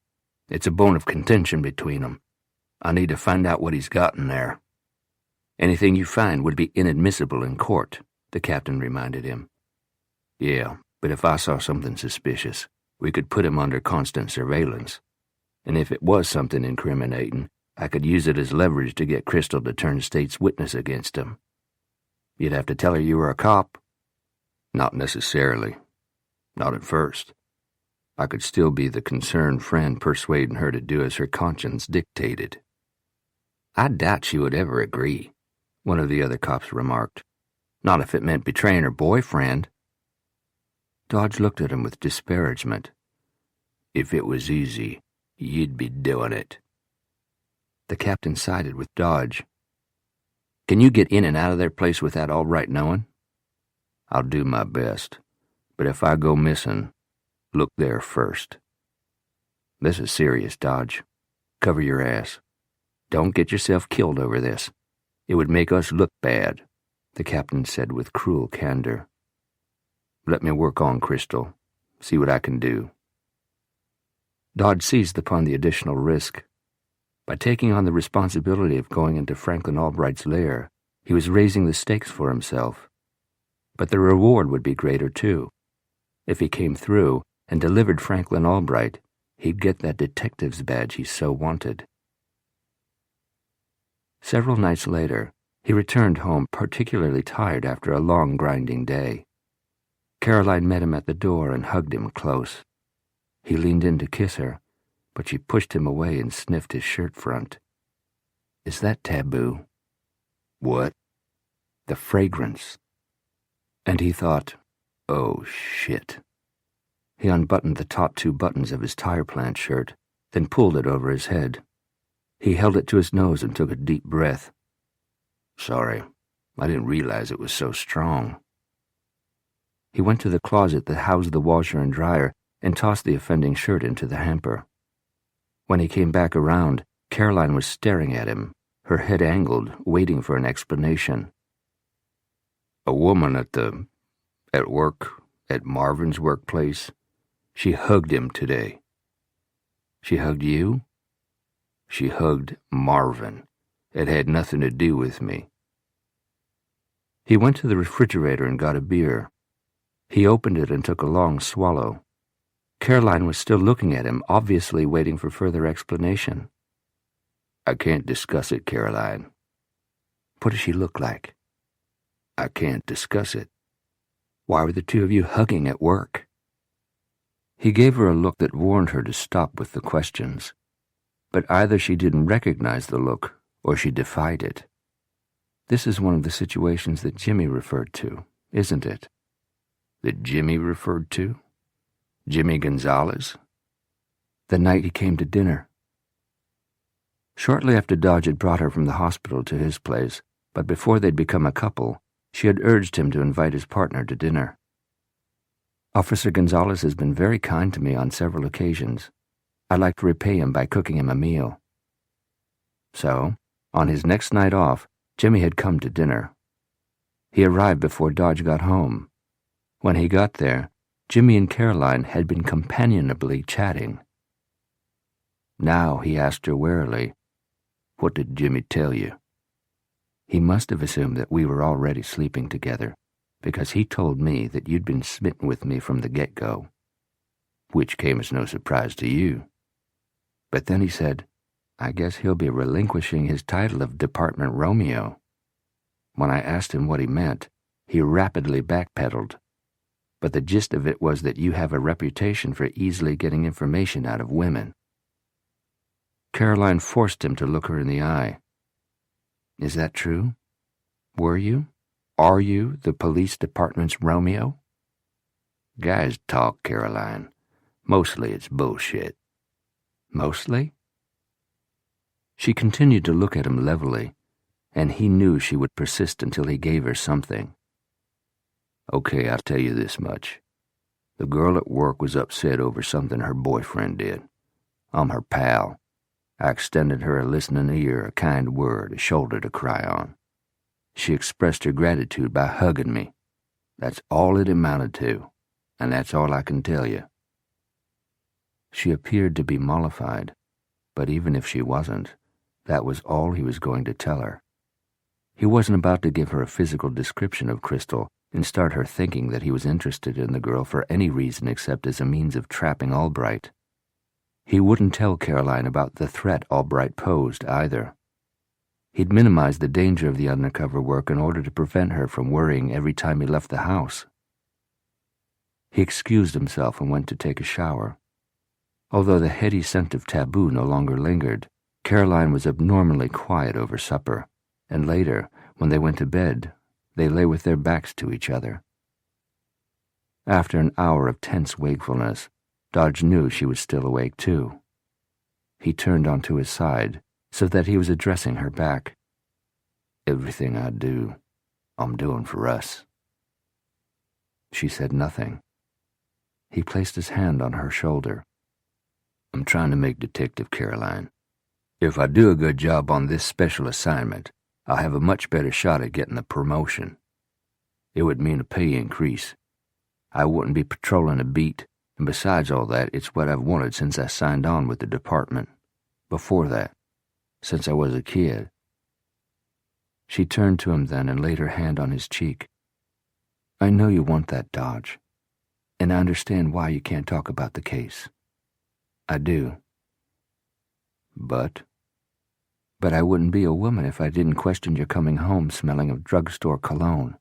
It's a bone of contention between them. I need to find out what he's got in there." "Anything you find would be inadmissible in court," the captain reminded him. "Yeah, but if I saw something suspicious, we could put him under constant surveillance. And if it was something incriminating, I could use it as leverage to get Crystal to turn state's witness against him." "You'd have to tell her you were a cop?" "Not necessarily. Not at first. I could still be the concerned friend persuading her to do as her conscience dictated." "I doubt she would ever agree," one of the other cops remarked. "Not if it meant betraying her boyfriend." Dodge looked at him with disparagement. "If it was easy, you'd be doing it." The captain sided with Dodge. "Can you get in and out of their place without Albright knowing?" "I'll do my best, but if I go missing, look there first." "This is serious, Dodge. Cover your ass. Don't get yourself killed over this. It would make us look bad," the captain said with cruel candor. "Let me work on Crystal, see what I can do." Dodge seized upon the additional risk. By taking on the responsibility of going into Franklin Albright's lair, he was raising the stakes for himself. But the reward would be greater, too. If he came through and delivered Franklin Albright, he'd get that detective's badge he so wanted. Several nights later, he returned home particularly tired after a long, grinding day. Caroline met him at the door and hugged him close. He leaned in to kiss her, but she pushed him away and sniffed his shirt front. "Is that taboo?" "What?" "The fragrance." And he thought, "Oh, shit." He unbuttoned the top 2 buttons of his tire plant shirt, then pulled it over his head. He held it to his nose and took a deep breath. "Sorry, I didn't realize it was so strong." He went to the closet that housed the washer and dryer and tossed the offending shirt into the hamper. When he came back around, Caroline was staring at him, her head angled, waiting for an explanation. "A woman at work, at Marvin's workplace, she hugged him today." "She hugged you?" "She hugged Marvin. It had nothing to do with me." He went to the refrigerator and got a beer. He opened it and took a long swallow. Caroline was still looking at him, obviously waiting for further explanation. "I can't discuss it, Caroline." "What does she look like?" "I can't discuss it." "Why were the 2 of you hugging at work?" He gave her a look that warned her to stop with the questions, but either she didn't recognize the look or she defied it. This is one of the situations that Jimmy referred to, isn't it? That Jimmy referred to? Jimmy Gonzalez? The night he came to dinner. Shortly after Dodge had brought her from the hospital to his place, but before they'd become a couple, she had urged him to invite his partner to dinner. Officer Gonzalez has been very kind to me on several occasions. I'd like to repay him by cooking him a meal. So, on his next night off, Jimmy had come to dinner. He arrived before Dodge got home. When he got there, Jimmy and Caroline had been companionably chatting. Now he asked her warily, "What did Jimmy tell you?" He must have assumed that we were already sleeping together, because he told me that you'd been smitten with me from the get-go. Which came as no surprise to you. But then he said, I guess he'll be relinquishing his title of Department Romeo. When I asked him what he meant, he rapidly backpedaled. But the gist of it was that you have a reputation for easily getting information out of women. Caroline forced him to look her in the eye. Is that true? Were you? Are you the police department's Romeo? Guys talk, Caroline. Mostly it's bullshit. Mostly? She continued to look at him levelly, and he knew she would persist until he gave her something. Okay, I'll tell you this much. The girl at work was upset over something her boyfriend did. I'm her pal. I extended her a listening ear, a kind word, a shoulder to cry on. She expressed her gratitude by hugging me. That's all it amounted to, and that's all I can tell you. She appeared to be mollified, but even if she wasn't, that was all he was going to tell her. He wasn't about to give her a physical description of Crystal and start her thinking that he was interested in the girl for any reason except as a means of trapping Albright. He wouldn't tell Caroline about the threat Albright posed either. He'd minimized the danger of the undercover work in order to prevent her from worrying every time he left the house. He excused himself and went to take a shower. Although the heady scent of taboo no longer lingered, Caroline was abnormally quiet over supper, and later, when they went to bed, they lay with their backs to each other. After an hour of tense wakefulness, Dodge knew she was still awake too. He turned onto his side so that he was addressing her back. Everything I do, I'm doing for us. She said nothing. He placed his hand on her shoulder. I'm trying to make detective, Caroline. If I do a good job on this special assignment, I'll have a much better shot at getting the promotion. It would mean a pay increase. I wouldn't be patrolling a beat, and besides all that, it's what I've wanted since I signed on with the department. Before that, since I was a kid. She turned to him then and laid her hand on his cheek. I know you want that, Dodge, and I understand why you can't talk about the case. I do. But I wouldn't be a woman if I didn't question your coming home smelling of drugstore cologne.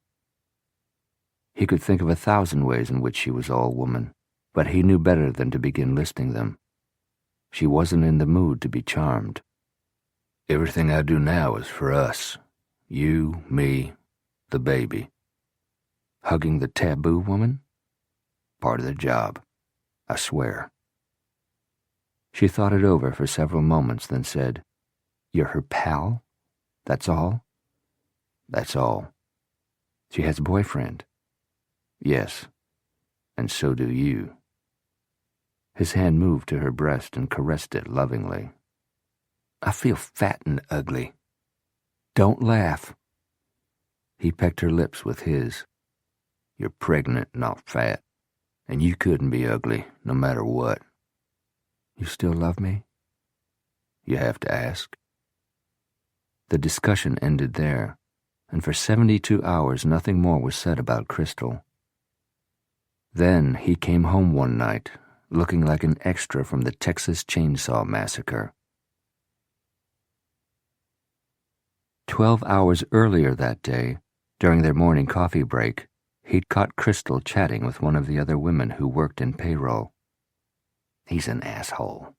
He could think of 1,000 ways in which she was all woman, but he knew better than to begin listing them. She wasn't in the mood to be charmed. Everything I do now is for us. You, me, the baby. Hugging the taboo woman? Part of the job. I swear. She thought it over for several moments, then said, You're her pal? That's all? That's all. She has a boyfriend? Yes, and so do you. His hand moved to her breast and caressed it lovingly. I feel fat and ugly. Don't laugh. He pecked her lips with his. You're pregnant, not fat, and you couldn't be ugly, no matter what. You still love me? You have to ask. The discussion ended there, and for 72 hours nothing more was said about Crystal. Then he came home one night, looking like an extra from the Texas Chainsaw Massacre. 12 hours earlier that day, during their morning coffee break, he'd caught Crystal chatting with one of the other women who worked in payroll. He's an asshole,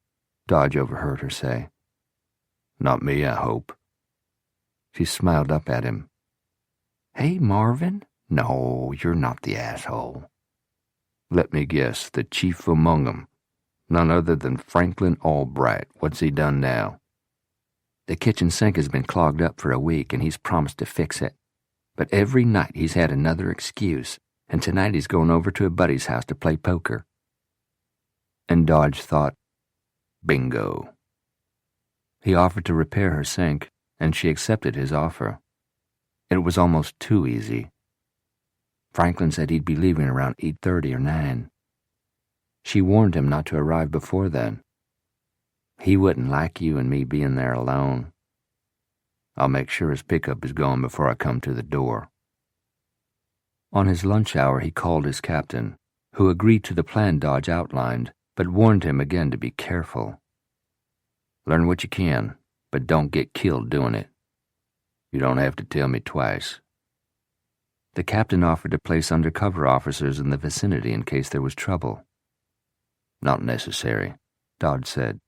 Dodge overheard her say. Not me, I hope. She smiled up at him, Hey, Marvin? No, you're not the asshole. Let me guess, the chief among 'em. None other than Franklin Albright. What's he done now? The kitchen sink has been clogged up for a week, and he's promised to fix it. But every night he's had another excuse, and tonight he's going over to a buddy's house to play poker. And Dodge thought, bingo. He offered to repair her sink, and she accepted his offer. It was almost too easy. Franklin said he'd be leaving around 8:30 or 9. She warned him not to arrive before then. He wouldn't like you and me being there alone. I'll make sure his pickup is gone before I come to the door. On his lunch hour, he called his captain, who agreed to the plan Dodge outlined, but warned him again to be careful. Learn what you can, but don't get killed doing it. You don't have to tell me twice. The captain offered to place undercover officers in the vicinity in case there was trouble. Not necessary, Dodge said.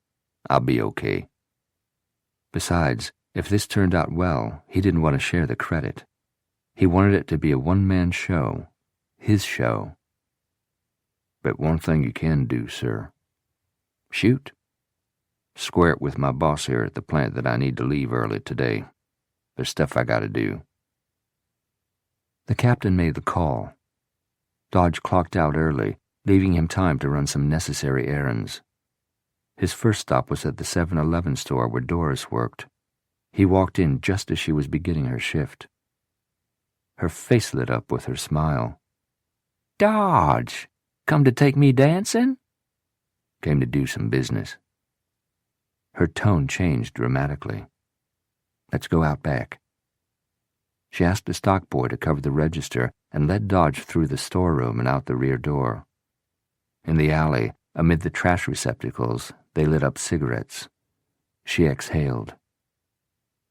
I'll be okay. Besides, if this turned out well, he didn't want to share the credit. He wanted it to be a one-man show, his show. But one thing you can do, sir. Shoot. Square it with my boss here at the plant that I need to leave early today. There's stuff I gotta do. The captain made the call. Dodge clocked out early, leaving him time to run some necessary errands. His first stop was at the 7-Eleven store where Doris worked. He walked in just as she was beginning her shift. Her face lit up with her smile. Dodge, come to take me dancing? Came to do some business. Her tone changed dramatically. Let's go out back. She asked the stock boy to cover the register and led Dodge through the storeroom and out the rear door. In the alley, amid the trash receptacles, they lit up cigarettes. She exhaled.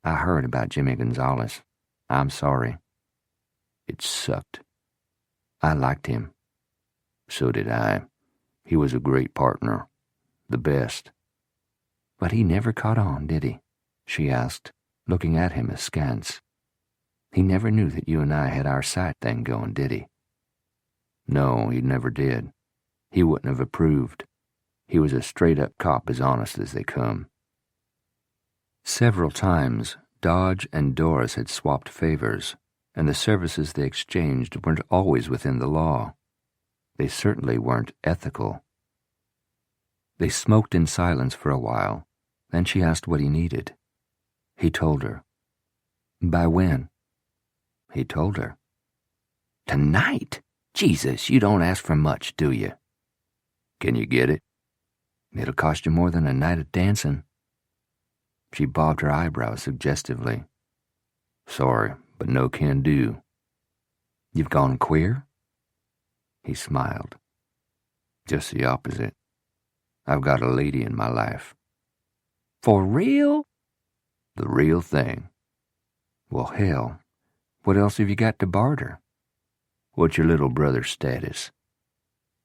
I heard about Jimmy Gonzalez. I'm sorry. It sucked. I liked him. So did I. He was a great partner. The best. But he never caught on, did he? She asked, looking at him askance. He never knew that you and I had our side thing going, did he? No, he never did. He wouldn't have approved. He was a straight-up cop, as honest as they come. Several times, Dodge and Doris had swapped favors, and the services they exchanged weren't always within the law. They certainly weren't ethical. They smoked in silence for a while, then she asked what he needed. He told her. By when? He told her. Tonight? Jesus, you don't ask for much, do you? Can you get it? It'll cost you more than a night of dancing. She bobbed her eyebrows suggestively. Sorry, but no can do. You've gone queer? He smiled. Just the opposite. I've got a lady in my life. For real? The real thing. Well, hell, what else have you got to barter? What's your little brother's status?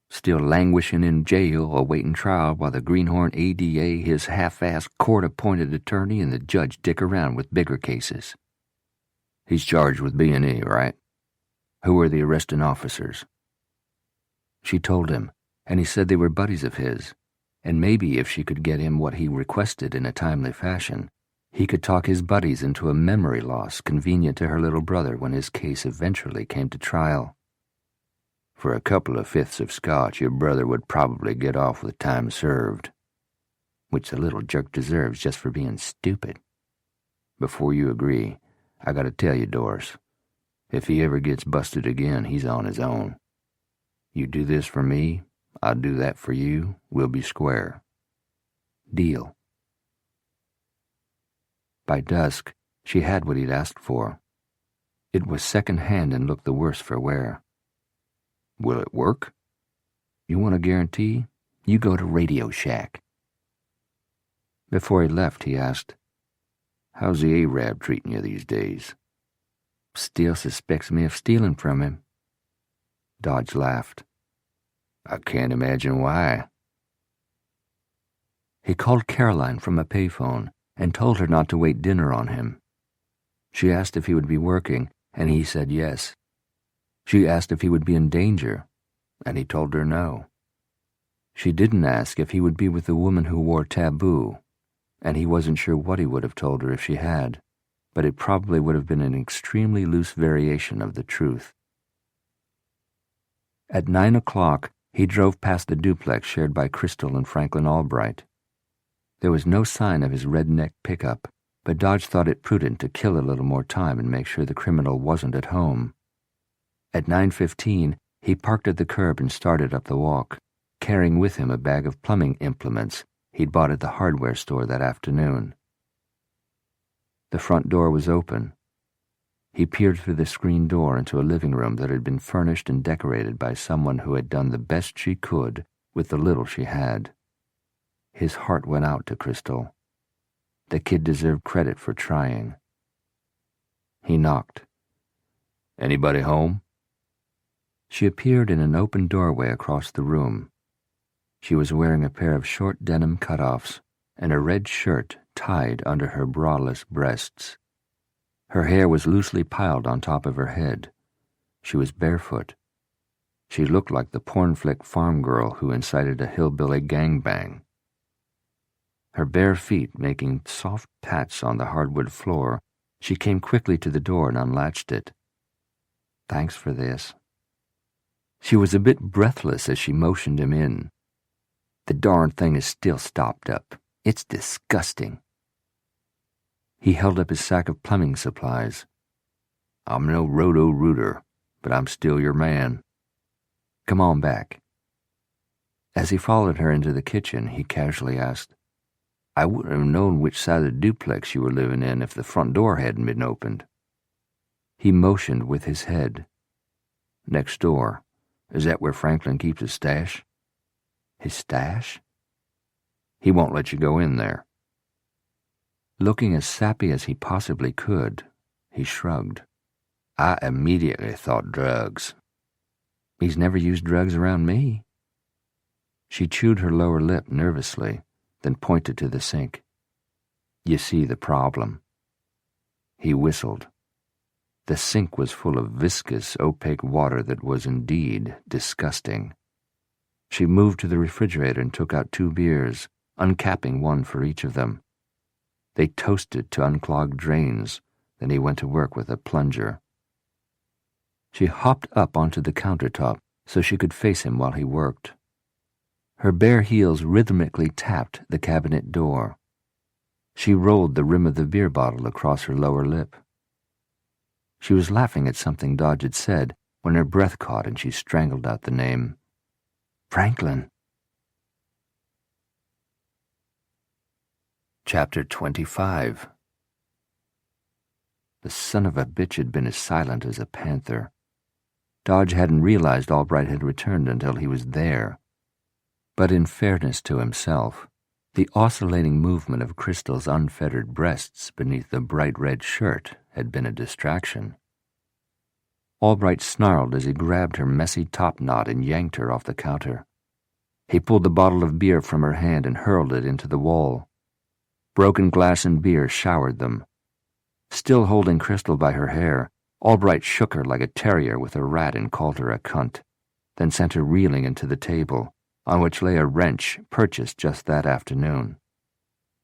Still languishing in jail, awaiting trial while the Greenhorn ADA, his half-assed court-appointed attorney, and the judge dick around with bigger cases. He's charged with B&E, right? Who are the arresting officers? She told him, and he said they were buddies of his, and maybe if she could get him what he requested in a timely fashion, he could talk his buddies into a memory loss convenient to her little brother when his case eventually came to trial. For a couple of fifths of scotch, your brother would probably get off with time served. Which the little jerk deserves just for being stupid. Before you agree, I gotta tell you, Doris, if he ever gets busted again, he's on his own. You do this for me, I'll do that for you, we'll be square. Deal. By dusk, she had what he'd asked for. It was second-hand and looked the worse for wear. Will it work? You want a guarantee? You go to Radio Shack. Before he left, he asked, How's the Arab treating you these days? Still suspects me of stealing from him. Dodge laughed. I can't imagine why. He called Caroline from a payphone and told her not to wait dinner on him. She asked if he would be working, and he said yes. She asked if he would be in danger, and he told her no. She didn't ask if he would be with the woman who wore taboo, and he wasn't sure what he would have told her if she had, but it probably would have been an extremely loose variation of the truth. At 9 o'clock, he drove past the duplex shared by Crystal and Franklin Albright. There was no sign of his redneck pickup, but Dodge thought it prudent to kill a little more time and make sure the criminal wasn't at home. At 9:15, he parked at the curb and started up the walk, carrying with him a bag of plumbing implements he'd bought at the hardware store that afternoon. The front door was open. He peered through the screen door into a living room that had been furnished and decorated by someone who had done the best she could with the little she had. His heart went out to Crystal. The kid deserved credit for trying. He knocked. "Anybody home?" She appeared in an open doorway across the room. She was wearing a pair of short denim cutoffs and a red shirt tied under her braless breasts. Her hair was loosely piled on top of her head. She was barefoot. She looked like the porn-flick farm girl who incited a hillbilly gangbang. Her bare feet making soft pats on the hardwood floor, she came quickly to the door and unlatched it. "Thanks for this." She was a bit breathless as she motioned him in. "The darn thing is still stopped up. It's disgusting." He held up his sack of plumbing supplies. "I'm no roto-rooter, but I'm still your man. Come on back." As he followed her into the kitchen, he casually asked, "I wouldn't have known which side of the duplex you were living in if the front door hadn't been opened." He motioned with his head. "Next door. Is that where Franklin keeps his stash?" "His stash?" "He won't let you go in there." Looking as sappy as he possibly could, he shrugged. "I immediately thought drugs." "He's never used drugs around me." She chewed her lower lip nervously, then pointed to the sink. "You see the problem." He whistled. The sink was full of viscous, opaque water that was indeed disgusting. She moved to the refrigerator and took out 2 beers, uncapping one for each of them. They toasted to unclogged drains, then he went to work with a plunger. She hopped up onto the countertop so she could face him while he worked. Her bare heels rhythmically tapped the cabinet door. She rolled the rim of the beer bottle across her lower lip. She was laughing at something Dodge had said when her breath caught and she strangled out the name. "Franklin." Chapter 25. The son of a bitch had been as silent as a panther. Dodge hadn't realized Albright had returned until he was there. But in fairness to himself, the oscillating movement of Crystal's unfettered breasts beneath the bright red shirt had been a distraction. Albright snarled as he grabbed her messy top knot and yanked her off the counter. He pulled the bottle of beer from her hand and hurled it into the wall. Broken glass and beer showered them. Still holding Crystal by her hair, Albright shook her like a terrier with a rat and called her a cunt, then sent her reeling into the table, on which lay a wrench purchased just that afternoon.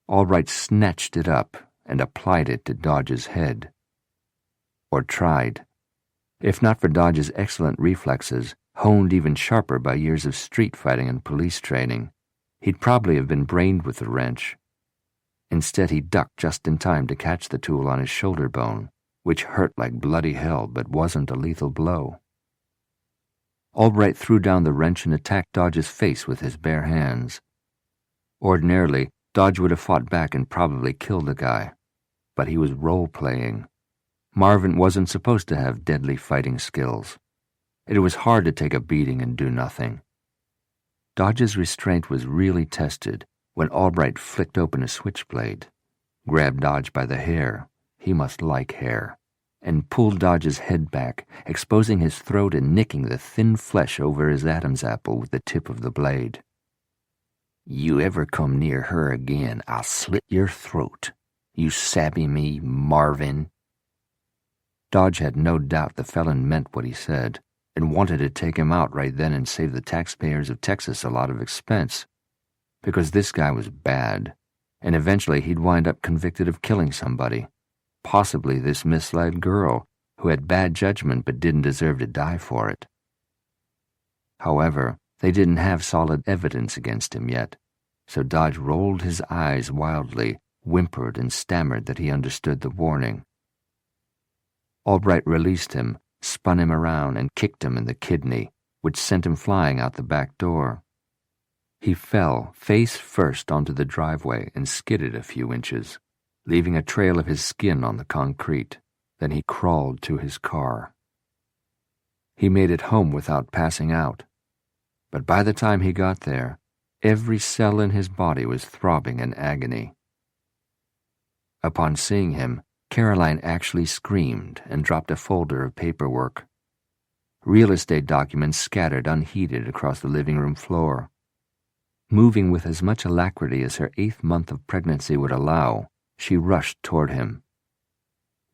Albright snatched it up and applied it to Dodge's head. Or tried. If not for Dodge's excellent reflexes, honed even sharper by years of street fighting and police training, he'd probably have been brained with the wrench. Instead, he ducked just in time to catch the tool on his shoulder bone, which hurt like bloody hell but wasn't a lethal blow. Albright threw down the wrench and attacked Dodge's face with his bare hands. Ordinarily, Dodge would have fought back and probably killed the guy, but he was role-playing. Marvin wasn't supposed to have deadly fighting skills. It was hard to take a beating and do nothing. Dodge's restraint was really tested when Albright flicked open a switchblade, grabbed Dodge by the hair — he must like hair — and pulled Dodge's head back, exposing his throat and nicking the thin flesh over his Adam's apple with the tip of the blade. "You ever come near her again, I'll slit your throat. You savvy me, Marvin?" Dodge had no doubt the felon meant what he said and wanted to take him out right then and save the taxpayers of Texas a lot of expense, because this guy was bad, and eventually he'd wind up convicted of killing somebody, possibly this misled girl who had bad judgment but didn't deserve to die for it. However, they didn't have solid evidence against him yet, so Dodge rolled his eyes wildly, whimpered, and stammered that he understood the warning. Albright released him, spun him around, and kicked him in the kidney, which sent him flying out the back door. He fell face first onto the driveway and skidded a few inches, leaving a trail of his skin on the concrete. Then he crawled to his car. He made it home without passing out, but by the time he got there, every cell in his body was throbbing in agony. Upon seeing him, Caroline actually screamed and dropped a folder of paperwork. Real estate documents scattered unheeded across the living room floor. Moving with as much alacrity as her 8th month of pregnancy would allow, she rushed toward him.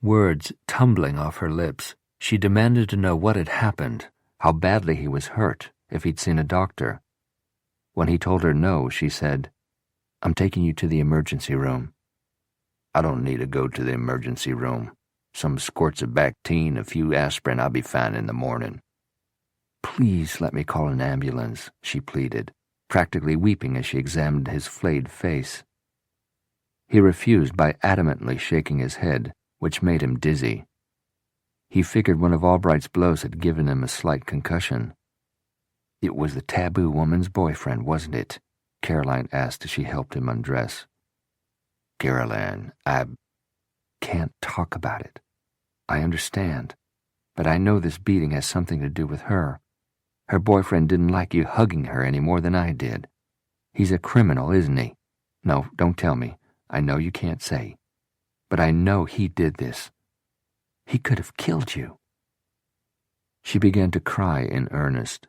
Words tumbling off her lips, she demanded to know what had happened, how badly he was hurt, if he'd seen a doctor. When he told her no, she said, "I'm taking you to the emergency room." "I don't need to go to the emergency room. Some squirts of Bactine, a few aspirin, I'll be fine in the morning." "Please let me call an ambulance," she pleaded, practically weeping as she examined his flayed face. He refused by adamantly shaking his head, which made him dizzy. He figured one of Albright's blows had given him a slight concussion. "It was the taboo woman's boyfriend, wasn't it?" Caroline asked as she helped him undress. "Caroline, I can't talk about it. I understand, but I know this beating has something to do with her. Her boyfriend didn't like you hugging her any more than I did. He's a criminal, isn't he? No, don't tell me. I know you can't say. But I know he did this. He could have killed you." She began to cry in earnest.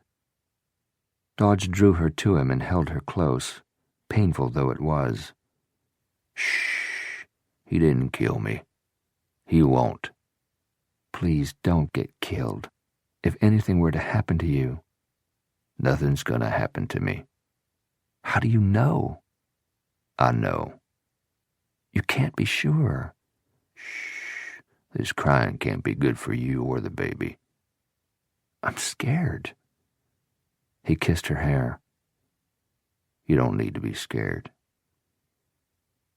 Dodge drew her to him and held her close, painful though it was. "Shh, he didn't kill me. He won't." "Please don't get killed. If anything were to happen to you." "Nothing's gonna happen to me." "How do you know?" "I know." "You can't be sure." "Shh, this crying can't be good for you or the baby." "I'm scared." He kissed her hair. "You don't need to be scared."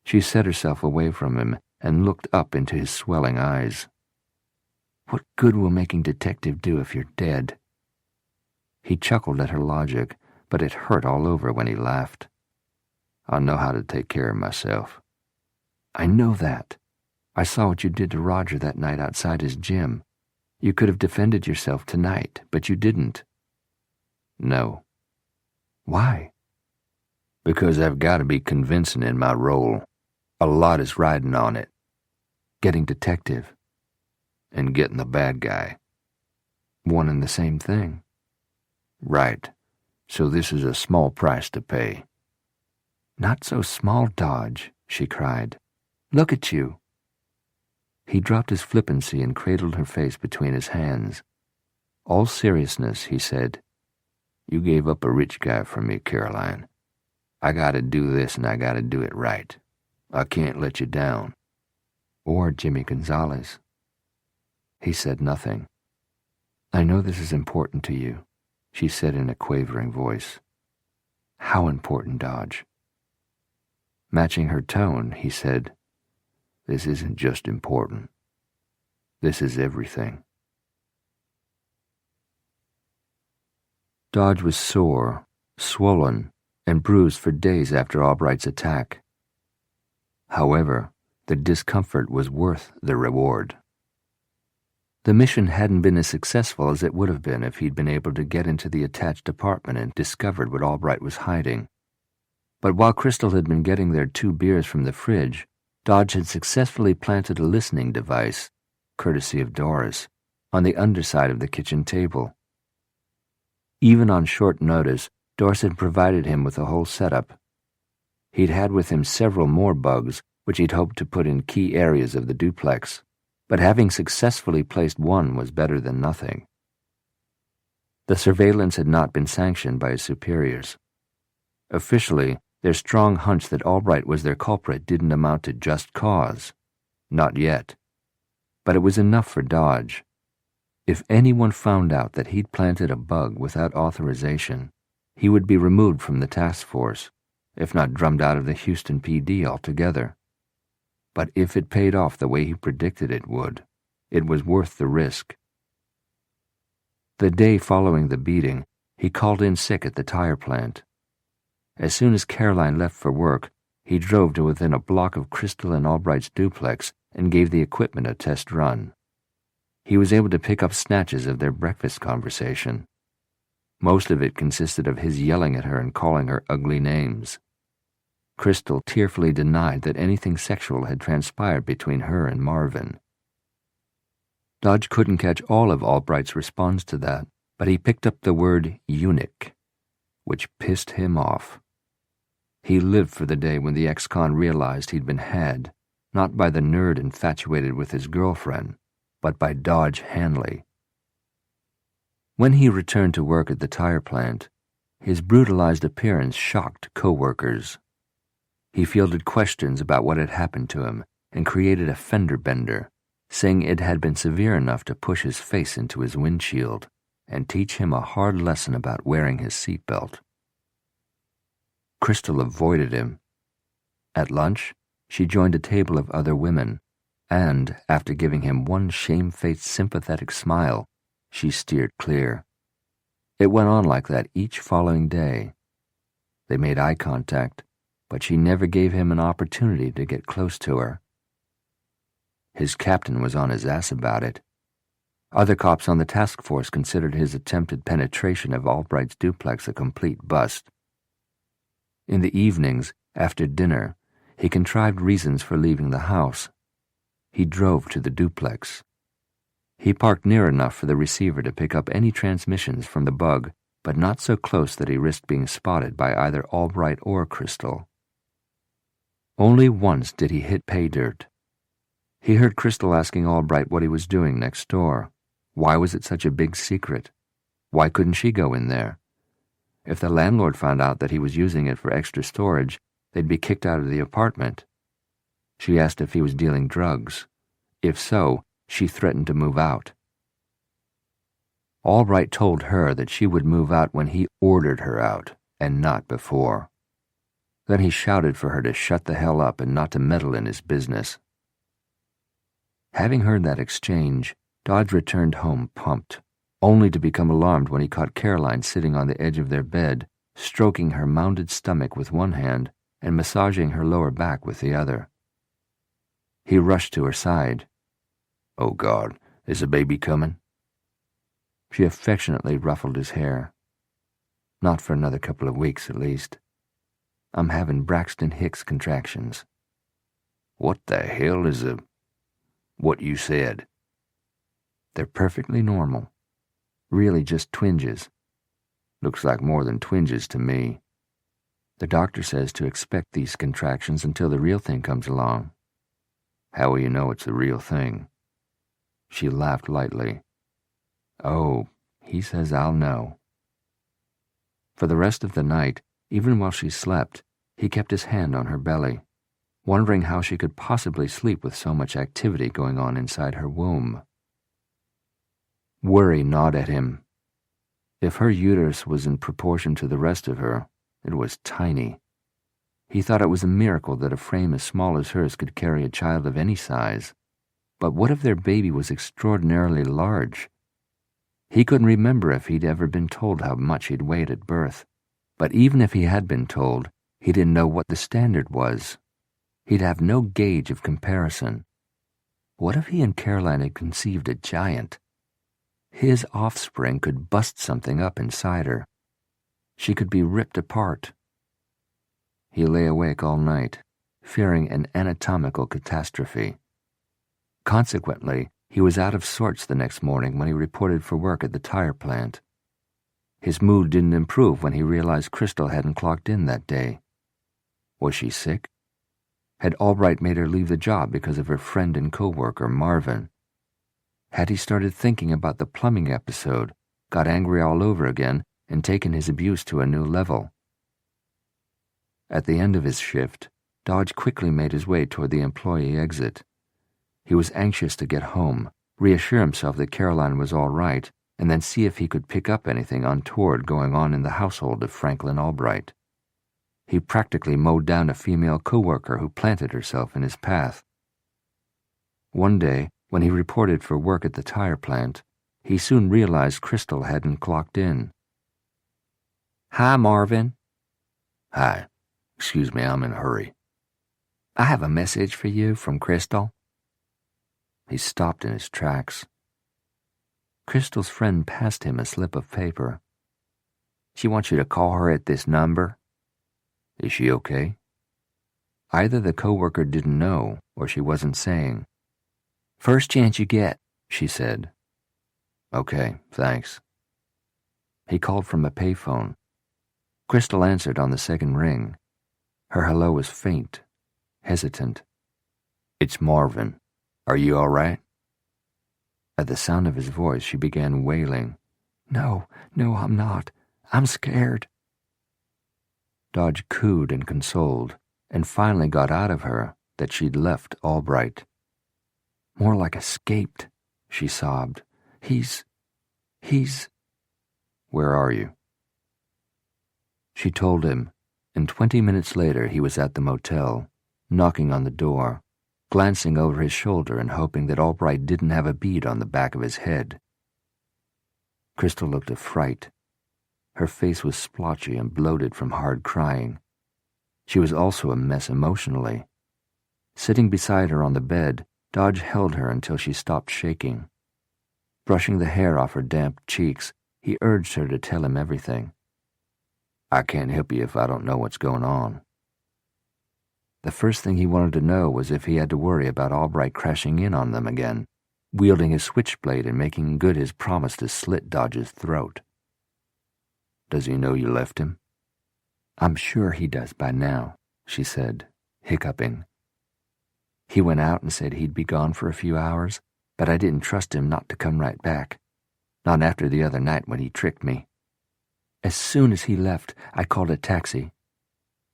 She set herself away from him and looked up into his swelling eyes. "What good will making detective do if you're dead?" He chuckled at her logic, but it hurt all over when he laughed. "I know how to take care of myself." "I know that. I saw what you did to Roger that night outside his gym. You could have defended yourself tonight, but you didn't." "No." "Why?" "Because I've got to be convincing in my role. A lot is riding on it. Getting detective. And getting the bad guy." "One and the same thing." "Right. So this is a small price to pay." "Not so small, Dodge," she cried. "Look at you." He dropped his flippancy and cradled her face between his hands. All seriousness, he said, "You gave up a rich guy for me, Caroline. I gotta do this and I gotta do it right. I can't let you down." "Or Jimmy Gonzalez." He said nothing. "I know this is important to you," she said in a quavering voice. "How important, Dodge?" Matching her tone, he said, "This isn't just important. This is everything." Dodge was sore, swollen, and bruised for days after Albright's attack. However, the discomfort was worth the reward. The mission hadn't been as successful as it would have been if he'd been able to get into the attached apartment and discovered what Albright was hiding. But while Crystal had been getting their 2 beers from the fridge, Dodge had successfully planted a listening device, courtesy of Doris, on the underside of the kitchen table. Even on short notice, Doris had provided him with a whole setup. He'd had with him several more bugs, which he'd hoped to put in key areas of the duplex, but having successfully placed one was better than nothing. The surveillance had not been sanctioned by his superiors. Officially, their strong hunch that Albright was their culprit didn't amount to just cause. Not yet. But it was enough for Dodge. If anyone found out that he'd planted a bug without authorization, he would be removed from the task force, if not drummed out of the Houston PD altogether. But if it paid off the way he predicted it would, it was worth the risk. The day following the beating, he called in sick at the tire plant. As soon as Caroline left for work, he drove to within a block of Crystal and Albright's duplex and gave the equipment a test run. He was able to pick up snatches of their breakfast conversation. Most of it consisted of his yelling at her and calling her ugly names. Crystal tearfully denied that anything sexual had transpired between her and Marvin. Dodge couldn't catch all of Albright's response to that, but he picked up the word eunuch, which pissed him off. He lived for the day when the ex-con realized he'd been had, not by the nerd infatuated with his girlfriend, but by Dodge Hanley. When he returned to work at the tire plant, his brutalized appearance shocked co-workers. He fielded questions about what had happened to him and created a fender bender, saying it had been severe enough to push his face into his windshield and teach him a hard lesson about wearing his seatbelt. Crystal avoided him. At lunch, she joined a table of other women, and, after giving him one shamefaced sympathetic smile, she steered clear. It went on like that each following day. They made eye contact, but she never gave him an opportunity to get close to her. His captain was on his ass about it. Other cops on the task force considered his attempted penetration of Albright's duplex a complete bust. In the evenings, after dinner, he contrived reasons for leaving the house. He drove to the duplex. He parked near enough for the receiver to pick up any transmissions from the bug, but not so close that he risked being spotted by either Albright or Crystal. Only once did he hit pay dirt. He heard Crystal asking Albright what he was doing next door. Why was it such a big secret? Why couldn't she go in there? If the landlord found out that he was using it for extra storage, they'd be kicked out of the apartment. She asked if he was dealing drugs. If so, she threatened to move out. Albright told her that she would move out when he ordered her out, and not before. Then he shouted for her to shut the hell up and not to meddle in his business. Having heard that exchange, Dodge returned home pumped, only to become alarmed when he caught Caroline sitting on the edge of their bed, stroking her mounded stomach with one hand and massaging her lower back with the other. He rushed to her side. "Oh, God, is a baby coming?" She affectionately ruffled his hair. "Not for another couple of weeks, at least. I'm having Braxton Hicks contractions." "What the hell is what you said?" "They're perfectly normal. Really just twinges. Looks like more than twinges to me. The doctor says to expect these contractions until the real thing comes along." "How will you know it's the real thing?" She laughed lightly. "Oh, he says I'll know." For the rest of the night, even while she slept, he kept his hand on her belly, wondering how she could possibly sleep with so much activity going on inside her womb. Worry gnawed at him. If her uterus was in proportion to the rest of her, it was tiny. He thought it was a miracle that a frame as small as hers could carry a child of any size. But what if their baby was extraordinarily large? He couldn't remember if he'd ever been told how much he'd weighed at birth. But even if he had been told, he didn't know what the standard was. He'd have no gauge of comparison. What if he and Caroline had conceived a giant? His offspring could bust something up inside her. She could be ripped apart. He lay awake all night, fearing an anatomical catastrophe. Consequently, he was out of sorts the next morning when he reported for work at the tire plant. His mood didn't improve when he realized Crystal hadn't clocked in that day. Was she sick? Had Albright made her leave the job because of her friend and co-worker, Marvin, Had he started thinking about the plumbing episode, got angry all over again, and taken his abuse to a new level? At the end of his shift, Dodge quickly made his way toward the employee exit. He was anxious to get home, reassure himself that Caroline was all right, and then see if he could pick up anything untoward going on in the household of Franklin Albright. He practically mowed down a female co-worker who planted herself in his path. One day, when he reported for work at the tire plant, he soon realized Crystal hadn't clocked in. "Hi, Marvin." "Hi. Excuse me, I'm in a hurry." "I have a message for you from Crystal." He stopped in his tracks. Crystal's friend passed him a slip of paper. "She wants you to call her at this number." "Is she okay?" Either the co-worker didn't know, or she wasn't saying. "First chance you get," she said. "Okay, thanks." He called from a payphone. Crystal answered on the second ring. Her hello was faint, hesitant. "It's Marvin. Are you all right?" At the sound of his voice, she began wailing. No, I'm not. I'm scared." Dodge cooed and consoled, and finally got out of her that she'd left Albright. "More like escaped," she sobbed. He's... "Where are you?" She told him, and 20 minutes later he was at the motel, knocking on the door, glancing over his shoulder and hoping that Albright didn't have a bead on the back of his head. Crystal looked a fright. Her face was splotchy and bloated from hard crying. She was also a mess emotionally. Sitting beside her on the bed, Dodge held her until she stopped shaking. Brushing the hair off her damp cheeks, he urged her to tell him everything. "I can't help you if I don't know what's going on." The first thing he wanted to know was if he had to worry about Albright crashing in on them again, wielding his switchblade and making good his promise to slit Dodge's throat. "Does he know you left him?" "I'm sure he does by now," she said, hiccuping. "He went out and said he'd be gone for a few hours, but I didn't trust him not to come right back. Not after the other night when he tricked me. As soon as he left, I called a taxi.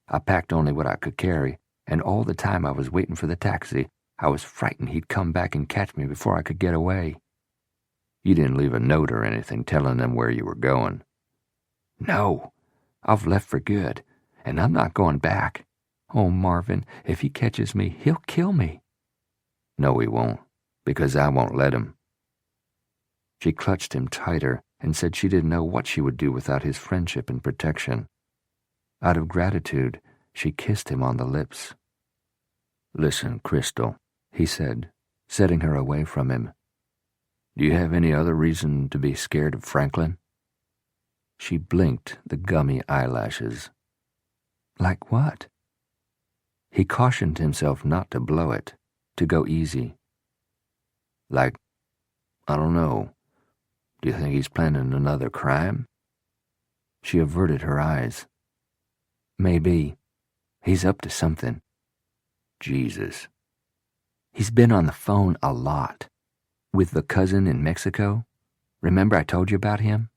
I packed only what I could carry, and all the time I was waiting for the taxi, I was frightened he'd come back and catch me before I could get away." "You didn't leave a note or anything telling them where you were going?" "No, I've left for good, and I'm not going back. Oh, Marvin, if he catches me, he'll kill me." "No, he won't, because I won't let him." She clutched him tighter and said she didn't know what she would do without his friendship and protection. Out of gratitude, she kissed him on the lips. "Listen, Crystal," he said, setting her away from him. "Do you have any other reason to be scared of Franklin?" She blinked the gummy eyelashes. "Like what?" He cautioned himself not to blow it, to go easy. "Like, I don't know. Do you think he's planning another crime?" She averted her eyes. "Maybe. He's up to something." "Jesus." "He's been on the phone a lot. With the cousin in Mexico. Remember I told you about him?"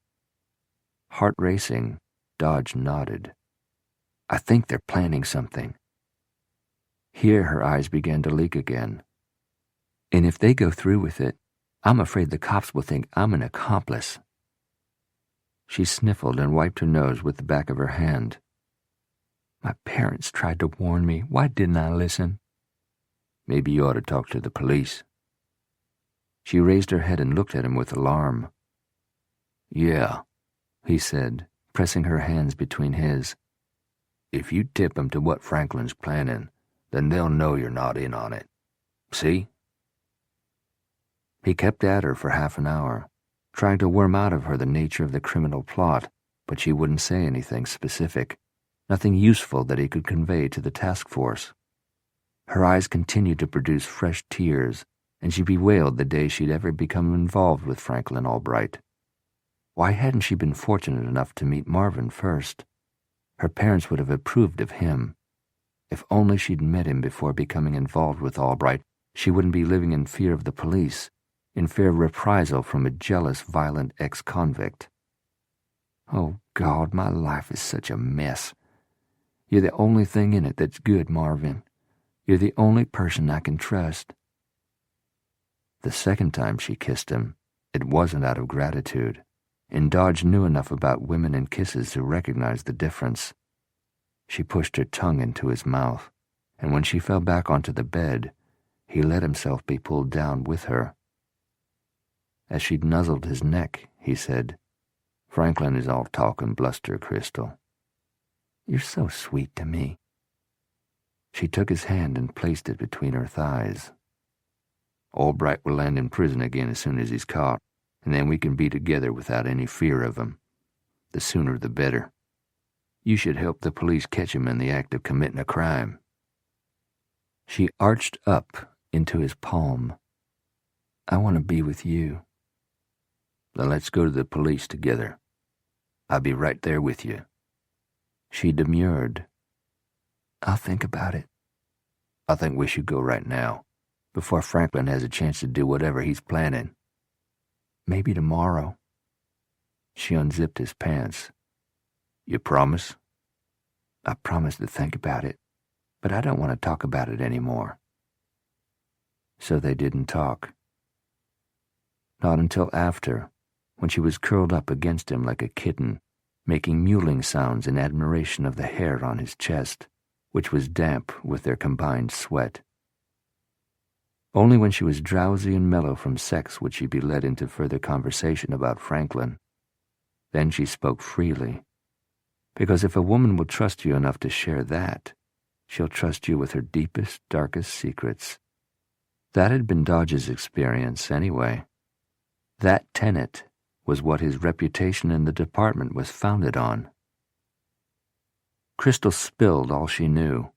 Heart racing, Dodge nodded. "I think they're planning something." Here her eyes began to leak again. "And if they go through with it, I'm afraid the cops will think I'm an accomplice." She sniffled and wiped her nose with the back of her hand. "My parents tried to warn me. Why didn't I listen?" "Maybe you ought to talk to the police." She raised her head and looked at him with alarm. "Yeah," he said, pressing her hands between his. "If you tip them to what Franklin's planning, then they'll know you're not in on it. See?" He kept at her for half an hour, trying to worm out of her the nature of the criminal plot, but she wouldn't say anything specific, nothing useful that he could convey to the task force. Her eyes continued to produce fresh tears, and she bewailed the day she'd ever become involved with Franklin Albright. Why hadn't she been fortunate enough to meet Marvin first? Her parents would have approved of him. If only she'd met him before becoming involved with Albright, she wouldn't be living in fear of the police, in fear of reprisal from a jealous, violent ex-convict. "Oh, God, my life is such a mess. You're the only thing in it that's good, Marvin. You're the only person I can trust." The second time she kissed him, it wasn't out of gratitude, and Dodge knew enough about women and kisses to recognize the difference. She pushed her tongue into his mouth, and when she fell back onto the bed, he let himself be pulled down with her. As she'd nuzzled his neck, he said, "Franklin is all talk and bluster, Crystal. You're so sweet to me." She took his hand and placed it between her thighs. "Albright will land in prison again as soon as he's caught, and then we can be together without any fear of him. The sooner the better. You should help the police catch him in the act of committing a crime." She arched up into his palm. "I want to be with you." "Then let's go to the police together. I'll be right there with you." She demurred. "I'll think about it." "I think we should go right now, before Franklin has a chance to do whatever he's planning." "Maybe tomorrow." She unzipped his pants. "You promise?" "I promise to think about it, but I don't want to talk about it anymore." So they didn't talk. Not until after, when she was curled up against him like a kitten, making mewling sounds in admiration of the hair on his chest, which was damp with their combined sweat. Only when she was drowsy and mellow from sex would she be led into further conversation about Franklin. Then she spoke freely, because if a woman will trust you enough to share that, she'll trust you with her deepest, darkest secrets. That had been Dodge's experience anyway. That tenet was what his reputation in the department was founded on. Crystal spilled all she knew.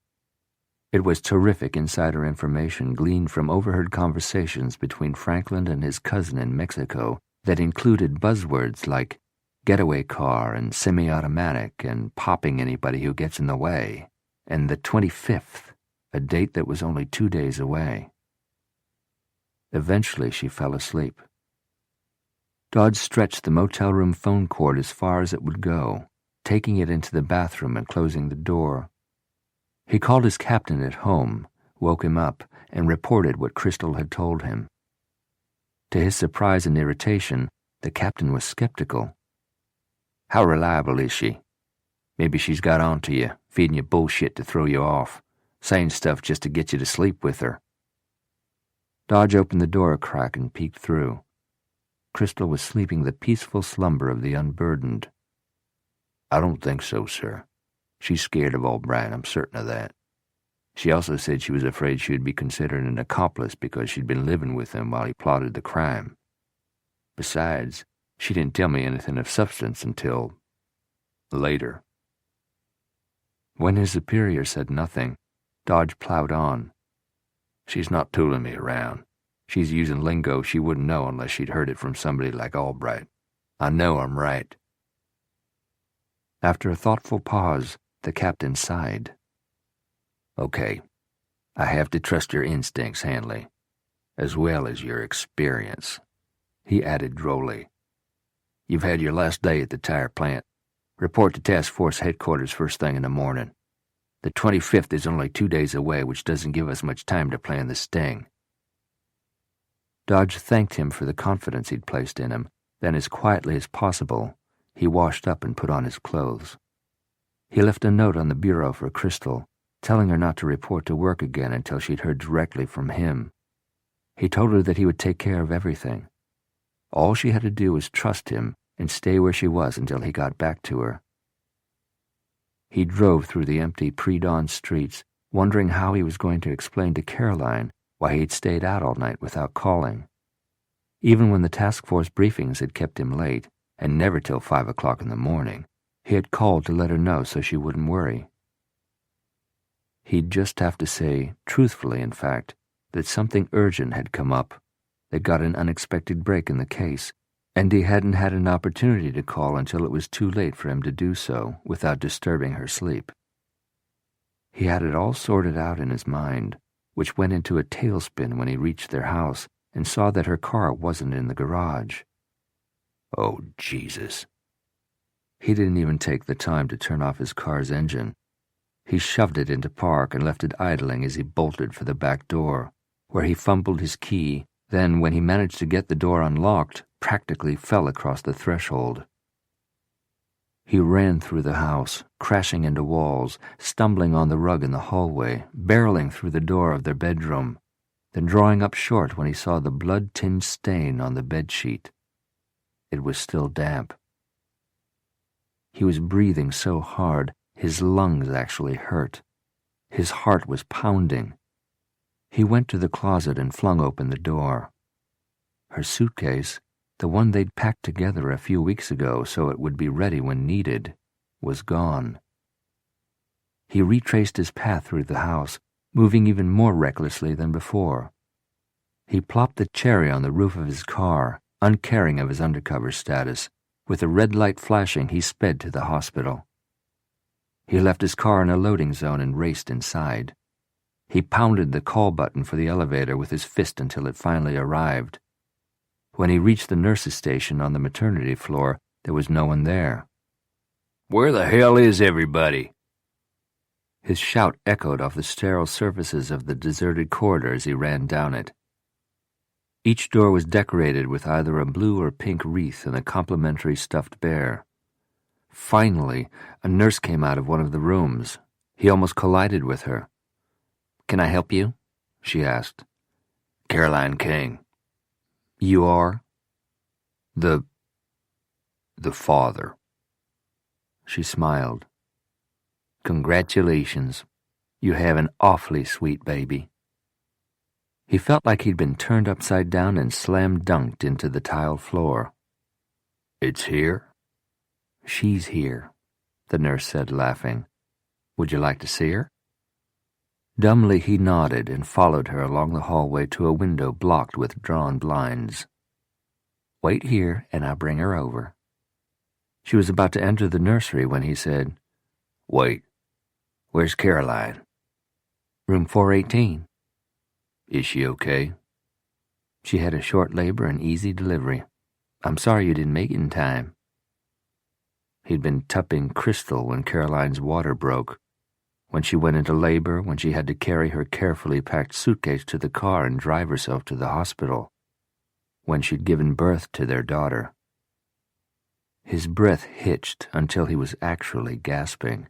It was terrific insider information gleaned from overheard conversations between Franklin and his cousin in Mexico that included buzzwords like getaway car and semi-automatic and popping anybody who gets in the way, and the 25th, a date that was only 2 days away. Eventually she fell asleep. Dodge stretched the motel room phone cord as far as it would go, taking it into the bathroom and closing the door. He called his captain at home, woke him up, and reported what Crystal had told him. To his surprise and irritation, the captain was skeptical. "How reliable is she? Maybe she's got on to you, feeding you bullshit to throw you off, saying stuff just to get you to sleep with her." Dodge opened the door a crack and peeked through. Crystal was sleeping the peaceful slumber of the unburdened. "I don't think so, sir. She's scared of Albright, I'm certain of that. She also said she was afraid she would be considered an accomplice because she'd been living with him while he plotted the crime. Besides, she didn't tell me anything of substance until later." When his superior said nothing, Dodge plowed on. "She's not tooling me around. She's using lingo she wouldn't know unless she'd heard it from somebody like Albright. I know I'm right." After a thoughtful pause, the captain sighed. "Okay, I have to trust your instincts, Hanley, as well as your experience," he added drolly. "You've had your last day at the tire plant. Report to task force headquarters first thing in the morning. The 25th is only 2 days away, which doesn't give us much time to plan the sting." Dodge thanked him for the confidence he'd placed in him. Then, as quietly as possible, he washed up and put on his clothes. He left a note on the bureau for Crystal, telling her not to report to work again until she'd heard directly from him. He told her that he would take care of everything. All she had to do was trust him and stay where she was until he got back to her. He drove through the empty pre-dawn streets, wondering how he was going to explain to Caroline why he'd stayed out all night without calling. Even when the task force briefings had kept him late, and never till 5 o'clock in the morning, he had called to let her know so she wouldn't worry. He'd just have to say, truthfully in fact, that something urgent had come up that got an unexpected break in the case, and he hadn't had an opportunity to call until it was too late for him to do so without disturbing her sleep. He had it all sorted out in his mind, which went into a tailspin when he reached their house and saw that her car wasn't in the garage. Oh, Jesus. He didn't even take the time to turn off his car's engine. He shoved it into park and left it idling as he bolted for the back door, where he fumbled his key, then, when he managed to get the door unlocked, practically fell across the threshold. He ran through the house, crashing into walls, stumbling on the rug in the hallway, barreling through the door of their bedroom, then drawing up short when he saw the blood-tinged stain on the bedsheet. It was still damp. He was breathing so hard, his lungs actually hurt. His heart was pounding. He went to the closet and flung open the door. Her suitcase, the one they'd packed together a few weeks ago so it would be ready when needed, was gone. He retraced his path through the house, moving even more recklessly than before. He plopped the cherry on the roof of his car, uncaring of his undercover status. With a red light flashing, he sped to the hospital. He left his car in a loading zone and raced inside. He pounded the call button for the elevator with his fist until it finally arrived. When he reached the nurse's station on the maternity floor, there was no one there. Where the hell is everybody? His shout echoed off the sterile surfaces of the deserted corridor as he ran down it. Each door was decorated with either a blue or pink wreath and a complimentary stuffed bear. Finally, a nurse came out of one of the rooms. He almost collided with her. "Can I help you?" she asked. Caroline King. "You are?" The father. She smiled. "Congratulations. You have an awfully sweet baby." He felt like he'd been turned upside down and slam-dunked into the tile floor. It's here? "She's here," the nurse said, laughing. "Would you like to see her?" Dumbly he nodded and followed her along the hallway to a window blocked with drawn blinds. "Wait here and I'll bring her over." She was about to enter the nursery when he said, "Wait, where's Caroline?" "Room 418. Is she okay?" "She had a short labor and easy delivery. I'm sorry you didn't make it in time." He'd been tupping Crystal when Caroline's water broke, when she went into labor, when she had to carry her carefully packed suitcase to the car and drive herself to the hospital, when she'd given birth to their daughter. His breath hitched until he was actually gasping.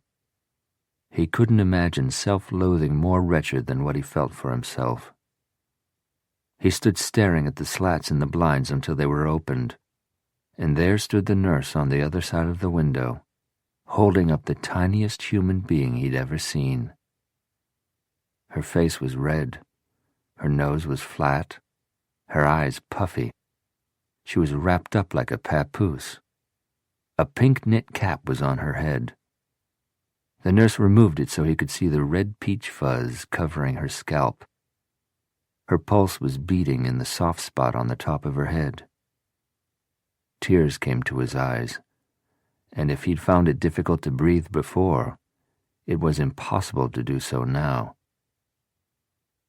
He couldn't imagine self-loathing more wretched than what he felt for himself. He stood staring at the slats in the blinds until they were opened, and there stood the nurse on the other side of the window, holding up the tiniest human being he'd ever seen. Her face was red, her nose was flat, her eyes puffy. She was wrapped up like a papoose. A pink knit cap was on her head. The nurse removed it so he could see the red peach fuzz covering her scalp. Her pulse was beating in the soft spot on the top of her head. Tears came to his eyes, and if he'd found it difficult to breathe before, it was impossible to do so now.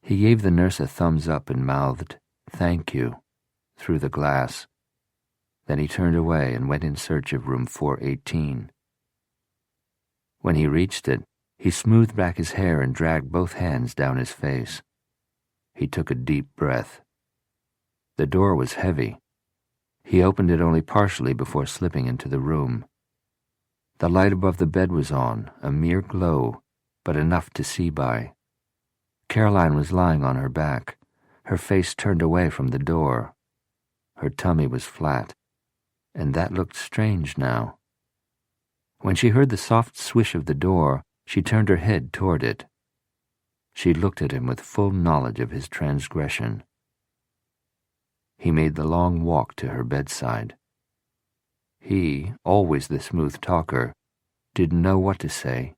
He gave the nurse a thumbs up and mouthed, "Thank you," through the glass. Then he turned away and went in search of room 418. When he reached it, he smoothed back his hair and dragged both hands down his face. He took a deep breath. The door was heavy. He opened it only partially before slipping into the room. The light above the bed was on, a mere glow, but enough to see by. Caroline was lying on her back, her face turned away from the door. Her tummy was flat, and that looked strange now. When she heard the soft swish of the door, she turned her head toward it. She looked at him with full knowledge of his transgression. He made the long walk to her bedside. He, always the smooth talker, didn't know what to say.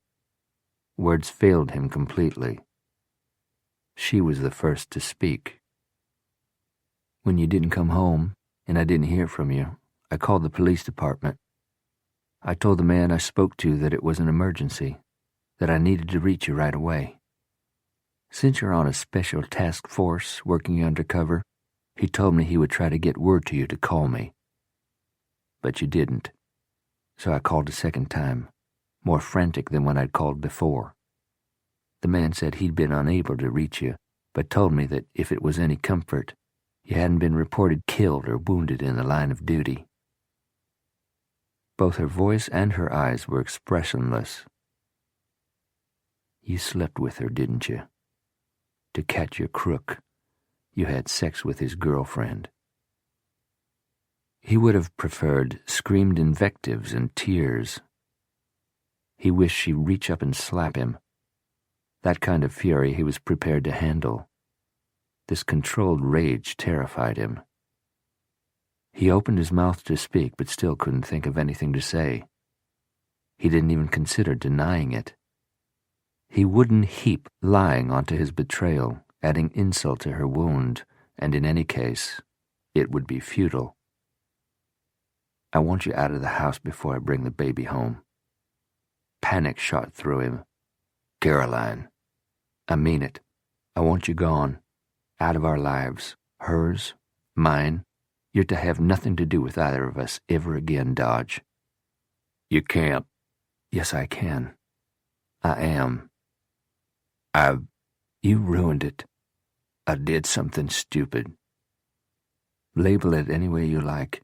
Words failed him completely. She was the first to speak. "When you didn't come home, and I didn't hear from you, I called the police department. I told the man I spoke to that it was an emergency, that I needed to reach you right away. Since you're on a special task force working undercover, He told me he would try to get word to you to call me. But you didn't. So I called a second time, more frantic than when I'd called before. The man said he'd been unable to reach you, but told me that if it was any comfort, you hadn't been reported killed or wounded in the line of duty. Both her voice and her eyes were expressionless. You slept with her, didn't you? To catch your crook, you had sex with his girlfriend. He would have preferred screamed invectives and tears. He wished she'd reach up and slap him. That kind of fury he was prepared to handle. This controlled rage terrified him. He opened his mouth to speak, but still couldn't think of anything to say. He didn't even consider denying it. He wouldn't heap lying onto his betrayal, adding insult to her wound, and in any case, it would be futile. I want you out of the house before I bring the baby home. Panic shot through him. Caroline, I mean it. I want you gone. Out of our lives. Hers, mine. You're to have nothing to do with either of us ever again, Dodge. You can't. Yes, I can. I am. You ruined it. I did something stupid. Label it any way you like.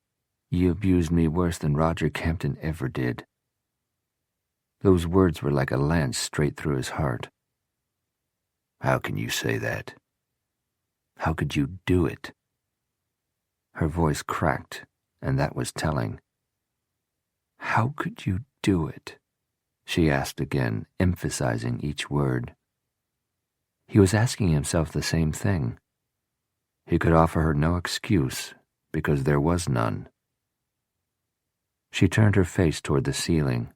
You abused me worse than Roger Campton ever did. Those words were like a lance straight through his heart. How can you say that? How could you do it? Her voice cracked, and that was telling. How could you do it? She asked again, emphasizing each word. He was asking himself the same thing. He could offer her no excuse, because there was none. She turned her face toward the ceiling.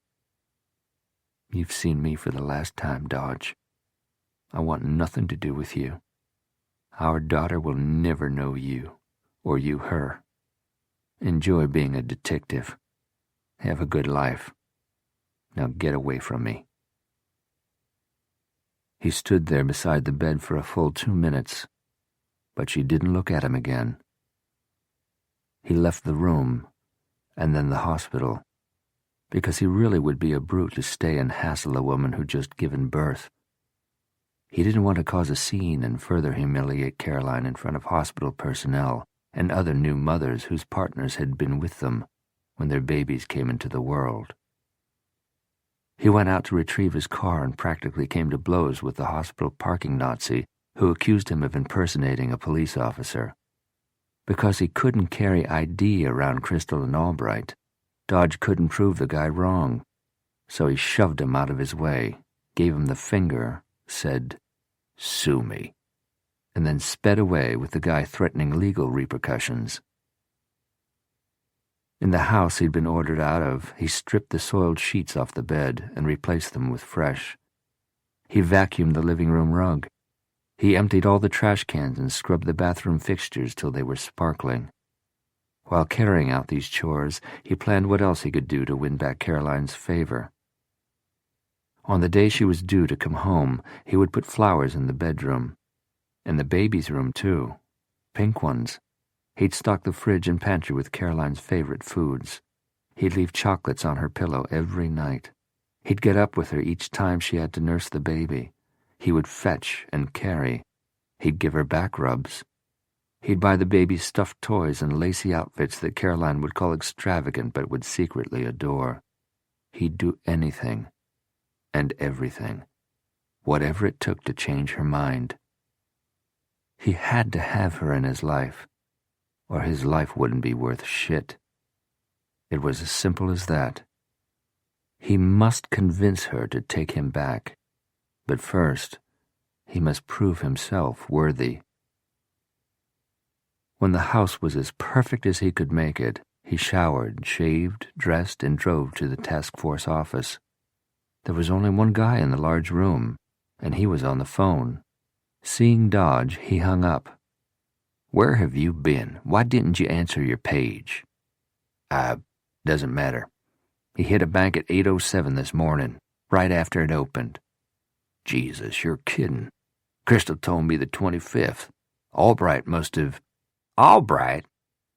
You've seen me for the last time, Dodge. I want nothing to do with you. Our daughter will never know you, or you her. Enjoy being a detective. Have a good life. Now get away from me. He stood there beside the bed for a full 2 minutes, but she didn't look at him again. He left the room, and then the hospital, because he really would be a brute to stay and hassle a woman who'd just given birth. He didn't want to cause a scene and further humiliate Caroline in front of hospital personnel and other new mothers whose partners had been with them when their babies came into the world. He went out to retrieve his car and practically came to blows with the hospital parking Nazi who accused him of impersonating a police officer. Because he couldn't carry ID around Crystal and Albright, Dodge couldn't prove the guy wrong. So he shoved him out of his way, gave him the finger, said, "Sue me," and then sped away with the guy threatening legal repercussions. In the house he'd been ordered out of, he stripped the soiled sheets off the bed and replaced them with fresh. He vacuumed the living room rug. He emptied all the trash cans and scrubbed the bathroom fixtures till they were sparkling. While carrying out these chores, he planned what else he could do to win back Caroline's favor. On the day she was due to come home, he would put flowers in the bedroom. In the baby's room, too. Pink ones. He'd stock the fridge and pantry with Caroline's favorite foods. He'd leave chocolates on her pillow every night. He'd get up with her each time she had to nurse the baby. He would fetch and carry. He'd give her back rubs. He'd buy the baby stuffed toys and lacy outfits that Caroline would call extravagant but would secretly adore. He'd do anything and everything, whatever it took to change her mind. He had to have her in his life, or his life wouldn't be worth shit. It was as simple as that. He must convince her to take him back, but first, he must prove himself worthy. When the house was as perfect as he could make it, he showered, shaved, dressed, and drove to the task force office. There was only one guy in the large room, and he was on the phone. Seeing Dodge, he hung up. "Where have you been? Why didn't you answer your page?" Doesn't matter. He hit a bank at 8:07 this morning, right after it opened." "Jesus, you're kidding. Crystal told me the 25th. Albright must have..." Albright?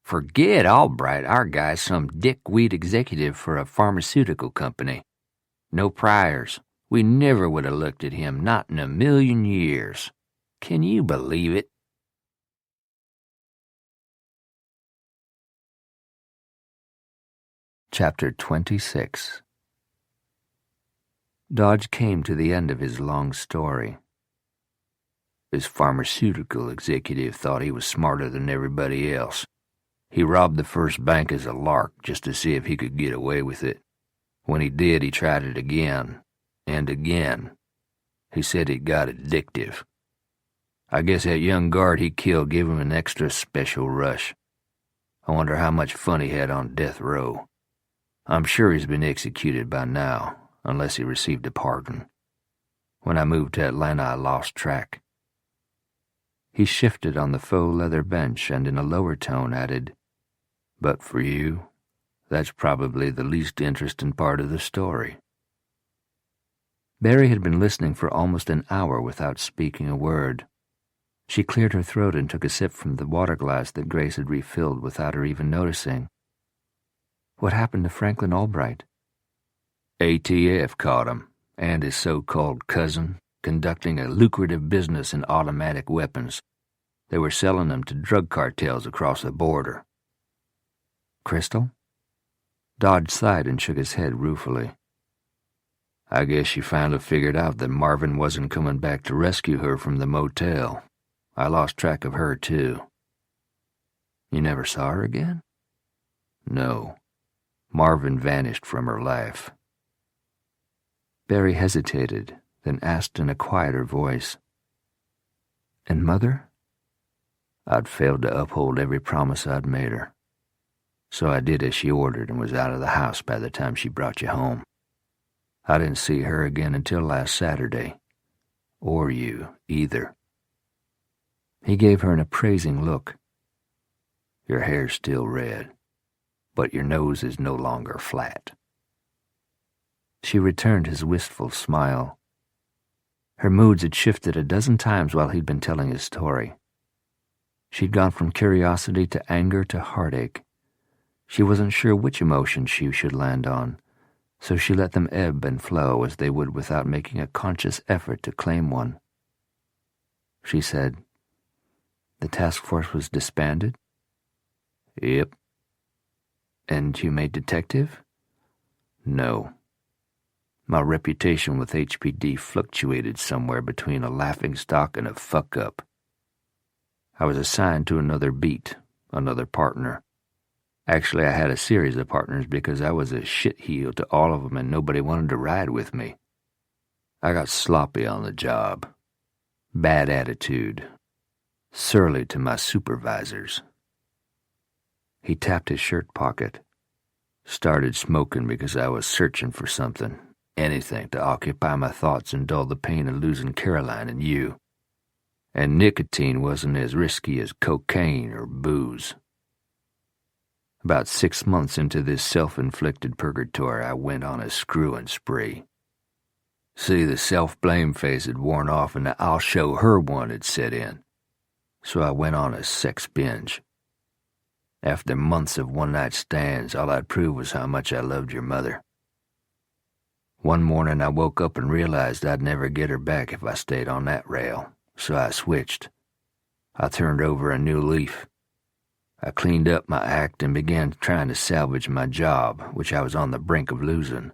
Forget Albright. Our guy's some dickweed executive for a pharmaceutical company. No priors. We never would have looked at him, not in a million years. Can you believe it? Chapter 26. Dodge came to the end of his long story. This pharmaceutical executive thought he was smarter than everybody else. He robbed the first bank as a lark just to see if he could get away with it. When he did, he tried it again and again. He said it got addictive. I guess that young guard he killed gave him an extra special rush. I wonder how much fun he had on death row. I'm sure he's been executed by now, unless he received a pardon. When I moved to Atlanta, I lost track. He shifted on the faux leather bench and in a lower tone added, "But for you, that's probably the least interesting part of the story." Barry had been listening for almost an hour without speaking a word. She cleared her throat and took a sip from the water glass that Grace had refilled without her even noticing. What happened to Franklin Albright? ATF caught him, and his so-called cousin, conducting a lucrative business in automatic weapons. They were selling them to drug cartels across the border. Crystal? Dodge sighed and shook his head ruefully. I guess she finally figured out that Marvin wasn't coming back to rescue her from the motel. I lost track of her, too. You never saw her again? No. Marvin vanished from her life. Barry hesitated, then asked in a quieter voice, "And Mother?" I'd failed to uphold every promise I'd made her. So I did as she ordered and was out of the house by the time she brought you home. I didn't see her again until last Saturday. Or you, either. He gave her an appraising look. Your hair's still red, but your nose is no longer flat. She returned his wistful smile. Her moods had shifted a dozen times while he'd been telling his story. She'd gone from curiosity to anger to heartache. She wasn't sure which emotion she should land on, so she let them ebb and flow as they would without making a conscious effort to claim one. She said, "The task force was disbanded?" Yep. "And you made detective?" No. My reputation with HPD fluctuated somewhere between a laughingstock and a fuck-up. I was assigned to another beat, another partner. Actually, I had a series of partners because I was a shitheel to all of them and nobody wanted to ride with me. I got sloppy on the job. Bad attitude. Surly to my supervisors. He tapped his shirt pocket. Started smoking because I was searching for something, anything to occupy my thoughts and dull the pain of losing Caroline and you. And nicotine wasn't as risky as cocaine or booze. About 6 months into this self-inflicted purgatory, I went on a screwing spree. See, the self-blame phase had worn off and the I'll show her one had set in. So I went on a sex binge. After months of one-night stands, all I'd prove was how much I loved your mother. One morning I woke up and realized I'd never get her back if I stayed on that rail, so I switched. I turned over a new leaf. I cleaned up my act and began trying to salvage my job, which I was on the brink of losing.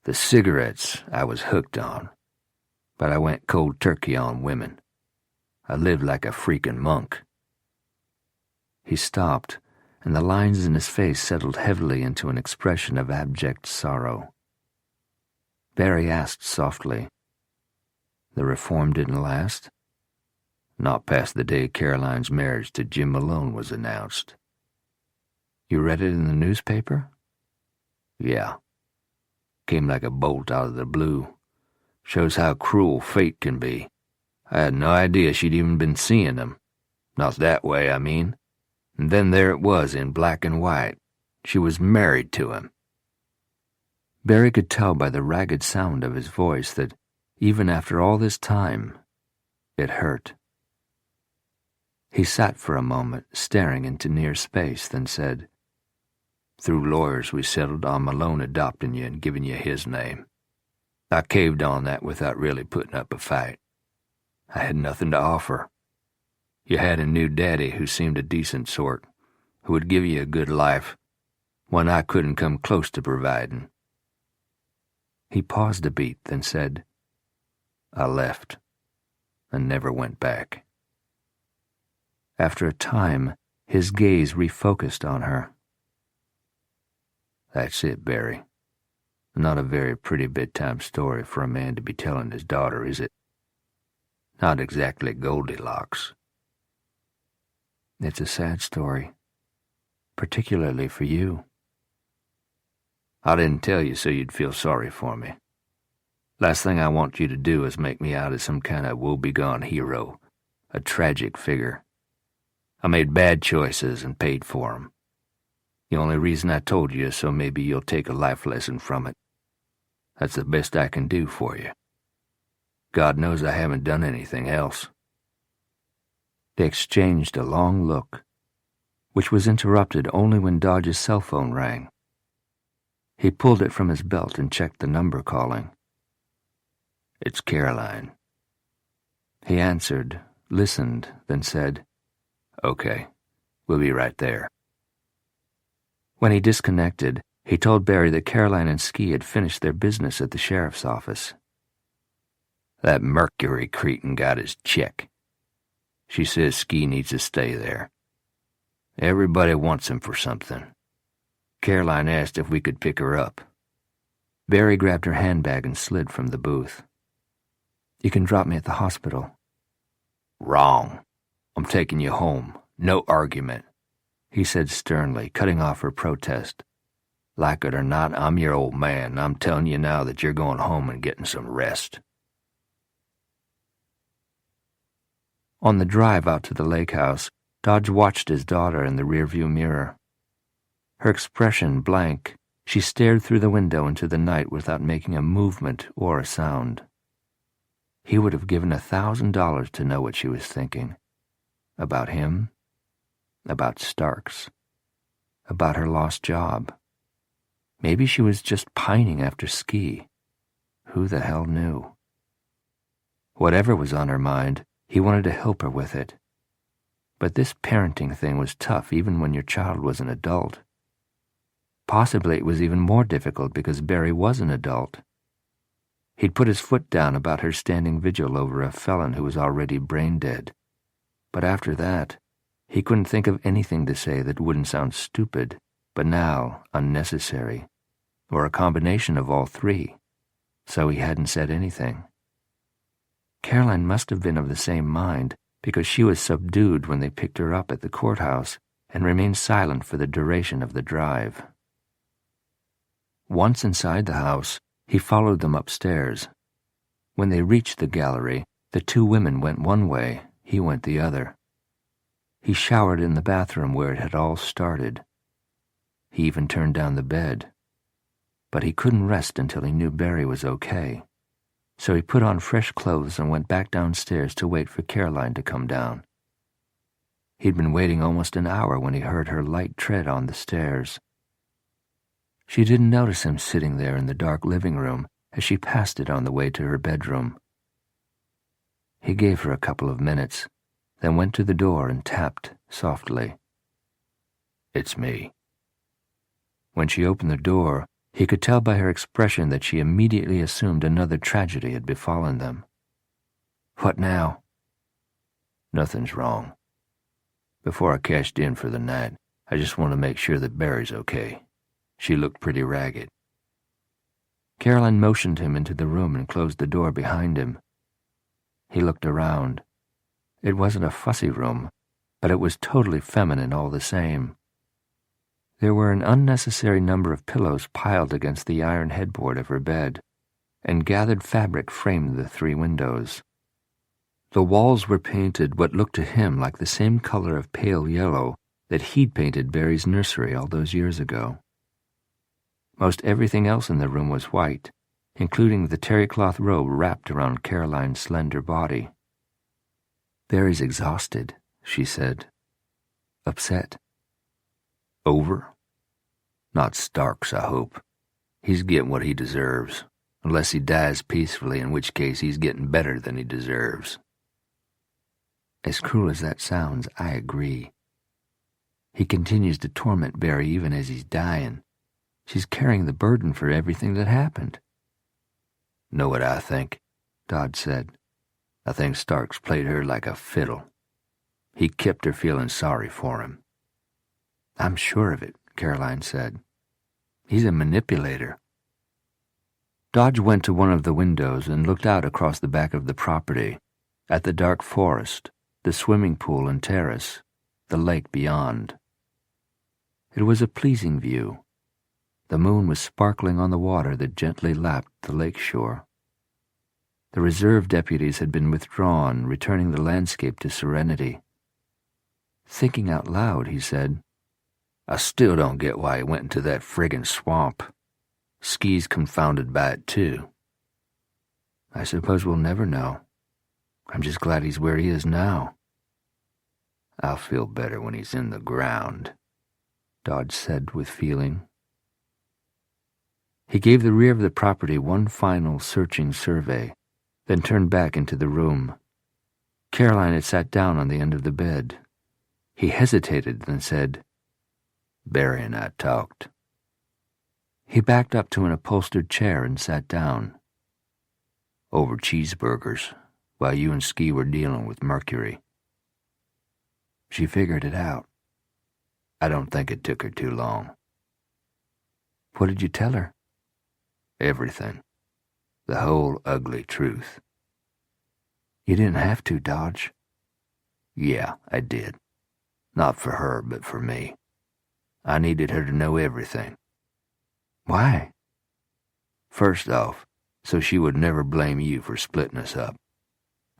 The cigarettes I was hooked on, but I went cold turkey on women. I lived like a freaking monk. He stopped, and the lines in his face settled heavily into an expression of abject sorrow. Barry asked softly, "The reform didn't last?" Not past the day Caroline's marriage to Jim Malone was announced. You read it in the newspaper? Yeah. Came like a bolt out of the blue. Shows how cruel fate can be. I had no idea she'd even been seeing him. Not that way, I mean. And then there it was in black and white. She was married to him. Barry could tell by the ragged sound of his voice that, even after all this time, it hurt. He sat for a moment, staring into near space, then said, "Through lawyers we settled on Malone adopting you and giving you his name. I caved on that without really putting up a fight. I had nothing to offer. You had a new daddy who seemed a decent sort, who would give you a good life, one I couldn't come close to providing." He paused a beat, then said, "I left, and never went back." After a time, his gaze refocused on her. "That's it, Barry. Not a very pretty bedtime story for a man to be telling his daughter, is it? Not exactly Goldilocks." "It's a sad story, particularly for you." "I didn't tell you so you'd feel sorry for me. Last thing I want you to do is make me out as some kind of woebegone hero, a tragic figure. I made bad choices and paid for 'em. The only reason I told you is so maybe you'll take a life lesson from it. That's the best I can do for you. God knows I haven't done anything else." They exchanged a long look, which was interrupted only when Dodge's cell phone rang. He pulled it from his belt and checked the number calling. "It's Caroline." He answered, listened, then said, "Okay, we'll be right there." When he disconnected, he told Barry that Caroline and Ski had finished their business at the sheriff's office. "That Mercury cretin got his check. She says Ski needs to stay there. Everybody wants him for something. Caroline asked if we could pick her up." Barry grabbed her handbag and slid from the booth. "You can drop me at the hospital." "Wrong. I'm taking you home. No argument," he said sternly, cutting off her protest. "Like it or not, I'm your old man. I'm telling you now that you're going home and getting some rest." On the drive out to the lake house, Dodge watched his daughter in the rearview mirror. Her expression blank, she stared through the window into the night without making a movement or a sound. He would have given $1,000 to know what she was thinking. About him, about Starks, about her lost job. Maybe she was just pining after Ski. Who the hell knew? Whatever was on her mind, he wanted to help her with it. But this parenting thing was tough even when your child was an adult. Possibly it was even more difficult because Barry was an adult. He'd put his foot down about her standing vigil over a felon who was already brain dead. But after that, he couldn't think of anything to say that wouldn't sound stupid, banal, unnecessary, or a combination of all three, so he hadn't said anything. Caroline must have been of the same mind, because she was subdued when they picked her up at the courthouse and remained silent for the duration of the drive. Once inside the house, he followed them upstairs. When they reached the gallery, the two women went one way, he went the other. He showered in the bathroom where it had all started. He even turned down the bed. But he couldn't rest until he knew Barry was okay. So he put on fresh clothes and went back downstairs to wait for Caroline to come down. He'd been waiting almost an hour when he heard her light tread on the stairs. She didn't notice him sitting there in the dark living room as she passed it on the way to her bedroom. He gave her a couple of minutes, then went to the door and tapped softly. "It's me." When she opened the door, he could tell by her expression that she immediately assumed another tragedy had befallen them. "What now?" "Nothing's wrong. Before I cashed in for the night, I just want to make sure that Barry's okay. She looked pretty ragged." Caroline motioned him into the room and closed the door behind him. He looked around. It wasn't a fussy room, but it was totally feminine all the same. There were an unnecessary number of pillows piled against the iron headboard of her bed, and gathered fabric framed the three windows. The walls were painted what looked to him like the same color of pale yellow that he'd painted Barry's nursery all those years ago. Most everything else in the room was white, including the terry-cloth robe wrapped around Caroline's slender body. "Barry's exhausted," she said. Upset. Over? Not Starks, I hope. He's getting what he deserves, unless he dies peacefully, in which case he's getting better than he deserves. As cruel as that sounds, I agree. He continues to torment Barry even as he's dying. She's carrying the burden for everything that happened. Know what I think? Dodge said. I think Starks played her like a fiddle. He kept her feeling sorry for him. I'm sure of it, Caroline said. He's a manipulator. Dodge went to one of the windows and looked out across the back of the property, at the dark forest, the swimming pool and terrace, the lake beyond. It was a pleasing view. The moon was sparkling on the water that gently lapped the lake shore. The reserve deputies had been withdrawn, returning the landscape to serenity. Thinking out loud, he said, I still don't get why he went into that friggin' swamp. Ski's confounded by it, too. I suppose we'll never know. I'm just glad he's where he is now. I'll feel better when he's in the ground, Dodge said with feeling. He gave the rear of the property one final searching survey, then turned back into the room. Caroline had sat down on the end of the bed. He hesitated, then said, Barry and I talked. He backed up to an upholstered chair and sat down. Over cheeseburgers, while you and Ski were dealing with Mercury. She figured it out. I don't think it took her too long. What did you tell her? Everything. The whole ugly truth. You didn't have to, Dodge. Yeah, I did. Not for her, but for me. I needed her to know everything. Why? First off, so she would never blame you for splitting us up.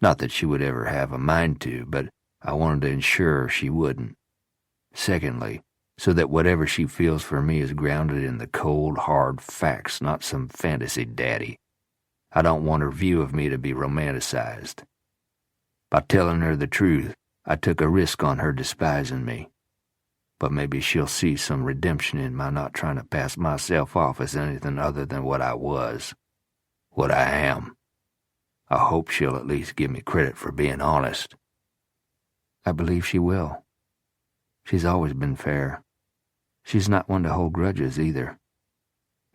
Not that she would ever have a mind to, but I wanted to ensure she wouldn't. Secondly, so that whatever she feels for me is grounded in the cold, hard facts, not some fantasy daddy. I don't want her view of me to be romanticized. By telling her the truth, I took a risk on her despising me. But maybe she'll see some redemption in my not trying to pass myself off as anything other than what I was, what I am. I hope she'll at least give me credit for being honest. I believe she will. She's always been fair. She's not one to hold grudges either.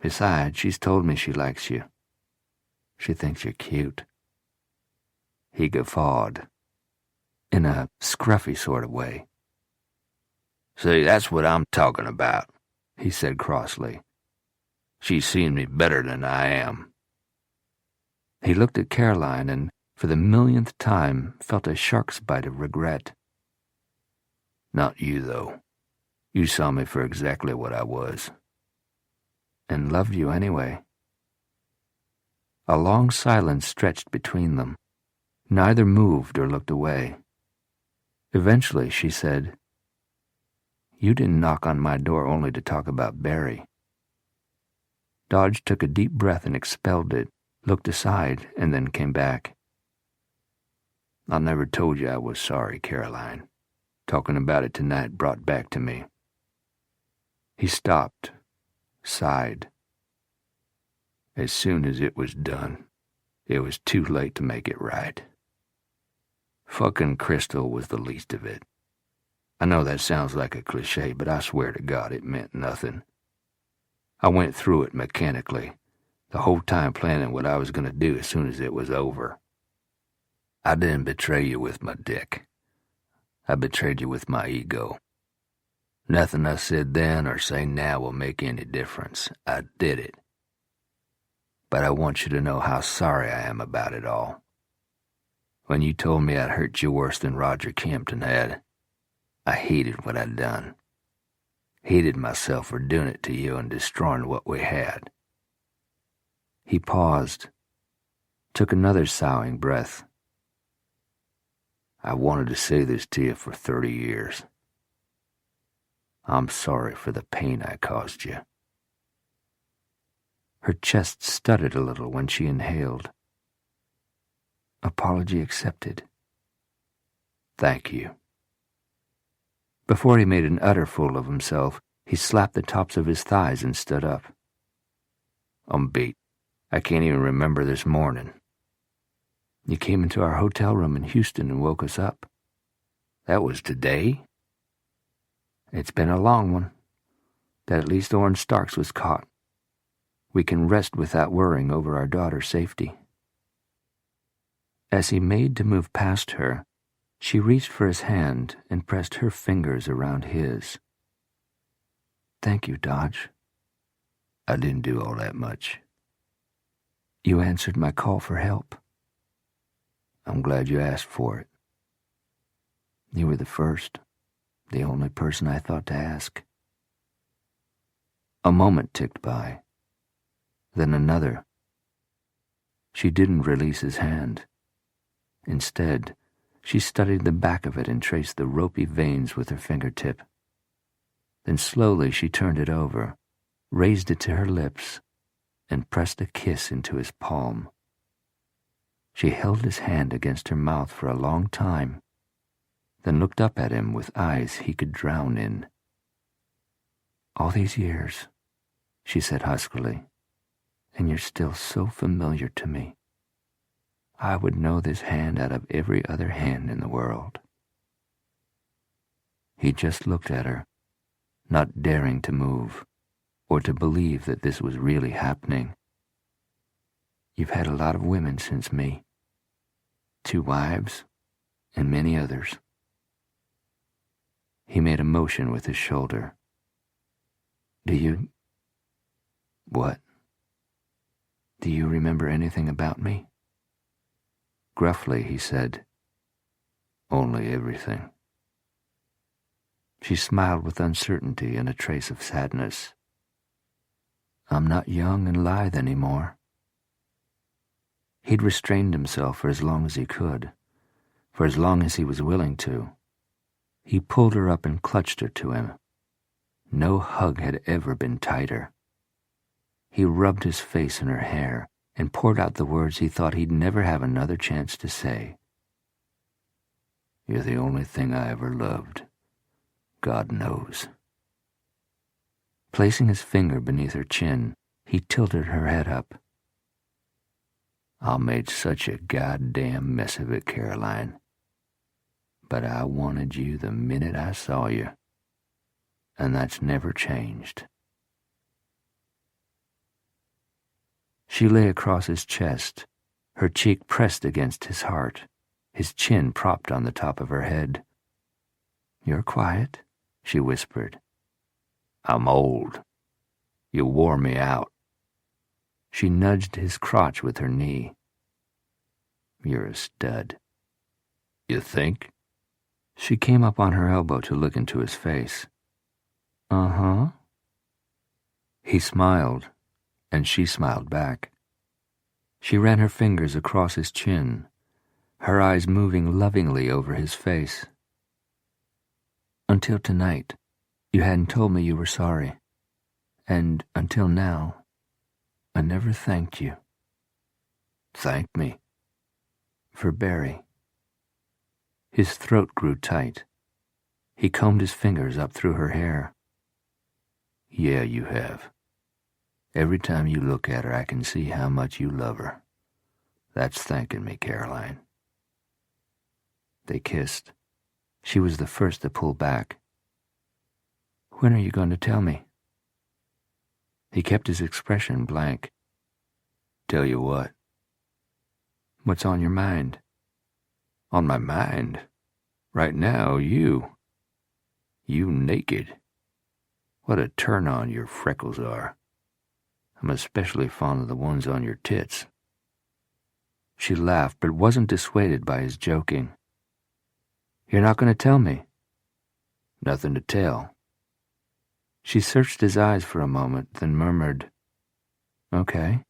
Besides, she's told me she likes you. She thinks you're cute. He guffawed, in a scruffy sort of way. See, that's what I'm talking about, he said crossly. She's seen me better than I am. He looked at Caroline and, for the millionth time, felt a shark's bite of regret. Not you, though. You saw me for exactly what I was. And loved you anyway. A long silence stretched between them. Neither moved or looked away. Eventually, she said, You didn't knock on my door only to talk about Barry. Dodge took a deep breath and expelled it, looked aside, and then came back. I never told you I was sorry, Caroline. Talking about it tonight brought back to me. He stopped, sighed. As soon as it was done, it was too late to make it right. Fucking Crystal was the least of it. I know that sounds like a cliche, but I swear to God it meant nothing. I went through it mechanically, the whole time planning what I was going to do as soon as it was over. I didn't betray you with my dick. I betrayed you with my ego. Nothing I said then or say now will make any difference. I did it. But I want you to know how sorry I am about it all. When you told me I'd hurt you worse than Roger Campton had, I hated what I'd done. Hated myself for doing it to you and destroying what we had. He paused, took another soughing breath. I wanted to say this to you for 30 years. I'm sorry for the pain I caused you. Her chest stuttered a little when she inhaled. Apology accepted. Thank you. Before he made an utter fool of himself, he slapped the tops of his thighs and stood up. "I'm beat. I can't even remember this morning." "You came into our hotel room in Houston and woke us up." "That was today?" "It's been a long one. That at least Orange Starks was caught. We can rest without worrying over our daughter's safety." As he made to move past her, she reached for his hand and pressed her fingers around his. "Thank you, Dodge." "I didn't do all that much." "You answered my call for help." "I'm glad you asked for it." "You were the first, the only person I thought to ask." A moment ticked by, then another. She didn't release his hand. Instead, she studied the back of it and traced the ropey veins with her fingertip. Then slowly she turned it over, raised it to her lips, and pressed a kiss into his palm. She held his hand against her mouth for a long time, then looked up at him with eyes he could drown in. "All these years," she said huskily, "and you're still so familiar to me. I would know this hand out of every other hand in the world." He just looked at her, not daring to move, or to believe that this was really happening. "You've had a lot of women since me. 2 wives, and many others." He made a motion with his shoulder. "Do you..." "What?" "Do you remember anything about me?" Gruffly, he said, "Only everything." She smiled with uncertainty and a trace of sadness. "I'm not young and lithe anymore." He'd restrained himself for as long as he could, for as long as he was willing to. He pulled her up and clutched her to him. No hug had ever been tighter. He rubbed his face in her hair and poured out the words he thought he'd never have another chance to say. "You're the only thing I ever loved. God knows." Placing his finger beneath her chin, he tilted her head up. "I made such a goddamn mess of it, Caroline. But I wanted you the minute I saw you, and that's never changed." She lay across his chest, her cheek pressed against his heart, his chin propped on the top of her head. "You're quiet," she whispered. "I'm old. You wore me out." She nudged his crotch with her knee. "You're a stud." "You think?" She came up on her elbow to look into his face. "Uh-huh." He smiled, and she smiled back. She ran her fingers across his chin, her eyes moving lovingly over his face. "Until tonight, you hadn't told me you were sorry. And until now, I never thanked you." "Thank me?" "For Barry." His throat grew tight. He combed his fingers up through her hair. "Yeah, you have. Every time you look at her, I can see how much you love her. That's thanking me, Caroline." They kissed. She was the first to pull back. "When are you going to tell me?" He kept his expression blank. "Tell you what?" "What's on your mind?" "On my mind? Right now, you. You naked. What a turn-on your freckles are. I'm especially fond of the ones on your tits." She laughed, but wasn't dissuaded by his joking. "You're not going to tell me?" "Nothing to tell." She searched his eyes for a moment, then murmured, "Okay,"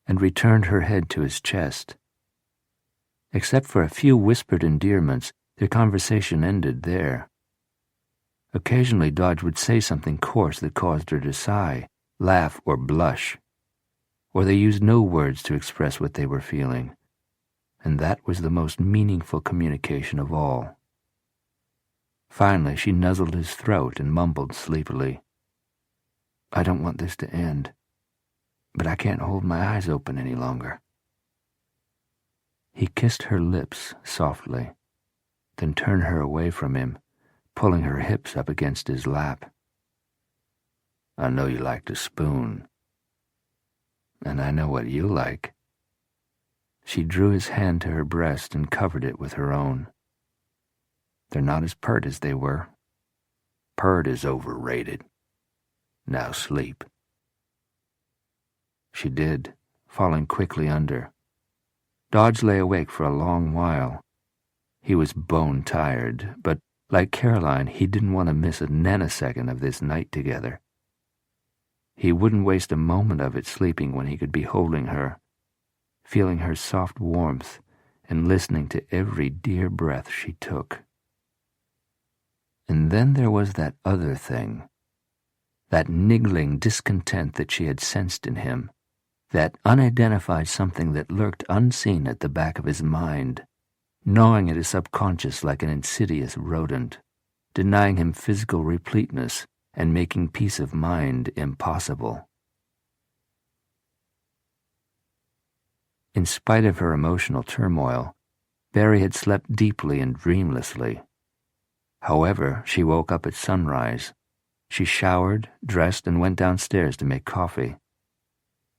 and returned her head to his chest. Except for a few whispered endearments, their conversation ended there. Occasionally Dodge would say something coarse that caused her to sigh, laugh, or blush. Or they used no words to express what they were feeling, and that was the most meaningful communication of all. Finally, she nuzzled his throat and mumbled sleepily, "I don't want this to end, but I can't hold my eyes open any longer." He kissed her lips softly, then turned her away from him, pulling her hips up against his lap. "I know you like to spoon, and I know what you like." She drew his hand to her breast and covered it with her own. "They're not as pert as they were." "Pert is overrated. Now sleep." She did, falling quickly under. Dodge lay awake for a long while. He was bone-tired, but, like Caroline, he didn't want to miss a nanosecond of this night together. He wouldn't waste a moment of it sleeping when he could be holding her, feeling her soft warmth and listening to every dear breath she took. And then there was that other thing, that niggling discontent that she had sensed in him, that unidentified something that lurked unseen at the back of his mind, gnawing at his subconscious like an insidious rodent, denying him physical repleteness and making peace of mind impossible. In spite of her emotional turmoil, Barry had slept deeply and dreamlessly. However, she woke up at sunrise. She showered, dressed, and went downstairs to make coffee.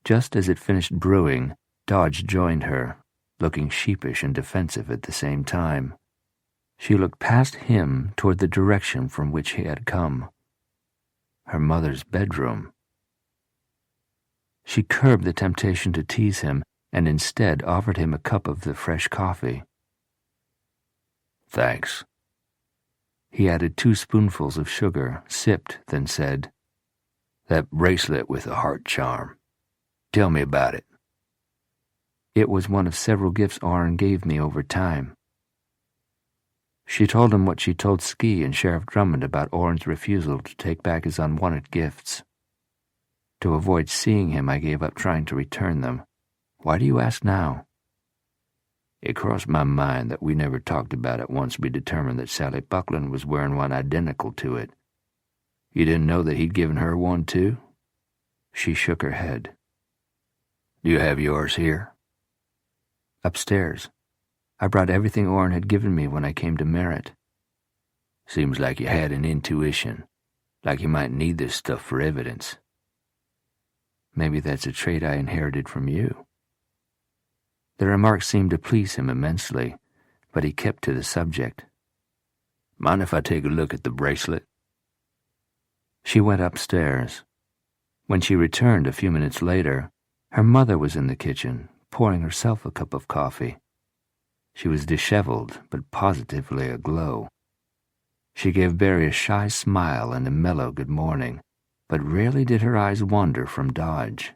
Just as it finished brewing, Dodge joined her, looking sheepish and defensive at the same time. She looked past him toward the direction from which he had come. Her mother's bedroom. She curbed the temptation to tease him and instead offered him a cup of the fresh coffee. "Thanks." He added 2 spoonfuls of sugar, sipped, then said, "That bracelet with the heart charm. Tell me about it." "It was one of several gifts Orrin gave me over time." She told him what she told Ski and Sheriff Drummond about Orrin's refusal to take back his unwanted gifts. To avoid seeing him, I gave up trying to return them. Why do you ask now? It crossed my mind that we never talked about it once we determined that Sally Buckland was wearing one identical to it. You didn't know that he'd given her one too? She shook her head. Do you have yours here? Upstairs. I brought everything Orrin had given me when I came to Merritt. Seems like you had an intuition, like you might need this stuff for evidence. Maybe that's a trait I inherited from you. The remark seemed to please him immensely, but he kept to the subject. Mind if I take a look at the bracelet? She went upstairs. When she returned a few minutes later, her mother was in the kitchen, pouring herself a cup of coffee. She was disheveled, but positively aglow. She gave Barry a shy smile and a mellow good morning, but rarely did her eyes wander from Dodge.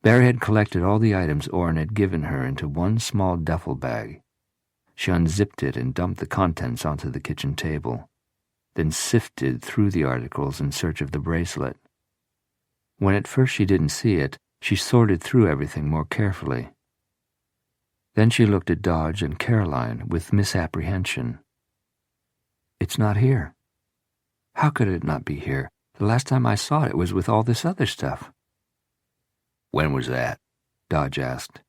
Barry had collected all the items Orrin had given her into one small duffel bag. She unzipped it and dumped the contents onto the kitchen table, then sifted through the articles in search of the bracelet. When at first she didn't see it, she sorted through everything more carefully. Then she looked at Dodge and Caroline with misapprehension. It's not here. How could it not be here? The last time I saw it was with all this other stuff. When was that? Dodge asked.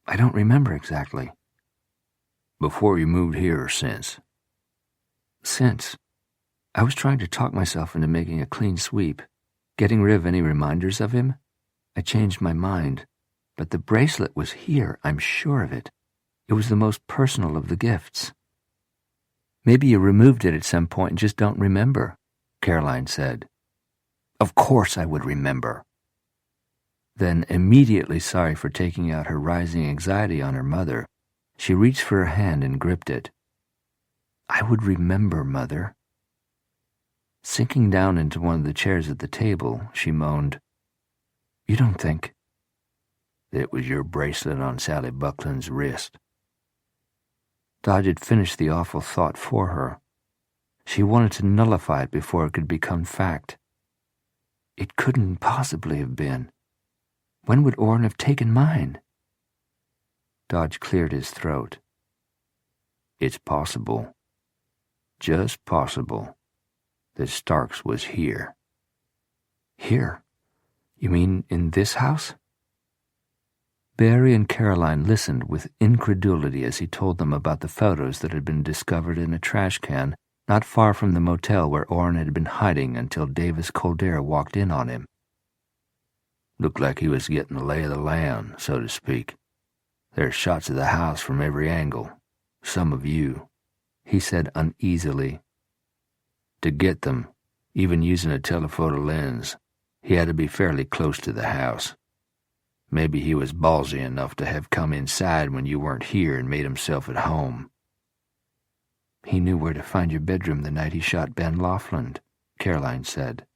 I don't remember exactly. Before you moved here or since? Since. I was trying to talk myself into making a clean sweep, getting rid of any reminders of him. I changed my mind, but the bracelet was here, I'm sure of it. It was the most personal of the gifts. Maybe you removed it at some point and just don't remember, Caroline said. Of course I would remember. Then, immediately sorry for taking out her rising anxiety on her mother, she reached for her hand and gripped it. I would remember, Mother. Sinking down into one of the chairs at the table, she moaned, You don't think? It was your bracelet on Sally Buckland's wrist. Dodge had finished the awful thought for her. She wanted to nullify it before it could become fact. It couldn't possibly have been. When would Orrin have taken mine? Dodge cleared his throat. It's possible, just possible that Starks was here. Here? You mean in this house? Barry and Caroline listened with incredulity as he told them about the photos that had been discovered in a trash can not far from the motel where Orrin had been hiding until Davis Kildare walked in on him. Looked like he was getting the lay of the land, so to speak. There's shots of the house from every angle. Some of you, he said uneasily. To get them, even using a telephoto lens, he had to be fairly close to the house. Maybe he was ballsy enough to have come inside when you weren't here and made himself at home. He knew where to find your bedroom the night he shot Ben Laughlin, Caroline said.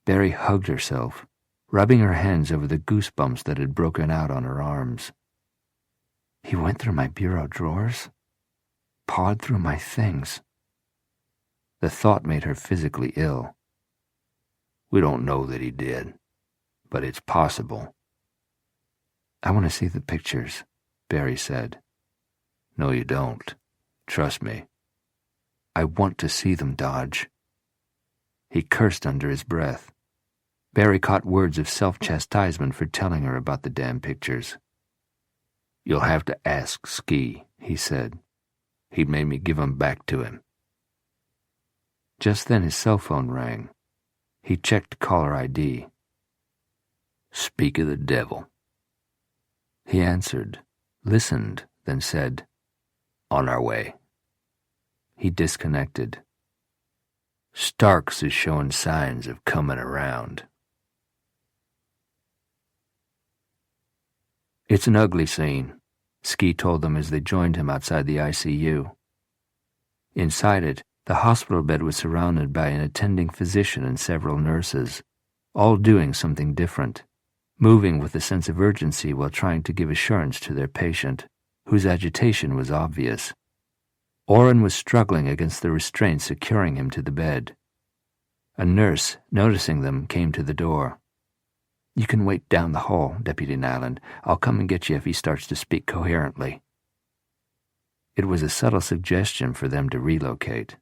Barry hugged herself, rubbing her hands over the goosebumps that had broken out on her arms. He went through my bureau drawers, pawed through my things. The thought made her physically ill. We don't know that he did, but it's possible. I want to see the pictures, Barry said. No, you don't. Trust me. I want to see them, Dodge. He cursed under his breath. Barry caught words of self-chastisement for telling her about the damn pictures. You'll have to ask Ski, he said. He made me give 'em back to him. Just then his cell phone rang. He checked caller ID. Speak of the devil. He answered, listened, then said, On our way. He disconnected. Starks is showing signs of coming around. It's an ugly scene, Ski told them as they joined him outside the ICU. Inside it, the hospital bed was surrounded by an attending physician and several nurses, all doing something different, moving with a sense of urgency while trying to give assurance to their patient, whose agitation was obvious. Orrin was struggling against the restraint securing him to the bed. A nurse, noticing them, came to the door. You can wait down the hall, Deputy Nyland. I'll come and get you if he starts to speak coherently. It was a subtle suggestion for them to relocate.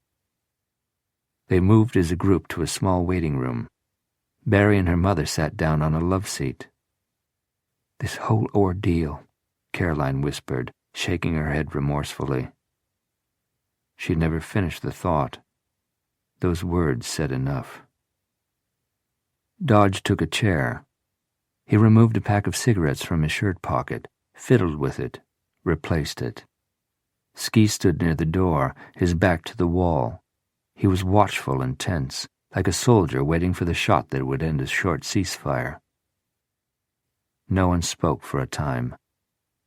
They moved as a group to a small waiting room. Barry and her mother sat down on a love seat. This whole ordeal, Caroline whispered, shaking her head remorsefully. She never finished the thought. Those words said enough. Dodge took a chair. He removed a pack of cigarettes from his shirt pocket, fiddled with it, replaced it. Ski stood near the door, his back to the wall. He was watchful and tense, like a soldier waiting for the shot that would end a short ceasefire. No one spoke for a time,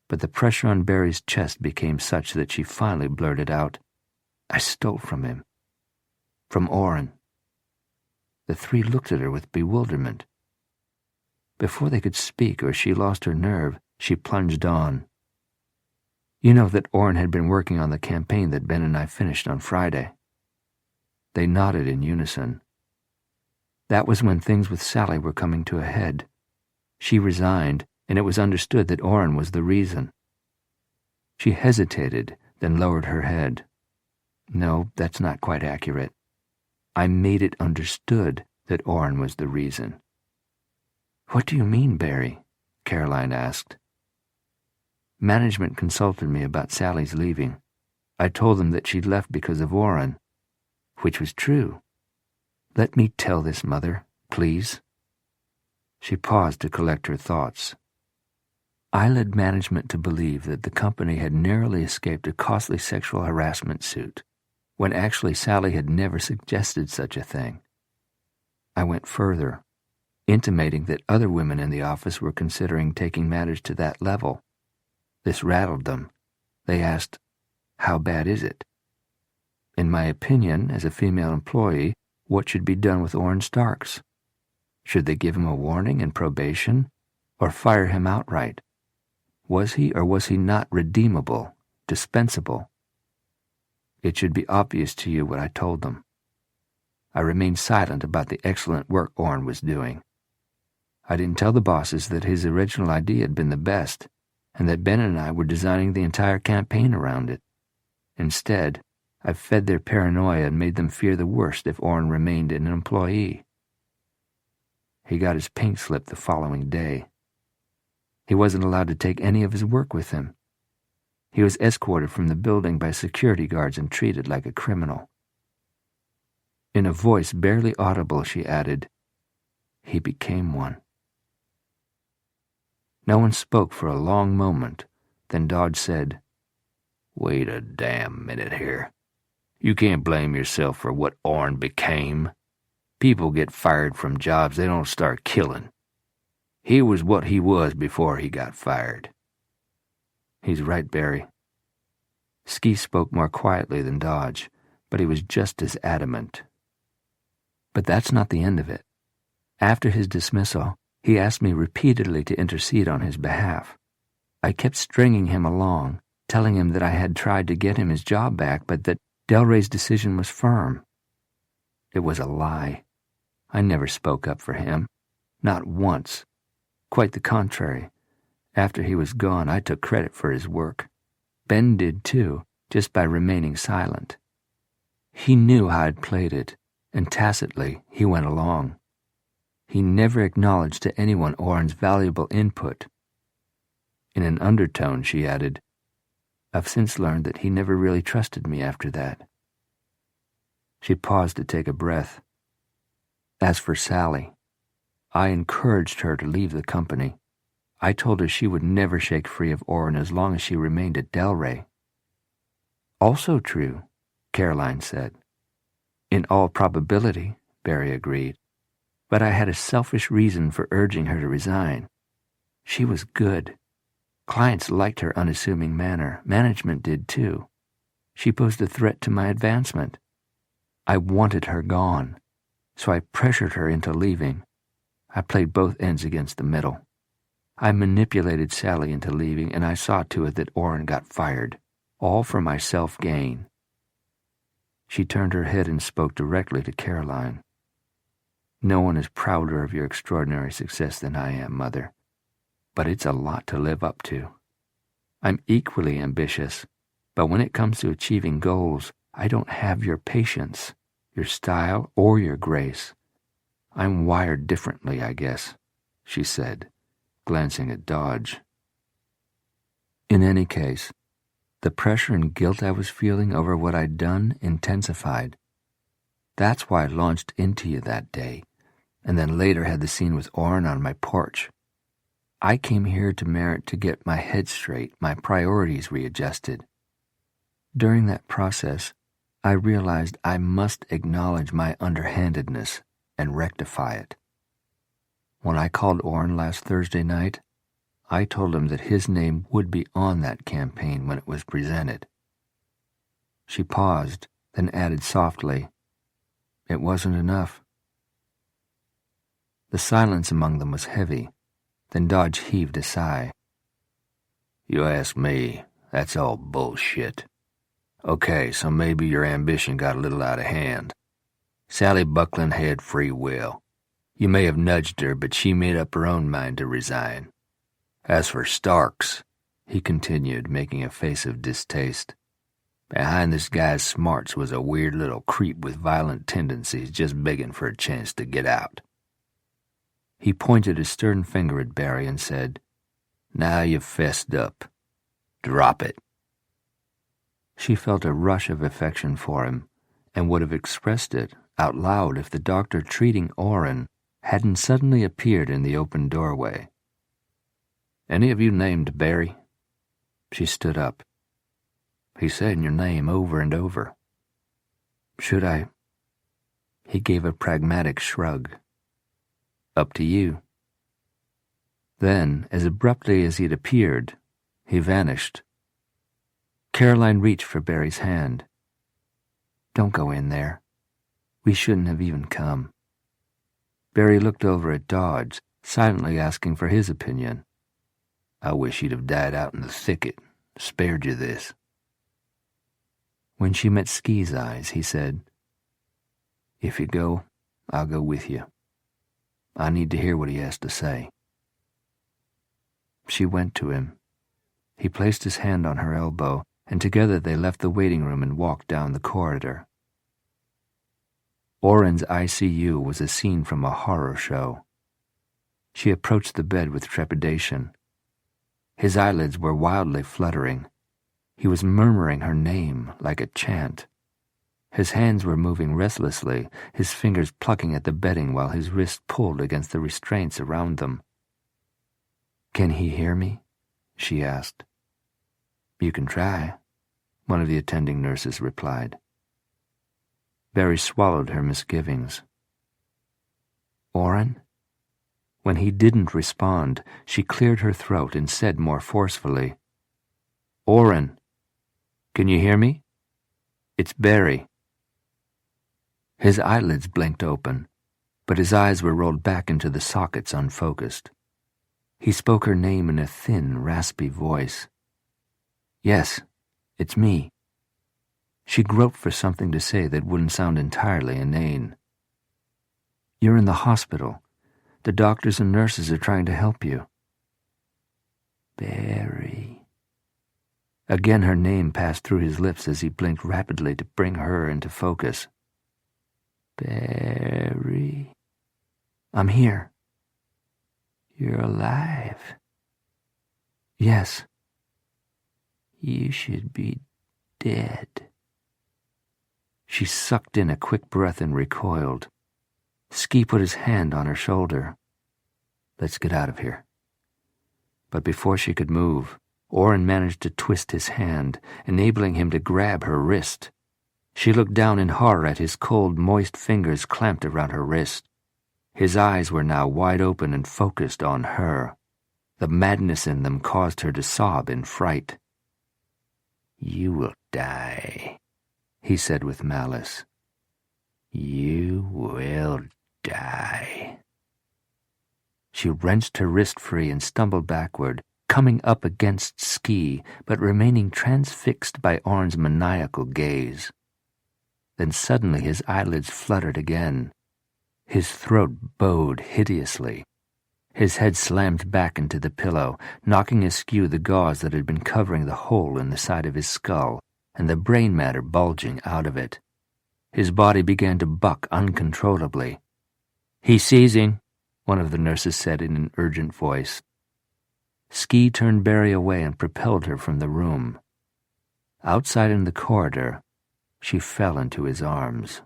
but the pressure on Barry's chest became such that she finally blurted out, I stole from him. From Orrin. The three looked at her with bewilderment. Before they could speak or she lost her nerve, she plunged on. You know that Orrin had been working on the campaign that Ben and I finished on Friday. They nodded in unison. That was when things with Sally were coming to a head. She resigned, and it was understood that Orrin was the reason. She hesitated, then lowered her head. No, that's not quite accurate. I made it understood that Orrin was the reason. What do you mean, Barry? Caroline asked. Management consulted me about Sally's leaving. I told them that she'd left because of Orrin, which was true. Let me tell this, Mother, please. She paused to collect her thoughts. I led management to believe that the company had narrowly escaped a costly sexual harassment suit, when actually Sally had never suggested such a thing. I went further, intimating that other women in the office were considering taking matters to that level. This rattled them. They asked, how bad is it? In my opinion, as a female employee, what should be done with Orrin Starks? Should they give him a warning and probation, or fire him outright? Was he or was he not redeemable, dispensable? It should be obvious to you what I told them. I remained silent about the excellent work Orrin was doing. I didn't tell the bosses that his original idea had been the best, and that Ben and I were designing the entire campaign around it. Instead, I've fed their paranoia and made them fear the worst if Orrin remained an employee. He got his pink slip the following day. He wasn't allowed to take any of his work with him. He was escorted from the building by security guards and treated like a criminal. In a voice barely audible, she added, "He became one." No one spoke for a long moment. Then Dodge said, "Wait a damn minute here. You can't blame yourself for what Orrin became. People get fired from jobs, they don't start killing. He was what he was before he got fired." "He's right, Barry." Ski spoke more quietly than Dodge, but he was just as adamant. But that's not the end of it. After his dismissal, he asked me repeatedly to intercede on his behalf. I kept stringing him along, telling him that I had tried to get him his job back, but that Delray's decision was firm. It was a lie. I never spoke up for him. Not once. Quite the contrary. After he was gone, I took credit for his work. Ben did too, just by remaining silent. He knew how I'd played it, and tacitly he went along. He never acknowledged to anyone Orrin's valuable input. In an undertone, she added, "I've since learned that he never really trusted me after that." She paused to take a breath. As for Sally, I encouraged her to leave the company. I told her she would never shake free of Orrin as long as she remained at Delray. "Also true," Caroline said. "In all probability," Barry agreed. "But I had a selfish reason for urging her to resign. She was good. Clients liked her unassuming manner. Management did too. She posed a threat to my advancement. I wanted her gone, so I pressured her into leaving. I played both ends against the middle. I manipulated Sally into leaving, and I saw to it that Orrin got fired, all for my self-gain." She turned her head and spoke directly to Caroline. "No one is prouder of your extraordinary success than I am, Mother. But it's a lot to live up to. I'm equally ambitious, but when it comes to achieving goals, I don't have your patience, your style, or your grace. I'm wired differently, I guess," she said, glancing at Dodge. In any case, the pressure and guilt I was feeling over what I'd done intensified. That's why I launched into you that day, and then later had the scene with Orrin on my porch. I came here to Merritt to get my head straight, my priorities readjusted. During that process, I realized I must acknowledge my underhandedness and rectify it. When I called Orrin last Thursday night, I told him that his name would be on that campaign when it was presented. She paused, then added softly, "It wasn't enough." The silence among them was heavy. Then Dodge heaved a sigh. "You ask me, that's all bullshit. Okay, so maybe your ambition got a little out of hand. Sally Buckland had free will. You may have nudged her, but she made up her own mind to resign. As for Starks," he continued, making a face of distaste, "behind this guy's smarts was a weird little creep with violent tendencies just begging for a chance to get out." He pointed a stern finger at Barry and said, "Now you've fessed up. Drop it." She felt a rush of affection for him and would have expressed it out loud if the doctor treating Orrin hadn't suddenly appeared in the open doorway. "Any of you named Barry?" She stood up. "He's saying your name over and over." "Should I?" He gave a pragmatic shrug. "Up to you." Then, as abruptly as he'd appeared, he vanished. Caroline reached for Barry's hand. "Don't go in there. We shouldn't have even come." Barry looked over at Dodge, silently asking for his opinion. "I wish he'd have died out in the thicket. Spared you this." When she met Ski's eyes, he said, "If you go, I'll go with you. I need to hear what he has to say." She went to him. He placed his hand on her elbow and together they left the waiting room and walked down the corridor. Orrin's ICU was a scene from a horror show. She approached the bed with trepidation. His eyelids were wildly fluttering. He was murmuring her name like a chant. His hands were moving restlessly, his fingers plucking at the bedding while his wrists pulled against the restraints around them. "Can he hear me?" she asked. "You can try," one of the attending nurses replied. Barry swallowed her misgivings. "Orrin?" When he didn't respond, she cleared her throat and said more forcefully, "Orrin, can you hear me? It's Barry." His eyelids blinked open, but his eyes were rolled back into the sockets unfocused. He spoke her name in a thin, raspy voice. "Yes, it's me." She groped for something to say that wouldn't sound entirely inane. "You're in the hospital. The doctors and nurses are trying to help you." "Barry." Again her name passed through his lips as he blinked rapidly to bring her into focus. "Barry." "I'm here." "You're alive." "Yes." "You should be dead." She sucked in a quick breath and recoiled. Ski put his hand on her shoulder. "Let's get out of here." But before she could move, Orrin managed to twist his hand, enabling him to grab her wrist. She looked down in horror at his cold, moist fingers clamped around her wrist. His eyes were now wide open and focused on her. The madness in them caused her to sob in fright. "You will die," he said with malice. "You will die." She wrenched her wrist free and stumbled backward, coming up against Ski, but remaining transfixed by Orrin's maniacal gaze. Then suddenly his eyelids fluttered again. His throat bowed hideously. His head slammed back into the pillow, knocking askew the gauze that had been covering the hole in the side of his skull, and the brain matter bulging out of it. His body began to buck uncontrollably. "He's seizing," one of the nurses said in an urgent voice. Ski turned Barry away and propelled her from the room. Outside in the corridor, she fell into his arms.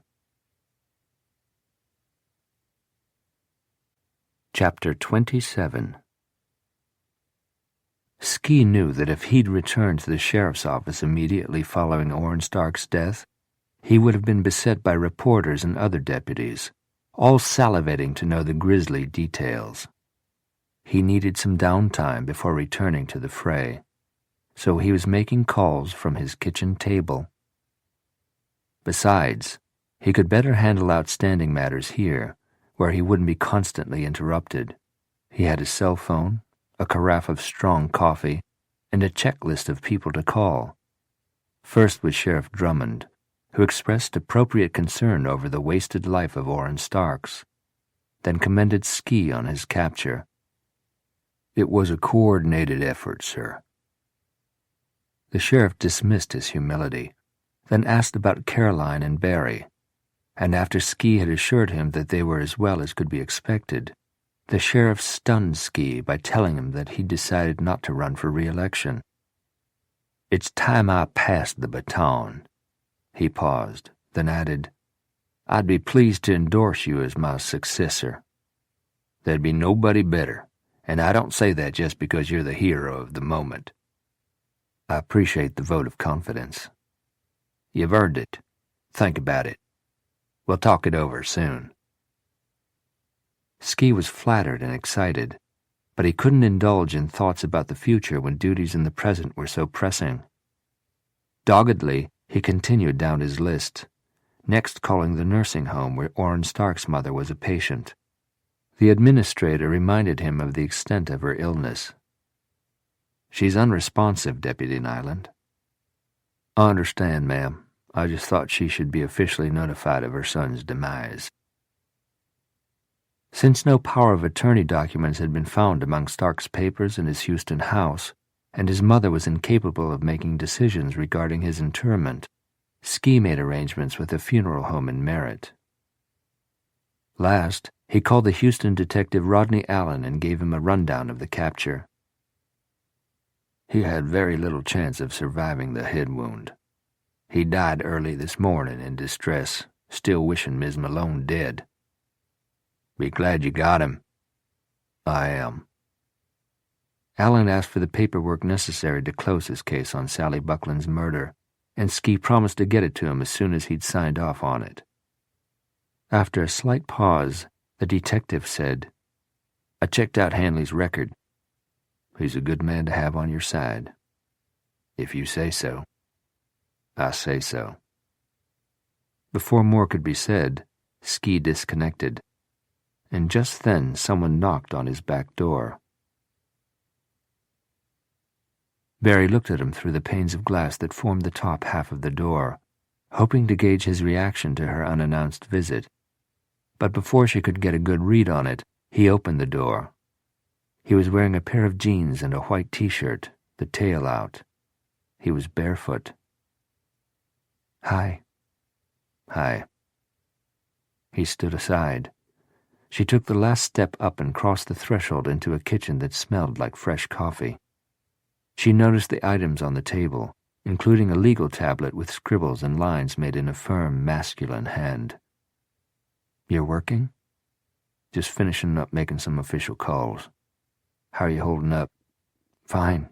Chapter 27. Ski knew that if he'd returned to the sheriff's office immediately following Orrin Stark's death, he would have been beset by reporters and other deputies, all salivating to know the grisly details. He needed some downtime before returning to the fray, so he was making calls from his kitchen table. Besides, he could better handle outstanding matters here, where he wouldn't be constantly interrupted. He had a cell phone, a carafe of strong coffee, and a checklist of people to call. First was Sheriff Drummond, who expressed appropriate concern over the wasted life of Orrin Starks, then commended Ski on his capture. "It was a coordinated effort, sir." The sheriff dismissed his humility, then asked about Caroline and Barry, and after Ski had assured him that they were as well as could be expected, the sheriff stunned Ski by telling him that he'd decided not to run for re-election. "It's time I passed the baton." He paused, then added, "I'd be pleased to endorse you as my successor. There'd be nobody better, and I don't say that just because you're the hero of the moment." "I appreciate the vote of confidence." "You've earned it. Think about it. We'll talk it over soon." Ski was flattered and excited, but he couldn't indulge in thoughts about the future when duties in the present were so pressing. Doggedly, he continued down his list, next calling the nursing home where Orrin Stark's mother was a patient. The administrator reminded him of the extent of her illness. "She's unresponsive, Deputy Nyland." "I understand, ma'am. I just thought she should be officially notified of her son's demise." Since no power of attorney documents had been found among Stark's papers in his Houston house, and his mother was incapable of making decisions regarding his interment, Ski made arrangements with a funeral home in Merritt. Last, he called the Houston detective Rodney Allen and gave him a rundown of the capture. He had very little chance of surviving the head wound. He died early this morning in distress, still wishing Miss Malone dead. Be glad you got him. I am. Allen asked for the paperwork necessary to close his case on Sally Buckland's murder, and Ski promised to get it to him as soon as he'd signed off on it. After a slight pause, the detective said, I checked out Hanley's record. He's a good man to have on your side. If you say so. I say so. Before more could be said, Ski disconnected, and just then someone knocked on his back door. Barry looked at him through the panes of glass that formed the top half of the door, hoping to gauge his reaction to her unannounced visit. But before she could get a good read on it, he opened the door. He was wearing a pair of jeans and a white t-shirt, the tail out. He was barefoot. Hi. Hi. He stood aside. She took the last step up and crossed the threshold into a kitchen that smelled like fresh coffee. She noticed the items on the table, including a legal tablet with scribbles and lines made in a firm, masculine hand. You're working? Just finishing up making some official calls. How are you holding up? Fine.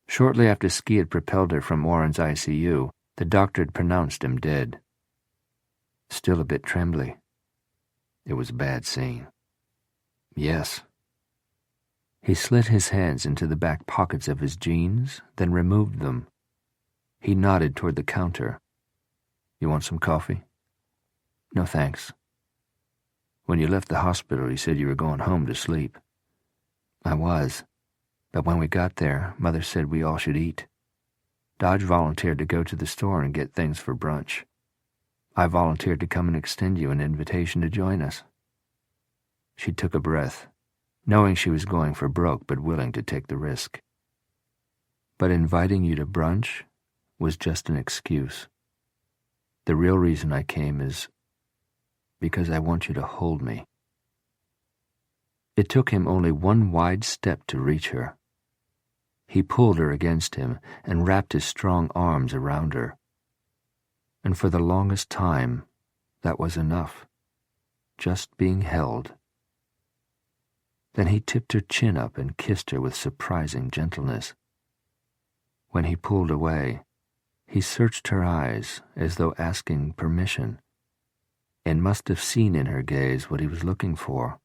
Shortly after Ski had propelled her from Warren's ICU, the doctor had pronounced him dead. Still a bit trembly. It was a bad scene. Yes. He slid his hands into the back pockets of his jeans, then removed them. He nodded toward the counter. You want some coffee? No, thanks. When you left the hospital, you said you were going home to sleep. I was, but when we got there, Mother said we all should eat. Dodge volunteered to go to the store and get things for brunch. I volunteered to come and extend you an invitation to join us. She took a breath, knowing she was going for broke but willing to take the risk. But inviting you to brunch was just an excuse. The real reason I came is because I want you to hold me. It took him only one wide step to reach her. He pulled her against him and wrapped his strong arms around her. And for the longest time, that was enough. Just being held. Then he tipped her chin up and kissed her with surprising gentleness. When he pulled away, he searched her eyes as though asking permission, and must have seen in her gaze what he was looking for.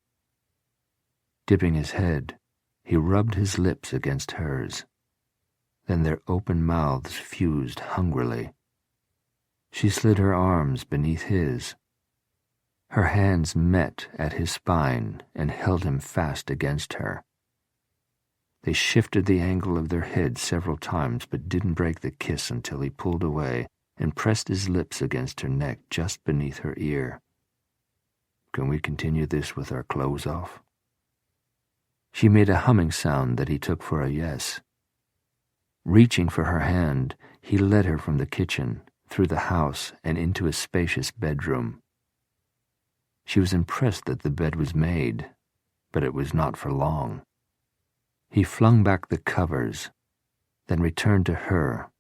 Dipping his head, he rubbed his lips against hers. Then their open mouths fused hungrily. She slid her arms beneath his. Her hands met at his spine and held him fast against her. They shifted the angle of their heads several times but didn't break the kiss until he pulled away and pressed his lips against her neck just beneath her ear. Can we continue this with our clothes off? She made a humming sound that he took for a yes. Reaching for her hand, he led her from the kitchen, through the house, and into a spacious bedroom. She was impressed that the bed was made, but it was not for long. He flung back the covers, then returned to her,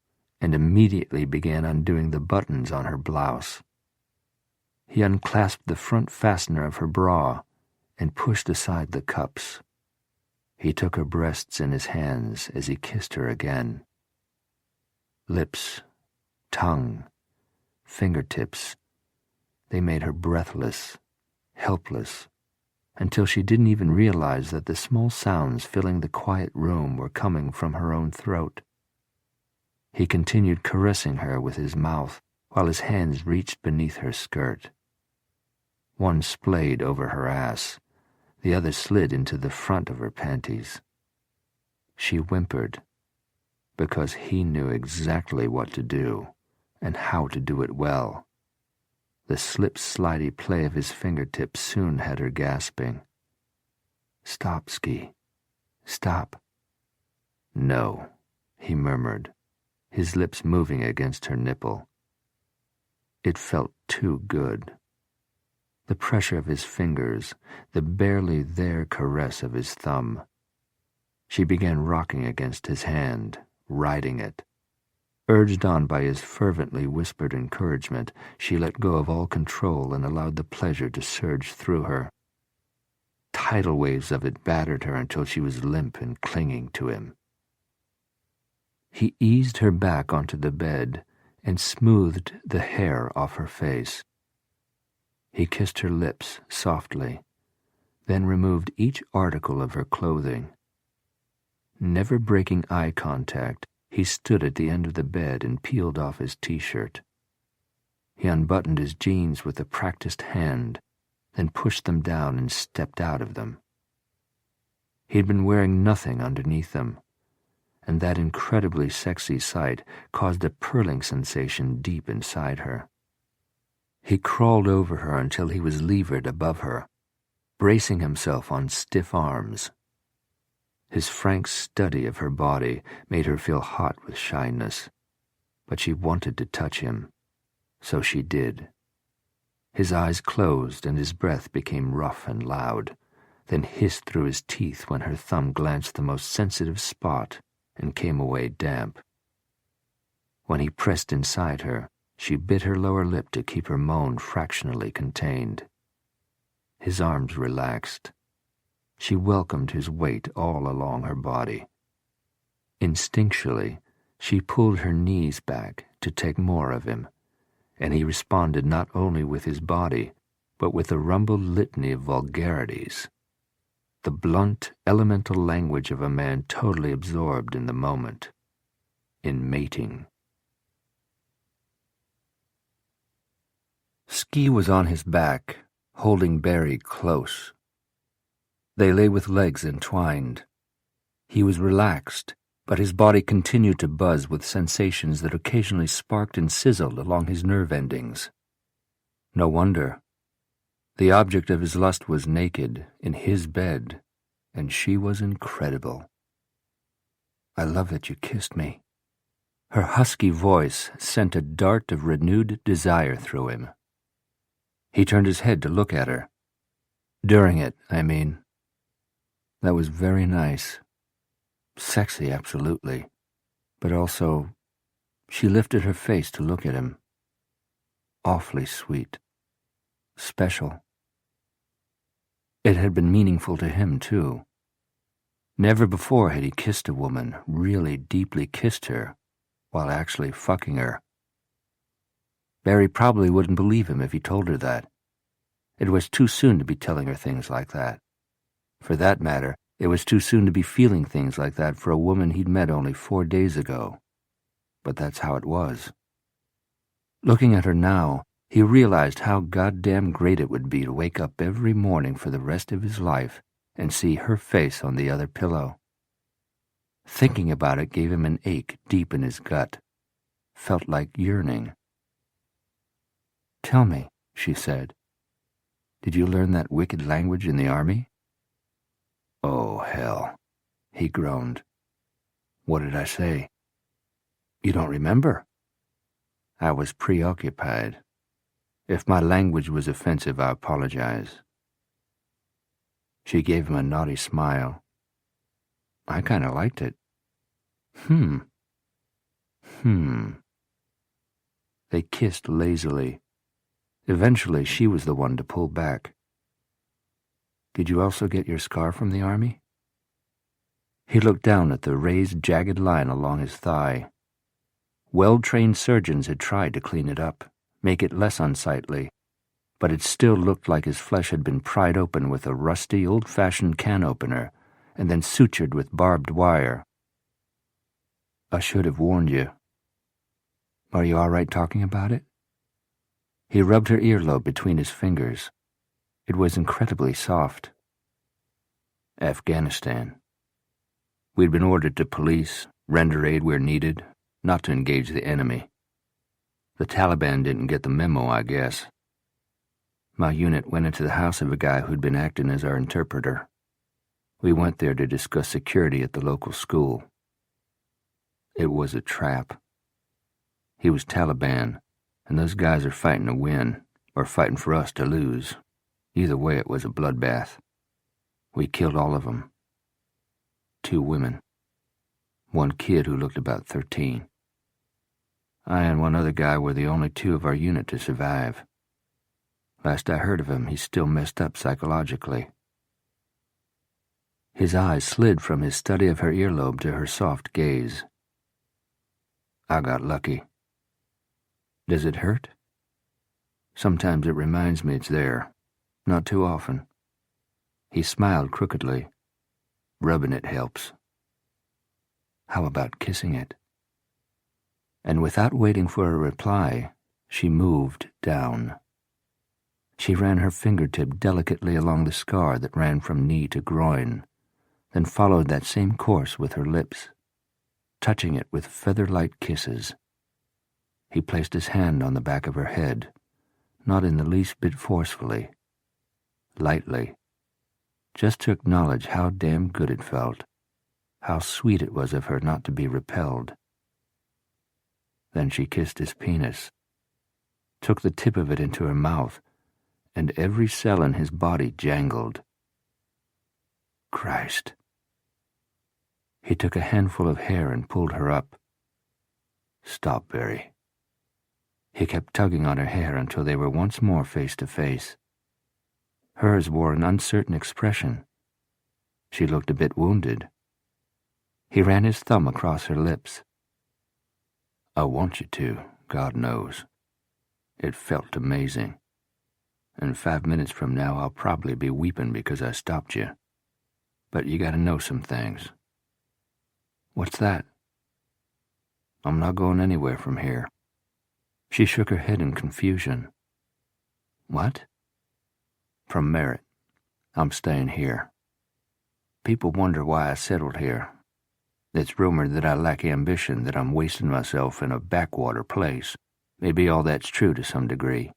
and immediately began undoing the buttons on her blouse. He unclasped the front fastener of her bra and pushed aside the cups. He took her breasts in his hands as he kissed her again. Lips, tongue, fingertips, they made her breathless, helpless, until she didn't even realize that the small sounds filling the quiet room were coming from her own throat. He continued caressing her with his mouth while his hands reached beneath her skirt. One splayed over her ass, the other slid into the front of her panties. She whimpered, because he knew exactly what to do and how to do it well. The slip-slidey play of his fingertips soon had her gasping. Stop, Ski. Stop. "No," he murmured, his lips moving against her nipple. It felt too good. The pressure of his fingers, the barely there caress of his thumb. She began rocking against his hand, riding it. Urged on by his fervently whispered encouragement, she let go of all control and allowed the pleasure to surge through her. Tidal waves of it battered her until she was limp and clinging to him. He eased her back onto the bed and smoothed the hair off her face. He kissed her lips softly, then removed each article of her clothing. Never breaking eye contact, he stood at the end of the bed and peeled off his t-shirt. He unbuttoned his jeans with a practiced hand, then pushed them down and stepped out of them. He'd been wearing nothing underneath them, and that incredibly sexy sight caused a purling sensation deep inside her. He crawled over her until he was levered above her, bracing himself on stiff arms. His frank study of her body made her feel hot with shyness, but she wanted to touch him, so she did. His eyes closed and his breath became rough and loud, then hissed through his teeth when her thumb glanced the most sensitive spot and came away damp. When he pressed inside her, she bit her lower lip to keep her moan fractionally contained. His arms relaxed. She welcomed his weight all along her body. Instinctually, she pulled her knees back to take more of him, and he responded not only with his body, but with a rumbled litany of vulgarities. The blunt, elemental language of a man totally absorbed in the moment, in mating. Ski was on his back, holding Barry close. They lay with legs entwined. He was relaxed, but his body continued to buzz with sensations that occasionally sparked and sizzled along his nerve endings. No wonder. The object of his lust was naked, in his bed, and she was incredible. "I love that you kissed me." Her husky voice sent a dart of renewed desire through him. He turned his head to look at her. "During it, I mean." "That was very nice. Sexy, absolutely. But also," she lifted her face to look at him, "awfully sweet. Special." It had been meaningful to him, too. Never before had he kissed a woman, really deeply kissed her, while actually fucking her. Barry probably wouldn't believe him if he told her that. It was too soon to be telling her things like that. For that matter, it was too soon to be feeling things like that for a woman he'd met only 4 days ago. But that's how it was. Looking at her now, he realized how goddamn great it would be to wake up every morning for the rest of his life and see her face on the other pillow. Thinking about it gave him an ache deep in his gut. Felt like yearning. "Tell me," she said, "did you learn that wicked language in the army?" "Oh, hell," he groaned. "What did I say?" "You don't remember?" "I was preoccupied. If my language was offensive, I apologize." She gave him a naughty smile. "I kind of liked it." Hmm. They kissed lazily. Eventually, she was the one to pull back. "Did you also get your scar from the army?" He looked down at the raised, jagged line along his thigh. Well-trained surgeons had tried to clean it up, make it less unsightly, but it still looked like his flesh had been pried open with a rusty, old-fashioned can opener and then sutured with barbed wire. "I should have warned you." "Are you all right talking about it?" He rubbed her earlobe between his fingers. It was incredibly soft. "Afghanistan. We'd been ordered to police, render aid where needed, not to engage the enemy. The Taliban didn't get the memo, I guess. My unit went into the house of a guy who'd been acting as our interpreter. We went there to discuss security at the local school. It was a trap. He was Taliban, and those guys are fighting to win, or fighting for us to lose. Either way, it was a bloodbath. We killed all of them. 2 women. 1 kid who looked about 13. I and 1 other guy were the only 2 of our unit to survive. Last I heard of him, he's still messed up psychologically. His eyes slid from his study of her earlobe to her soft gaze. I got lucky. Does it hurt? Sometimes it reminds me it's there. Not too often. He smiled crookedly. Rubbing it helps. How about kissing it? And without waiting for a reply, she moved down. She ran her fingertip delicately along the scar that ran from knee to groin, then followed that same course with her lips, touching it with feather-light kisses. He placed his hand on the back of her head, not in the least bit forcefully, lightly, just to acknowledge how damn good it felt, how sweet it was of her not to be repelled. Then she kissed his penis, took the tip of it into her mouth, and every cell in his body jangled. Christ. He took a handful of hair and pulled her up. Stop, Barry. He kept tugging on her hair until they were once more face to face. Hers wore an uncertain expression. She looked a bit wounded. He ran his thumb across her lips. I want you to, God knows. It felt amazing. And 5 minutes from now I'll probably be weeping because I stopped you. But you gotta know some things. What's that? I'm not going anywhere from here. She shook her head in confusion. What? From Merritt. I'm staying here. People wonder why I settled here. It's rumored that I lack ambition, that I'm wasting myself in a backwater place. Maybe all that's true to some degree.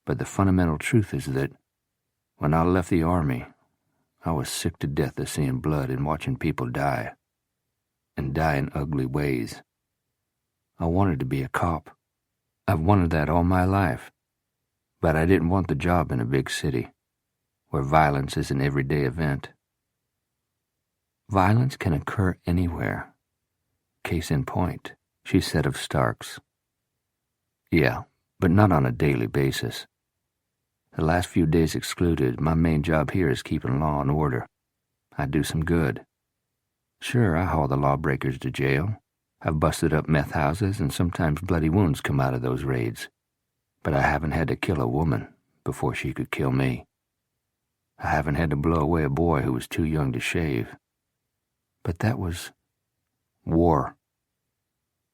But the fundamental truth is that when I left the Army, I was sick to death of seeing blood and watching people die. And die in ugly ways. I wanted to be a cop. I've wanted that all my life. But I didn't want the job in a big city, where violence is an everyday event. Violence can occur anywhere. Case in point, she said of Starks. Yeah, but not on a daily basis. The last few days excluded, my main job here is keeping law and order. I do some good. Sure, I haul the lawbreakers to jail. I've busted up meth houses, and sometimes bloody wounds come out of those raids. But I haven't had to kill a woman before she could kill me. I haven't had to blow away a boy who was too young to shave. But that was war.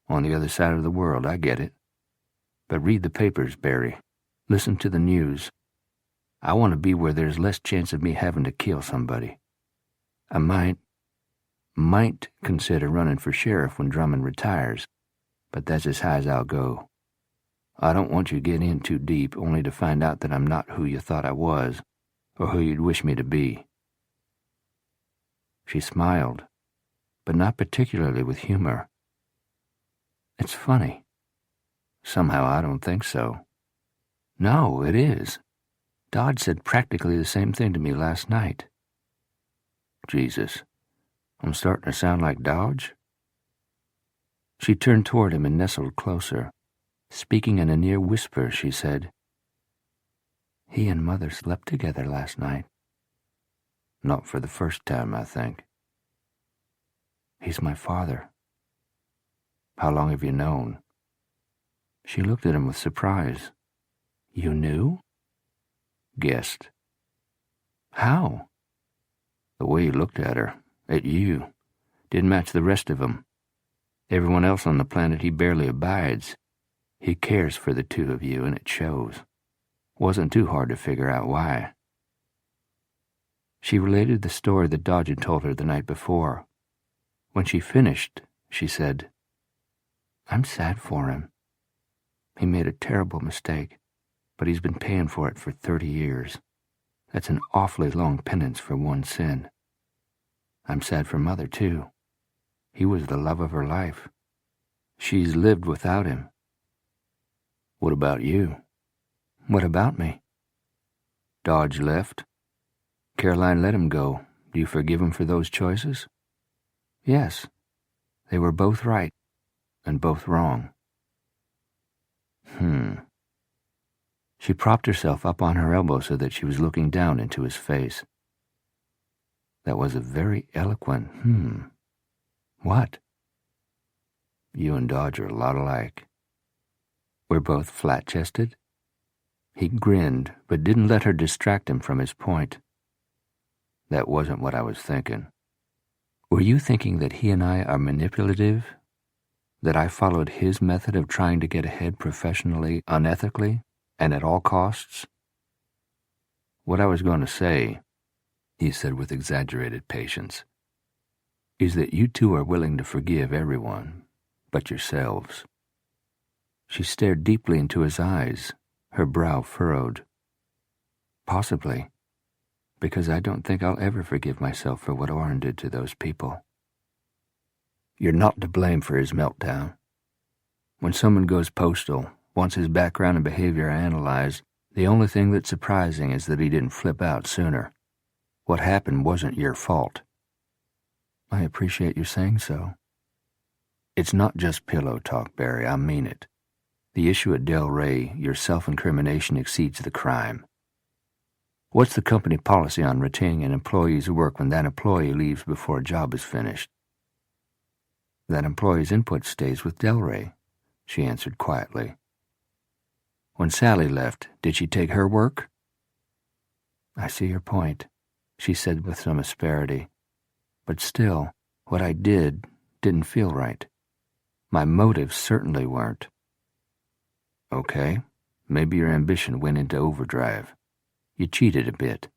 On the other side of the world, I get it. But read the papers, Barry. Listen to the news. I want to be where there's less chance of me having to kill somebody. I might consider running for sheriff when Drummond retires, but that's as high as I'll go. I don't want you to get in too deep only to find out that I'm not who you thought I was, or who you'd wish me to be. She smiled, but not particularly with humor. It's funny. Somehow I don't think so. No, it is. Dodd said practically the same thing to me last night. Jesus, I'm starting to sound like Dodge? She turned toward him and nestled closer. Speaking in a near whisper, she said, He and Mother slept together last night. Not for the first time, I think. He's my father. How long have you known? She looked at him with surprise. You knew? Guessed. How? The way you looked at her, at you, didn't match the rest of them. Everyone else on the planet he barely abides. He cares for the two of you, and it shows. Wasn't too hard to figure out why. She related the story that Dodge had told her the night before. When she finished, she said, I'm sad for him. He made a terrible mistake, but he's been paying for it for 30 years. That's an awfully long penance for one sin. I'm sad for Mother, too. He was the love of her life. She's lived without him. What about you? What about me? Dodge left. Caroline let him go. Do you forgive him for those choices? Yes. They were both right and both wrong. She propped herself up on her elbow so that she was looking down into his face. That was a very eloquent What? You and Dodge are a lot alike. We're both flat-chested. He grinned, but didn't let her distract him from his point. That wasn't what I was thinking. Were you thinking that he and I are manipulative? That I followed his method of trying to get ahead professionally, unethically, and at all costs? What I was going to say, he said with exaggerated patience, is that you two are willing to forgive everyone but yourselves. She stared deeply into his eyes, her brow furrowed. Possibly, because I don't think I'll ever forgive myself for what Orrin did to those people. You're not to blame for his meltdown. When someone goes postal, wants his background and behavior analyzed, the only thing that's surprising is that he didn't flip out sooner. What happened wasn't your fault. I appreciate you saying so. It's not just pillow talk, Barry, I mean it. The issue at Del Rey, your self-incrimination exceeds the crime. What's the company policy on retaining an employee's work when that employee leaves before a job is finished? That employee's input stays with Del Rey, she answered quietly. When Sally left, did she take her work? I see your point, she said with some asperity. But still, what I didn't feel right. My motives certainly weren't. Okay, maybe your ambition went into overdrive. You cheated a bit,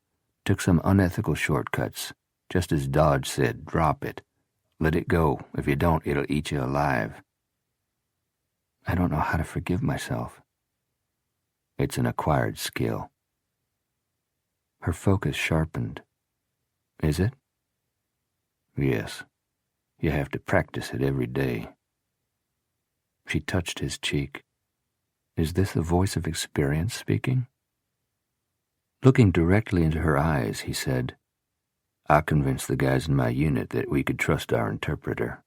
took some unethical shortcuts. Just as Dodge said, drop it. Let it go. If you don't, it'll eat you alive. I don't know how to forgive myself. It's an acquired skill. Her focus sharpened. Is it? Yes. You have to practice it every day. She touched his cheek. Is this the voice of experience speaking? Looking directly into her eyes, he said, I convinced the guys in my unit that we could trust our interpreter.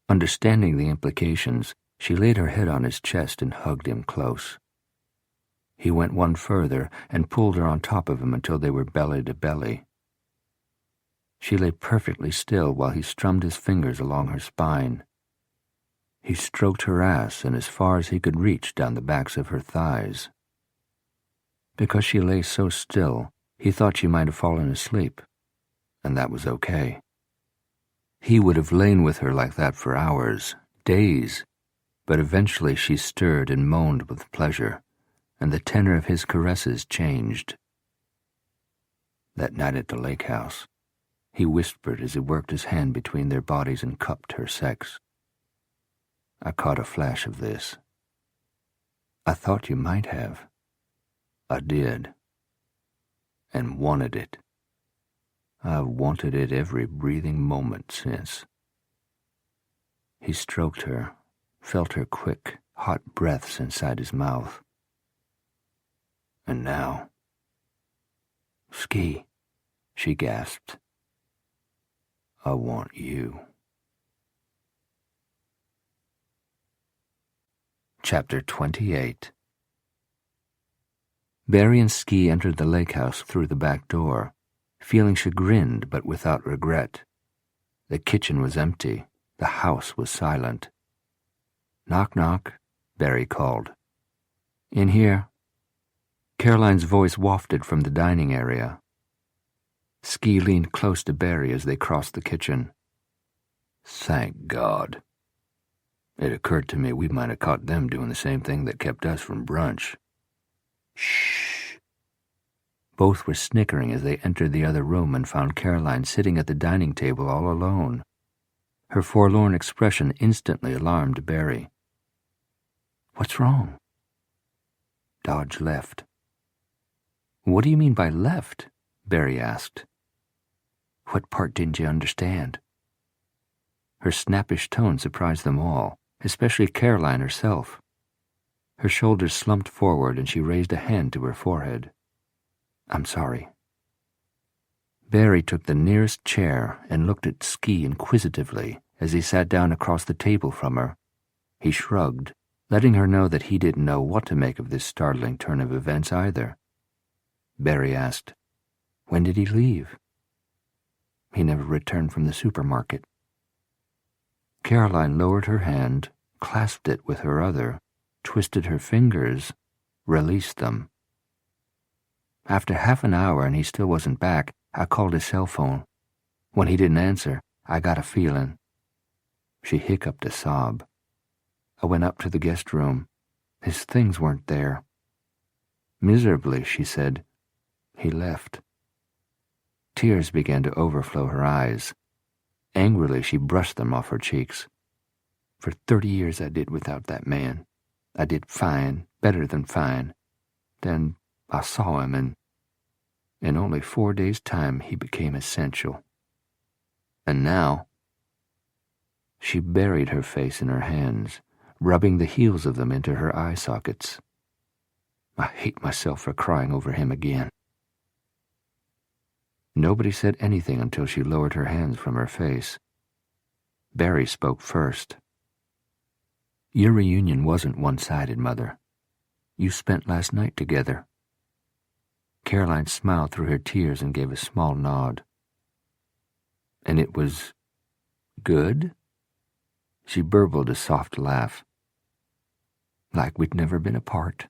Understanding the implications, she laid her head on his chest and hugged him close. He went one further and pulled her on top of him until they were belly to belly. She lay perfectly still while he strummed his fingers along her spine. He stroked her ass and as far as he could reach down the backs of her thighs. Because she lay so still, he thought she might have fallen asleep, and that was okay. He would have lain with her like that for hours, days, but eventually she stirred and moaned with pleasure, and the tenor of his caresses changed. That night at the lake house, he whispered as he worked his hand between their bodies and cupped her sex. I caught a flash of this. I thought you might have. I did. And wanted it. I've wanted it every breathing moment since. He stroked her, felt her quick, hot breaths inside his mouth. And now... Ski, she gasped. I want you. Chapter 28. Barry and Ski entered the lake house through the back door, feeling chagrined but without regret. The kitchen was empty. The house was silent. Knock, knock, Barry called. In here. Caroline's voice wafted from the dining area. Ski leaned close to Barry as they crossed the kitchen. Thank God. It occurred to me we might have caught them doing the same thing that kept us from brunch. Shh. Both were snickering as they entered the other room and found Caroline sitting at the dining table all alone. Her forlorn expression instantly alarmed Barry. What's wrong? Dodge left. What do you mean by left? Barry asked. What part didn't you understand? Her snappish tone surprised them all, especially Caroline herself. Her shoulders slumped forward and she raised a hand to her forehead. "I'm sorry." Barry took the nearest chair and looked at Ski inquisitively as he sat down across the table from her. He shrugged, letting her know that he didn't know what to make of this startling turn of events either. Barry asked, "When did he leave?" "He never returned from the supermarket." Caroline lowered her hand, clasped it with her other, twisted her fingers, released them. "After half an hour and he still wasn't back, I called his cell phone. When he didn't answer, I got a feeling." She hiccuped a sob. "I went up to the guest room. His things weren't there." Miserably, she said, "He left." Tears began to overflow her eyes. Angrily, she brushed them off her cheeks. "For 30 years I did without that man. I did fine, better than fine. Then I saw him, and in only 4 days' time he became essential. And now—" She buried her face in her hands, rubbing the heels of them into her eye sockets. "I hate myself for crying over him again." Nobody said anything until she lowered her hands from her face. Barry spoke first. "Your reunion wasn't one-sided, Mother. You spent last night together." Caroline smiled through her tears and gave a small nod. "And it was good?" She burbled a soft laugh. "Like we'd never been apart."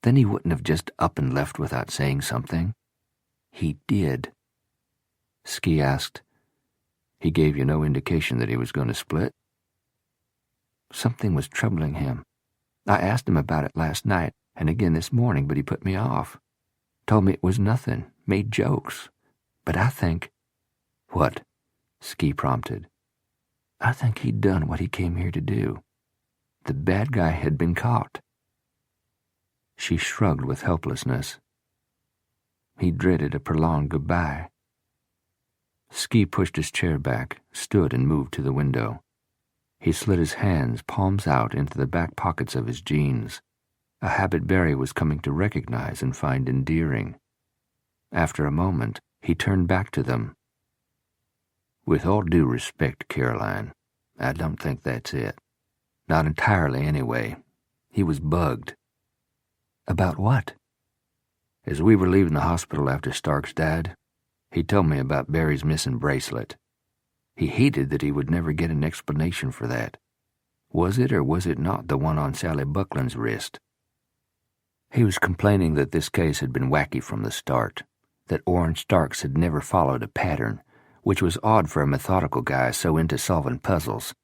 "Then he wouldn't have just up and left without saying something." "He did." Ski asked, "He gave you no indication that he was going to split?" "Something was troubling him. I asked him about it last night and again this morning, but he put me off. Told me it was nothing, made jokes. But I think—" "What?" Ski prompted. "I think he'd done what he came here to do. The bad guy had been caught." She shrugged with helplessness. He dreaded a prolonged goodbye. Ski pushed his chair back, stood and moved to the window. He slid his hands, palms out, into the back pockets of his jeans, a habit Barry was coming to recognize and find endearing. After a moment, he turned back to them. "With all due respect, Caroline, I don't think that's it. Not entirely, anyway. He was bugged." "About what?" "As we were leaving the hospital after Starks died, he told me about Barry's missing bracelet. He hated that he would never get an explanation for that. Was it or was it not the one on Sally Buckland's wrist? He was complaining that this case had been wacky from the start, that Orange Starks had never followed a pattern, which was odd for a methodical guy so into solving puzzles.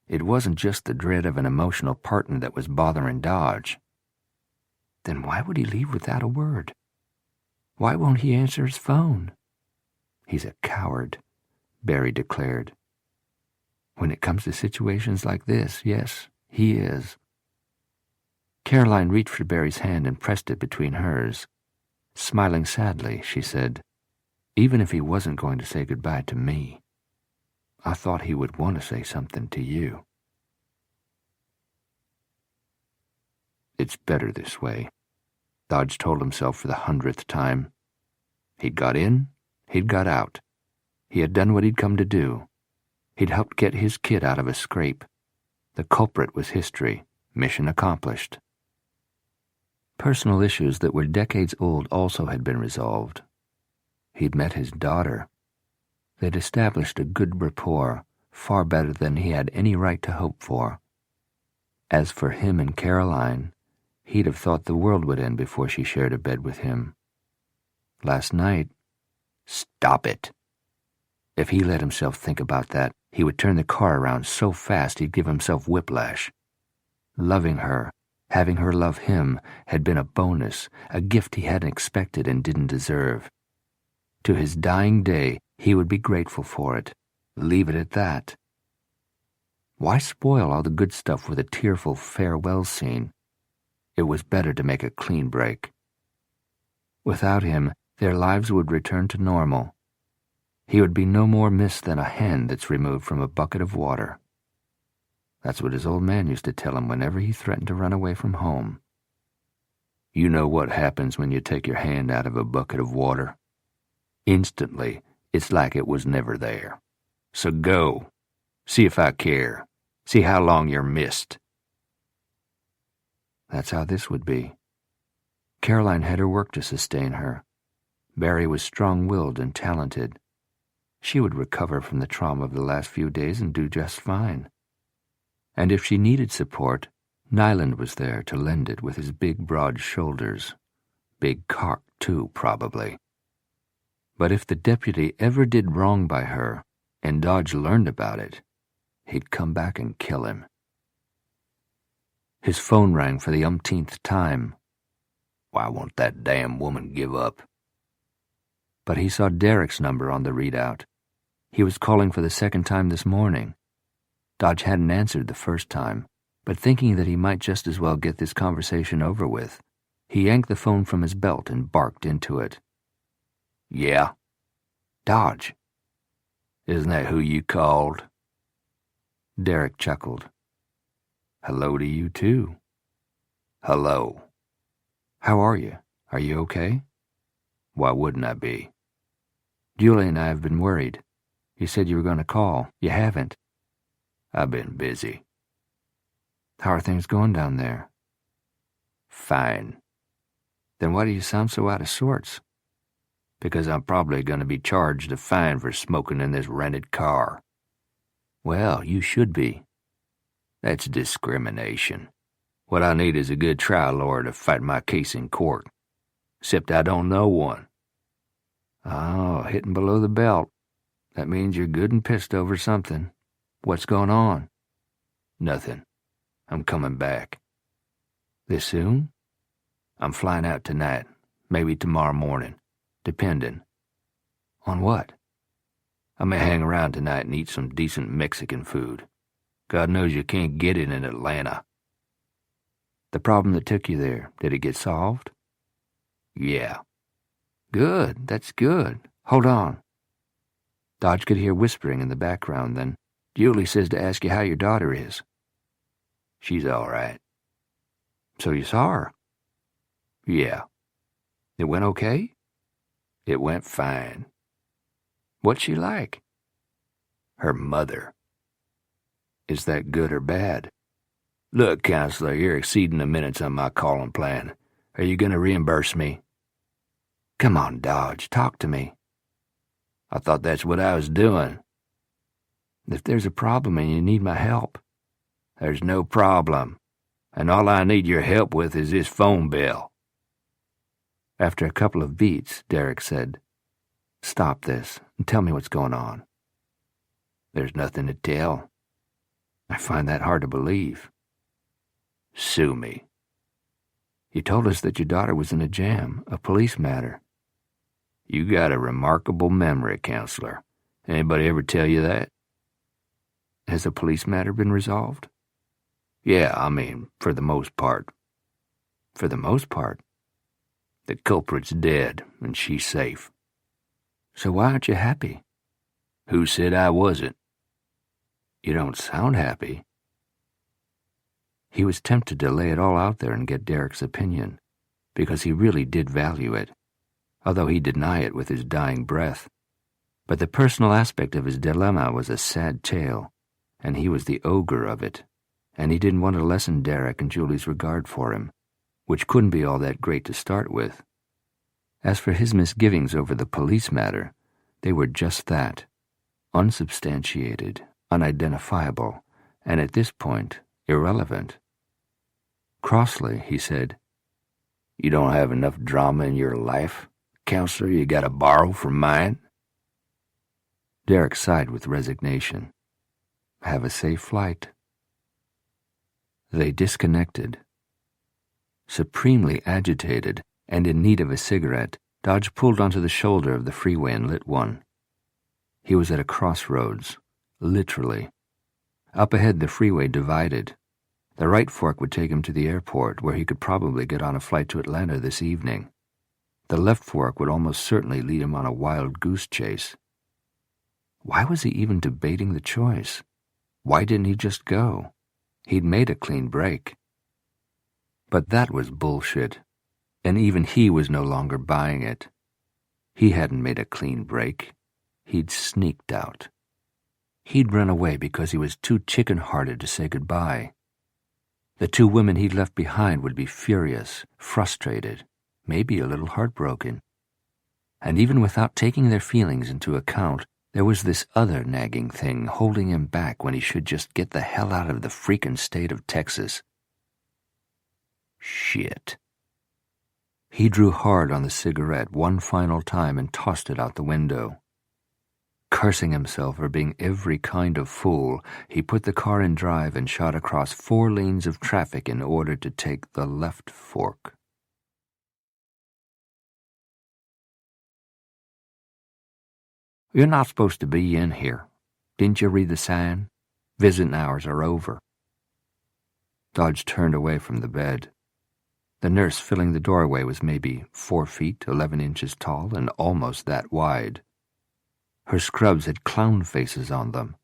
It wasn't just the dread of an emotional partner that was bothering Dodge." "Then why would he leave without a word? Why won't he answer his phone?" "He's a coward," Barry declared. "When it comes to situations like this, yes, he is." Caroline reached for Barry's hand and pressed it between hers. Smiling sadly, she said, "Even if he wasn't going to say goodbye to me, I thought he would want to say something to you." "It's better this way," Dodge told himself for the 100th time. He'd got in, he'd got out. He had done what he'd come to do. He'd helped get his kid out of a scrape. The culprit was history, mission accomplished. Personal issues that were decades old also had been resolved. He'd met his daughter. They'd established a good rapport, far better than he had any right to hope for. As for him and Caroline, he'd have thought the world would end before she shared a bed with him. Last night— "Stop it!" If he let himself think about that, he would turn the car around so fast he'd give himself whiplash. Loving her, having her love him, had been a bonus, a gift he hadn't expected and didn't deserve. To his dying day, he would be grateful for it. Leave it at that. Why spoil all the good stuff with a tearful farewell scene? It was better to make a clean break. Without him, their lives would return to normal. He would be no more missed than a hen that's removed from a bucket of water. That's what his old man used to tell him whenever he threatened to run away from home. You know what happens when you take your hand out of a bucket of water? Instantly, it's like it was never there. So go. See if I care. See how long you're missed. That's how this would be. Caroline had her work to sustain her. Barry was strong-willed and talented. She would recover from the trauma of the last few days and do just fine. And if she needed support, Nyland was there to lend it with his big, broad shoulders. Big cock, too, probably. But if the deputy ever did wrong by her, and Dodge learned about it, he'd come back and kill him. His phone rang for the umpteenth time. Why won't that damn woman give up? But he saw Derek's number on the readout. He was calling for the second time this morning. Dodge hadn't answered the first time, but thinking that he might just as well get this conversation over with, he yanked the phone from his belt and barked into it. Yeah? Dodge. Isn't that who you called? Derek chuckled. Hello to you, too. Hello. How are you? Are you okay? Why wouldn't I be? Julie and I have been worried. You said you were going to call. You haven't. I've been busy. How are things going down there? Fine. Then why do you sound so out of sorts? Because I'm probably going to be charged a fine for smoking in this rented car. Well, you should be. That's discrimination. What I need is a good trial lawyer to fight my case in court. Except I don't know one. Oh, hitting below the belt. That means you're good and pissed over something. What's going on? Nothing. I'm coming back. This soon? I'm flying out tonight, maybe tomorrow morning, depending. On what? I may hang around tonight and eat some decent Mexican food. God knows you can't get it in Atlanta. The problem that took you there, did it get solved? Yeah. Good, that's good. Hold on. Dodge could hear whispering in the background, then Julie says to ask you how your daughter is. She's all right. So you saw her? Yeah. It went okay? It went fine. What's she like? Her mother. Is that good or bad? Look, counselor, you're exceeding the minutes on my calling plan. Are you going to reimburse me? Come on, Dodge, talk to me. I thought that's what I was doing. If there's a problem and you need my help. There's no problem. And all I need your help with is this phone bill. After a couple of beats, Derek said, Stop this and tell me what's going on. There's nothing to tell. I find that hard to believe. Sue me. You told us that your daughter was in a jam, a police matter. You got a remarkable memory, counselor. Anybody ever tell you that? Has a police matter been resolved? Yeah, I mean, for the most part. For the most part? The culprit's dead, and she's safe. So why aren't you happy? Who said I wasn't? You don't sound happy. He was tempted to lay it all out there and get Derek's opinion, because he really did value it, although he'd deny it with his dying breath. But the personal aspect of his dilemma was a sad tale, and he was the ogre of it, and he didn't want to lessen Derek and Julie's regard for him, which couldn't be all that great to start with. As for his misgivings over the police matter, they were just that, unsubstantiated, unidentifiable, and at this point, irrelevant. Crossly, he said, You don't have enough drama in your life, counselor, you gotta borrow from mine? Derek sighed with resignation. Have a safe flight. They disconnected. Supremely agitated and in need of a cigarette, Dodge pulled onto the shoulder of the freeway and lit one. He was at a crossroads, literally. Up ahead the freeway divided. The right fork would take him to the airport, where he could probably get on a flight to Atlanta this evening. The left fork would almost certainly lead him on a wild goose chase. Why was he even debating the choice? Why didn't he just go? He'd made a clean break. But that was bullshit, and even he was no longer buying it. He hadn't made a clean break. He'd sneaked out. He'd run away because he was too chicken-hearted to say goodbye. The two women he'd left behind would be furious, frustrated, maybe a little heartbroken. And even without taking their feelings into account, there was this other nagging thing holding him back when he should just get the hell out of the freaking state of Texas. Shit. He drew hard on the cigarette one final time and tossed it out the window. Cursing himself for being every kind of fool, he put the car in drive and shot across 4 lanes of traffic in order to take the left fork. You're not supposed to be in here. Didn't you read the sign? Visiting hours are over. Dodge turned away from the bed. The nurse filling the doorway was maybe 4 feet, 11 inches tall, and almost that wide. Her scrubs had clown faces on them.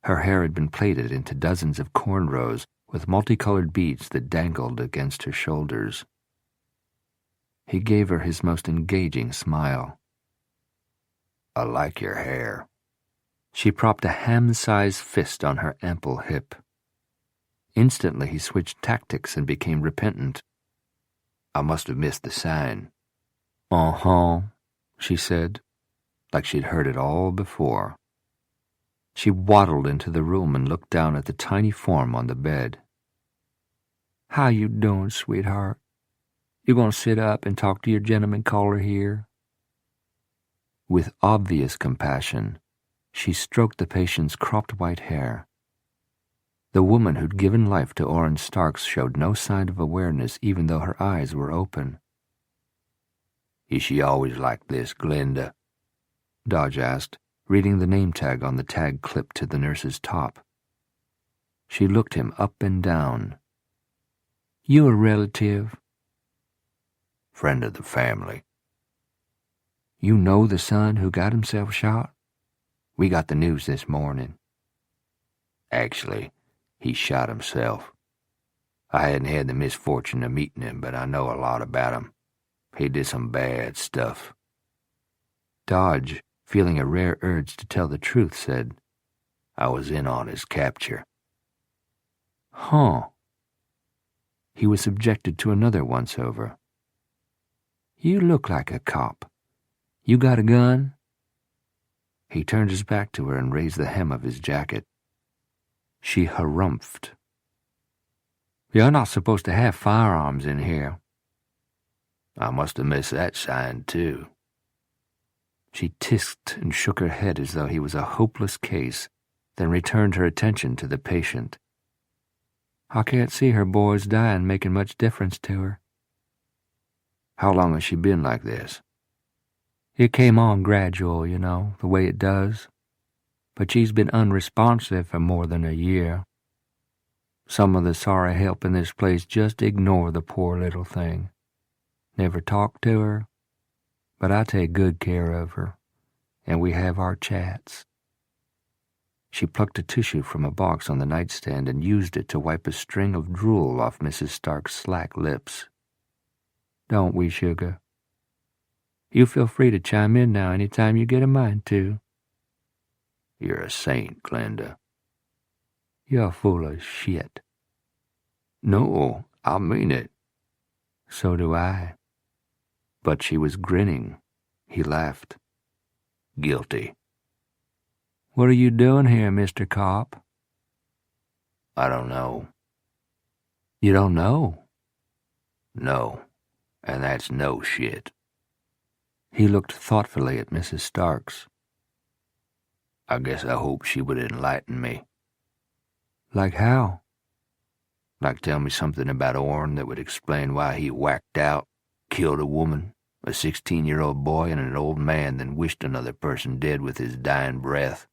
Her hair had been plaited into dozens of cornrows with multicolored beads that dangled against her shoulders. He gave her his most engaging smile. I like your hair. She propped a ham-sized fist on her ample hip. Instantly he switched tactics and became repentant. I must have missed the sign. Uh-huh, she said, like she'd heard it all before. She waddled into the room and looked down at the tiny form on the bed. How you doing, sweetheart? You gonna sit up and talk to your gentleman caller here? With obvious compassion, she stroked the patient's cropped white hair. The woman who'd given life to Orrin Starks showed no sign of awareness even though her eyes were open. Is she always like this, Glenda? Dodge asked, reading the name tag on the tag clipped to the nurse's top. She looked him up and down. You a relative? Friend of the family. You know the son who got himself shot? We got the news this morning. Actually, he shot himself. I hadn't had the misfortune of meeting him, but I know a lot about him. He did some bad stuff. Dodge, feeling a rare urge to tell the truth, said, I was in on his capture. Huh. He was subjected to another once-over. You look like a cop. You got a gun? He turned his back to her and raised the hem of his jacket. She harumphed. You're not supposed to have firearms in here. I must have missed that sign, too. She tisked and shook her head as though he was a hopeless case, then returned her attention to the patient. I can't see her boys dying making much difference to her. How long has she been like this? It came on gradual, you know, the way it does. But she's been unresponsive for more than a year. Some of the sorry help in this place just ignore the poor little thing. Never talk to her, but I take good care of her, and we have our chats. She plucked a tissue from a box on the nightstand and used it to wipe a string of drool off Mrs. Stark's slack lips. Don't we, sugar? You feel free to chime in now any time you get a mind to. You're a saint, Glenda. You're full of shit. No, I mean it. So do I. But she was grinning. He laughed. Guilty. What are you doing here, Mr. Cop? I don't know. You don't know? No, and that's no shit. He looked thoughtfully at Mrs. Starks. I guess I hoped she would enlighten me. Like how? Like tell me something about Orrin that would explain why he whacked out, killed a woman, a 16-year-old boy, and an old man, then wished another person dead with his dying breath.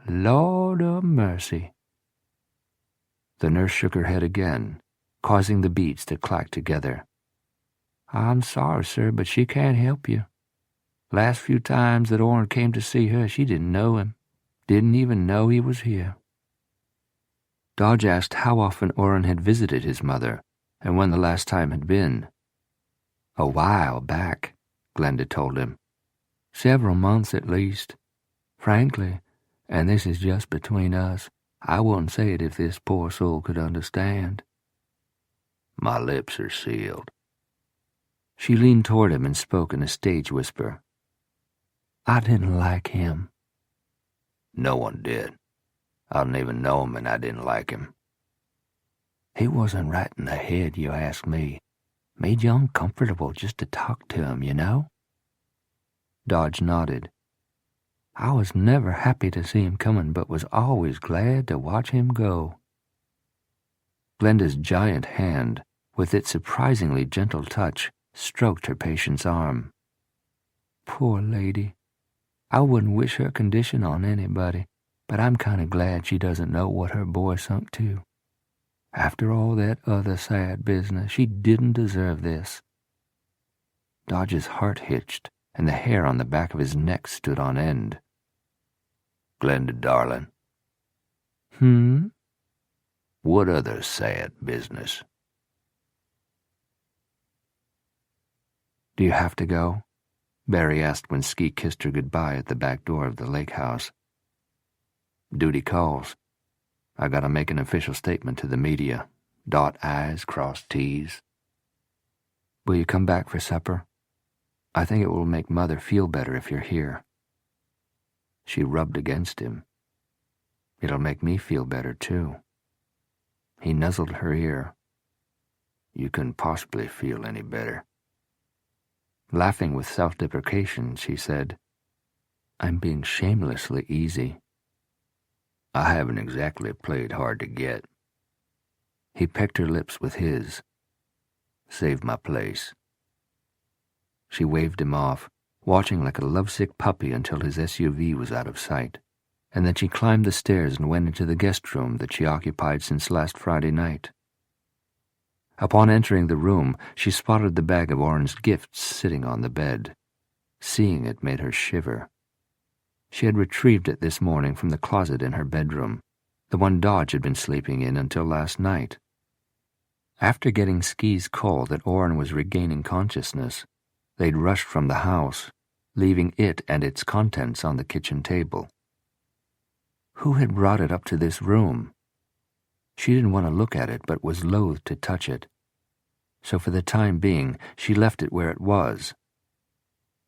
Lord of mercy. The nurse shook her head again, causing the beads to clack together. I'm sorry, sir, but she can't help you. Last few times that Orrin came to see her, she didn't know him. Didn't even know he was here. Dodge asked how often Orrin had visited his mother, and when the last time had been. A while back, Glenda told him. Several months at least. Frankly, and this is just between us, I wouldn't say it if this poor soul could understand. My lips are sealed. She leaned toward him and spoke in a stage whisper. I didn't like him. No one did. I didn't even know him, and I didn't like him. He wasn't right in the head, you ask me. Made you uncomfortable just to talk to him, you know? Dodge nodded. I was never happy to see him coming, but was always glad to watch him go. Glenda's giant hand, with its surprisingly gentle touch, stroked her patient's arm. Poor lady. I wouldn't wish her condition on anybody, but I'm kind of glad she doesn't know what her boy sunk to. After all that other sad business, she didn't deserve this. Dodge's heart hitched, and the hair on the back of his neck stood on end. Glenda, darling. What other sad business? Do you have to go? Barry asked when Ski kissed her goodbye at the back door of the lake house. Duty calls. I gotta make an official statement to the media. Dot I's, cross T's. Will you come back for supper? I think it will make Mother feel better if you're here. She rubbed against him. It'll make me feel better, too. He nuzzled her ear. You couldn't possibly feel any better. Laughing with self-deprecation, she said, I'm being shamelessly easy. I haven't exactly played hard to get. He pecked her lips with his. Save my place. She waved him off, watching like a lovesick puppy until his SUV was out of sight, and then she climbed the stairs and went into the guest room that she occupied since last Friday night. Upon entering the room, she spotted the bag of Orrin's gifts sitting on the bed. Seeing it made her shiver. She had retrieved it this morning from the closet in her bedroom, the one Dodge had been sleeping in until last night. After getting Ski's call that Orrin was regaining consciousness, they'd rushed from the house, leaving it and its contents on the kitchen table. Who had brought it up to this room? She didn't want to look at it, but was loath to touch it. So for the time being, she left it where it was.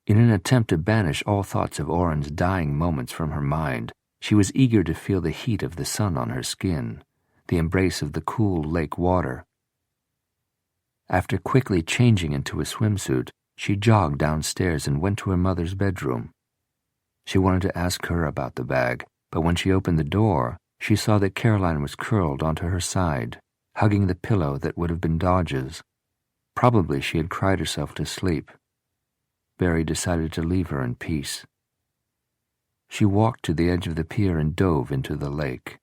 In an attempt to banish all thoughts of Orrin's dying moments from her mind, she was eager to feel the heat of the sun on her skin, the embrace of the cool lake water. After quickly changing into a swimsuit, she jogged downstairs and went to her mother's bedroom. She wanted to ask her about the bag, but when she opened the door, she saw that Caroline was curled onto her side, hugging the pillow that would have been Dodge's. Probably she had cried herself to sleep. Barry decided to leave her in peace. She walked to the edge of the pier and dove into the lake.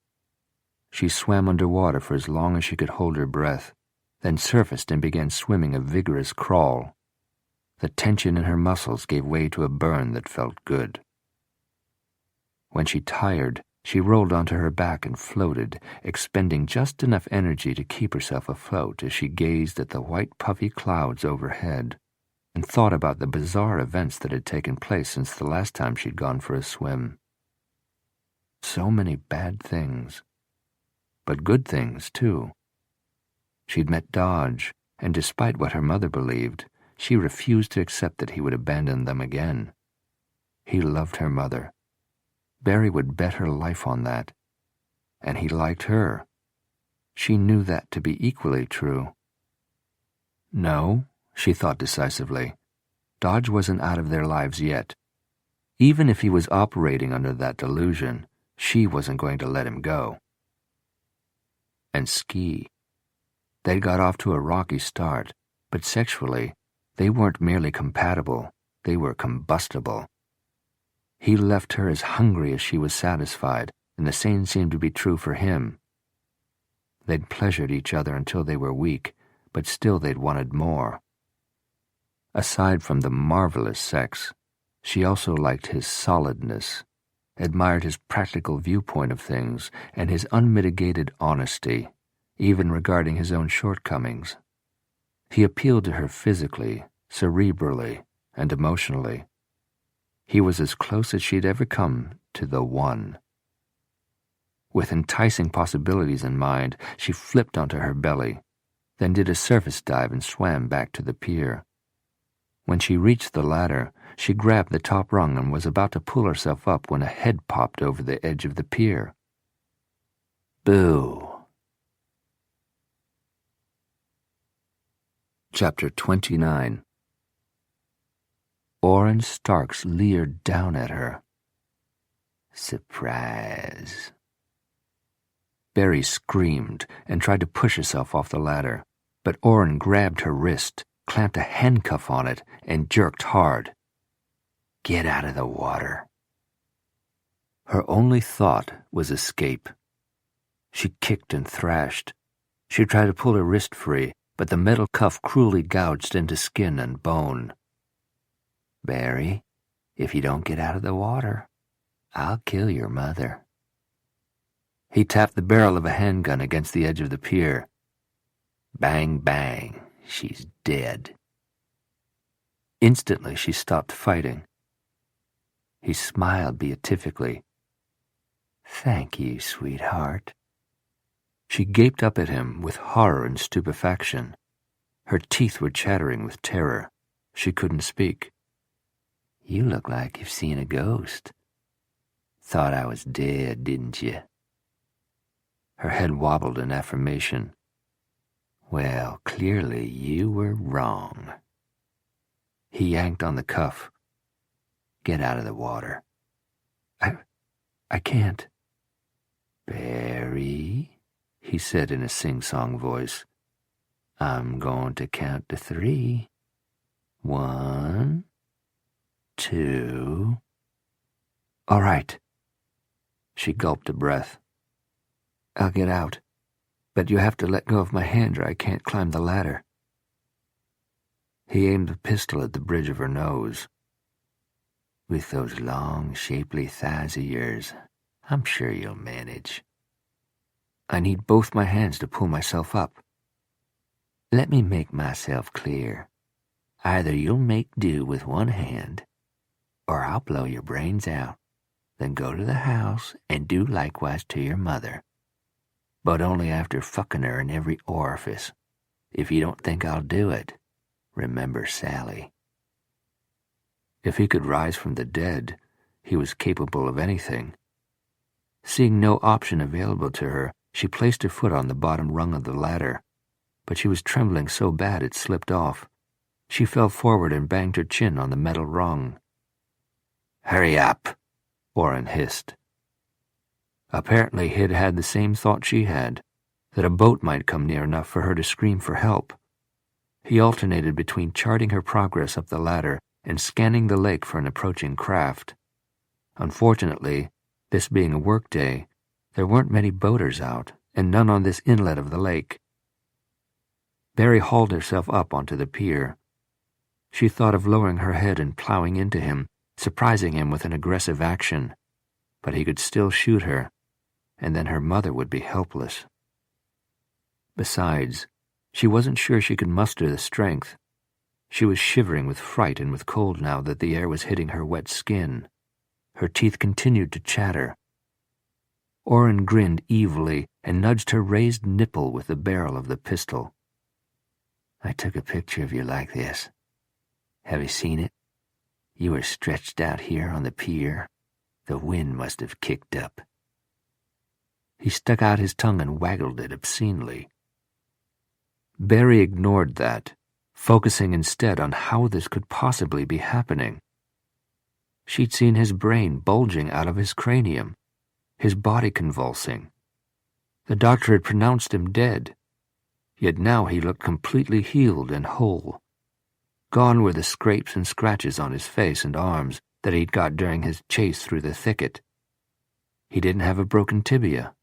She swam underwater for as long as she could hold her breath, then surfaced and began swimming a vigorous crawl. The tension in her muscles gave way to a burn that felt good. When she tired, she rolled onto her back and floated, expending just enough energy to keep herself afloat as she gazed at the white puffy clouds overhead and thought about the bizarre events that had taken place since the last time she'd gone for a swim. So many bad things, but good things, too. She'd met Dodge, and despite what her mother believed, she refused to accept that he would abandon them again. He loved her mother. Barry would bet her life on that. And he liked her. She knew that to be equally true. No, she thought decisively. Dodge wasn't out of their lives yet. Even if he was operating under that delusion, she wasn't going to let him go. And Ski. They'd got off to a rocky start, but sexually, they weren't merely compatible, they were combustible. He left her as hungry as she was satisfied, and the same seemed to be true for him. They'd pleasured each other until they were weak, but still they'd wanted more. Aside from the marvelous sex, She also liked his solidness, admired his practical viewpoint of things, and his unmitigated honesty, even regarding his own shortcomings. He appealed to her physically, cerebrally, and emotionally. He was as close as she'd ever come to the one. With enticing possibilities in mind, she flipped onto her belly, then did a surface dive and swam back to the pier. When she reached the ladder, she grabbed the top rung and was about to pull herself up when a head popped over the edge of the pier. Boo! Chapter 29. Orrin Starks leered down at her. Surprise. Barry screamed and tried to push herself off the ladder, but Orrin grabbed her wrist, clamped a handcuff on it, and jerked hard. Get out of the water. Her only thought was escape. She kicked and thrashed. She tried to pull her wrist free, but the metal cuff cruelly gouged into skin and bone. Barry, if you don't get out of the water, I'll kill your mother. He tapped the barrel of a handgun against the edge of the pier. Bang, bang, she's dead. Instantly she stopped fighting. He smiled beatifically. Thank you, sweetheart. She gaped up at him with horror and stupefaction. Her teeth were chattering with terror. She couldn't speak. You look like you've seen a ghost. Thought I was dead, didn't you? Her head wobbled in affirmation. Well, clearly you were wrong. He yanked on the cuff. Get out of the water. I can't. Barry, he said in a sing-song voice. I'm going to count to 3. 1, 2. All right. She gulped a breath. I'll get out, but you have to let go of my hand or I can't climb the ladder. He aimed the pistol at the bridge of her nose. With those long, shapely thighs of yours, I'm sure you'll manage. I need both my hands to pull myself up. Let me make myself clear. Either you'll make do with one hand, or I'll blow your brains out, then go to the house and do likewise to your mother. But only after fucking her in every orifice. If you don't think I'll do it, remember Sally. If he could rise from the dead, he was capable of anything. Seeing no option available to her, she placed her foot on the bottom rung of the ladder, but she was trembling so bad it slipped off. She fell forward and banged her chin on the metal rung. Hurry up, Orrin hissed. Apparently he'd had the same thought she had, that a boat might come near enough for her to scream for help. He alternated between charting her progress up the ladder and scanning the lake for an approaching craft. Unfortunately, this being a workday, there weren't many boaters out, and none on this inlet of the lake. Barry hauled herself up onto the pier. She thought of lowering her head and plowing into him, surprising him with an aggressive action, but he could still shoot her, and then her mother would be helpless. Besides, she wasn't sure she could muster the strength. She was shivering with fright and with cold now that the air was hitting her wet skin. Her teeth continued to chatter. Orrin grinned evilly and nudged her raised nipple with the barrel of the pistol. I took a picture of you like this. Have you seen it? You were stretched out here on the pier. The wind must have kicked up. He stuck out his tongue and waggled it obscenely. Barry ignored that, focusing instead on how this could possibly be happening. She'd seen his brain bulging out of his cranium, his body convulsing. The doctor had pronounced him dead, yet now he looked completely healed and whole. Gone were the scrapes and scratches on his face and arms that he'd got during his chase through the thicket. He didn't have a broken tibia.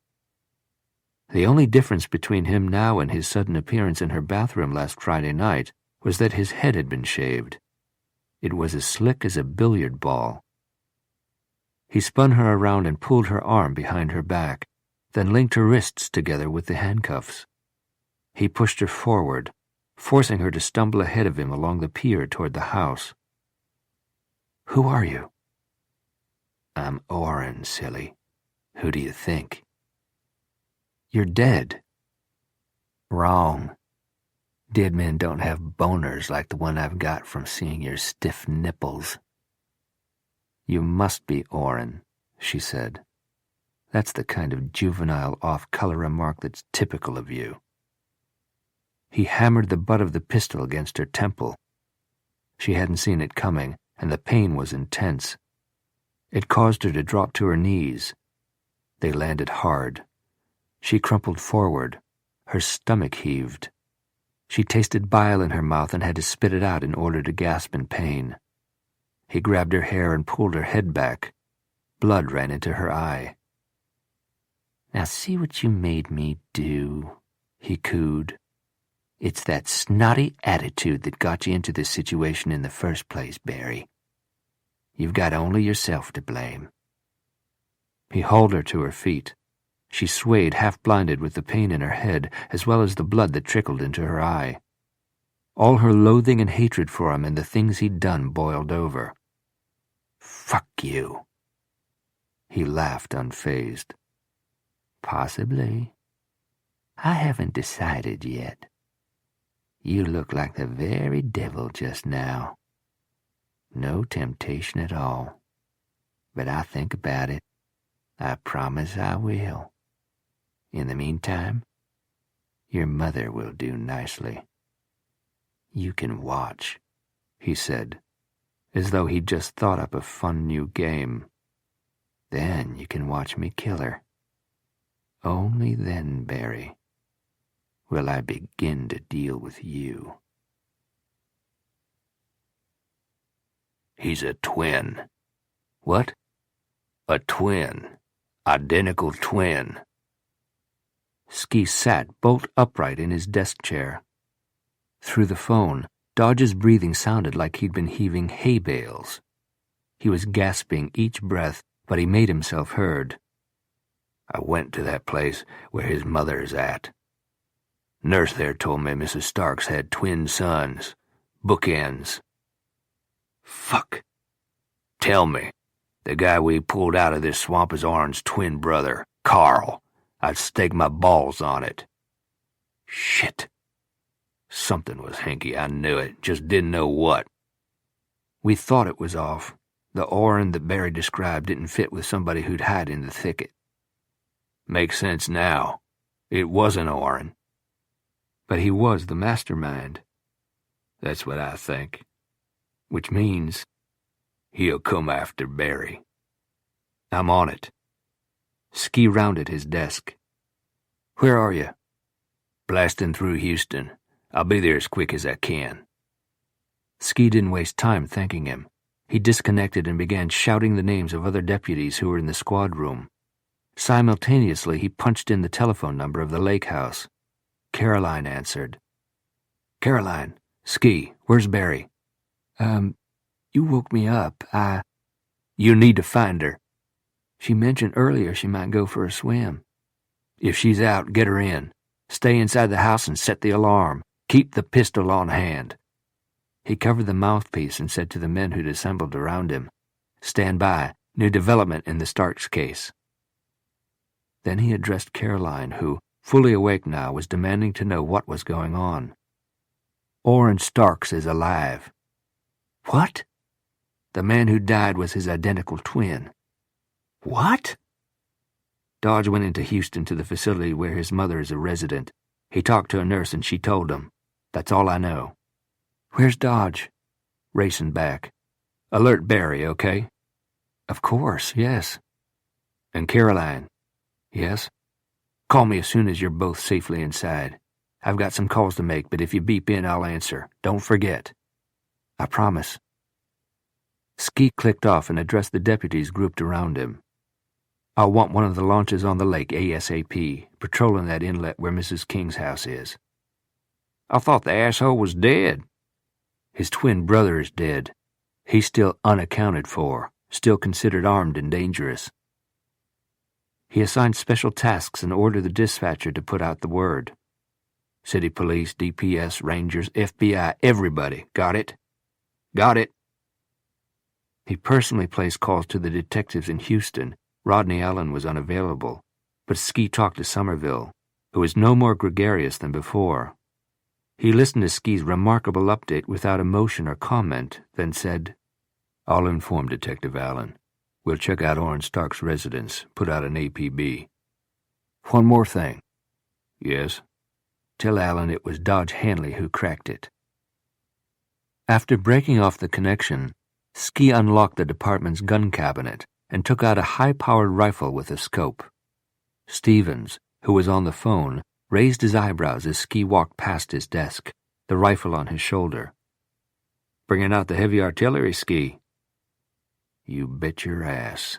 The only difference between him now and his sudden appearance in her bathroom last Friday night was that his head had been shaved. It was as slick as a billiard ball. He spun her around and pulled her arm behind her back, then linked her wrists together with the handcuffs. He pushed her forward, forcing her to stumble ahead of him along the pier toward the house. "Who are you?" "I'm Orrin, silly. Who do you think?" "You're dead." "Wrong. Dead men don't have boners like the one I've got from seeing your stiff nipples." "You must be Orrin," she said. "That's the kind of juvenile off-color remark that's typical of you." He hammered the butt of the pistol against her temple. She hadn't seen it coming, and the pain was intense. It caused her to drop to her knees. They landed hard. She crumpled forward. Her stomach heaved. She tasted bile in her mouth and had to spit it out in order to gasp in pain. He grabbed her hair and pulled her head back. Blood ran into her eye. "Now see what you made me do," he cooed. "It's that snotty attitude that got you into this situation in the first place, Barry. You've got only yourself to blame." He hauled her to her feet. She swayed, half-blinded with the pain in her head, as well as the blood that trickled into her eye. All her loathing and hatred for him and the things he'd done boiled over. "Fuck you." He laughed, unfazed. "Possibly. I haven't decided yet. You look like the very devil just now. No temptation at all. But I'll think about it. I promise I will. In the meantime, your mother will do nicely. You can watch," he said, as though he'd just thought up a fun new game. "Then you can watch me kill her. Only then, Barry, will I begin to deal with you." "He's a twin." "What?" "A twin. Identical twin." Ski sat bolt upright in his desk chair. Through the phone, Dodge's breathing sounded like he'd been heaving hay bales. He was gasping each breath, but he made himself heard. "I went to that place where his mother's at. Nurse there told me Mrs. Starks had twin sons. Bookends. Fuck. Tell me, the guy we pulled out of this swamp is Orrin's twin brother, Carl. I'd stake my balls on it." Shit. Something was hinky, I knew it, just didn't know what. "We thought it was off. The Orrin that Barry described didn't fit with somebody who'd hide in the thicket." "Makes sense now. It wasn't Orrin." "But he was the mastermind." "That's what I think." "Which means—" "He'll come after Barry." "I'm on it." Ski rounded his desk. "Where are you?" "Blasting through Houston. I'll be there as quick as I can." Ski didn't waste time thanking him. He disconnected and began shouting the names of other deputies who were in the squad room. Simultaneously, he punched in the telephone number of the lake house. Caroline answered. "Caroline, Ski, where's Barry?" You woke me up. You need to find her. She mentioned earlier she might go for a swim." If she's out, get her in. Stay inside the house and set the alarm. Keep the pistol on hand." He covered the mouthpiece and said to the men who'd assembled around him, "Stand by. New development in the Starks case." Then he addressed Caroline, who, fully awake now, was demanding to know what was going on. "Orrin Starks is alive." "What?" "The man who died was his identical twin." "What?" Dodge went into Houston to the facility where his mother is a resident. He talked to a nurse and she told him. That's all I know. "Where's Dodge?" "Racing back. Alert Barry, okay?" "Of course, yes." "And Caroline?" "Yes." "Call me as soon as you're both safely inside. I've got some calls to make, but if you beep in, I'll answer. Don't forget." "I promise." Ski clicked off and addressed the deputies grouped around him. "I'll want one of the launches on the lake ASAP, patrolling that inlet where Mrs. King's house is." "I thought the asshole was dead." "His twin brother is dead. He's still unaccounted for, still considered armed and dangerous. He assigned special tasks and ordered the dispatcher to put out the word. City police, DPS, Rangers, FBI, everybody. Got it? Got it. He personally placed calls to the detectives in Houston. Rodney Allen was unavailable, but Ski talked to Somerville, who was no more gregarious than before. He listened to Ski's remarkable update without emotion or comment, then said, "I'll inform Detective Allen. We'll check out Orrin Stark's residence, put out an APB. One more thing." "Yes?" "Tell Allen it was Dodge Hanley who cracked it." After breaking off the connection, Ski unlocked the department's gun cabinet and took out a high-powered rifle with a scope. Stevens, who was on the phone, raised his eyebrows as Ski walked past his desk, the rifle on his shoulder. "Bringing out the heavy artillery, Ski?" "You bet your ass."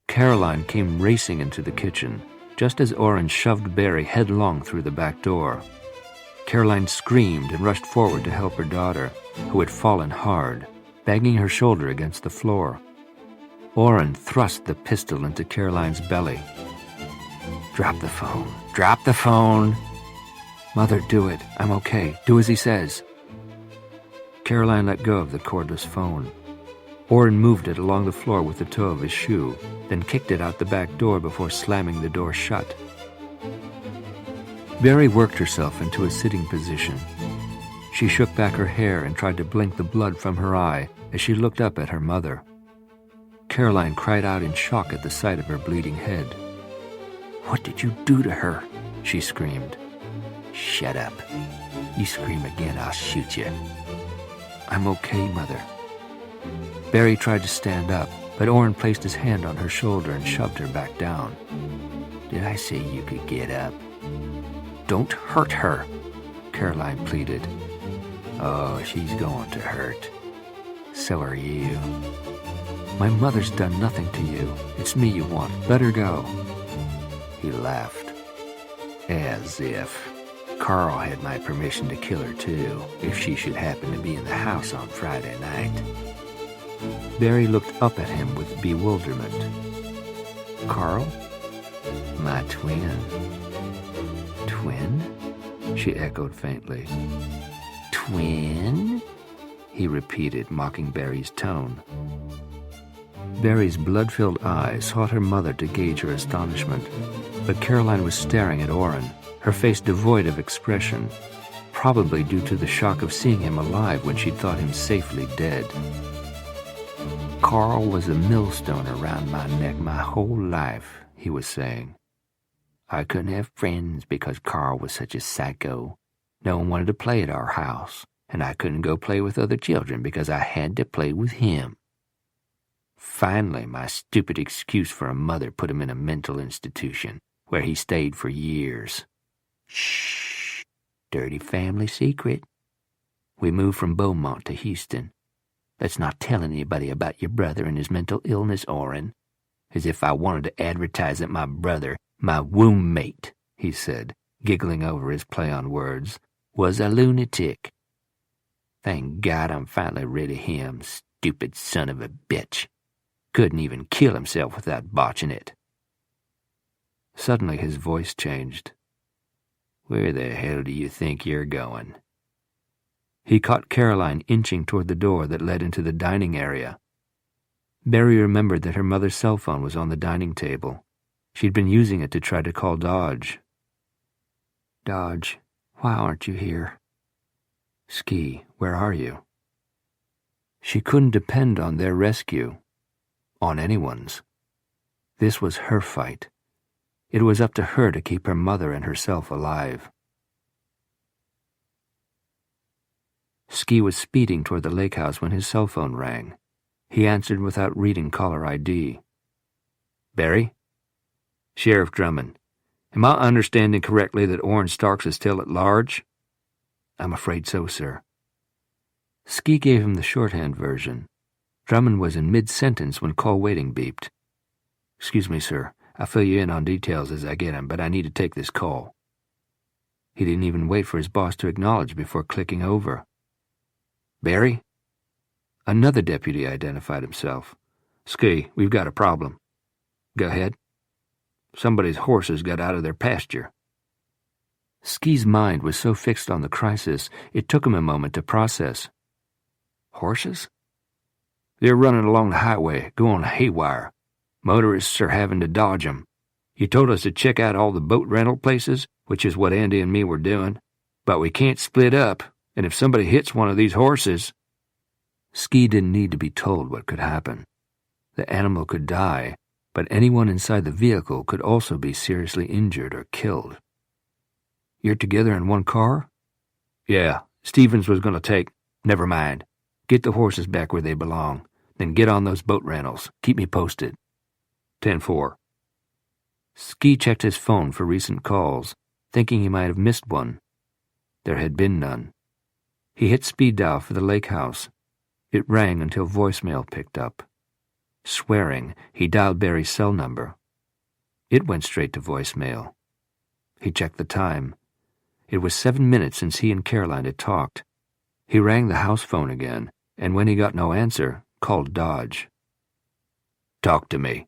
Caroline came racing into the kitchen, just as Orrin shoved Barry headlong through the back door. Caroline screamed and rushed forward to help her daughter, who had fallen hard, banging her shoulder against the floor. Orrin thrust the pistol into Caroline's belly. "Drop the phone. Drop the phone." "Mother, do it. I'm okay. Do as he says." Caroline let go of the cordless phone. Orrin moved it along the floor with the toe of his shoe, then kicked it out the back door before slamming the door shut. Barry worked herself into a sitting position. She shook back her hair and tried to blink the blood from her eye as she looked up at her mother. Caroline cried out in shock at the sight of her bleeding head. "What did you do to her?" she screamed. "Shut up. You scream again, I'll shoot you." "I'm okay, Mother." Barry tried to stand up, but Orrin placed his hand on her shoulder and shoved her back down. "Did I say you could get up?" "Don't hurt her," Caroline pleaded. "Oh, she's going to hurt. So are you." "My mother's done nothing to you. It's me you want. Let her go." He laughed. "As if. Carl had my permission to kill her too, if she should happen to be in the house on Friday night." Barry looked up at him with bewilderment. "Carl?" "My twin." "Twin?" she echoed faintly. "Twin?" he repeated, mocking Barry's tone. Barry's blood-filled eyes sought her mother to gauge her astonishment. But Caroline was staring at Orrin, her face devoid of expression, probably due to the shock of seeing him alive when she'd thought him safely dead. Carl was a millstone around my neck my whole life, he was saying. I couldn't have friends because Carl was such a psycho. No one wanted to play at our house, and I couldn't go play with other children because I had to play with him. Finally, my stupid excuse for a mother put him in a mental institution, where he stayed for years. Shh, dirty family secret. We moved from Beaumont to Houston. Let's not tell anybody about your brother and his mental illness, Orrin. As if I wanted to advertise that my brother, my womb mate, he said, giggling over his play on words, was a lunatic. Thank God I'm finally rid of him, stupid son of a bitch. Couldn't even kill himself without botching it. Suddenly his voice changed. Where the hell do you think you're going? He caught Caroline inching toward the door that led into the dining area. Barry remembered that her mother's cell phone was on the dining table. She'd been using it to try to call Dodge. Dodge, why aren't you here? Ski, where are you? She couldn't depend on their rescue. On anyone's. This was her fight. It was up to her to keep her mother and herself alive. Ski was speeding toward the lake house when his cell phone rang. He answered without reading caller ID. Barry? Sheriff Drummond. Am I understanding correctly that Orrin Starks is still at large? I'm afraid so, sir. Ski gave him the shorthand version. Drummond was in mid-sentence when call waiting beeped. Excuse me, sir. I'll fill you in on details as I get them, but I need to take this call. He didn't even wait for his boss to acknowledge before clicking over. Barry? Another deputy identified himself. Ski, we've got a problem. Go ahead. Somebody's horses got out of their pasture. Ski's mind was so fixed on the crisis, it took him a moment to process. Horses? They're running along the highway, going haywire. Motorists are having to dodge them. You told us to check out all the boat rental places, which is what Andy and me were doing. But we can't split up, and if somebody hits one of these horses... Ski didn't need to be told what could happen. The animal could die, but anyone inside the vehicle could also be seriously injured or killed. You're together in one car? Yeah, Stevens was going to take... Never mind. Get the horses back where they belong. Then get on those boat rentals. Keep me posted. 10-4. Ski checked his phone for recent calls, thinking he might have missed one. There had been none. He hit speed dial for the lake house. It rang until voicemail picked up. Swearing, he dialed Barry's cell number. It went straight to voicemail. He checked the time. It was 7 minutes since he and Caroline had talked. He rang the house phone again, and when he got no answer, called Dodge. Talk to me.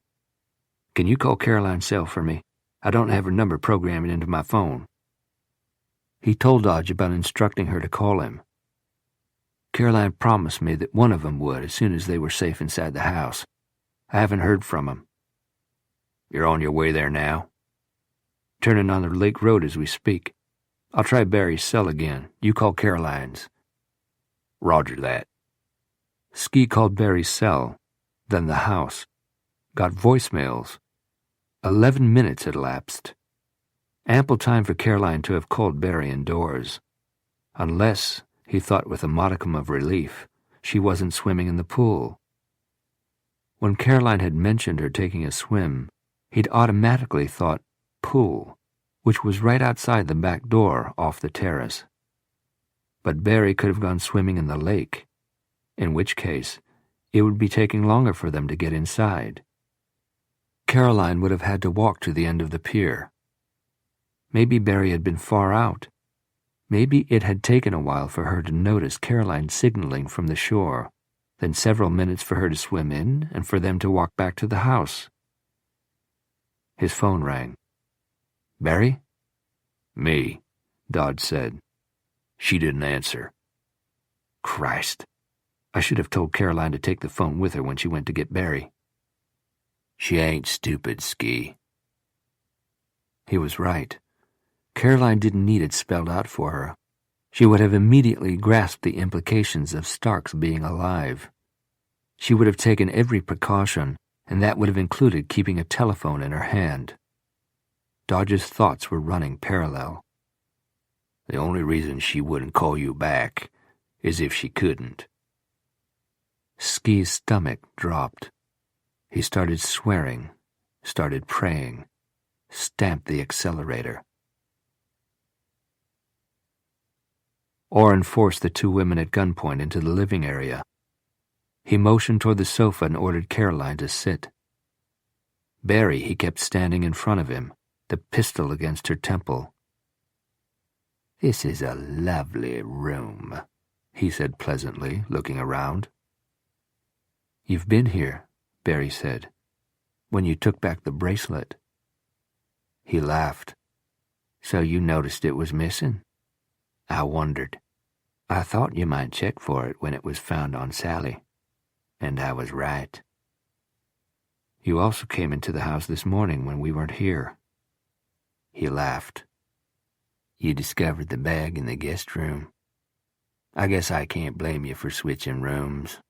Can you call Caroline's cell for me? I don't have her number programmed into my phone. He told Dodge about instructing her to call him. Caroline promised me that one of them would as soon as they were safe inside the house. I haven't heard from him. You're on your way there now? Turning on the lake road as we speak. I'll try Barry's cell again. You call Caroline's. Roger that. Ski called Barry's cell, then the house. Got voicemails. 11 minutes had elapsed. Ample time for Caroline to have called Barry indoors. Unless, he thought with a modicum of relief, she wasn't swimming in the pool. When Caroline had mentioned her taking a swim, he'd automatically thought pool, which was right outside the back door off the terrace. But Barry could have gone swimming in the lake, in which case it would be taking longer for them to get inside. Caroline would have had to walk to the end of the pier. Maybe Barry had been far out. Maybe it had taken a while for her to notice Caroline signaling from the shore, then several minutes for her to swim in and for them to walk back to the house. His phone rang. Barry? Me, Dodge said. She didn't answer. Christ. I should have told Caroline to take the phone with her when she went to get Barry. She ain't stupid, Ski. He was right. Caroline didn't need it spelled out for her. She would have immediately grasped the implications of Stark's being alive. She would have taken every precaution, and that would have included keeping a telephone in her hand. Dodge's thoughts were running parallel. The only reason she wouldn't call you back is if she couldn't. Ski's stomach dropped. He started swearing, started praying, stamped the accelerator. Orrin forced the two women at gunpoint into the living area. He motioned toward the sofa and ordered Caroline to sit. Barry, he kept standing in front of him, the pistol against her temple. "This is a lovely room," he said pleasantly, looking around. "You've been here," Barry said, "when you took back the bracelet." He laughed. "So you noticed it was missing? I wondered. I thought you might check for it when it was found on Sally. And I was right." "You also came into the house this morning when we weren't here." He laughed. "You discovered the bag in the guest room. I guess I can't blame you for switching rooms.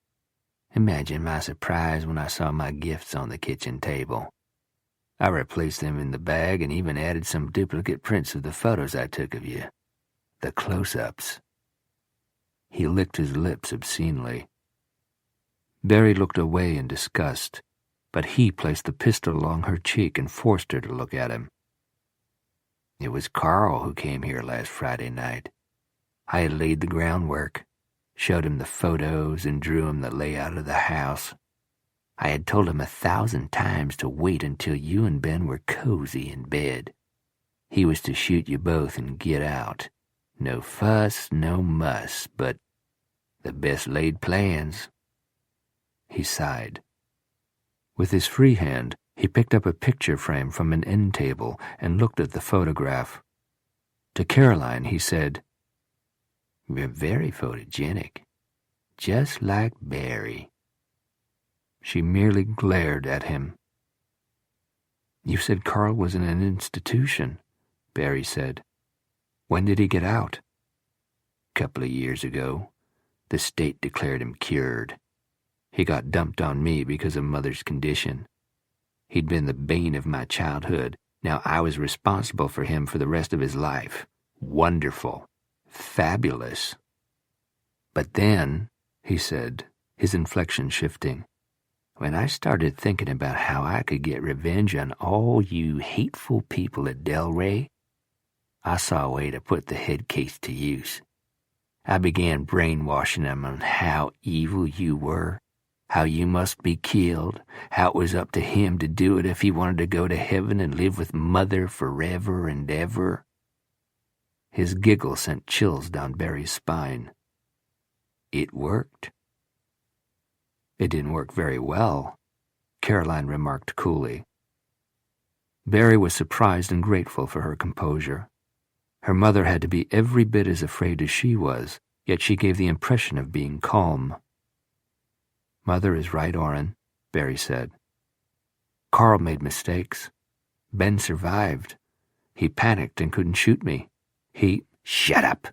Imagine my surprise when I saw my gifts on the kitchen table. I replaced them in the bag and even added some duplicate prints of the photos I took of you. The close-ups." He licked his lips obscenely. Barry looked away in disgust, but he placed the pistol along her cheek and forced her to look at him. "It was Carl who came here last Friday night. I had laid the groundwork, showed him the photos, and drew him the layout of the house. I had told him 1,000 times to wait until you and Ben were cozy in bed. He was to shoot you both and get out. No fuss, no muss, but the best laid plans." He sighed. With his free hand, he picked up a picture frame from an end table and looked at the photograph. To Caroline, he said, "You're very photogenic, just like Barry." She merely glared at him. "You said Carl was in an institution," Barry said. "When did he get out?" "Couple of years ago. The state declared him cured. He got dumped on me because of Mother's condition. He'd been the bane of my childhood. Now I was responsible for him for the rest of his life. Wonderful. Fabulous. But then," he said, his inflection shifting, "when I started thinking about how I could get revenge on all you hateful people at Delray, I saw a way to put the head case to use. I began brainwashing them on how evil you were, how you must be killed, how it was up to him to do it if he wanted to go to heaven and live with Mother forever and ever." His giggle sent chills down Barry's spine. "It worked." "It didn't work very well," Caroline remarked coolly. Barry was surprised and grateful for her composure. Her mother had to be every bit as afraid as she was, yet she gave the impression of being calm. "Mother is right, Orrin," Barry said. "Carl made mistakes. Ben survived. He panicked and couldn't shoot me. He—" "Shut up,"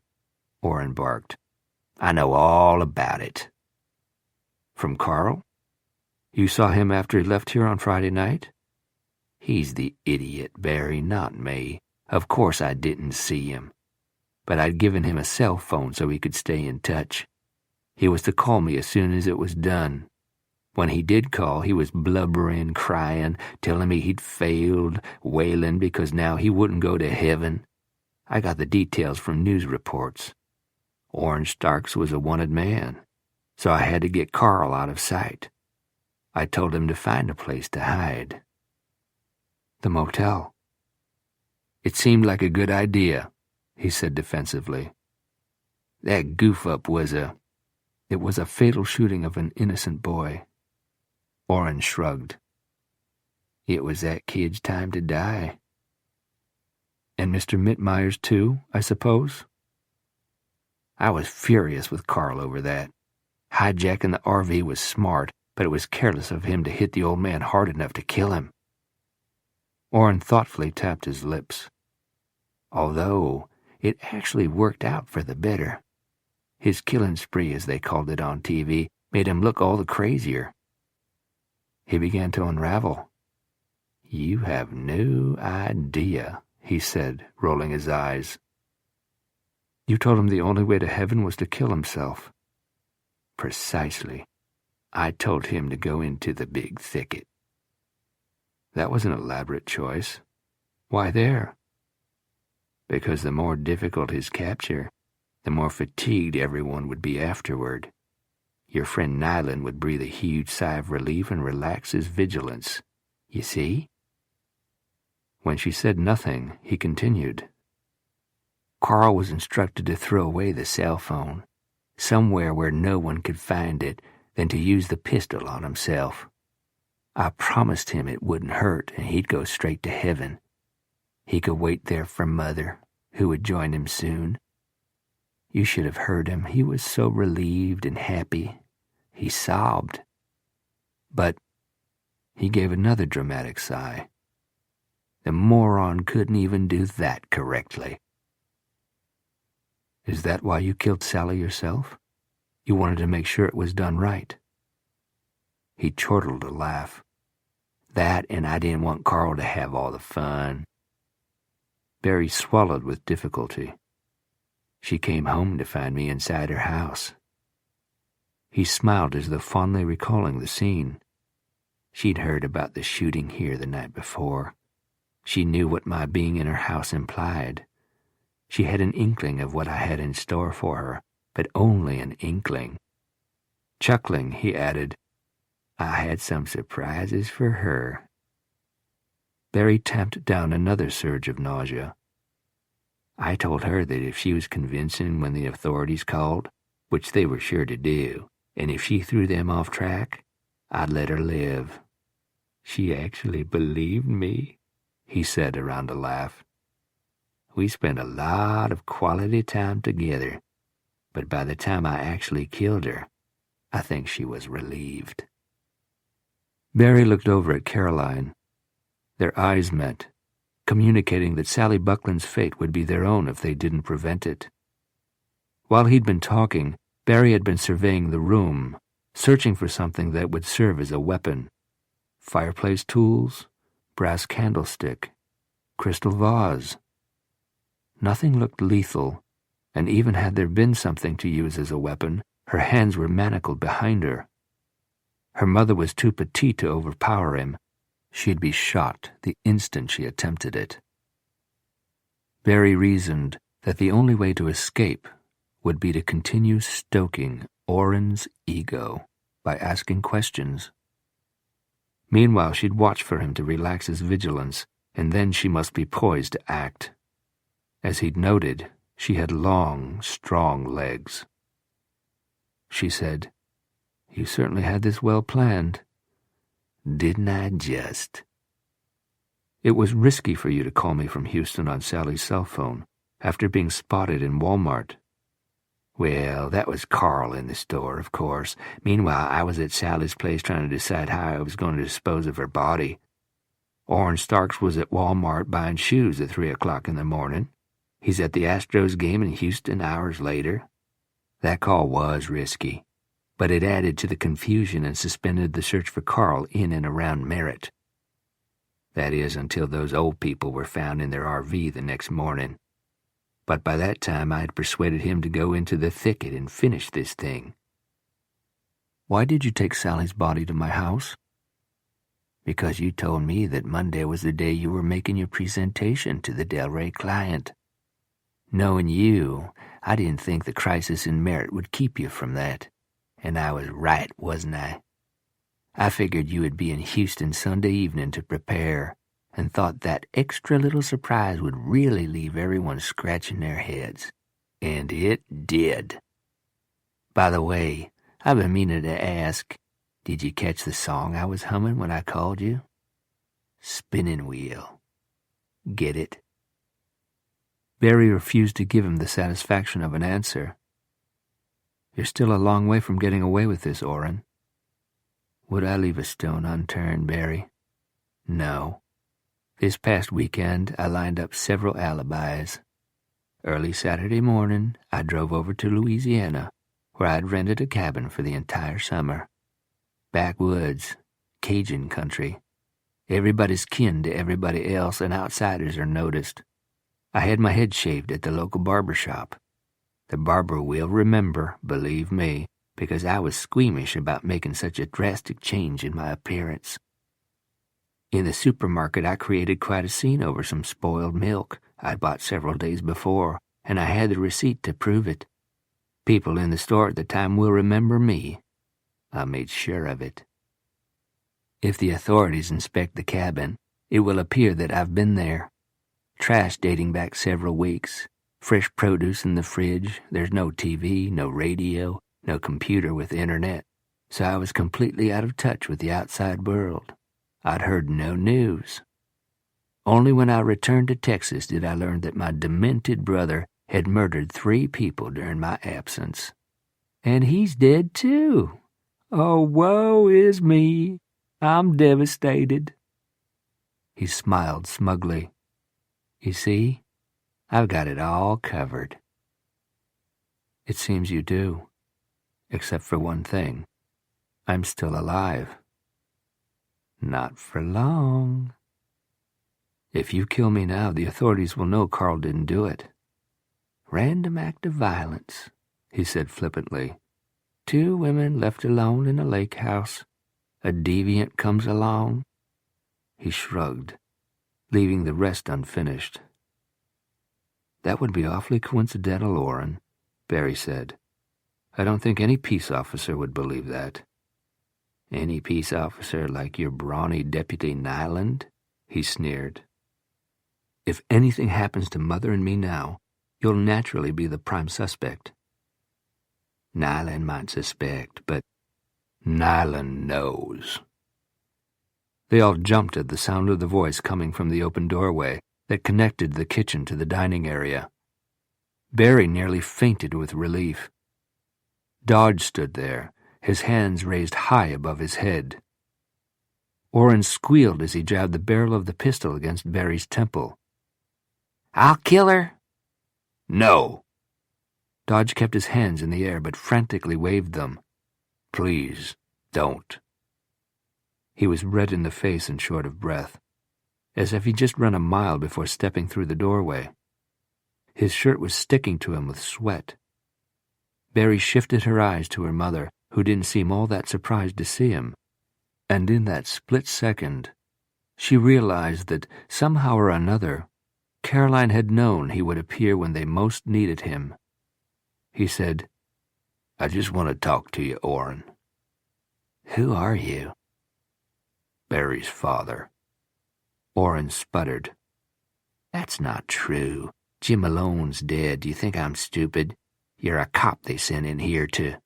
Orrin barked. "I know all about it." "From Carl? You saw him after he left here on Friday night?" "He's the idiot, Barry, not me. Of course I didn't see him. But I'd given him a cell phone so he could stay in touch. He was to call me as soon as it was done. When he did call, he was blubbering, crying, telling me he'd failed, wailing because now he wouldn't go to heaven. I got the details from news reports. Orange Starks was a wanted man, so I had to get Carl out of sight. I told him to find a place to hide." "The motel." "It seemed like a good idea," he said defensively. "That goof-up was It was a fatal shooting of an innocent boy." Orrin shrugged. "It was that kid's time to die." "And Mr. Mittmeyer's too, I suppose?" "I was furious with Carl over that. Hijacking the RV was smart, but it was careless of him to hit the old man hard enough to kill him." Orrin thoughtfully tapped his lips. Although it actually worked out for the better. His killing spree, as they called it on TV, made him look all the crazier. He began to unravel. "You have no idea," he said, rolling his eyes. "You told him the only way to heaven was to kill himself." "Precisely. I told him to go into the big thicket." "That was an elaborate choice. Why there?" "Because the more difficult his capture, the more fatigued everyone would be afterward. Your friend Nyland would breathe a huge sigh of relief and relax his vigilance. You see?" When she said nothing, he continued. "Carl was instructed to throw away the cell phone, somewhere where no one could find it, then to use the pistol on himself. I promised him it wouldn't hurt and he'd go straight to heaven. He could wait there for Mother, who would join him soon. You should have heard him. He was so relieved and happy. He sobbed. But," he gave another dramatic sigh, "the moron couldn't even do that correctly." "Is that why you killed Sally yourself? You wanted to make sure it was done right?" He chortled a laugh. "That, and I didn't want Carl to have all the fun." Barry swallowed with difficulty. "She came home to find me inside her house." He smiled as though fondly recalling the scene. She'd heard about the shooting here the night before. She knew what my being in her house implied. She had an inkling of what I had in store for her, but only an inkling. Chuckling, he added, "I had some surprises for her." Barry tamped down another surge of nausea. "I told her that if she was convincing when the authorities called, which they were sure to do, and if she threw them off track, I'd let her live. She actually believed me," he said around a laugh. "We spent a lot of quality time together, but by the time I actually killed her, I think she was relieved." Barry looked over at Caroline. Their eyes met, communicating that Sally Buckland's fate would be their own if they didn't prevent it. While he'd been talking, Barry had been surveying the room, searching for something that would serve as a weapon. Fireplace tools, brass candlestick, crystal vase. Nothing looked lethal, and even had there been something to use as a weapon, her hands were manacled behind her. Her mother was too petite to overpower him. She'd be shot the instant she attempted it. Barry reasoned that the only way to escape would be to continue stoking Orrin's ego by asking questions. Meanwhile, she'd watch for him to relax his vigilance, and then she must be poised to act. As he'd noted, she had long, strong legs. She said, "You certainly had this well planned." "Didn't I just?" "It was risky for you to call me from Houston on Sally's cell phone, after being spotted in Walmart." "Well, that was Carl in the store, of course. Meanwhile, I was at Sally's place trying to decide how I was going to dispose of her body. Orrin Starks was at Walmart buying shoes at 3 o'clock in the morning. He's at the Astros game in Houston hours later. That call was risky, but it added to the confusion and suspended the search for Carl in and around Merritt. That is, until those old people were found in their RV the next morning. But by that time I had persuaded him to go into the thicket and finish this thing." "Why did you take Sally's body to my house?" "Because you told me that Monday was the day you were making your presentation to the Delray client. Knowing you, I didn't think the crisis in Merritt would keep you from that. And I was right, wasn't I? I figured you would be in Houston Sunday evening to prepare, and thought that extra little surprise would really leave everyone scratching their heads. And it did. By the way, I've been meaning to ask, did you catch the song I was humming when I called you? Spinning Wheel. Get it?" Barry refused to give him the satisfaction of an answer. "You're still a long way from getting away with this, Orrin." "Would I leave a stone unturned, Barry? No. This past weekend, I lined up several alibis. Early Saturday morning, I drove over to Louisiana, where I'd rented a cabin for the entire summer. Backwoods, Cajun country. Everybody's kin to everybody else, and outsiders are noticed. I had my head shaved at the local barber shop. The barber will remember, believe me, because I was squeamish about making such a drastic change in my appearance. In the supermarket, I created quite a scene over some spoiled milk I'd bought several days before, and I had the receipt to prove it. People in the store at the time will remember me. I made sure of it. If the authorities inspect the cabin, it will appear that I've been there. Trash dating back several weeks, fresh produce in the fridge, there's no TV, no radio, no computer with internet, so I was completely out of touch with the outside world. I'd heard no news. Only when I returned to Texas did I learn that my demented brother had murdered 3 people during my absence. And he's dead too. Oh, woe is me. I'm devastated. He smiled smugly. You see, I've got it all covered. It seems you do, except for one thing. I'm still alive. Not for long. If you kill me now, the authorities will know Carl didn't do it. Random act of violence, he said flippantly. 2 women left alone in a lake house. A deviant comes along. He shrugged, leaving the rest unfinished. That would be awfully coincidental, Orrin, Barry said. I don't think any peace officer would believe that. Any peace officer like your brawny Deputy Nyland? He sneered. If anything happens to Mother and me now, you'll naturally be the prime suspect. Nyland might suspect, but Nyland knows. They all jumped at the sound of the voice coming from the open doorway that connected the kitchen to the dining area. Barry nearly fainted with relief. Dodge stood there, his hands raised high above his head. Orrin squealed as he jabbed the barrel of the pistol against Barry's temple. I'll kill her. No. Dodge kept his hands in the air but frantically waved them. Please, don't. He was red in the face and short of breath, as if he'd just run a mile before stepping through the doorway. His shirt was sticking to him with sweat. Barry shifted her eyes to her mother, who didn't seem all that surprised to see him. And in that split second, she realized that somehow or another, Caroline had known he would appear when they most needed him. He said, I just want to talk to you, Orrin. Who are you? Barry's father. Orrin sputtered. That's not true. Jim Malone's dead. Do you think I'm stupid? You're a cop they sent in here to...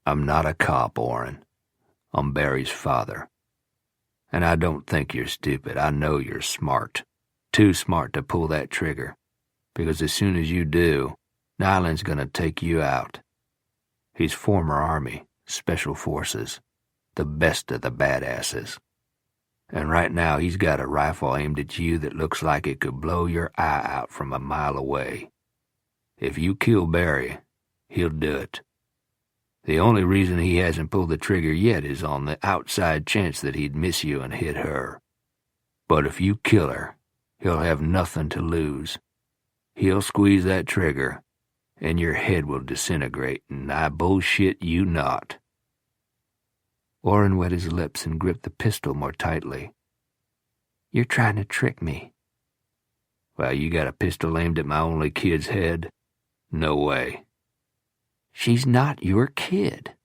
I'm not a cop, Orrin. I'm Barry's father. And I don't think you're stupid. I know you're smart. Too smart to pull that trigger. Because as soon as you do, Nyland's gonna take you out. He's former Army, Special Forces, the best of the badasses. And right now he's got a rifle aimed at you that looks like it could blow your eye out from a mile away. If you kill Barry, he'll do it. The only reason he hasn't pulled the trigger yet is on the outside chance that he'd miss you and hit her. But if you kill her, he'll have nothing to lose. He'll squeeze that trigger, and your head will disintegrate, and I bullshit you not. Orrin wet his lips and gripped the pistol more tightly. You're trying to trick me. Well, you got a pistol aimed at my only kid's head? No way. She's not your kid.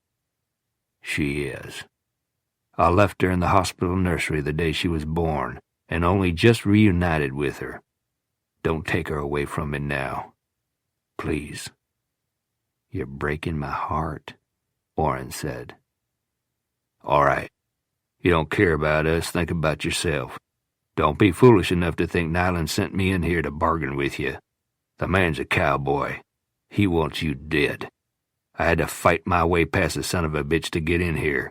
She is. I left her in the hospital nursery the day she was born, and only just reunited with her. Don't take her away from me now. Please. You're breaking my heart, Orrin said. All right. You don't care about us, think about yourself. Don't be foolish enough to think Nyland sent me in here to bargain with you. The man's a cowboy. He wants you dead. I had to fight my way past the son of a bitch to get in here.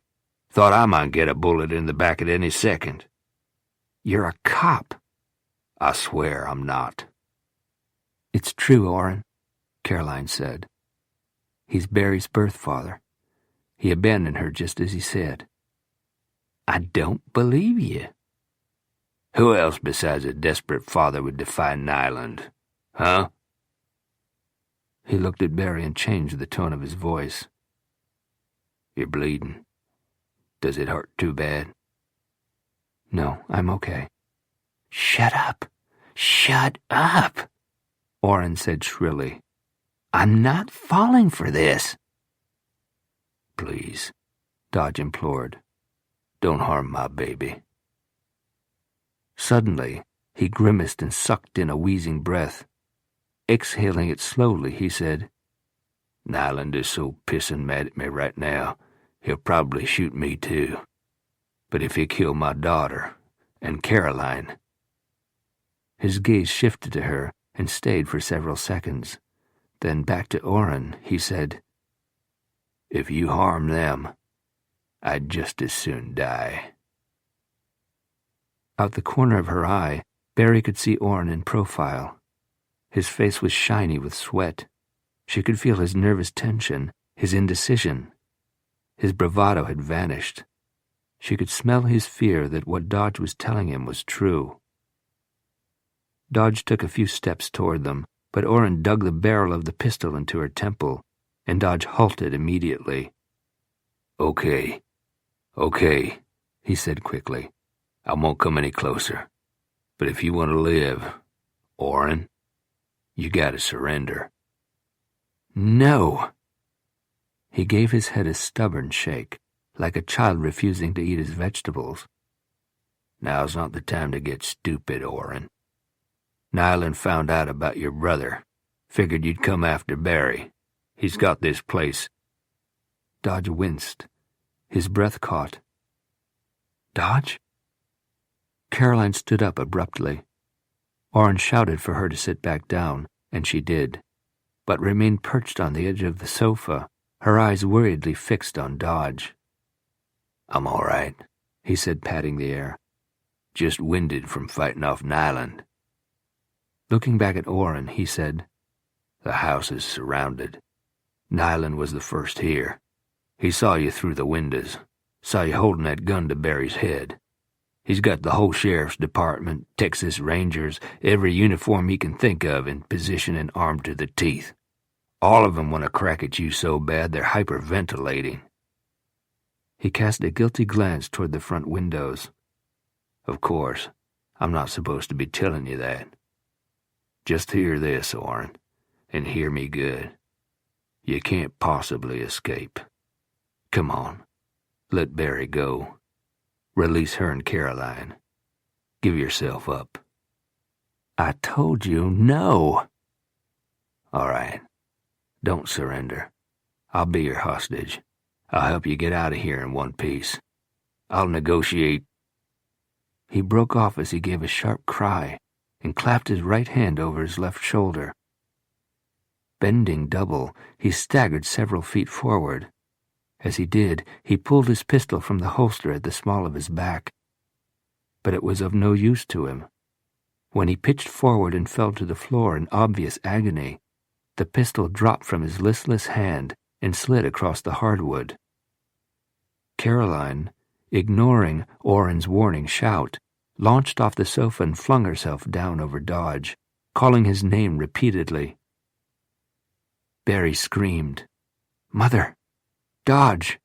Thought I might get a bullet in the back at any second. You're a cop. I swear I'm not. It's true, Orrin, Caroline said. He's Barry's birth father. He abandoned her just as he said. I don't believe you. Who else besides a desperate father would defy Nyland? Huh? He looked at Barry and changed the tone of his voice. You're bleeding. Does it hurt too bad? No, I'm okay. Shut up. Shut up, Orrin said shrilly. I'm not falling for this. Please, Dodge implored. Don't harm my baby. Suddenly, he grimaced and sucked in a wheezing breath. Exhaling it slowly, he said, Nyland is so pissin' mad at me right now, he'll probably shoot me too. But if he killed my daughter, and Caroline... His gaze shifted to her and stayed for several seconds. Then back to Orrin, he said, If you harm them, I'd just as soon die. Out the corner of her eye, Barry could see Orrin in profile. His face was shiny with sweat. She could feel his nervous tension, his indecision. His bravado had vanished. She could smell his fear that what Dodge was telling him was true. Dodge took a few steps toward them, but Orrin dug the barrel of the pistol into her temple, and Dodge halted immediately. Okay, he said quickly. I won't come any closer. But if you want to live, Orrin, you gotta surrender. No! He gave his head a stubborn shake, like a child refusing to eat his vegetables. Now's not the time to get stupid, Orrin. Nyland found out about your brother. Figured you'd come after Barry. He's got this place. Dodge winced. His breath caught. Dodge? Caroline stood up abruptly. Orrin shouted for her to sit back down, and she did, but remained perched on the edge of the sofa, her eyes worriedly fixed on Dodge. I'm all right, he said, patting the air. Just winded from fighting off Nyland. Looking back at Orrin, he said, The house is surrounded. Nyland was the first here. He saw you through the windows, saw you holding that gun to Barry's head. He's got the whole sheriff's department, Texas Rangers, every uniform he can think of in position and armed to the teeth. All of them want to crack at you so bad they're hyperventilating. He cast a guilty glance toward the front windows. Of course, I'm not supposed to be telling you that. Just hear this, Orrin, and hear me good. You can't possibly escape. Come on, let Barry go. Release her and Caroline. Give yourself up. I told you no. All right. Don't surrender. I'll be your hostage. I'll help you get out of here in one piece. I'll negotiate. He broke off as he gave a sharp cry and clapped his right hand over his left shoulder. Bending double, he staggered several feet forward. As he did, he pulled his pistol from the holster at the small of his back. But it was of no use to him. When he pitched forward and fell to the floor in obvious agony, the pistol dropped from his listless hand and slid across the hardwood. Caroline, ignoring Orrin's warning shout, launched off the sofa and flung herself down over Dodge, calling his name repeatedly. Barry screamed, "Mother! Dodge!"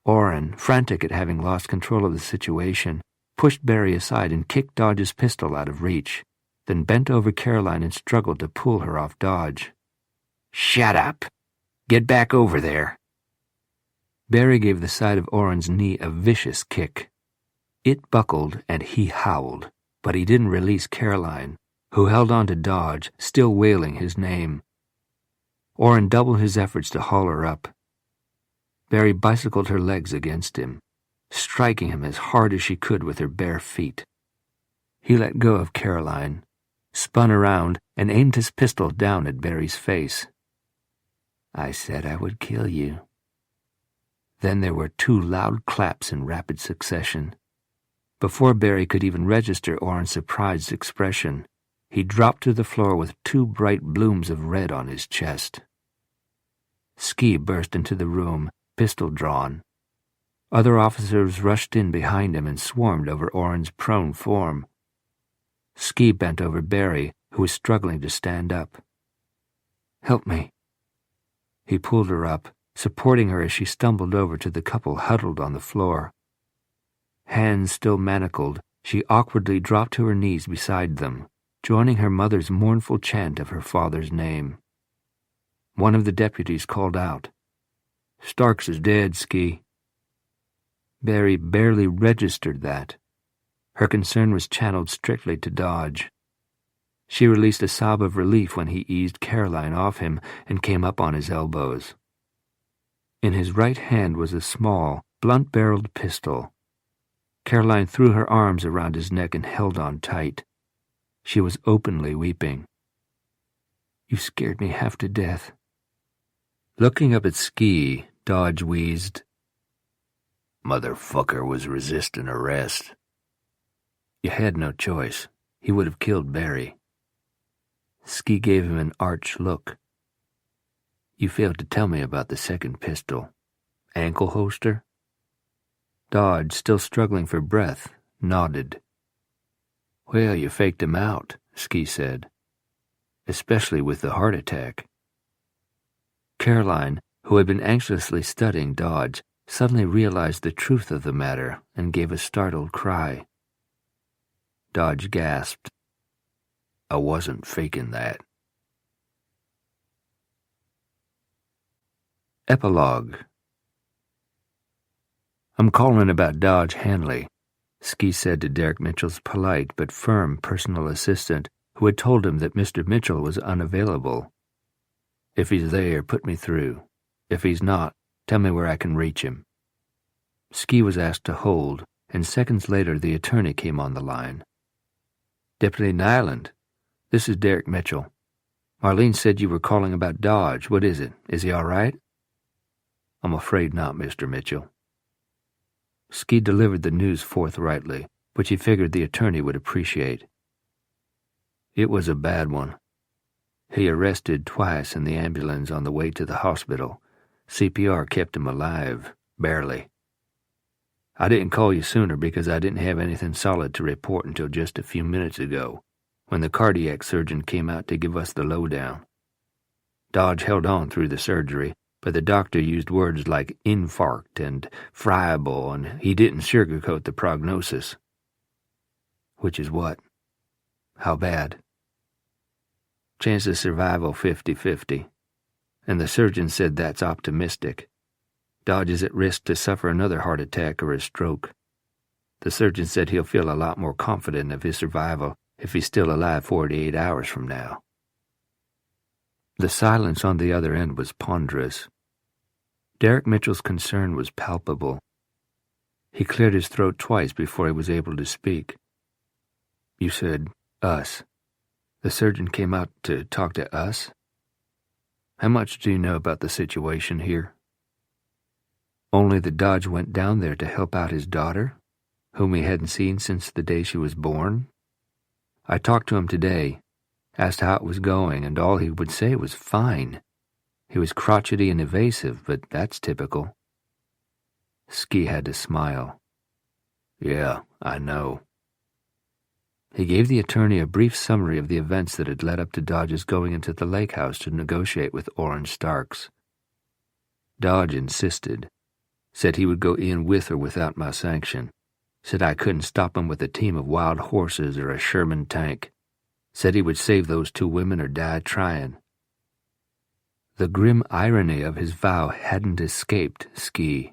Orrin, frantic at having lost control of the situation, pushed Barry aside and kicked Dodge's pistol out of reach, then bent over Caroline and struggled to pull her off Dodge. "Shut up! Get back over there!" Barry gave the side of Orrin's knee a vicious kick. It buckled and he howled, but he didn't release Caroline, who held on to Dodge, still wailing his name. Orrin doubled his efforts to haul her up. Barry bicycled her legs against him, striking him as hard as she could with her bare feet. He let go of Caroline, spun around, and aimed his pistol down at Barry's face. "I said I would kill you." Then there were two loud claps in rapid succession. Before Barry could even register Orrin's surprised expression, he dropped to the floor with 2 bright blooms of red on his chest. Ski burst into the room, pistol drawn. Other officers rushed in behind him and swarmed over Orrin's prone form. Ski bent over Barry, who was struggling to stand up. "Help me." He pulled her up, supporting her as she stumbled over to the couple huddled on the floor. Hands still manacled, she awkwardly dropped to her knees beside them, joining her mother's mournful chant of her father's name. One of the deputies called out, "Starks is dead, Ski." Barry barely registered that. Her concern was channeled strictly to Dodge. She released a sob of relief when he eased Caroline off him and came up on his elbows. In his right hand was a small, blunt-barreled pistol. Caroline threw her arms around his neck and held on tight. She was openly weeping. "You scared me half to death." Looking up at Ski, Dodge wheezed, "Motherfucker was resisting arrest." "You had no choice. He would have killed Barry." Ski gave him an arch look. "You failed to tell me about the second pistol. Ankle holster?" Dodge, still struggling for breath, nodded. "Well, you faked him out," Ski said. "Especially with the heart attack." Caroline, who had been anxiously studying Dodge, suddenly realized the truth of the matter and gave a startled cry. Dodge gasped. "I wasn't faking that." Epilogue. "I'm calling about Dodge Hanley," Ski said to Derek Mitchell's polite but firm personal assistant, who had told him that Mr. Mitchell was unavailable. "If he's there, put me through. If he's not, tell me where I can reach him." Ski was asked to hold, and seconds later the attorney came on the line. "Deputy Nyland, this is Derek Mitchell. Marlene said you were calling about Dodge. What is it? Is he all right?" "I'm afraid not, Mr. Mitchell." Ski delivered the news forthrightly, which he figured the attorney would appreciate. "It was a bad one. He arrested twice in the ambulance on the way to the hospital. CPR kept him alive, barely. I didn't call you sooner because I didn't have anything solid to report until just a few minutes ago, when the cardiac surgeon came out to give us the lowdown. Dodge held on through the surgery, but the doctor used words like infarct and friable, and he didn't sugarcoat the prognosis." "Which is what? How bad?" "Chance of survival 50-50, and the surgeon said that's optimistic. Dodge is at risk to suffer another heart attack or a stroke. The surgeon said he'll feel a lot more confident of his survival if he's still alive 48 hours from now." The silence on the other end was ponderous. Derek Mitchell's concern was palpable. He cleared his throat twice before he was able to speak. "You said us. The surgeon came out to talk to us? How much do you know about the situation here?" "Only that Dodge went down there to help out his daughter, whom he hadn't seen since the day she was born. I talked to him today, asked how it was going, and all he would say was fine. He was crotchety and evasive, but that's typical." Ski had to smile. "Yeah, I know." He gave the attorney a brief summary of the events that had led up to Dodge's going into the lake house to negotiate with Orange Starks. Dodge insisted, said he would go in with or without my sanction, said I couldn't stop him with a team of wild horses or a Sherman tank, said he would save those 2 women or die trying. The grim irony of his vow hadn't escaped Ski.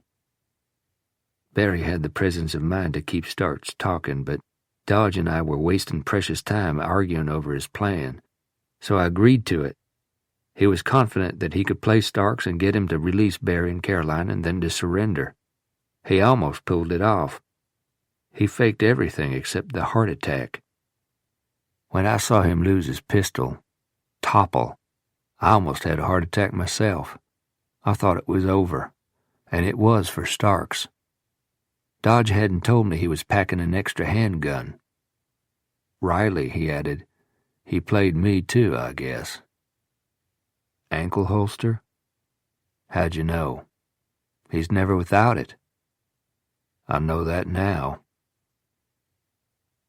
Barry had the presence of mind to keep Starks talking, but Dodge and I were wasting precious time arguing over his plan, so I agreed to it. He was confident that he could play Starks and get him to release Barry and Caroline and then to surrender. He almost pulled it off. He faked everything except the heart attack. When I saw him lose his pistol, topple, I almost had a heart attack myself. I thought it was over, and it was for Starks. Dodge hadn't told me he was packing an extra handgun. Riley, he added. He played me too, I guess. Ankle holster? How'd you know? He's never without it. I know that now.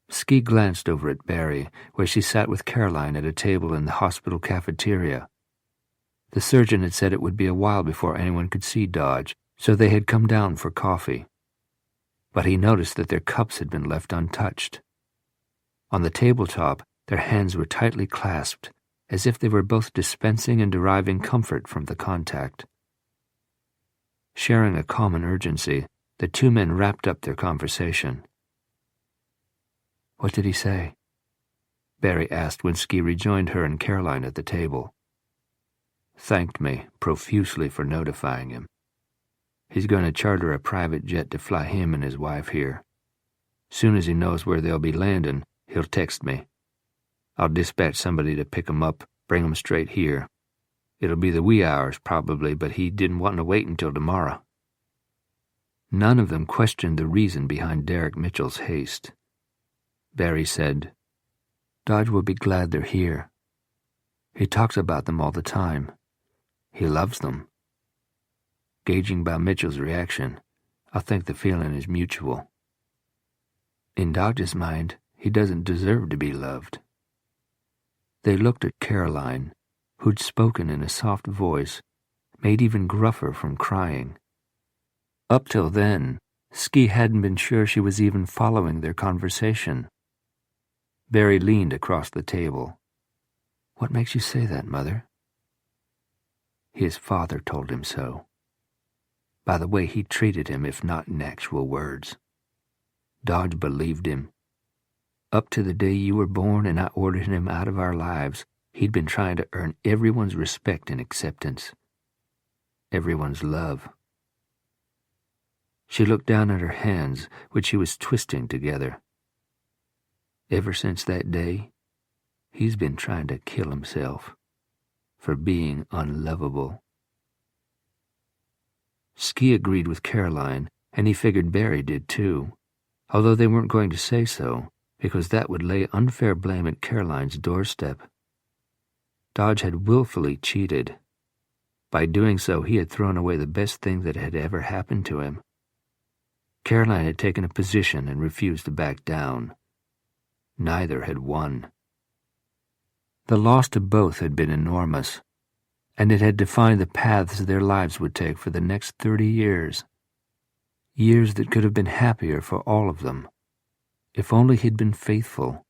Ski glanced over at Barry, where she sat with Caroline at a table in the hospital cafeteria. The surgeon had said it would be a while before anyone could see Dodge, so they had come down for coffee. But he noticed that their cups had been left untouched. On the tabletop, their hands were tightly clasped, as if they were both dispensing and deriving comfort from the contact. Sharing a common urgency, the two men wrapped up their conversation. What did he say? Barry asked when Ski rejoined her and Caroline at the table. Thanked me profusely for notifying him. He's going to charter a private jet to fly him and his wife here. Soon as he knows where they'll be landing, he'll text me. I'll dispatch somebody to pick 'em up, bring 'em straight here. It'll be the wee hours, probably, but he didn't want to wait until tomorrow. None of them questioned the reason behind Derek Mitchell's haste. Barry said, Dodge will be glad they're here. He talks about them all the time. He loves them. Gauging by Mitchell's reaction, I think the feeling is mutual. In Dodge's mind, he doesn't deserve to be loved. They looked at Caroline, who'd spoken in a soft voice, made even gruffer from crying. Up till then, Ski hadn't been sure she was even following their conversation. Barry leaned across the table. What makes you say that, Mother? His father told him so. By the way he treated him, if not in actual words. Dodge believed him. Up to the day you were born and I ordered him out of our lives, he'd been trying to earn everyone's respect and acceptance. Everyone's love. She looked down at her hands, which she was twisting together. Ever since that day, he's been trying to kill himself for being unlovable. Ski agreed with Caroline, and he figured Barry did too, although they weren't going to say so, because that would lay unfair blame at Caroline's doorstep. Dodge had willfully cheated. By doing so, he had thrown away the best thing that had ever happened to him. Caroline had taken a position and refused to back down. Neither had won. The loss to both had been enormous, and it had defined the paths their lives would take for the next 30 years. Years that could have been happier for all of them. If only he'd been faithful.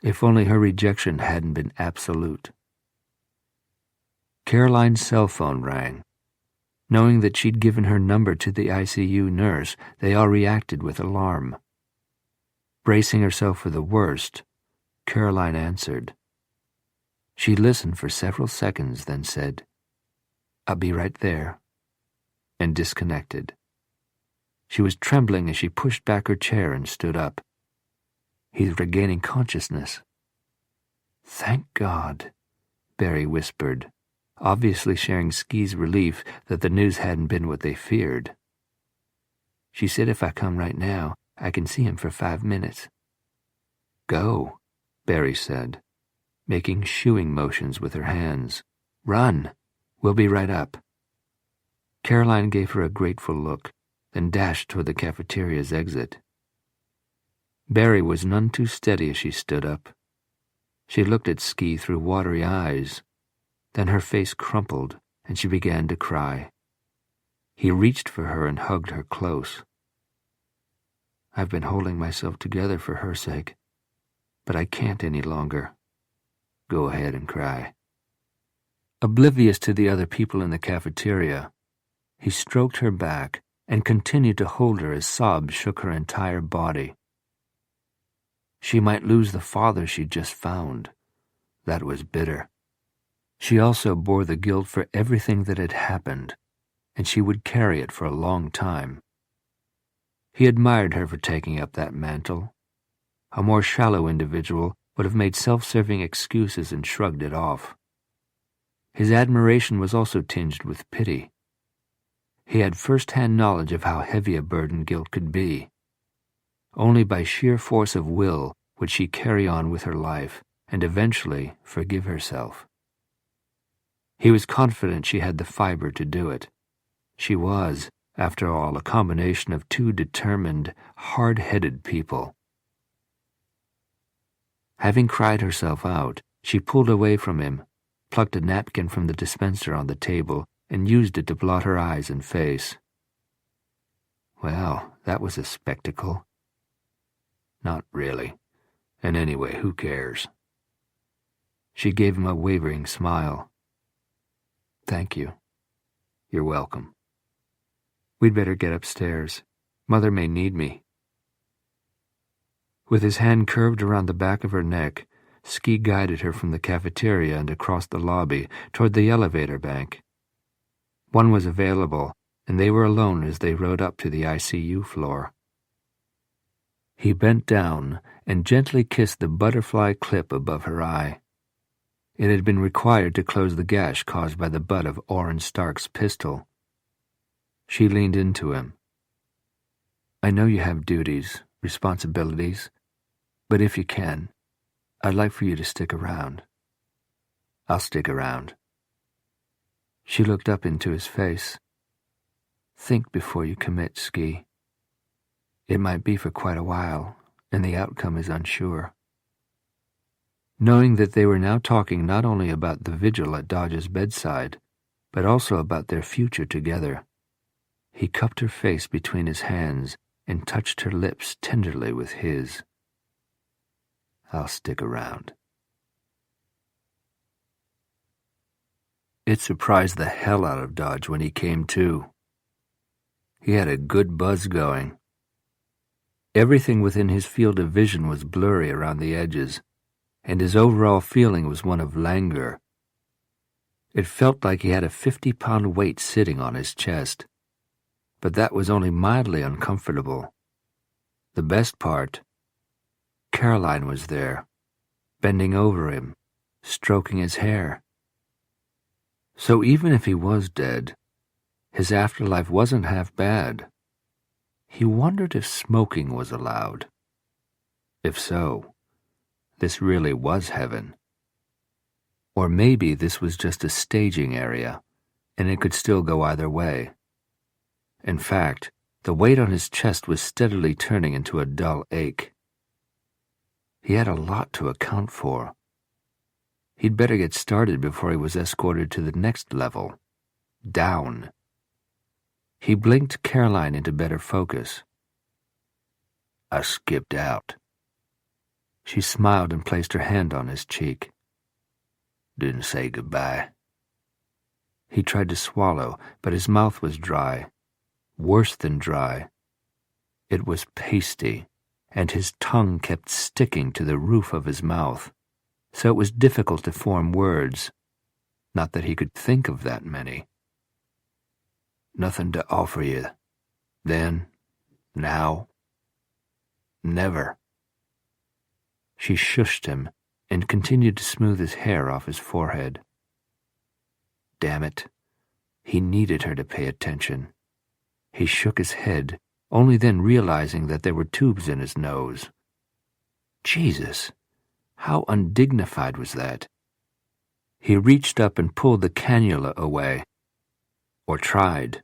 If only her rejection hadn't been absolute. Caroline's cell phone rang. Knowing that she'd given her number to the ICU nurse, they all reacted with alarm. Bracing herself for the worst, Caroline answered. She listened for several seconds, then said, I'll be right there, and disconnected. She was trembling as she pushed back her chair and stood up. He's regaining consciousness. Thank God, Barry whispered, obviously sharing Ski's relief that the news hadn't been what they feared. She said if I come right now, I can see him for 5 minutes. Go, Barry said, making shooing motions with her hands. Run! We'll be right up. Caroline gave her a grateful look, then dashed toward the cafeteria's exit. Barry was none too steady as she stood up. She looked at Ski through watery eyes. Then her face crumpled, and she began to cry. He reached for her and hugged her close. I've been holding myself together for her sake, but I can't any longer. Go ahead and cry. Oblivious to the other people in the cafeteria, he stroked her back and continued to hold her as sobs shook her entire body. She might lose the father she'd just found. That was bitter. She also bore the guilt for everything that had happened, and she would carry it for a long time. He admired her for taking up that mantle. A more shallow individual would have made self-serving excuses and shrugged it off. His admiration was also tinged with pity. He had first-hand knowledge of how heavy a burden guilt could be. Only by sheer force of will would she carry on with her life and eventually forgive herself. He was confident she had the fiber to do it. She was, after all, a combination of two determined, hard-headed people. Having cried herself out, she pulled away from him, plucked a napkin from the dispenser on the table, and used it to blot her eyes and face. Well, that was a spectacle. Not really. And anyway, who cares? She gave him a wavering smile. Thank you. You're welcome. We'd better get upstairs. Mother may need me. With his hand curved around the back of her neck, Ski guided her from the cafeteria and across the lobby toward the elevator bank. One was available, and they were alone as they rode up to the ICU floor. He bent down and gently kissed the butterfly clip above her eye. It had been required to close the gash caused by the butt of Orrin Stark's pistol. She leaned into him. I know you have duties, responsibilities, but if you can, I'd like for you to stick around. I'll stick around. She looked up into his face. Think before you commit, Ski. It might be for quite a while, and the outcome is unsure. Knowing that they were now talking not only about the vigil at Dodge's bedside, but also about their future together, he cupped her face between his hands and touched her lips tenderly with his. I'll stick around. It surprised the hell out of Dodge when he came to. He had a good buzz going. Everything within his field of vision was blurry around the edges, and his overall feeling was one of languor. It felt like he had a 50-pound weight sitting on his chest, but that was only mildly uncomfortable. The best part, Caroline was there, bending over him, stroking his hair. So even if he was dead, his afterlife wasn't half bad. He wondered if smoking was allowed. If so, this really was heaven. Or maybe this was just a staging area, and it could still go either way. In fact, the weight on his chest was steadily turning into a dull ache. He had a lot to account for. He'd better get started before he was escorted to the next level, down. He blinked Caroline into better focus. I skipped out. She smiled and placed her hand on his cheek. Didn't say goodbye. He tried to swallow, but his mouth was dry. Worse than dry. It was pasty, and his tongue kept sticking to the roof of his mouth, so it was difficult to form words. Not that he could think of that many. Nothing to offer you. Then, now, never. She shushed him and continued to smooth his hair off his forehead. Damn it. He needed her to pay attention. He shook his head, only then realizing that there were tubes in his nose. Jesus, how undignified was that? He reached up and pulled the cannula away. Or tried.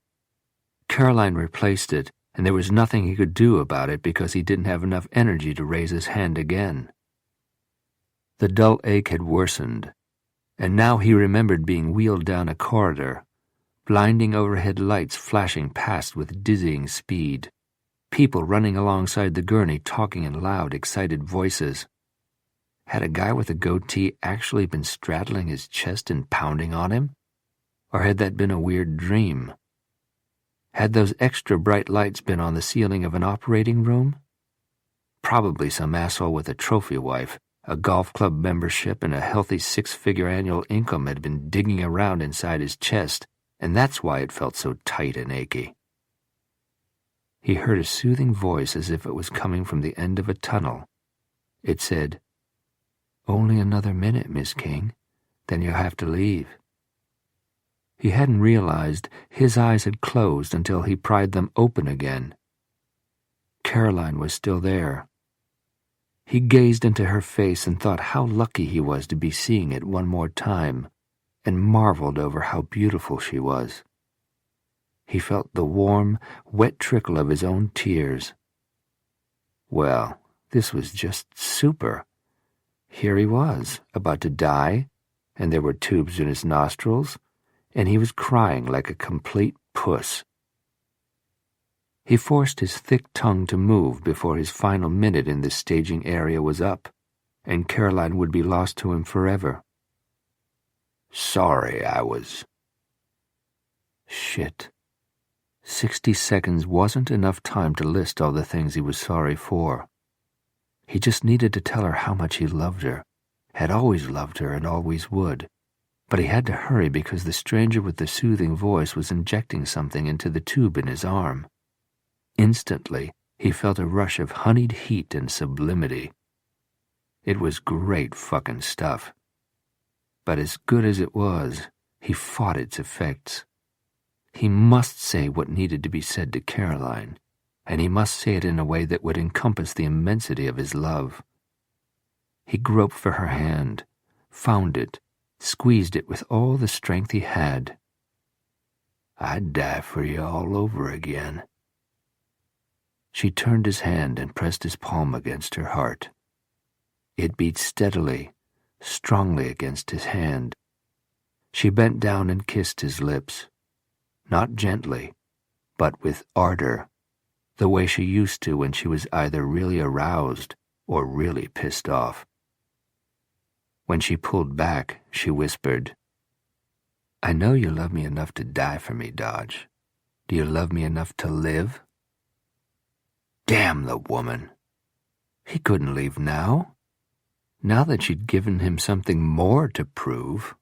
Caroline replaced it, and there was nothing he could do about it because he didn't have enough energy to raise his hand again. The dull ache had worsened, and now he remembered being wheeled down a corridor, blinding overhead lights flashing past with dizzying speed, people running alongside the gurney talking in loud, excited voices. Had a guy with a goatee actually been straddling his chest and pounding on him? Or had that been a weird dream? Had those extra bright lights been on the ceiling of an operating room? Probably some asshole with a trophy wife, a golf club membership, and a healthy 6-figure annual income had been digging around inside his chest, and that's why it felt so tight and achy. He heard a soothing voice as if it was coming from the end of a tunnel. It said, "Only another minute, Miss King, then you'll have to leave." He hadn't realized his eyes had closed until he pried them open again. Caroline was still there. He gazed into her face and thought how lucky he was to be seeing it one more time, and marveled over how beautiful she was. He felt the warm, wet trickle of his own tears. Well, this was just super. Here he was, about to die, and there were tubes in his nostrils, and he was crying like a complete puss. He forced his thick tongue to move before his final minute in the staging area was up, and Caroline would be lost to him forever. Sorry, I was... Shit. 60 seconds wasn't enough time to list all the things he was sorry for. He just needed to tell her how much he loved her, had always loved her and always would. But he had to hurry because the stranger with the soothing voice was injecting something into the tube in his arm. Instantly, he felt a rush of honeyed heat and sublimity. It was great fucking stuff. But as good as it was, he fought its effects. He must say what needed to be said to Caroline, and he must say it in a way that would encompass the immensity of his love. He groped for her hand, found it, squeezed it with all the strength he had. I'd die for you all over again. She turned his hand and pressed his palm against her heart. It beat steadily, strongly against his hand. She bent down and kissed his lips, not gently, but with ardor, the way she used to when she was either really aroused or really pissed off. When she pulled back, she whispered, "I know you love me enough to die for me, Dodge. Do you love me enough to live?" Damn the woman. He couldn't leave now. Now that she'd given him something more to prove.